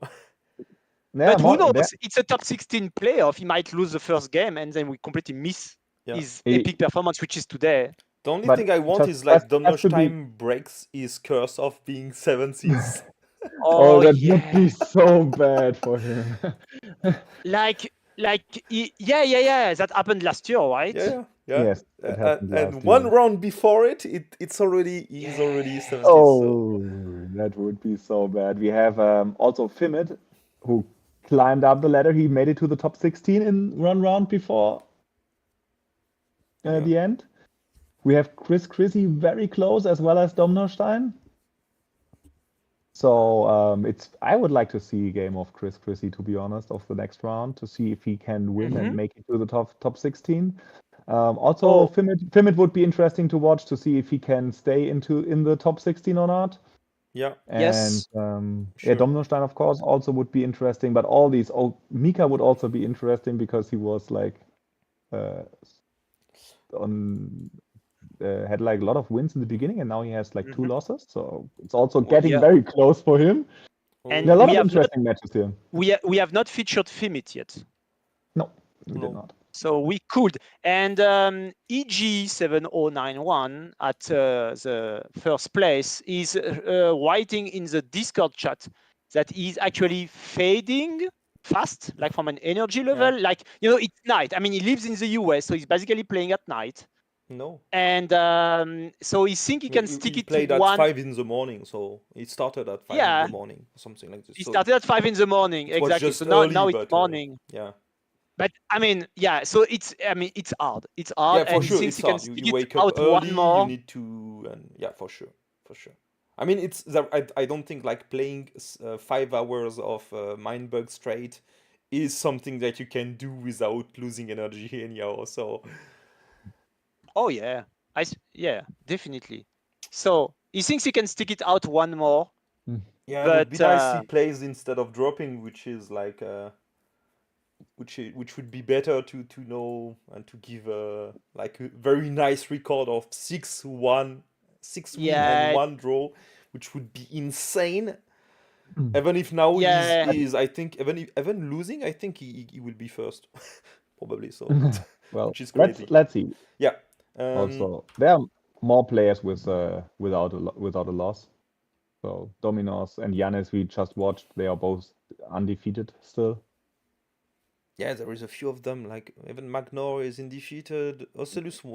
Yeah, But who knows? It's a top 16 playoff. He might lose the first game, and then we completely miss his epic performance, which is today. The only But thing I want just is like has to be- Domnostein breaks his curse of being 7 seeds. Oh, that yeah. would be so bad for him. Yeah. That happened last year, right? Yeah. Yes, that happened And last one year. round before he's already 7 seeds. Oh, that would be so bad. We have also Fymit, who climbed up the ladder. He made it to the top 16 in one round before the end. We have Chrissy very close, as well as Domnostein. So I would like to see a game of Chrissy, to be honest, of the next round, to see if he can win and make it to the top 16. Fymit would be interesting to watch, to see if he can stay in the top 16 or not. Yeah. Yes. And Domnostein, of course, also would be interesting. But all these, Mika would also be interesting, because he was like had like a lot of wins in the beginning, and now he has like 2 losses. So it's also getting very close for him. And there are a lot of interesting matches here. We have not featured Fymit yet. No, we did not. So we could. And EG7091 at the first place is writing in the Discord chat that he's actually fading fast, like from an energy level. Like, it's night. I mean, he lives in the US, so he's basically playing at night. No. And so he think he can stick it played to at one. 5 in the morning, so it started at 5 in the morning, or something like this. He started at 5 in the morning, exactly. So now it's morning. Yeah. But I mean, so it's hard. It's hard. Yeah, for sure. It's hard. You wake up early. You need to, and for sure. I mean, I don't think like playing 5 hours of Mindbug straight is something that you can do without losing energy anyhow. So. Oh yeah, definitely. So he thinks he can stick it out one more. Yeah, but be nice he plays instead of dropping, which is like which would be better to know and to give like a very nice record of 6-1, 6 win and 1 draw, which would be insane. Even if now he's I think even losing, I think he will be first, probably. So well, which is crazy. Let's see. Yeah. Also, there are more players without a loss. So Dominos and Yanis, we just watched. They are both undefeated still. Yeah, there is a few of them. Like even Magnor is undefeated. Ocellus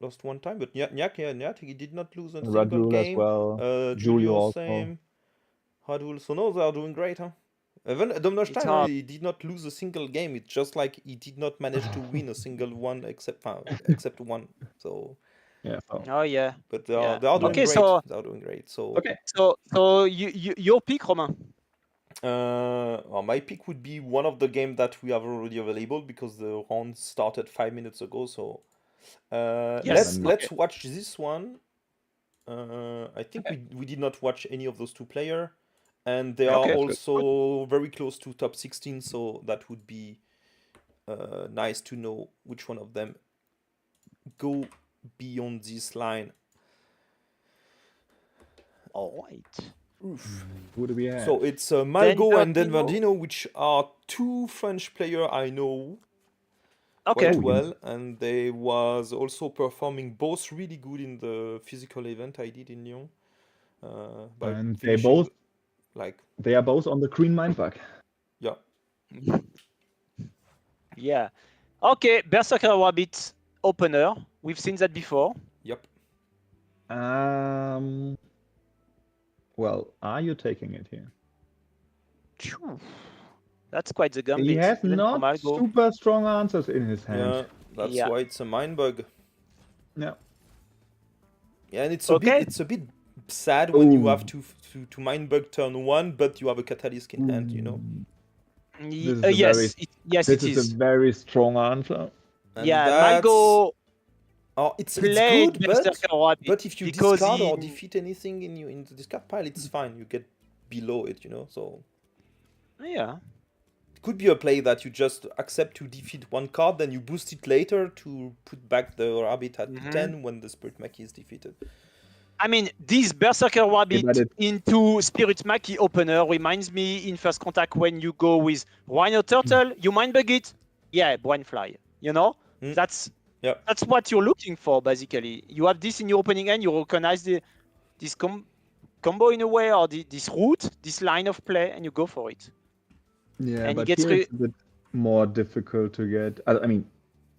lost one time, but Nyak, he did not lose a single Radule game. As well. Julio also. Same. Radule. So no, they are doing great, huh? Even Domnostein, he did not lose a single game. It's just like he did not manage to win a single one except one. So. Yeah. Oh yeah. But they are doing great. So they are doing great. So. Okay. So your pick, Romain. Well, my pick would be one of the games that we have already available, because the round started 5 minutes ago. So let's watch this one. I think we did not watch any of those 2 players, and they are also very close to top 16. So that would be nice to know which one of them go beyond this line. All right. Who do we have? So it's Malgoh and Denverdino, which are 2 French players I know quite well, and they was also performing both really good in the physical event I did in Lyon. And they are both on the green Mindbug. Yeah. Yeah. Okay, Berserker Rabbit opener. We've seen that before. Yep. Well, are you taking it here? That's quite the gambit. He has not super strong answers in his hand. Yeah, that's why it's a Mindbug. Yeah. Yeah, and it's a bit sad when you have to Mindbug turn 1, but you have a Catalyst in hand, Yes, this is a very strong answer. And Malgoh. Oh, it's good, but if you discard or defeat anything in the discard pile, it's fine. You get below it, so. Yeah. It could be a play that you just accept to defeat 1 card, then you boost it later to put back the rabbit at 10 when the Spirit Mech is defeated. I mean, this Berserker Rabbit but it- into Spirit Maki opener reminds me in First Contact when you go with Rhino Turtle, you Mindbug it, yeah, Brain Fly. You know, Mm. that's Yeah. that's what you're looking for basically. You have this in your opening hand, you recognize this combo in a way, or this route, this line of play, and you go for it. Yeah, And it but gets here it's a bit more difficult to get. I mean,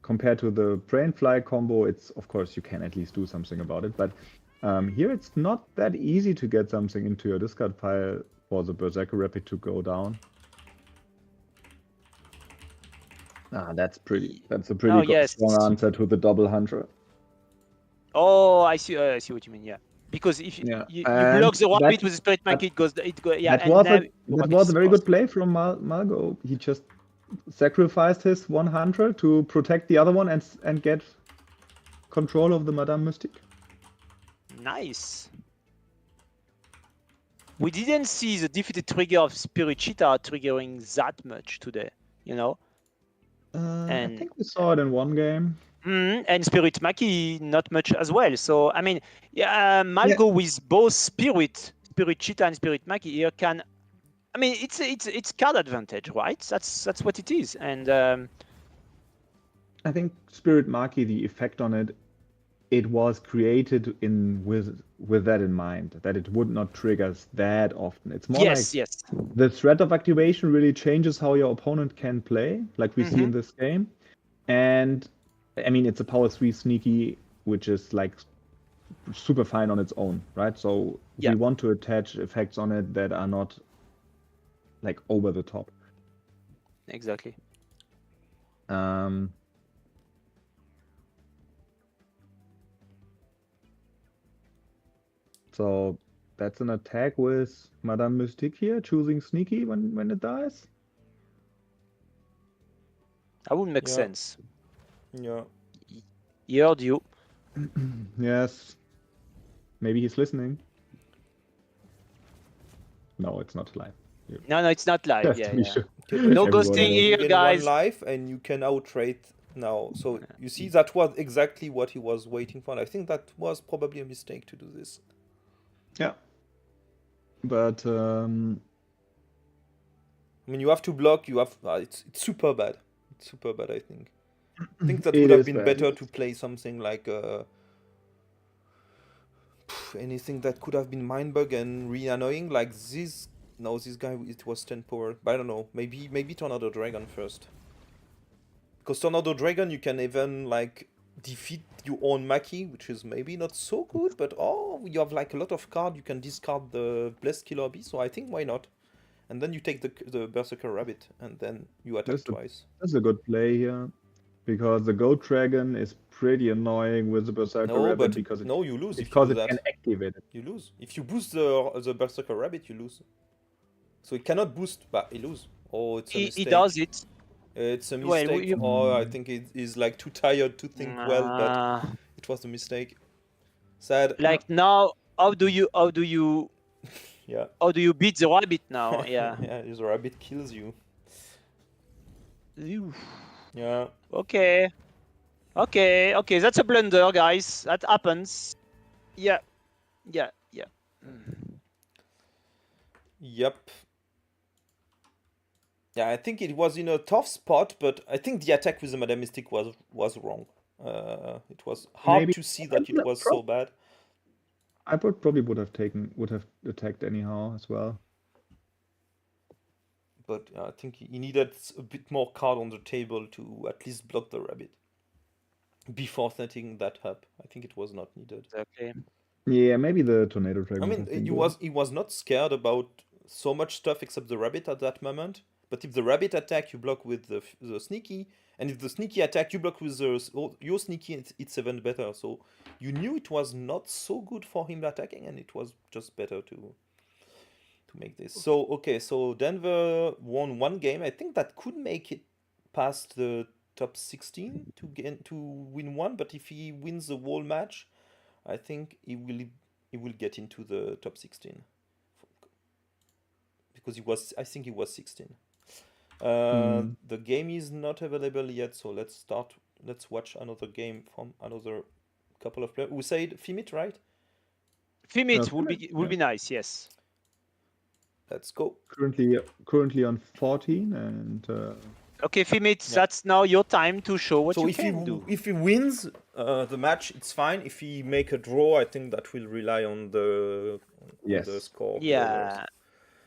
compared to the Brain Fly combo, it's of course you can at least do something about it. But here it's not that easy to get something into your discard pile for the Berserker Rapid to go down. That's a pretty strong answer to the double 100. Oh, I see what you mean. Yeah, because if you block the rabbit with the Spirit Maki, it goes. Yeah, that was a very good play from Malgoh. He just sacrificed his 100 to protect the other one and get control of the Madame Mystique. Nice. We didn't see the defeated trigger of Spirit Cheetah triggering that much today, you know. I think we saw it in one game. And Spirit Maki not much as well. So I mean, Malgoh with both Spirit Cheetah and Spirit Maki here can. I mean, it's card advantage, right? That's what it is. And I think Spirit Maki, the effect on it was created with that in mind, that it would not trigger that often. It's more like the threat of activation really changes how your opponent can play, like we see in this game. And I mean, it's a power 3 sneaky, which is like super fine on its own, right? So we want to attach effects on it that are not like over the top. Exactly. So that's an attack with Madame Mystique here, choosing sneaky when it dies. That would make sense. Yeah. He heard you. Yes. Maybe he's listening. No, it's not live. No, it's not live. Yeah. No ghosting here, guys. One live, and you can outrate now. So you see, that was exactly what he was waiting for. And I think that was probably a mistake to do this. Yeah. But I mean, you have to block. You have it's super bad. It's super bad. I think that would have been better to play something like anything that could have been Mindbug and really annoying, like this. No, this guy, it was 10 power. But I don't know. Maybe Tornado Dragon first. Because Tornado Dragon, you can even like defeat your own Maki, which is maybe not so good, but you have like a lot of cards. You can discard the Blessed Killer Bee, so I think why not? And then you take the Berserker Rabbit, and then you attack twice. That's a good play here. Because the Goat Dragon is pretty annoying with the Berserker Rabbit. Because you lose because it can activate it. You lose. If you boost the Berserker Rabbit, you lose. So it cannot boost, but he lose. Oh, it's a mistake. He does it. It's a mistake. I think it is like too tired to think well, but it was a mistake. Sad. Like now, how do you yeah. How do you beat the rabbit now? Yeah. Yeah, the rabbit kills you. Yeah. Okay. That's a blunder, guys. That happens. Yeah. Yep. Yeah, I think it was in a tough spot, but I think the attack with the Madame Mystique was wrong. It was hard to see that it was so bad. I probably would have attacked anyhow as well. But I think he needed a bit more card on the table to at least block the rabbit before setting that up. I think it was not needed. Exactly. Yeah, maybe the Tornado Dragon. I mean, he was not scared about so much stuff except the rabbit at that moment. But if the rabbit attack, you block with the sneaky, and if the sneaky attack, you block with your sneaky, it's even better. So you knew it was not so good for him attacking, and it was just better to make this. So so Denver won one game. I think that could make it past the top 16 to win one. But if he wins the whole match, I think he will get into the top 16 because I think he was 16. The game is not available yet, so let's watch another game from another couple of players. We said Fymit, right? Fymit Fymit, will be nice, yes. Let's go. Currently on 14 and Okay, Fymit, Yeah. that's now your time to show what So you if can do. if he wins the match, it's fine. If he make a draw, I think that will rely on the score. of the others.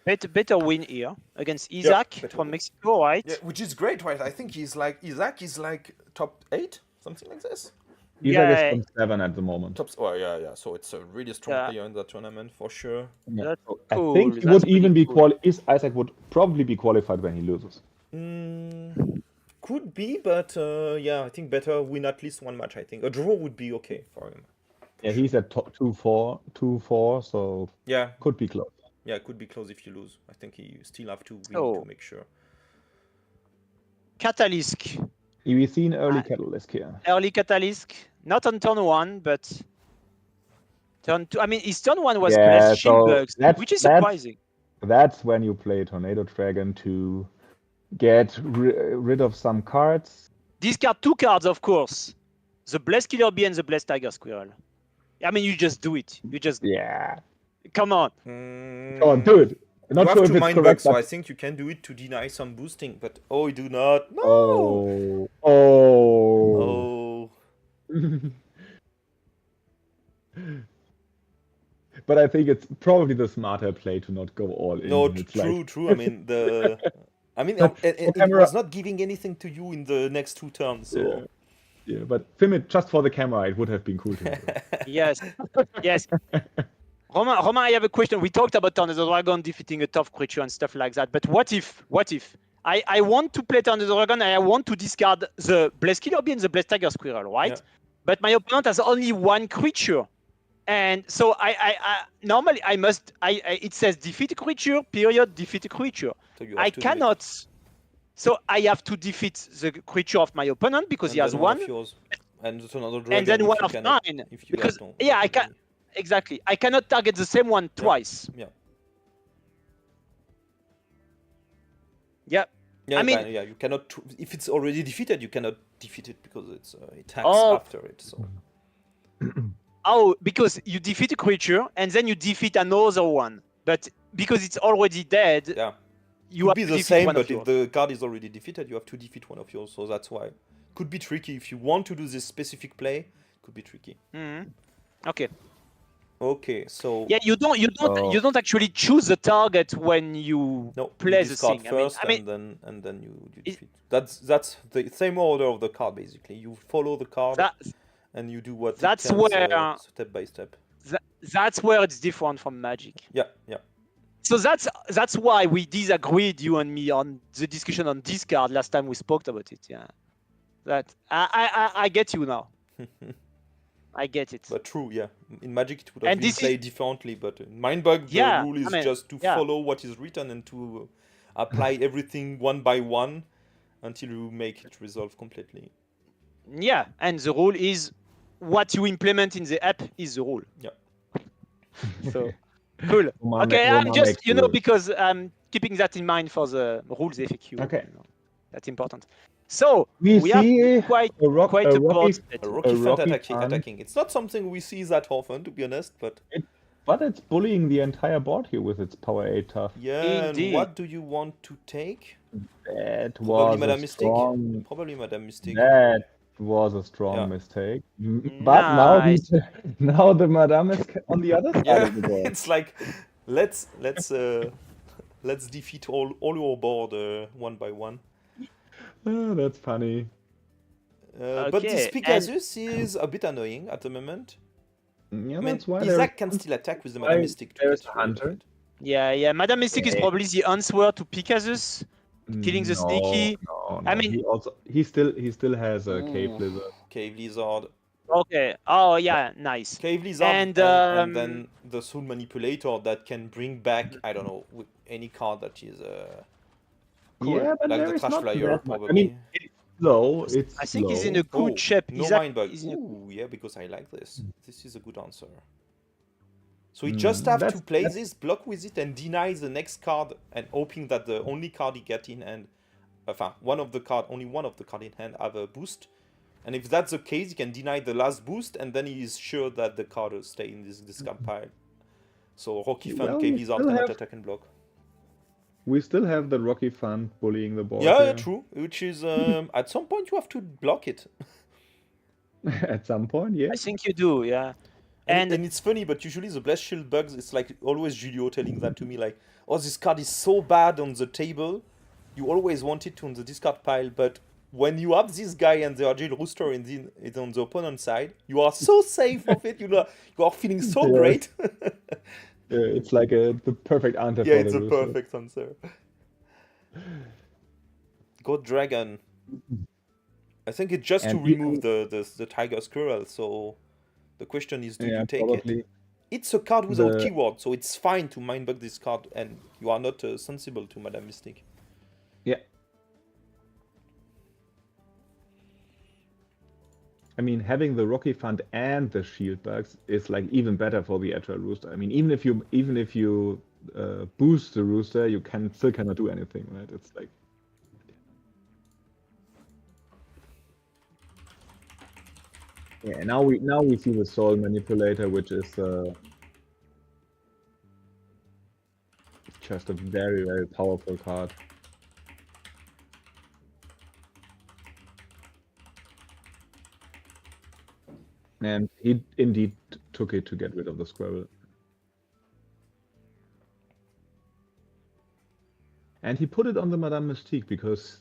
Yeah. Better win here against Isaac better from win. Mexico, right? Yeah, which is great, right? I think Isaac is like top 8, something like this. Isaac is from 7 at the moment. Oh yeah. So it's a really strong player in that tournament for sure. Yeah. That's So cool. I think he That's would even really be cool. Isaac would probably be qualified when he loses. Could be, but yeah, I think better win at least one match. I think a draw would be okay for him. Yeah, he's at top 2-4, so Yeah, could be close. yeah, it could be close if you lose. I think you still have to win Oh. to make sure. Catalisk. We've seen early Catalyst here. Early Catalisk. Not on turn 1, but turn 2. I mean, his turn 1 was Yeah, plus so Shieldbugs, which is surprising. That's when you play Tornado Dragon to get rid of some cards. Discard 2 cards, of course. The Blessed Killer Bee and the Blessed Tiger Squirrel. I mean, you just do it. You just... Yeah. Come on. Come on, do it. I'm not you sure have if to it's Mindbug, correct, so but... I think you can do it to deny some boosting, but oh, you do not. No! Oh. But I think it's probably the smarter play to not go all in. No, It's true. I mean, But it camera- was not giving anything to you in the next 2 turns, so... Yeah, but Fymit, just for the camera, it would have been cool to have. Yes. Yes. Romain, I have a question. We talked about Tornado Dragon defeating a tough creature and stuff like that. But what if I want to play Tornado Dragon and I want to discard the Blessed Killer Bee and the Blessed Tiger Squirrel, right? Yeah. But my opponent has only one creature. And so I normally I must it says defeat a creature, period, defeat a creature. So you have I to do it. cannot. So I have to defeat the creature of my opponent because And he has then one. of yours. And another dragon. And then if one you of cannot- mine. if you Because don't, yeah, I can exactly. I cannot target the same one twice. Yeah. Yeah. Yeah, I mean- you cannot. If it's already defeated, you cannot defeat it because it attacks Oh. after it. So Oh, because you defeat a creature and then you defeat another one. But because it's already dead, yeah, you could have be to the defeat same, one but of if yours. the card is already defeated, you have to defeat one of yours. So that's why could be tricky if you want to do this specific play. Could be tricky. Okay. Okay, so Yeah, you don't actually choose the target when you no, play you the discard thing. first, I mean, and then you defeat. That's the same order of the card basically. You follow the card and you do what that's it tells, where- step by step. that's where it's different from Magic. Yeah. So that's why we disagreed, you and me, on the discussion on discard last time we spoke about it. Yeah, that I get you now. I get it. But true, yeah. In Magic it would have And been this played differently, but in Mindbug the Yeah, rule is I mean, just to yeah. follow what is written and to apply everything one by one until you make it resolve completely. Yeah, and the rule is what you implement in the app is the rule. Yeah. So cool. Roman Okay, Roman I'm just makes rules. because I'm keeping that in mind for the rules FAQ. Okay. That's important. So We have see quite a a rocky, board set. A Rocky Fant Rocky Fant. attacking. It's not something we see that often, to be honest, but but it's bullying the entire board here with its power 8 tough. yeah. Indeed. And what do you want to take? That Probably was Madame a Mystic. strong. Probably Madame Mystic. That was a strong Yeah. mistake. But now Nice. now the Madame is on the other side Yeah, of the board. it's like let's defeat all your board one by one. Oh, that's funny. But this Okay, Pegasus is a bit annoying at the moment. Yeah, I mean, that's why Isaac can still attack with the why Madame Mystic. there's get rid of Hunter. it. Yeah. Madame Mystic is Yeah. probably the answer to Pegasus. Killing the sneaky. No, I mean- he still has a cave lizard. Cave Lizard. Okay. Oh yeah, nice. Cave Lizard And, and then the Soul Manipulator that can bring back, I don't know, any card that is Cool. Yeah, but like there the is Trash not Flyer that much. probably. I mean, it's slow. It's I think he's slow. in a good shape. No Isaac Mindbug. is in a- Ooh, yeah, because I like this. This is a good answer. So he just have to that's- play that's- this, block with it, and deny the next card, and hoping that the only card he get in hand, only one of the card in hand have a boost. And if that's the case, he can deny the last boost, and then he is sure that the card will stay in this discard pile. So Rocky Fan, Well, K we Wizard still cannot have- attack and block. We still have the Rocky Fun bullying the board. Yeah, here. true. Which is at some point you have to block it. At some point, yeah. I think you do, yeah. And it's funny, but usually the Blast Shield bugs, it's like always Julio telling that to me, like, oh, this card is so bad on the table, you always want it on the discard pile, but when you have this guy and the Argyle Rooster is on the opponent's side, you are so safe of it, you are feeling so Yes. great. It's like the perfect answer Yeah, for it's the a Rooster. perfect answer. God Dragon. I think it's just to And even- remove the Tiger Squirrel, so the question is, do Yeah, you take probably. it? It's a card without The- keyword, so it's fine to mindbug this card, and you are not sensible to Madame Mystic. Yeah. I mean, having the Rocky Fund and the shield bugs is like even better for the Agile Rooster. I mean, even if you boost the Rooster, you still cannot do anything, right? It's like yeah. Now we see the Soul Manipulator, which is just a very, very powerful card. And he indeed took it to get rid of the squirrel. And he put it on the Madame Mystique because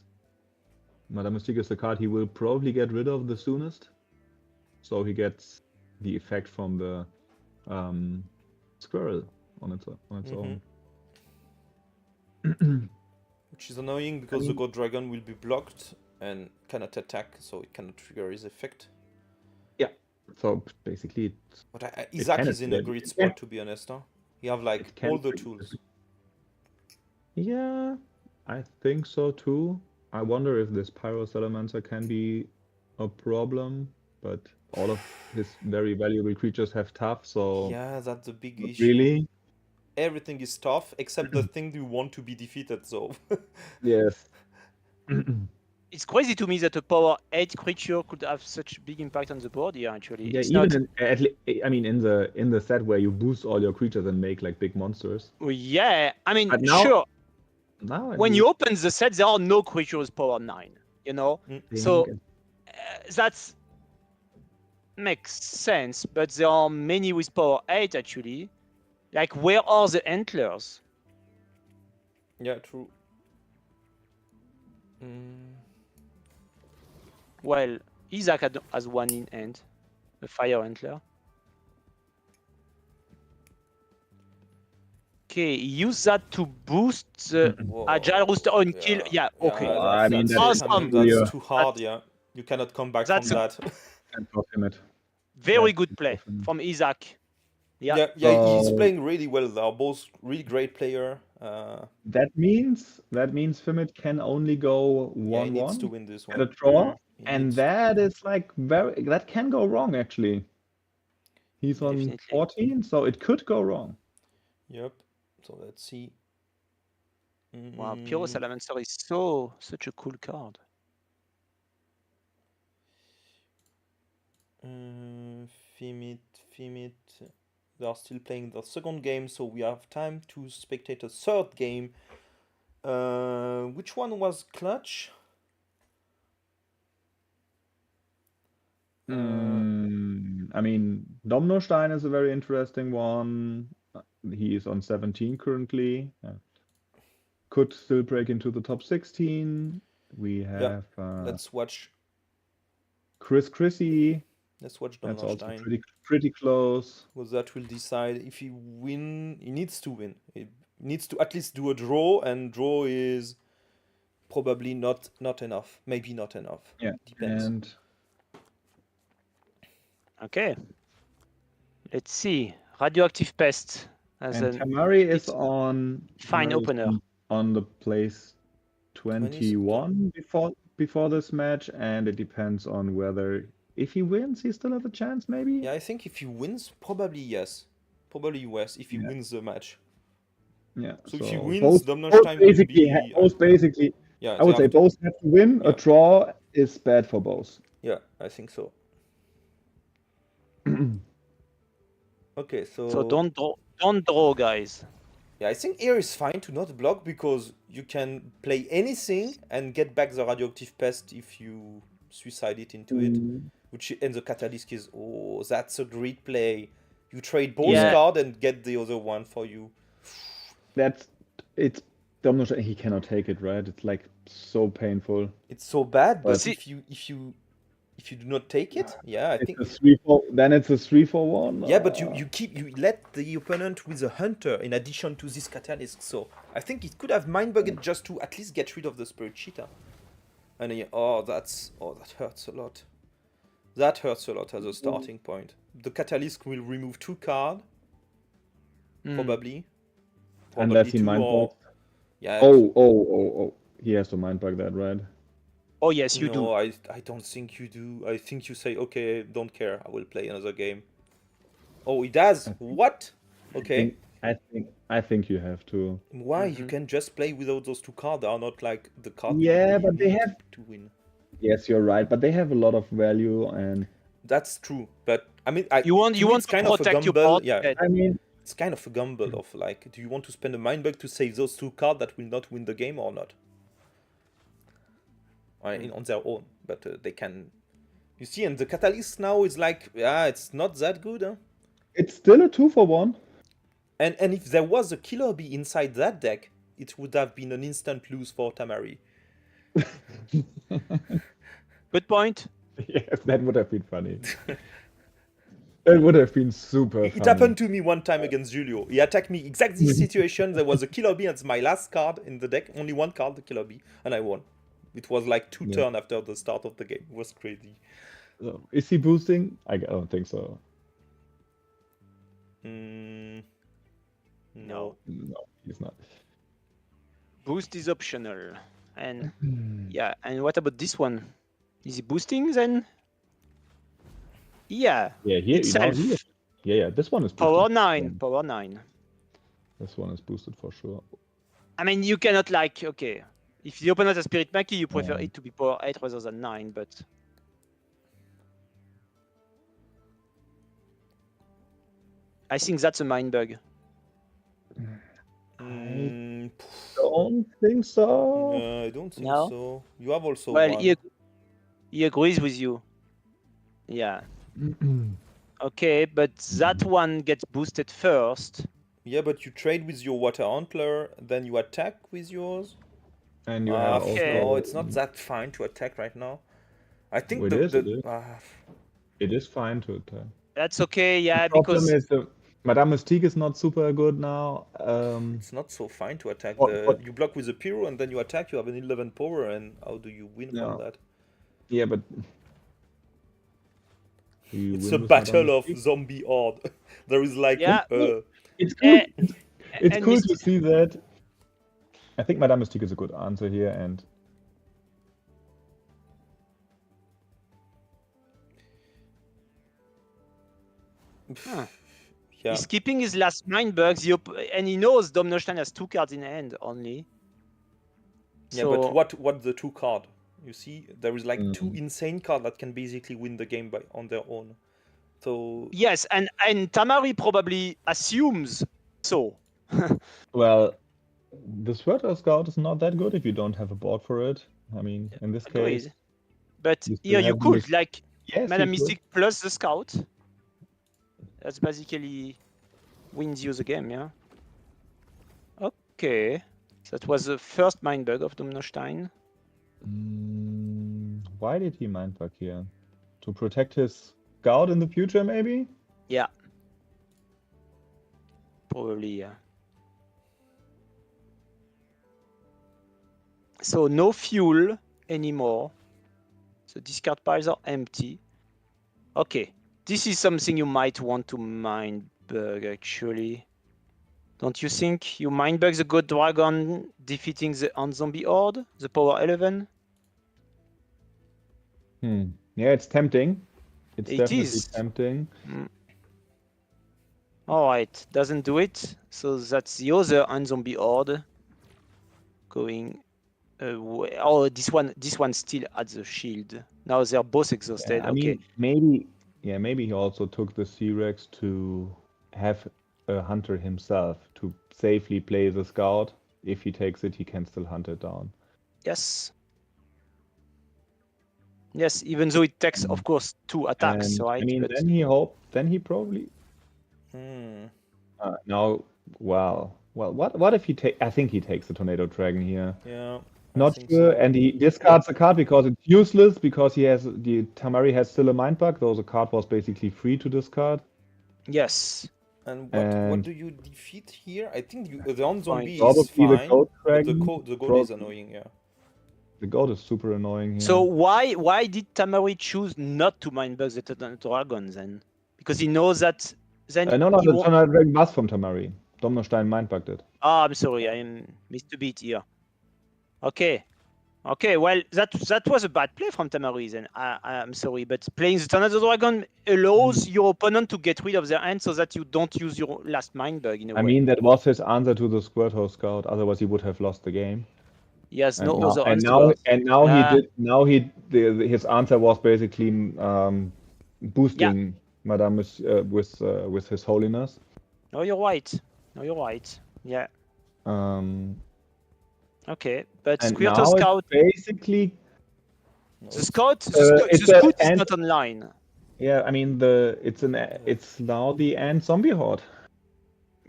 Madame Mystique is the card he will probably get rid of the soonest. So he gets the effect from the squirrel on its own. Which is annoying because the God Dragon will be blocked and cannot attack, so it cannot trigger his effect. So basically, But Isaac can is in a it- great it spot, can- to be honest. Huh? You have like it can all the trigger tools. yeah, I think so too. I wonder if this Pyro Salamander can be a problem, but all of his very valuable creatures have tough, so Yeah, that's the big not issue. really. Everything is tough except the thing you want to be defeated. So Yes. It's crazy to me that a power 8 creature could have such big impact on the board here. Actually, Yeah, it's even not. I mean, in the set where you boost all your creatures and make like big monsters. Well, yeah, I mean, But now- sure. Now When you open the set, there are no creatures power 9. You know, so that's makes sense. But there are many with power 8 actually. Like, where are the antlers? yeah, true. Well, Isaac has one in hand, a fire antler. Okay, use that to boost the Whoa, Agile Rooster on kill. Yeah, okay. I mean, that's awesome. that's too hard. Yeah, you cannot come back from That's that. And for Fymit. Very Yeah, good play definitely. from Isaac. Yeah. Yeah, he's So- playing really well. They are both really great player. That means Fymit can only go Yeah, he 1-1 needs to win this at one. a draw, He and needs that is like that can go wrong actually. He's on Definitely. 14, so it could go wrong. Yep. So let's see. Wow, Pyro Salamander is such a cool card. Fymit. They are still playing the second game, so we have time to spectate a third game. Which one was clutch? I mean, Domnostein is a very interesting one. He is on 17 currently. Could still break into the top 16. We have Let's watch. Chrissy. Let's watch That's also Domnostein. pretty close. Because that will decide if he win. He needs to win. He needs to at least do a draw, and draw is probably not enough. Maybe not enough. Yeah, Depends. and Okay. Let's see. Radioactive Pest as and an Tamary is it's on fine Tamary is opener. on the place 21 before this match, and it depends on whether if he wins, he still has a chance, maybe. Yeah, I think if he wins, probably yes. Probably yes, if he wins the match. Yeah. So if he wins, both Domnostein will basically, be... both basically, yeah, I would they say have to- both have to win. Yeah. A draw is bad for both. Yeah, I think so. Okay, so... So don't Don't draw, guys. Yeah, I think here is fine to not block because you can play anything and get back the radioactive pest if you suicide it into it. Which and the catalyst is that's a great play. You trade both Yeah. card and get the other one for you. It's Domnostein. He cannot take it, right? It's like so painful. It's so bad, but See- if you do not take it, yeah, I think It's a 3-4. Then it's a 3-4-1. yeah, but you let the opponent with a hunter in addition to this catalyst. So I think it could have mindbugged just to at least get rid of the spirit cheetah. And that hurts a lot. That hurts a lot as a starting point. The catalyst will remove 2 cards, probably. Unless he 2 mind or- bugs. Yeah. Oh. He has to mind bug that, right? Oh yes, you no, do. I don't think you do. I think you say, okay, don't care. I will play another game. Oh, he does. What? Okay. I think you have to. Why? You can just play without those 2 cards. They are not like the cards. Yeah, you but they need have- to win. Yes, you're right, but they have a lot of value, and That's true, but I mean, You want to me, to it's kind of a protect your gamble. board. Yeah, I mean, it's kind of a gamble of like, do you want to spend a mind bug to save those 2 cards that will not win the game or not? On their own, but they can. You see, and the catalyst now is like, yeah, it's not that good. Huh? it's still a 2-for-1. And if there was a killer bee inside that deck, it would have been an instant lose for Tamary. Good point. Yes, that would have been funny. That would have been super It funny. happened to me one time against Julio. He attacked me exactly this situation. There was a killer bee, and it's my last card in the deck. Only 1 card, the killer bee, and I won. It was like 2 turns after the start of the game. It was crazy. So, is he boosting? I don't think so. No. No, he's not. Boost is optional. And yeah, and what about this one? Is he boosting then? Yeah. Yeah, Itself. Yeah. This one is boosted. Power 9. Power 9. This one is boosted for sure. I mean, you cannot like, okay. If the opponent has Spirit Monkey, you prefer it to be power 8 rather than 9, but... I think that's a mind bug. Don't think so. I don't think No? so. You have also Well, one. he agrees with you. Yeah. Okay, but that one gets boosted first. Yeah, but you trade with your water antler, then you attack with yours. And you have Okay. No, also. it's not that fine to attack right now. I think It is. it It is fine to attack. That's okay, yeah, The problem because is Madame Mystique is not super good now. it's not so fine to attack. What- You block with a Pyro and then you attack, you have an 11 power, and how do you win Yeah. from that? Yeah, but do you It's win a with battle Madame of Mystique? zombie horde. There is like Yeah. It's cool. Eh, It's and cool Mystique- to see that. I think Madame Mystique is a good answer here, and Huh. yeah. he's keeping his last mind bugs, and he knows Domnostein has 2 cards in hand only. Yeah, So, but what the 2 card? You see, there is like 2 Mm. insane cards that can basically win the game on their own. So yes, and Tamary probably assumes so. well, the Sweater Scout is not that good if you don't have a board for it. I mean, in this case, Agreed. But You still here you have could, like, yes, Madame you could. Mystique plus the Scout. That's basically wins you the game, yeah? Okay. That was the first mind bug of Domnostein. Why did he mind bug here? To protect his Scout in the future, maybe? Yeah. Probably, yeah. So no fuel anymore. So discard piles are empty. Okay. This is something you might want to mind bug, actually. Don't you think? You mind bug the God Dragon defeating the Zombie Horde, the power 11? Yeah, it's tempting. It's It definitely is. tempting. Alright, doesn't do it. So that's the other Zombie Horde going away. Oh, this one still at the shield. Now they're both exhausted. I Okay. mean, maybe he also took the C-Rex to have a hunter himself to safely play the scout. If he takes it, he can still hunt it down. Yes. Yes, even though it takes, of course, 2 attacks, And, right? I mean, But then he probably Hmm. now. Well, what if he take? I think he takes the Tornado Dragon here. Yeah. Not think sure, so. and he discards a card because it's useless because the Tamary has still a Mindbug, though the card was basically free to discard. yes. And what And- do you defeat here? I think the on-zombie is Probably the fine, Goat but Dragon. the goat is annoying, yeah. The goat is super annoying here. So why did Tamary choose not to Mindbug the Dragon then? Because he knows that then no, he the won't... Tornado Dragon was from Tamary. Domnostein Mindbugged it. Ah, I'm sorry, I missed a beat here. Okay. Okay, well, that was a bad play from Tamary then. I'm sorry, but playing the Tornado Dragon allows your opponent to get rid of their hand so that you don't use your last Mindbug in a way. I mean, that was his answer to the Squirtle Scout. Otherwise, he would have lost the game. He has And no now, other and answer. now he did. Now his answer was basically boosting Madame with his holiness. No, you're right. No, you're right. Yeah. Okay, but And Squirtle now Scout, it's basically, the Scout it's Scout a is ant- not online. yeah. I mean, it's now the Ant Zombie Horde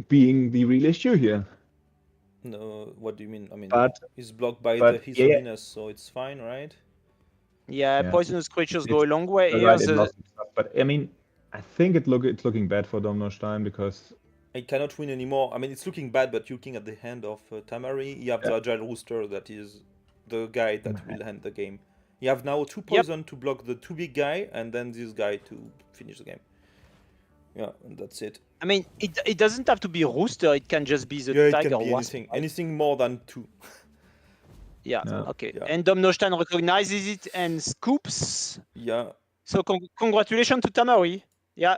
being the real issue here. No, what do you mean? I mean, But he's blocked by but, his yeah. holiness, so it's fine, right? Yeah, Yeah. poisonous creatures go a long way. you're Here, right, it lost its stuff. But I mean, I think it's looking bad for Domnostein because I cannot win anymore. I mean, it's looking bad, but looking at the hand of Tamary, you have the Agile Rooster that is the guy that will end the game. You have now 2 poison to block the 2 big guy, and then this guy to finish the game. Yeah, and that's it. I mean, it doesn't have to be a rooster. It can just be the Yeah, it tiger can be wasp. anything. Anything more than 2. Yeah, Yeah. okay. Yeah. And Domnostein recognizes it and scoops. Yeah. So congratulations to Tamary. Yeah,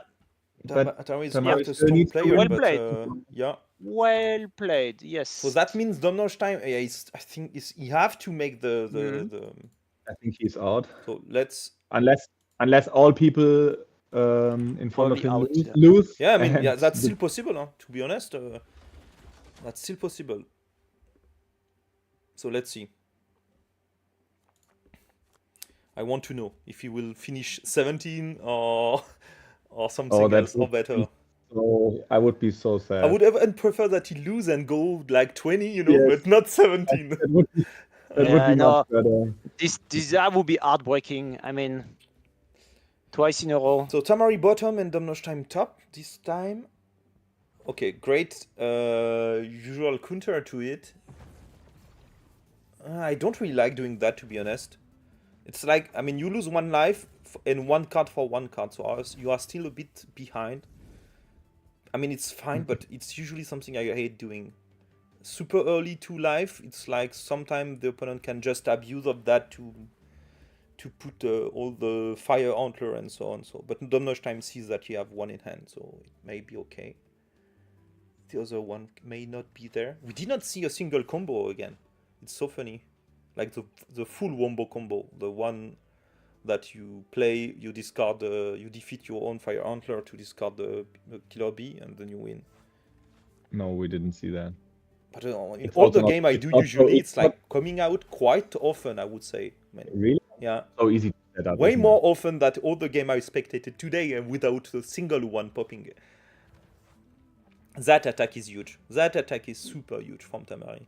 Tamary is Tamary quite a still strong needs to player, Well but played. yeah. well played. Yes. So that means Domnostein, I think you have to make the I think he's out. So let's. Unless all people in front of Probably him out, lose. Yeah, I mean, and yeah, that's the- still possible. Huh? To be honest, that's still possible. So let's see. I want to know if he will finish 17 or something that else or would better. be So I would be so sad. I would even prefer that he lose and go like 20, you know, Yes. but not 17. That would be, Yeah, no. much better. That would be heartbreaking. I mean, twice in a row. So Tamary bottom and Domnostein top this time. Okay, great usual counter to it. I don't really like doing that, to be honest. It's like, I mean, you lose 1 life and 1 card for 1 card, so you are still a bit behind. I mean, it's fine, but it's usually something I hate doing. Super early 2 life, it's like sometimes the opponent can just abuse of that to put all the fire antler and so on. So, but Domnostein sees that you have 1 in hand, so it may be okay. The other one may not be there. We did not see a single combo again. It's so funny. Like the full wombo combo, the one that you play, you discard, you defeat your own fire antler to discard the killer bee, and then you win. No, we didn't see that. But in It's all also the not- game I it's do not so- usually, it's it's like coming out quite often, I would say. I mean, Really? yeah, So easy to set up. way isn't more it? often than all the game I spectated today, and without a single one popping. That attack is huge. That attack is super huge from Tamary.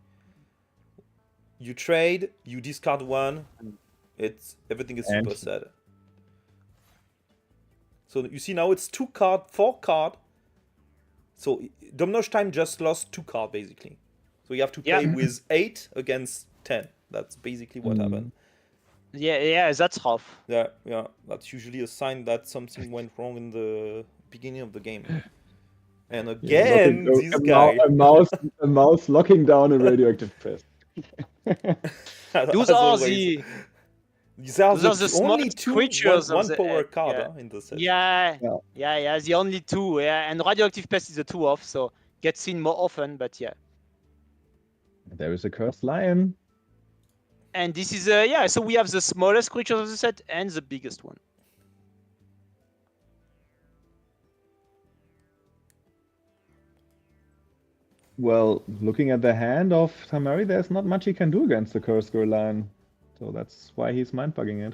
You trade, you discard 1. Everything is super And- sad. So you see now it's 2 card, 4 card. So Domnostein just lost 2 card basically. So you have to play with 8 against 10. That's basically what happened. Yeah, that's rough. Yeah. That's usually a sign that something went wrong in the beginning of the game. And again, Looking- this guy. a mouse locking down a radioactive pest. Those as are always. These are those are the only smart 2 creatures of one the- power card yeah. in the set. Yeah, Yeah. yeah, the only 2. Yeah, and radioactive pest is a 2-off, so gets seen more often. But yeah, There is a cursed lion. and this is So we have the smallest creatures of the set and the biggest one. Well, looking at the hand of Tamary, there's not much he can do against the Cursed Gorillion. So that's why he's mind-bugging it.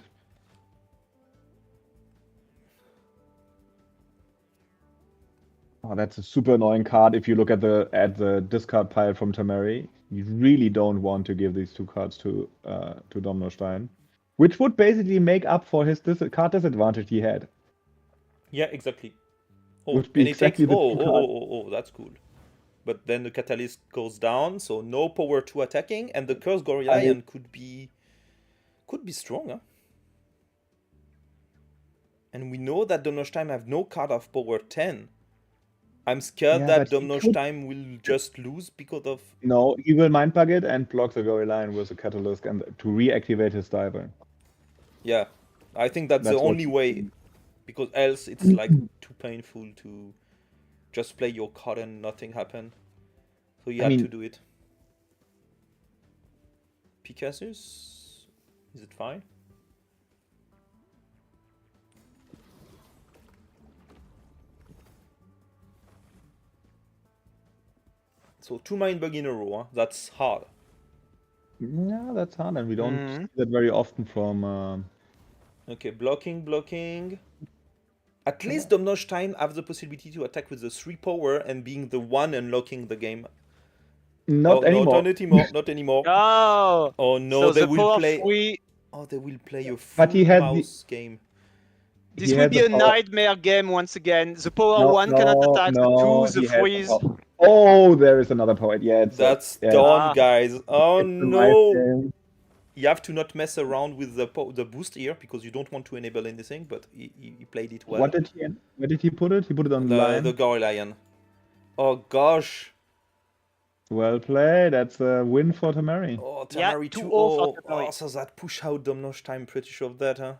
Oh, that's a super annoying card if you look at the discard pile from Tamary. You really don't want to give these two cards to Domnostein, which would basically make up for his card disadvantage he had. Yeah, exactly. Oh, Would be and exactly it takes. the two cards. Oh, that's cool. But then the catalyst goes down, so no power 2 attacking, and the Cursed Gorillion could be stronger. And we know that Domnostein have no card of power 10. I'm scared that Domnostein will just lose because of... No, he will mind-bug it and block the Gorillion with a catalyst and to reactivate his diver. Yeah, I think that's the only way, because else it's like too painful to just play your card and nothing happen. So you have to do it. Pegasus, is it fine? So 2 Mindbug in a row, huh? That's hard. Yeah, that's hard, and we don't see that very often from... Okay, blocking. At least Domnostein have the possibility to attack with the 3 power and being the one unlocking the game. Not anymore. No, not anymore. Oh, Oh no, so they the will power play. 3. Oh, they will play a full But he had mouse game. This will be a nightmare game once again. The power 1 cannot attack, the 2, the freeze. Oh, there is another power. Yeah, that's done, guys. Oh no. You have to not mess around with the boost here because you don't want to enable anything, but he played it well. Where did he put it? He put it on the Gorillion. Oh gosh. Well played. That's a win for Tamary. Oh, Tamary 2-0 for Tamary. Oh, so that push out Domnostein. I'm pretty sure of that, huh?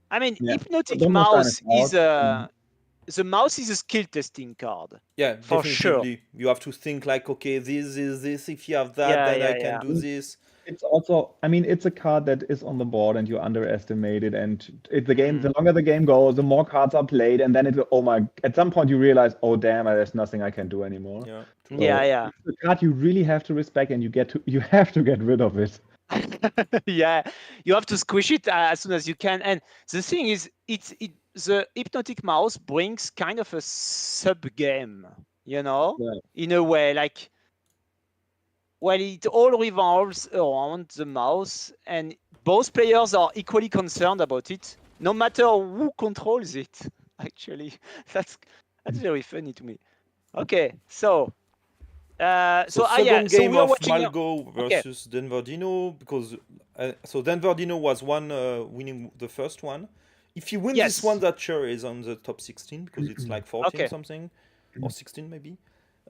I mean, Hypnotic Mouse is the mouse is a skill testing card. Yeah, for definitely. Sure. You have to think like, okay, this is this. If you have that, then I can do this. It's also, I mean, it's a card that is on the board and you underestimate it. And the longer the game goes, the more cards are played, and then at some point you realize, oh damn, there's nothing I can do anymore. Yeah. So it's a card you really have to respect, and you have to get rid of it. Yeah, you have to squish it as soon as you can. And the thing is, the Hypnotic Mouse brings kind of a sub game, in a way, like. Well, it all revolves around the mouse, and both players are equally concerned about it, no matter who controls it. Actually, that's very funny to me. Okay, so second game of Malgoh versus Denverdino, because so Denverdino was winning the first one. If you win this one, that sure is on the top 16 because it's like 14 something or 16 maybe.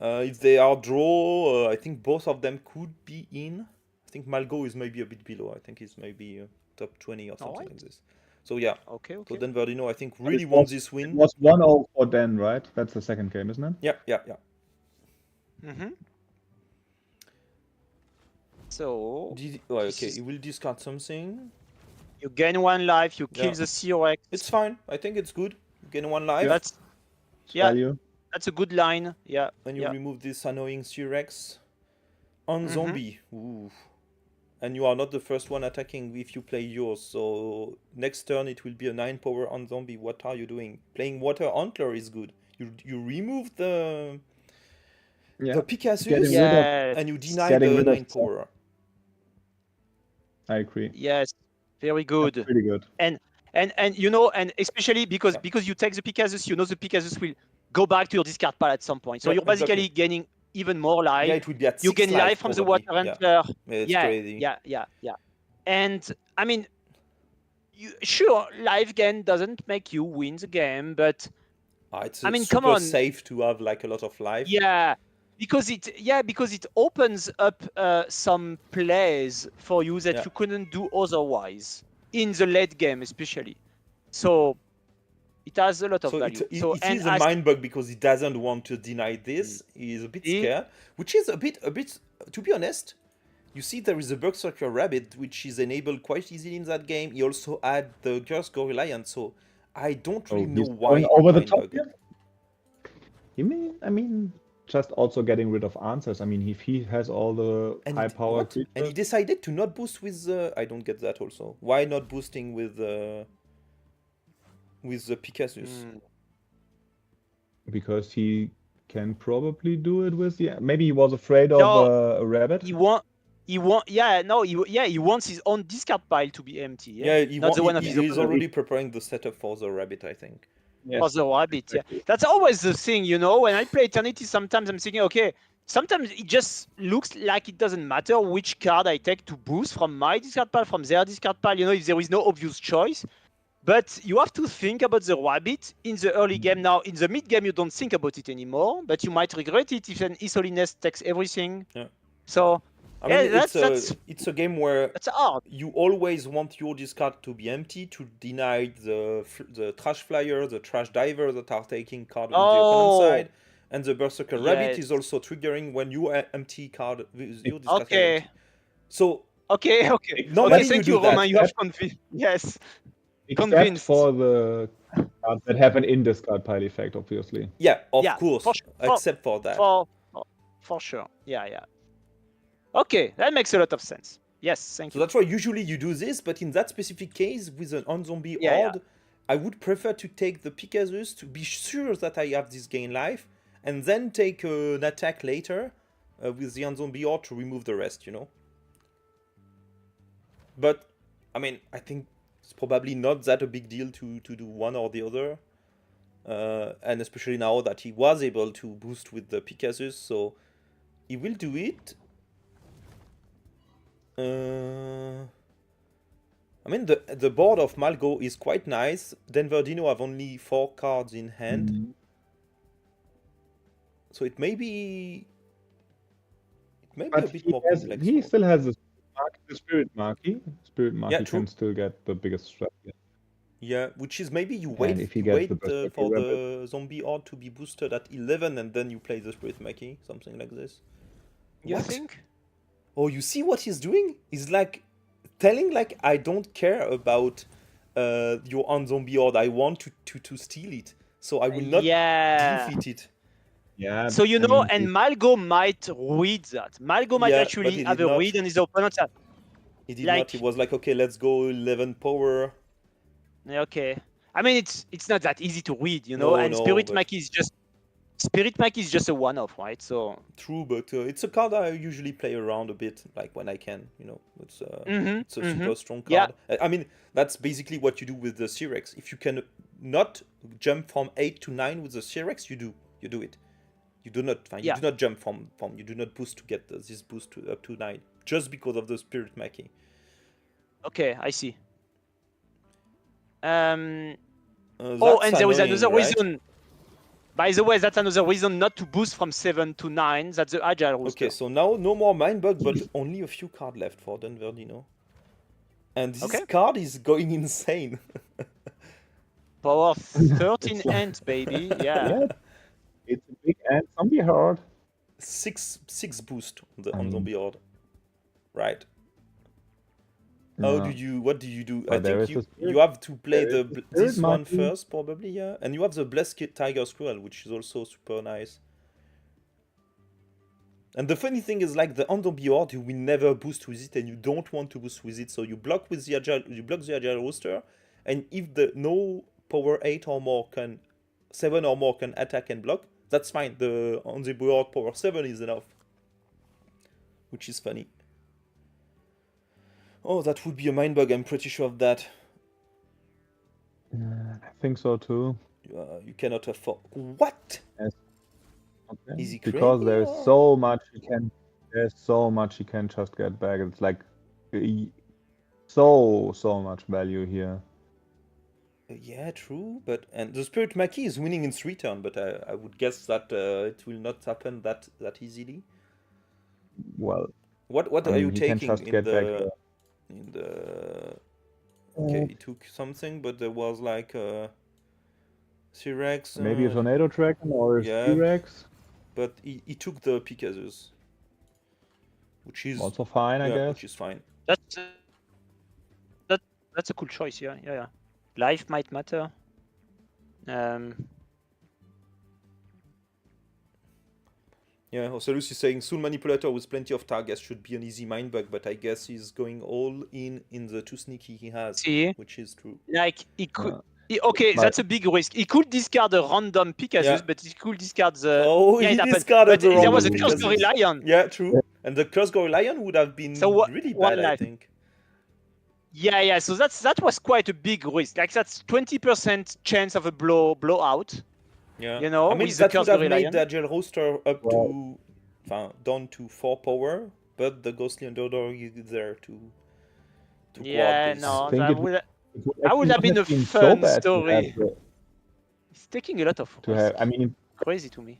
If they are draw, I think both of them could be in. I think Malgoh is maybe a bit below. I think he's maybe top 20 or something like this. So yeah. Okay. So Denverdino, I think, really wants this win. It was 1-0 for Den, right? That's the second game, isn't it? Yeah. Mm-hmm. So... okay, he will discard something. You gain 1 life, you kill the C-Rex. It's fine. I think it's good. You gain 1 life. That's... Value. That's a good line, yeah. Then you remove this annoying C-Rex on zombie. Ooh. And you are not the first one attacking if you play yours. So next turn it will be a 9 power on zombie. What are you doing? Playing Water Antler is good. You remove the Pegasus and you deny the 9 power. I agree. Yes, very good. That's pretty good. And and especially because you take the Pegasus, the Pegasus will go back to your discard pile at some point. So you're basically gaining even more life. Yeah, it will be at 6 you gain life from the Water Antler. It's crazy. Yeah. And I mean, sure, life gain doesn't make you win the game, but it's come on, safe to have like a lot of life. Yeah, because it opens up some plays for you that you couldn't do otherwise in the late game, especially. So. It has a lot of value. It is a mind bug because he doesn't want to deny this. He is a bit scared, which is a bit. To be honest, you see there is a Berserker Rabbit which is enabled quite easily in that game. He also had the Cursed Gorillion, so I don't really know why. Over the top. I mean, just also getting rid of answers. I mean, if he has all the And high power what? creatures, And he decided to not boost with I don't get that also. Why not boosting with the Pegasus? because he can probably do it with maybe he was afraid of No, a rabbit. He wants his own discard pile to be empty. Yeah, not the one of his he's opponent. already preparing the setup for the rabbit, I think. For the rabbit, exactly. yeah. That's always the thing, you know. When I play Eternity, sometimes I'm thinking, okay, sometimes it just looks like it doesn't matter which card I take to boost from my discard pile, from their discard pile, you know, if there is no obvious choice. But you have to think about the rabbit in the early game. Now, in the mid game, you don't think about it anymore, but you might regret it if an Oligenious takes everything. Yeah. So, I mean, that's it's a game where that's hard. you always want your discard to be empty to deny the trash flyer, the trash diver that are taking card on the opponent's side, and the berserker rabbit is also triggering when you empty card with your discard. Okay. Empty. So okay. Normally thank you you, do that. Romain. You have convinced. Yes. Except Convinced. for the cards that have an in-discard pile effect, obviously. Yeah, of course. Except for that. For sure. Yeah. Okay, that makes a lot of sense. Yes, thank you. So that's why usually you do this, but in that specific case, with an on-zombie horde, I would prefer to take the Pegasus to be sure that I have this gain life, and then take an attack later with the on-zombie horde to remove the rest, you know? But, I mean, I think it's probably not that a big deal to do one or the other. And especially now that he was able to boost with the Pegasus, so he will do it. I mean, the board of Malgoh is quite nice. Denverdino have only 4 cards in hand. So it may be a bit more complex. He still has the Spirit Marquee. Spirit Marquee true. can still get the biggest strike. Yeah, which is maybe you wait, if he you gets wait the for the zombie horde to be boosted at 11 and then you play the Spirit Marquee, something like this. You think? Oh, you see what he's doing? He's like telling like, I don't care about your on-zombie horde. I want to steal it. So I will not defeat it. Yeah. So you know, and Malgoh might read that. Malgoh might actually have a read on his opponent's side. He did not. He was like, okay, let's go 11 power. Okay. I mean, it's not that easy to read, you know. And Spirit Marquee is just a one-off, right? So true, but it's a card I usually play around a bit, like when I can, you know. It's a super strong card. Yeah. I mean, that's basically what you do with the Cyrex. If you can not jump from 8 to 9 with the Cyrex, you do it. You do not you do not jump from you do not boost to get this boost to up to 9 just because of the Spirit Marquee. Okay, I see. And there is another reason. By the way, that's another reason not to boost from 7 to 9. That's the Agile roster. Okay, so now no more Mindbug, but only a few cards left for Denverdino. And this card is going insane. Power 13 ants, baby. Yeah. It's a big ant zombie horde. 6 boost on zombie horde. Right. What do you do? I think you have to play this one first, probably, yeah. And you have the Blessed Tiger Squirrel, which is also super nice. And the funny thing is, like, the on-zombie horde, you will never boost with it, and you don't want to boost with it, so you block with the agile roster, and if the no power 8 or more 7 or more can attack and block, that's fine. The on-zombie horde power 7 is enough. Which is funny. Oh, that would be a Mindbug, I'm pretty sure of that. I think so too. You cannot afford... What? Yes. Okay. Is he because crazy, there's so much he can just get back. It's like so much value here. Yeah, true, and the Spirit Marquee is winning in 3 turns, but I would guess that it will not happen that easily. Well, what are you taking in the? Okay, he took something, but there was like Cyrex. Maybe a Tornado Dragon or a Cyrex. But he took the Pegasus, which is also fine, I guess. Which is fine. That's a cool choice, yeah. Life might matter. Yeah, Ocellus is saying Soul Manipulator with plenty of targets should be an easy Mindbug, but I guess he's going all in the too sneaky he has, See, which is true. like he could. Yeah. Okay, But- that's a big risk. He could discard a random Pegasus, Yeah. but he could discard the. Oh, yeah, he it happened. discarded But the there was a random Cursed Pegasus. Lion. Yeah, true. And the Cursed Lion would have been So really one bad, I life. think. Yeah. So that was quite a big risk. Like that's 20% chance of a blowout. Yeah. You know, I mean, with the that would Cursed have made Lion. the Agile Roaster up to, down to 4 power, but the Ghostly Underdog is there to Yeah, guard this. no, think that it would would that would actually have been a so fun bad story. To It's taking a lot of have, risk. I mean, Crazy to me.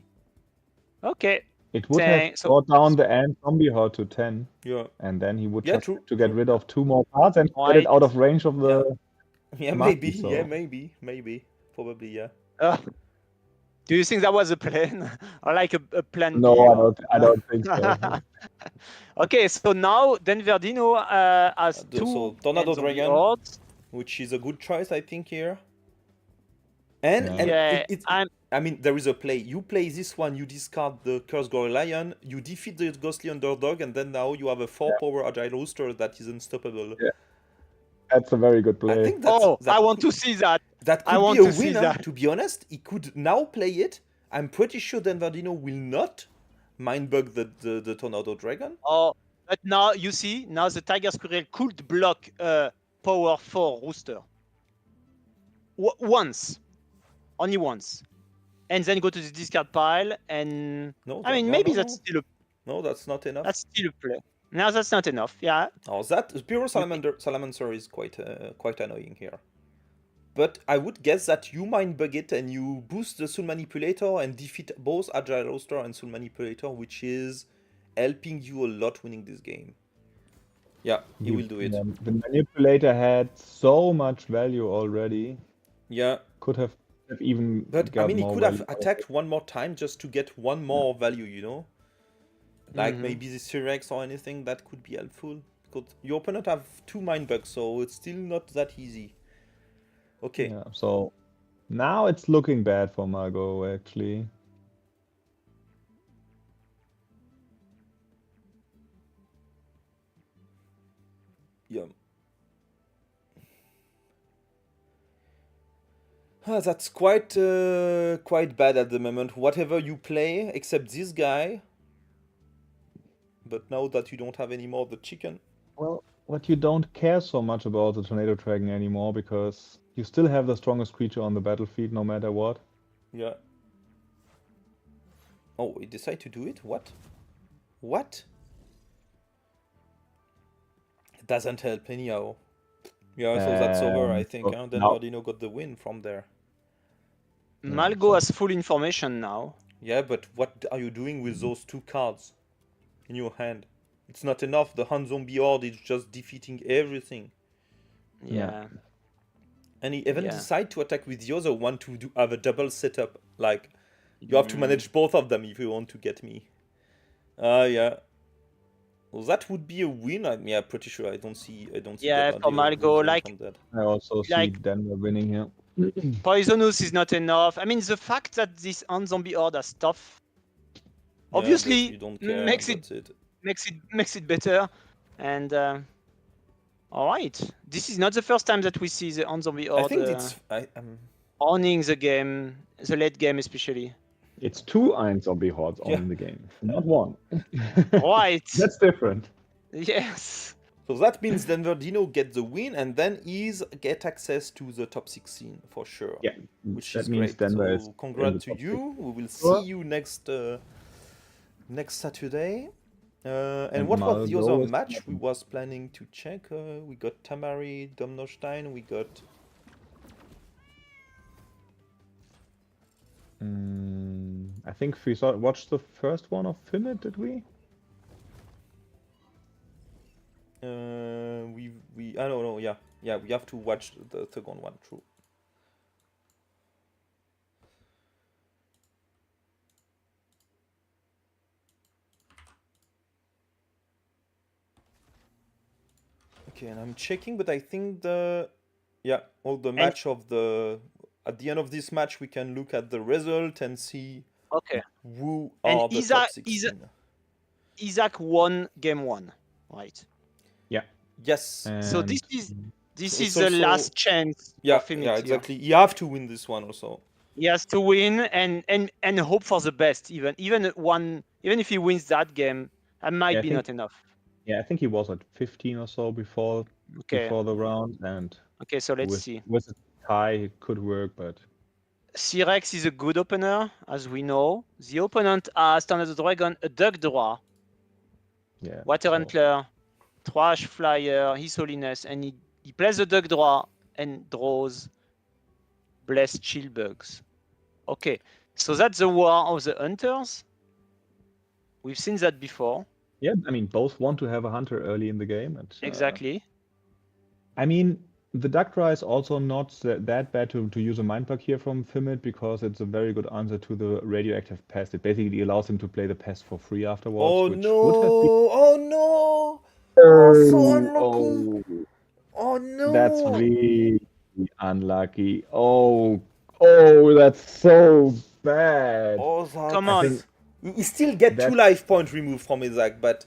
Okay. it would Dang, have so- brought down the end zombie horde to 10, Yeah. and then he would Yeah, just true, have to get true. rid of 2 more cards and get Right. it out of range of the. Yeah, Monkey, maybe. so- Yeah, maybe. Probably, yeah. Do you think that was a plan? Or like a plan No, B? I don't think so. Okay, so now Denverdino has So, 2 Tornado end zombie Dragon. hordes. Which is a good choice, I think, here. And, Yeah. and Yeah, it's I'm I mean, there is a play. You play this one, you discard the Cursed Lion, you defeat the Ghostly Underdog, and then now you have a 4-power Agile Rooster that is unstoppable. Yeah. That's a very good I play. think that's, I want to see that. that I could want be a to see winner, that. to be honest. He could now play it. I'm pretty sure Denverdino will not Mindbug the Tornado Dragon. Oh, but now you see, now the Tiger Squirrel could block power 4 rooster. Once. Only once. And then go to the discard pile and No, I mean no, maybe no, that's no. still a No, that's not enough. that's still a play. No, that's not enough. Yeah. Oh, that Pure Salamander is quite annoying here. But I would guess that you Mindbug it and you boost the Soul Manipulator and defeat both Agile Roaster and Soul Manipulator, which is helping you a lot winning this game. Yeah, you will do it. The manipulator had so much value already. Yeah, Could have even. but I got mean, he more could have value. attacked one more time just to get one more value, you know? Like maybe the T-Rex or anything that could be helpful. Because your opponent have 2 Mindbugs, so it's still not that easy. Okay. Yeah, so now it's looking bad for Malgoh actually. Yeah. That's quite bad at the moment. Whatever you play, except this guy. But now that you don't have any more the chicken. Well, what you don't care so much about the Tornado Dragon anymore because you still have the strongest creature on the battlefield no matter what. Yeah. Oh, he decided to do it? What? What? It doesn't help anyhow. Yeah, so that's over, I think. Oh, Then now- Denverdino got the win from there. Malgoh has full information now. Yeah, but what are you doing with those 2 cards in your hand? It's not enough. The hand zombie horde is just defeating everything. Yeah. And he even Yeah. decide to attack with the other one to have a double setup. Like, you have to manage both of them if you want to get me. Yeah. Well, that would be a win. Yeah, pretty sure. I don't see. Yeah, Denverdino for Malgoh, losing like- from that. I also see Like- Denver winning here. Poisonous is not enough. I mean, the fact that this zombie horde has stuff Yeah, but obviously you don't care. makes That's it. makes it better. And all right, this is not the first time that we see the zombie horde I think it's. owning the game, the late game especially. It's 2 Iron Zombie Hordes Yeah. on the game, not 1. Right. That's different. Yes. So that means Denverdino get the win, and then he's get access to the top 16 for sure. Yeah, Which that is means great. Denver is So in congrats the to top you. We will Sure. see you next Saturday. And And what was the Malgoh other is match coming. we was planning to check? We got Tamary, Domnostein. We got I think we watched the first one of Fymit, did we? I don't know. Yeah, we have to watch the second one. True. Okay, and I'm checking, but I think all the match of the at the end of this match we can look at the result and see Okay. Who And are the Isaac- top 16? Isaac won game 1, right? Yes. So And this is So is it's the also- last chance Yeah, for Fymit. yeah, exactly. You have to win this one also. He has to win and hope for the best. Even if he wins that game, that might Yeah, I be think- not enough. yeah, I think he was at 15 or so before Okay. the round, and Okay, so let's with see. with a tie it could work, but C-Rex is a good opener, as we know. The opponent has Thunder the Dragon, a Duck Draw, yeah. Water so- Antler, Trash Flyer, His Holiness, and he plays the Duck Draw and draws Blessed Chillbugs. Okay, so that's the War of the Hunters. We've seen that before. Yeah, I mean, both want to have a hunter early in the game. And, Exactly. I mean, the duck draw is also not that bad to use a Mindbug here from Fymit, because it's a very good answer to the radioactive pest. It basically allows him to play the pest for free afterwards. Oh which no! would have been... Oh no! Oh, so unlucky! Oh, Oh no! that's really unlucky. Oh, that's so bad. Oh, that... Come I on. think He still get that- 2 life points removed from Isaac, but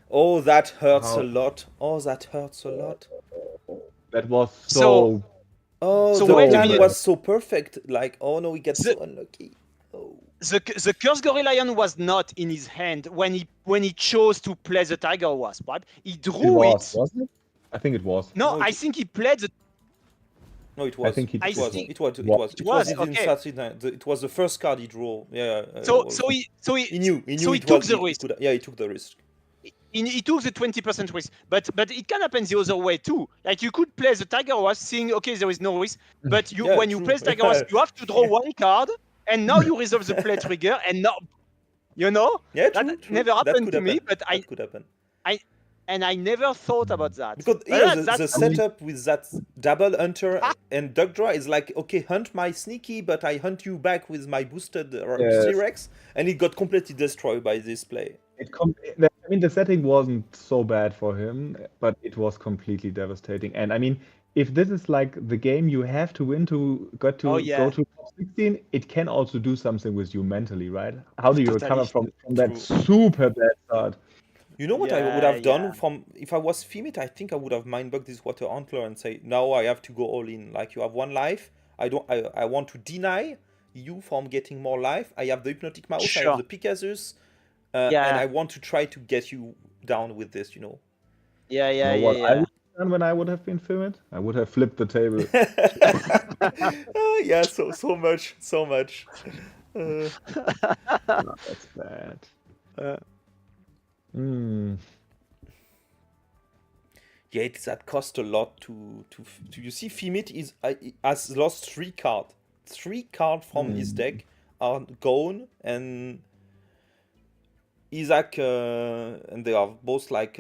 oh, that hurts How- a lot. Oh, that hurts a lot. that was So- Oh, So the wait a plan minute. was so perfect. Like, oh no, he gets so unlucky. Oh. The Curse Gorilla was not in his hand when he chose to play the Tiger Wasp, right? He it drew was, it. wasn't it? I think it was. No, No, I it- think he played the. No, it was. think he it did. was. think- It was. It What? was. It It was. was, It didn't okay. start it. It was the first card he drew. Yeah. So was- so he he knew. He knew. so he it took was, the he risk. could- yeah, he took the risk. he took the 20% risk, but it can happen the other way too. Like you could play the Tiger Wasp, seeing okay there is no risk, but Yeah, when you true. play the Tiger Wasp, you have to draw one card, and now you resolve the play trigger, and now, you know, Yeah, that true. true. never That happened could to me, happen. but That could happen. I never thought about that. Because But here, the that's- setup with that double hunter and duck draw is like, okay, hunt my sneaky, but I hunt you back with my boosted Yes. C-Rex, and it got completely destroyed by this play. I mean, the setting wasn't so bad for him, but it was completely devastating. And I mean, if this is like the game you have to win to Oh, go yeah. to top 16, it can also do something with you mentally, right? How do you recover Totally. from that True. super bad start? You know what I would Yeah, have done yeah. from if I was Fymit? I think I would have mindbugged this water antler and say, now I have to go all in. Like you have 1 life. I want to deny you from getting more life. I have the hypnotic mouse. I Sure. have the Pegasus, and Yeah. I want to try to get you down with this. You know. Yeah, You yeah, know yeah, what I yeah. would have done when I would have been Fymit? I would have flipped the table. Yeah. So much. That's bad. Hmm. Yeah, that cost a lot to you see Fymit has lost 3 cards. 3 cards from his deck are gone, and Isaac and they are both like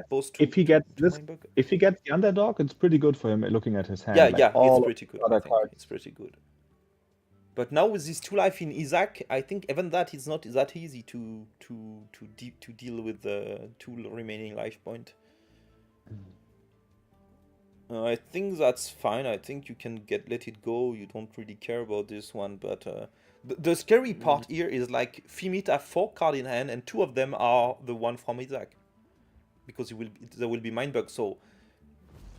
both If he gets this, Mindbug. if he gets the underdog, it's pretty good for him looking at his hand. Yeah, like yeah, all it's of pretty good. the other I think. cards. It's pretty good. But now with this 2 life in Isaac, I think even that is not that easy to deal with the 2 remaining life point. I think that's fine. I think you can let it go. You don't really care about this one. But the scary part here is like Fymit have 4 cards in hand, and 2 of them are the one from Isaac, because there will be Mindbug. So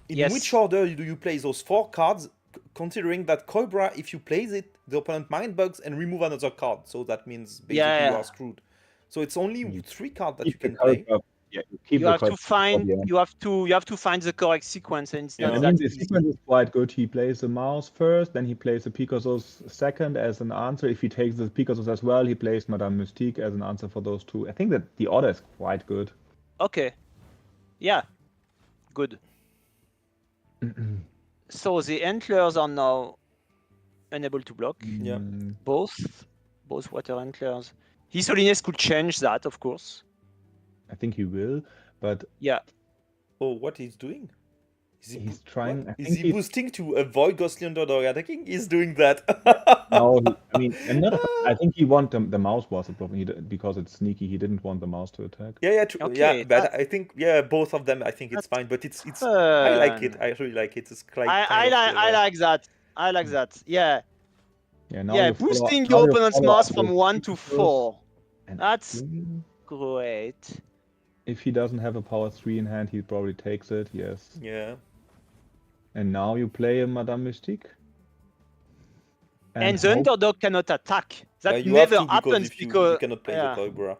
in Yes. which order do you play those 4 cards? Considering that Cobra, if you place it, the opponent Mindbugs and remove another card. So that means basically Yeah. you are screwed. So it's only 3 cards that you Keep the can cards play. up. Yeah, you keep You the have to cards up find for the end. you have to find the correct sequence, and it's Yeah. not I that mean, the easy. sequence is quite good. He plays the mouse first, then he plays the Pegasus second as an answer. If he takes the Pegasus as well, he plays Madame Mystique as an answer for those 2. I think that the order is quite good. Okay. Yeah. Good. So the antlers are now unable to block. Yeah. Both water antlers. His Holiness could change that, of course. I think he will, but Yeah. Oh, what he's doing? he's trying. I Is think he boosting to avoid ghostly underdog attacking? He's doing that. No, I mean, I think he wanted the mouse was the problem because it's sneaky. He didn't want the mouse to attack. Yeah, true. Okay, Yeah, but I think both of them. I think it's fine. But it's. I like it. I really like it. It's like I like that. I like that. Yeah. Yeah, now Yeah, you follow, boosting now your you opponent's follow mouse up from with 1 to Pikachu, 4. and That's mm, great. if he doesn't have a power 3 in hand, he probably takes it, yes. Yeah. And now you play a Madame Mystique. And the underdog cannot attack. That you have never to, because happens if you because cannot play the yeah. Cobra.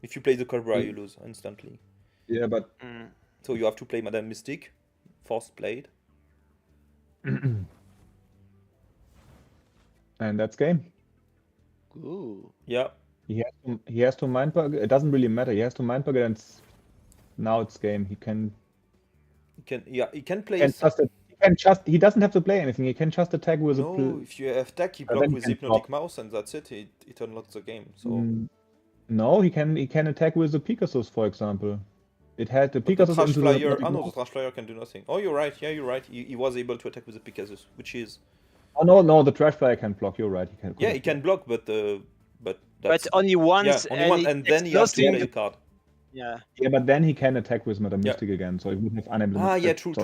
If you play the Cobra, you lose instantly. Yeah, but So you have to play Madame Mystique, forced played. and that's game. Ooh. Yeah. He has to Mindbug. It doesn't really matter. He has to Mindbug it, and now it's game. He can play. He doesn't have to play anything. He can just attack with No, if you have attack, he block with Hypnotic Mouse, and that's it. It unlocks the game. So no, he can attack with the Pegasus, for example. It had the Pegasus the Trash into Flyer. the No, the Trash Flyer can do nothing. Oh, you're right. Yeah, you're right. He was able to attack with the Pegasus, which is. Oh no, the Trash Flyer can block. You're right. He can. Yeah, he can block, but that's only once. Yeah, only one, and then he has to play a card. Yeah. Yeah, but then he can attack with Madame Mystique again, so he would have unable. Yeah, true.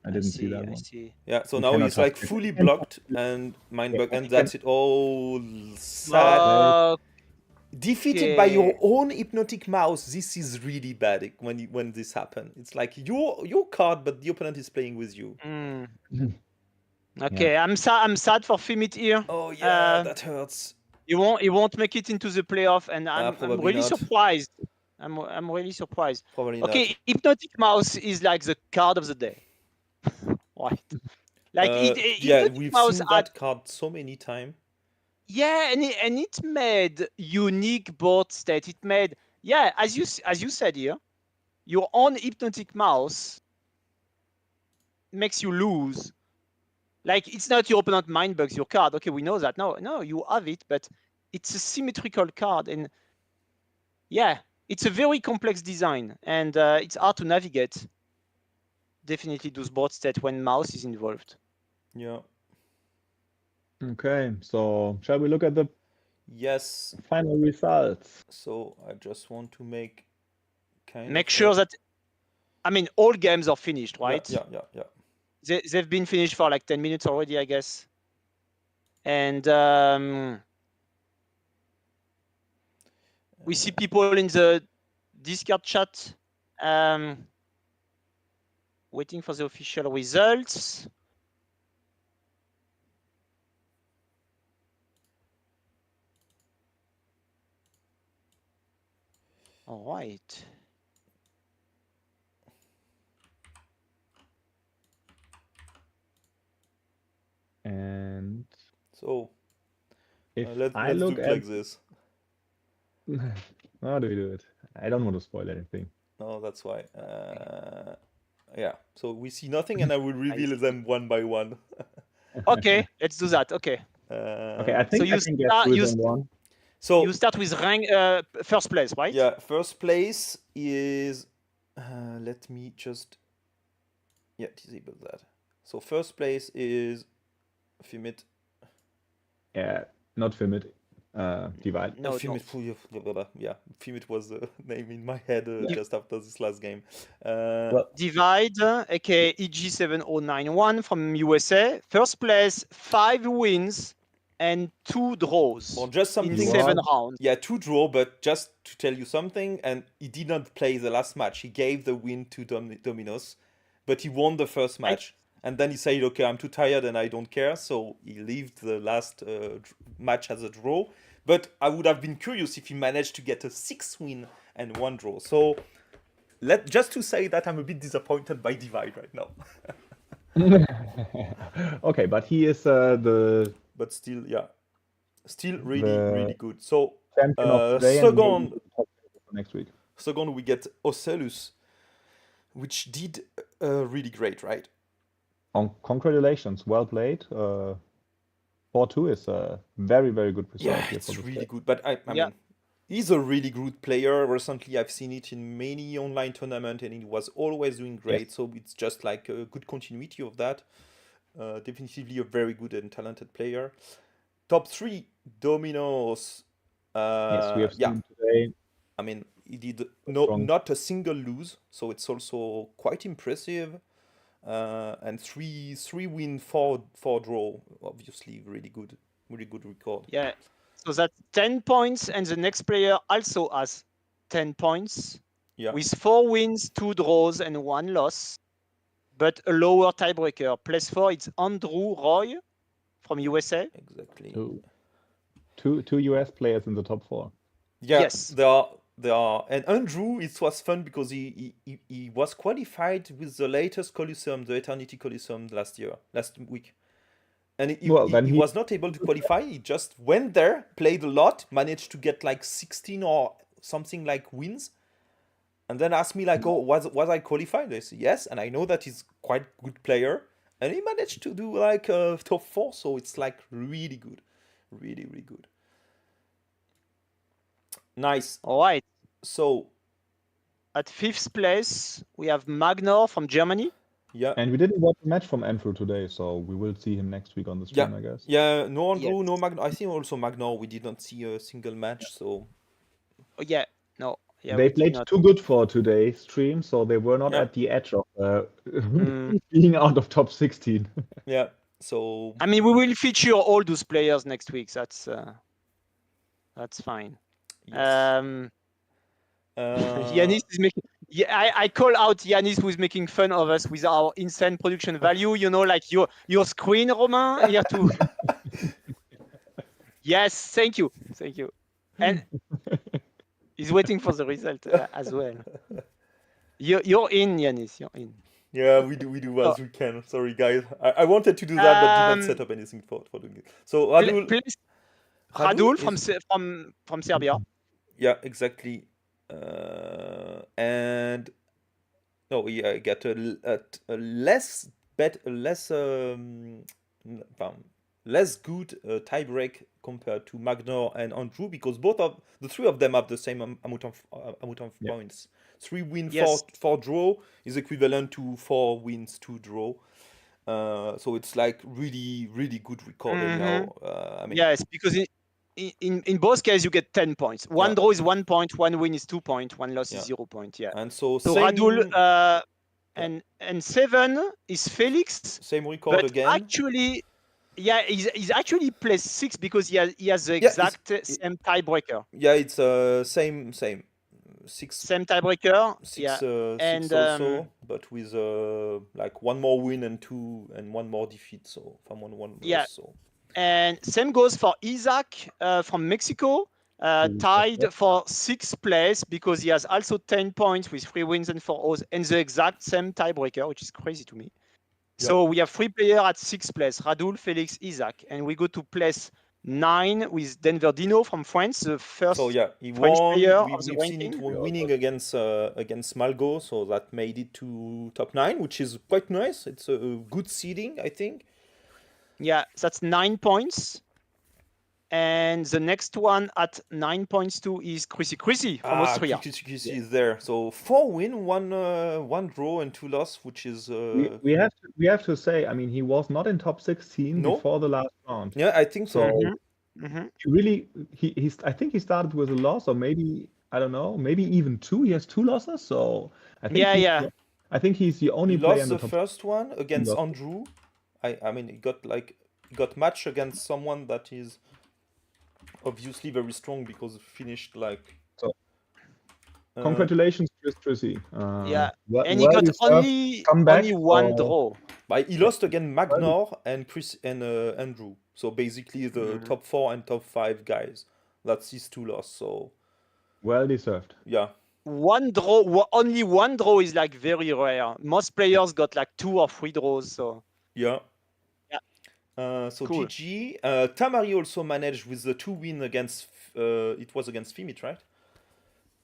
I didn't see that one. Yeah, so now he's like fully blocked and Mindbug, and that's it. Oh, sad. Defeated by your own Hypnotic Mouse. This is really bad when this happens. It's like your card, but the opponent is playing with you. Okay, yeah. I'm sad for Fymit here. Oh yeah, that hurts. He won't make it into the playoff, and I'm really not. surprised. I'm really surprised. Probably okay, not. Hypnotic Mouse is like the card of the day. Right. Like we've seen that card so many times. Yeah, and it made unique board state. It made as you said here, your own Hypnotic Mouse makes you lose. Like, it's not your opponent Mindbugs your card. Okay, we know that. No, you have it, but it's a symmetrical card, and yeah, it's a very complex design, and it's hard to navigate. Definitely those board state when mouse is involved. Yeah. Okay, so shall we look at the final results? So I just want to make sure that, I mean, all games are finished, right? Yeah. They've been finished for like 10 minutes already, I guess. And we see people in the Discord chat waiting for the official results. All right. And so let's look at like this. How do we do it? I don't want to spoil anything. No, that's why. Yeah, so we see nothing, and I will reveal them one by one. Okay, let's do that. Okay. Okay, I think so So you start with rank first place, right? Yeah, first place is. Let me just. Yeah, disable that. So first place is Fymit. Yeah, not Fymit. Divide. No, Fymit. Yeah, Fymit was the name in my head just after this last game. Divide, aka EG7091 from USA. First place, 5 wins and 2 draws. Well, just something in 7 rounds. Yeah, 2 draws, but just to tell you something, and he did not play the last match. He gave the win to Dominos, but he won the first match. And then he said, okay, I'm too tired and I don't care. So he left the last match as a draw. But I would have been curious if he managed to get a 6 win and 1 draw. So just to say that I'm a bit disappointed by Divide right now. Okay, but he is But still, yeah. Still really good. So second next week. Second, we get Ocellus, which did really great, right? Congratulations, well played. 4-2 is a very, very good result. Yeah, it's really good. But I mean, he's a really good player. Recently, I've seen it in many online tournaments, and he was always doing great. Yes. So it's just like a good continuity of that. Definitely a very good and talented player. Top 3, Dominos. Yes, we have seen today. I mean, he did not a single lose, so it's also quite impressive. and three win, four draw. Obviously, really good record. Yeah. So that's 10 points, and the next player also has 10 points Yeah, with 4 wins, 2 draws, and 1 loss, but a lower tiebreaker. +4, it's Andrew Roy from USA. exactly. Two US players in the top 4. Yeah, Yes. there are, and Andrew. It was fun because he was qualified with the latest Colosseum, the Eternity Colosseum last week, and he was not able to qualify. He just went there, played a lot, managed to get like 16 or something like wins, and then asked me like, "Oh, was I qualified?" I said yes, and I know that he's quite good player, and he managed to do like top 4. So it's like really good, really good. Nice. All right. So at 5th place, we have Magnor from Germany. Yeah. And we didn't watch a match from Andrew today, so we will see him next week on the stream, I guess. Yeah, no Andrew, no Magnor. I think also Magnor, we did not see a single match, so... Oh, yeah, no. Yeah, they played too good for today's stream, so they were not at the edge of being out of top 16. Yeah, so... I mean, we will feature all those players next week. That's fine. Yes. Yanis is making... Yeah, I call out Yanis, who's making fun of us with our insane production value. You know, like your screen, Romain, here to... Yes, thank you. And he's waiting for the result as well. You're in, Yanis. You're in. Yeah, we do as we can. Sorry, guys. I wanted to do that, but did not set up anything for doing it. So Radule from Serbia. Yeah, exactly. And no, I get a less good tiebreak compared to Magnor and Andrew, because the three of them have the same amount of points. 3 wins, 4 draw is equivalent to 4 wins, 2 draw. So it's like really good record now. I mean, yes, because in both cases you get 10 points. One draw is 1 point, 1 win is 2 points, 1 loss is 0 point. Yeah. And so Radule and 7 is Felix. Same record again. Actually, yeah, he's actually placed 6 because he has the exact same tiebreaker. Yeah, it's same 6. Same tiebreaker. 6 also, but with like 1 more win and 1 more defeat. So from 1 loss. So. And same goes for Isaac from Mexico, tied for 6th place because he has also 10 points with 3 wins and 4 O's and the exact same tiebreaker, which is crazy to me. Yeah. So we have 3 players at 6th place, Radule, Felix, Isaac, and we go to place 9 with Denverdino from France, the first French player. We've seen it winning against Malgoh, so that made it to top 9, which is quite nice. It's a good seeding, I think. Yeah, that's 9 points. And the next one at 9 points too is Chrissy from Austria. Chrissy is there. So 4 win, 1 draw and 2 loss, which is... We have to say, I mean, he was not in top 16 before the last round. Yeah, I think so. I think he started with a loss, or maybe, I don't know, maybe even 2. He has 2 losses, so I think I think he's the only player in the top. He lost the first one against Andrew. I mean, he got match against someone that is obviously very strong because it finished like... So, congratulations, Chrissy. And he got only 1 draw. But he lost again Magnor and Andrew. So basically the top 4 and top 5 guys. That's his 2 loss. So well deserved. Yeah. 1 draw, only 1 draw is like very rare. Most players got like 2 or 3 draws. So yeah. So cool. GG. Tamary also managed with the 2 win against it was against Fymit, right?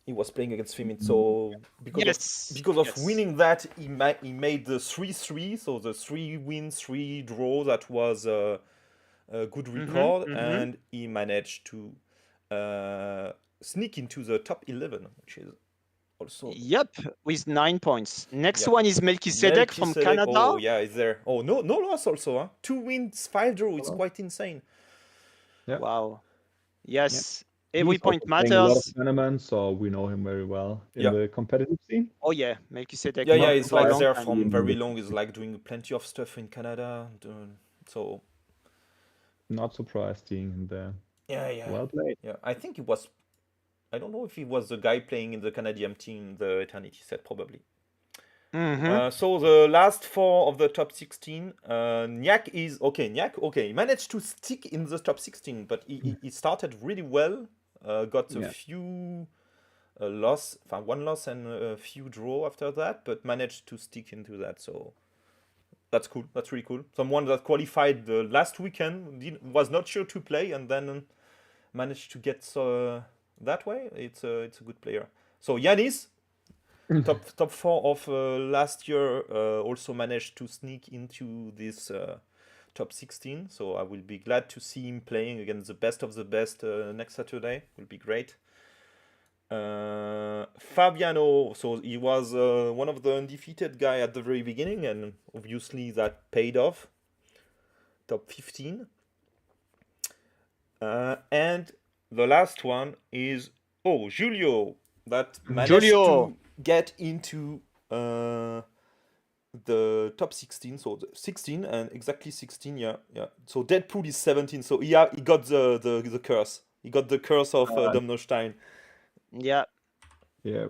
He was playing against Fymit, so because of winning that, he made the 3-3, so the 3 wins, 3 draws. That was a good record, and he managed to sneak into the top 11, which is also... Yep, with 9 points. Next one is Melchizedek from Canada. Oh, yeah, he's there. Oh, no loss also, huh? 2 wins, 5 draws. It's quite insane. Yeah. Wow. Yes. Every He's also point playing a lot of matters. tournaments, so we know him very well in Yeah. the competitive scene. Oh yeah, Melchizedek. Yeah, Not he's For a like long there time. from very long. He's like doing plenty of stuff in Canada. So Not surprised seeing him there. yeah. Well played. Yeah, I think he was. I don't know if he was the guy playing in the Canadian team, the Eternity set, probably. So the last 4 of the top 16, Nyak is okay. Nyak, okay, he managed to stick in the top 16, but he started really well. Got a few one loss and a few draw after that, but managed to stick into that. So that's cool. That's really cool. Someone that qualified the last weekend was not sure to play, and then managed to get that way. It's a good player. So Yanis, top 4 of last year, also managed to sneak into this top 16. So I will be glad to see him playing against the best of the best next Saturday. Will be great. Fabiano, so he was one of the undefeated guy at the very beginning, and obviously that paid off. Top 15. And the last one is Julio, that managed to get into the top 16, so the 16 and exactly 16, yeah. So Deadpool is 17, so he got the curse. He got the curse of Domnostein. Yeah. Yeah,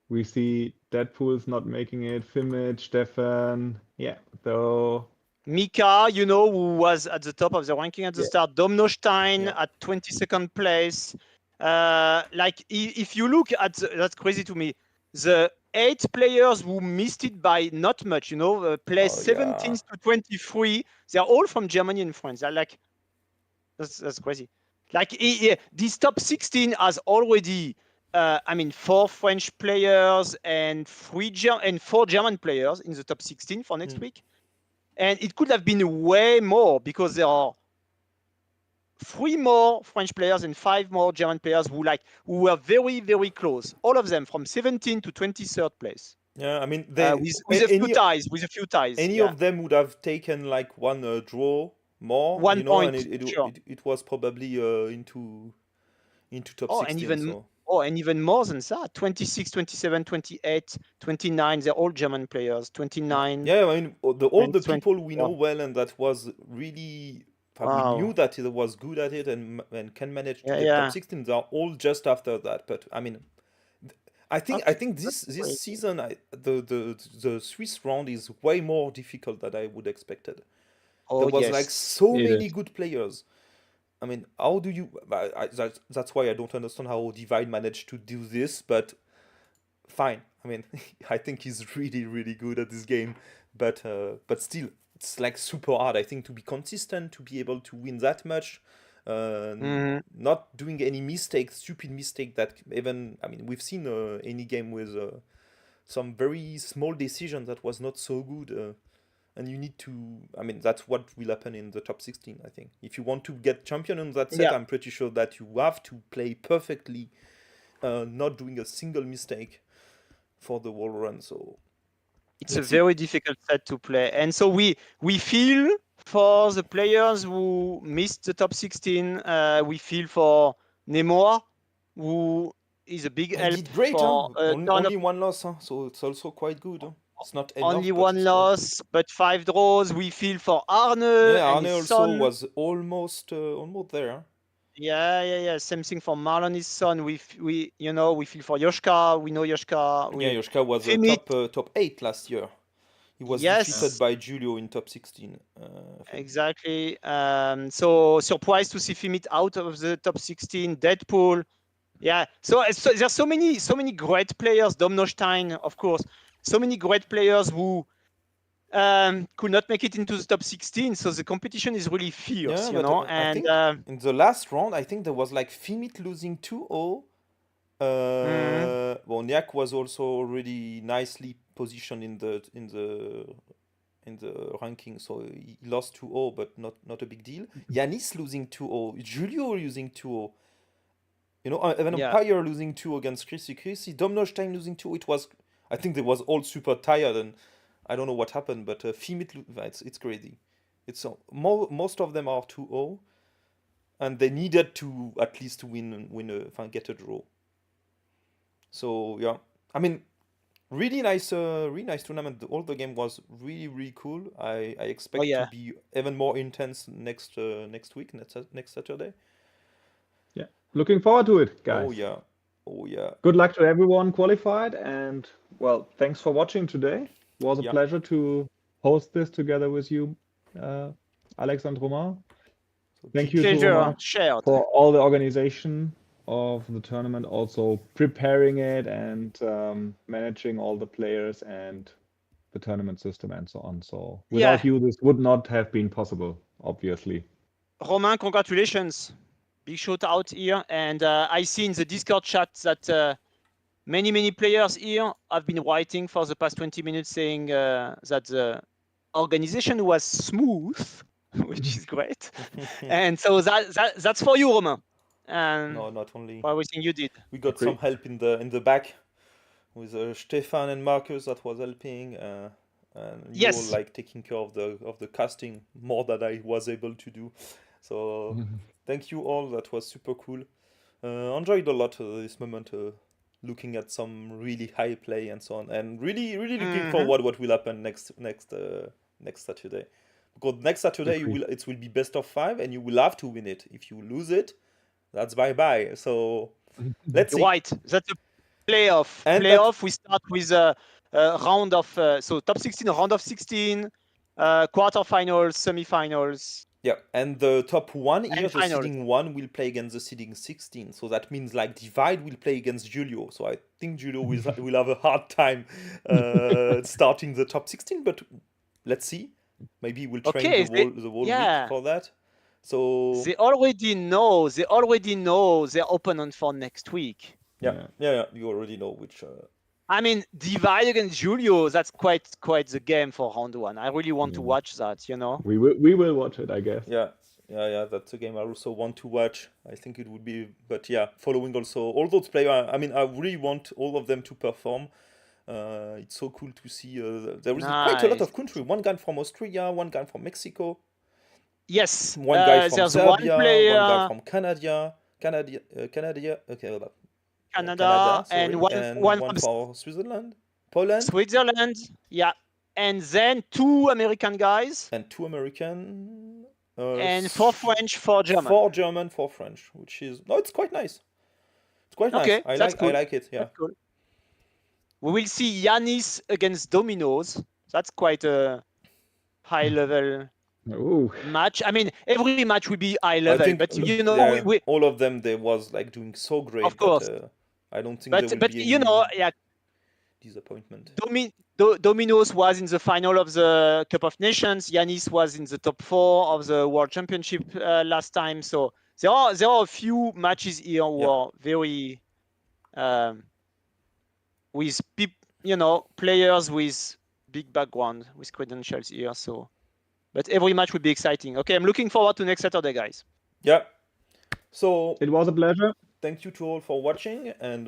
we see Deadpool's not making it. Fymit, Stefan, yeah. So Mika, who was at the top of the ranking at the start. Domnostein at 22nd place. If you look at that's crazy to me. The 8 players who missed it by not much, place 17th to 23. They're all from Germany and France. That's crazy. This top 16 has already, 4 French players and 4 German players in the top 16 for next week. And it could have been way more because there are 3 more French players and 5 more German players who were very, very close. All of them from 17th to 23rd place. Yeah, I mean, with a few ties. Any of them would have taken like one draw more, 1 point, and sure. it was probably into top 16. And even more than that, 26, 27, 28, 29, they're all German players. 29. Yeah, I mean, all the people we know well, and that was really, we knew that he was good at it and can manage to get top 16. They're all just after that. But I mean, I think this season, the Swiss round is way more difficult than I would expected. There was so many good players. I mean, how do you? That's why I don't understand how Divine managed to do this. But fine. I mean, I think he's really, really good at this game. But still, it's like super hard. I think to be consistent, to be able to win that much, not doing any stupid mistake that even. I mean, we've seen any game with some very small decision that was not so good. And you need to, I mean, that's what will happen in the top 16, I think. If you want to get champion in that set, I'm pretty sure that you have to play perfectly, not doing a single mistake for the whole run. So it's a very difficult set to play. And so we feel for the players who missed the top 16. We feel for Nemoaaa, who is a big help. Did great, for only 1 loss, so it's also quite good. Huh? It's not enough, only 1 loss, but 5 draws. We feel for Arne. Yeah, and Arne his also son. was almost there. Huh? Yeah. Same thing for Marlon, his son. We feel for Yoshka. We know Yoshka. Yoshka was top 8 last year. He was defeated by Julio in top 16. Exactly. So surprised to see Fymit out of the top 16. Deadpool. Yeah. So there's so many great players. Domnostein, of course. So many great players who could not make it into the top 16. So the competition is really fierce, And I think in the last round, I think there was like Fymit losing 2-0. Well, Nyak was also already nicely positioned in the ranking, so he lost 2-0, but not a big deal. Yanis losing 2-0, Julio losing 2-0. Even Empire losing 2 against Chrissy, Domnostein losing 2. It was, I think they was all super tired, and I don't know what happened, but Fymit, it's crazy. It's most of them are 2-0. and they needed to at least get a draw. So yeah, I mean, really nice tournament. All the game was really cool. I expect to be even more intense next week, next Saturday. Yeah, looking forward to it, guys. Oh yeah. Good luck to everyone qualified, and well, thanks for watching today. It was a pleasure to host this together with you, Alex and Romain. Thank you to Romain for all the organization of the tournament, also preparing it and managing all the players and the tournament system and so on. So without you, this would not have been possible, obviously. Romain, congratulations. Big shout out here. And I see in the Discord chat that many players here have been writing for the past 20 minutes saying that the organization was smooth, which is great. And so that's for you, Romain. No, not only for everything you did. We got some help in the back with Stefan and Marcus that was helping. And you all like taking care of the casting more than I was able to do. So thank you all. That was super cool. Enjoyed a lot this moment, looking at some really high play and so on, and really looking forward what will happen next Saturday. Because next Saturday it will be best of 5, and you will have to win it. If you lose it, that's bye. So let's see. Right, that's a playoff. Playoff. We start with a round of so top 16, round of 16, quarterfinals, semifinals. Yeah, and the top 1 here, the seeding 1 will play against the seeding 16. So that means like Divide will play against Julio. So I think Julio will have a hard time starting the top 16. But let's see. Maybe we'll train the whole week for that. So they already know their opponent for next week. Yeah. You already know which. I mean, Divide against Julio, that's quite the game for round 1. I really want to watch that, you know. We will watch it, I guess. Yeah, that's a game I also want to watch. I think it would be, but yeah, following also all those players. I mean, I really want all of them to perform. It's so cool to see. There is quite a lot of country. One guy from Austria, one guy from Mexico. Yes. One guy from Serbia, one guy from Canada. Okay, hold up. Canada, and one from Switzerland, Poland. Switzerland, yeah, and then 2 American guys. And 2 American. And 4 French, 4 German. 4 German, 4 French, which is it's quite nice. It's quite nice. I like it. Yeah. Cool. We will see Yanis against Dominos. That's quite a high level match. I mean, every match will be high level, but you know, all of them they was like doing so great. Of course. I don't think there will be you know, disappointment. Dominos was in the final of the Cup of Nations. Yanis was in the top 4 of the World Championship last time. So there are a few matches here who are very with players with big background, with credentials here. So, but every match will be exciting. Okay, I'm looking forward to next Saturday, guys. Yeah. So it was a pleasure. Thank you to all for watching, and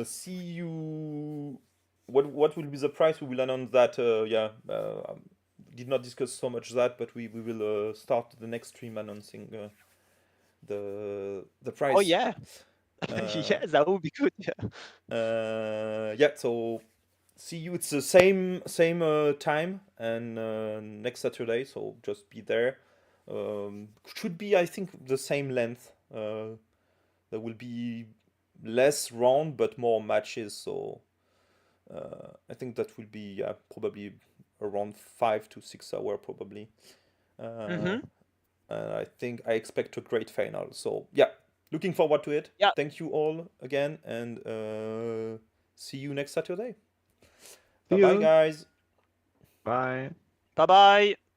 see you. What will be the price? We will announce that. Did not discuss so much that, but we will start the next stream announcing the price. Oh yeah. Yeah, that would be good. Yeah. So see you. It's the same time and next Saturday. So just be there. Should be, I think, the same length. There will be less round but more matches. So I think that will be probably around 5 to 6 hours probably. And I think I expect a great final. So yeah. Looking forward to it. Yeah. Thank you all again, and see you next Saturday. See Bye-bye, you. guys. Bye. Bye-bye.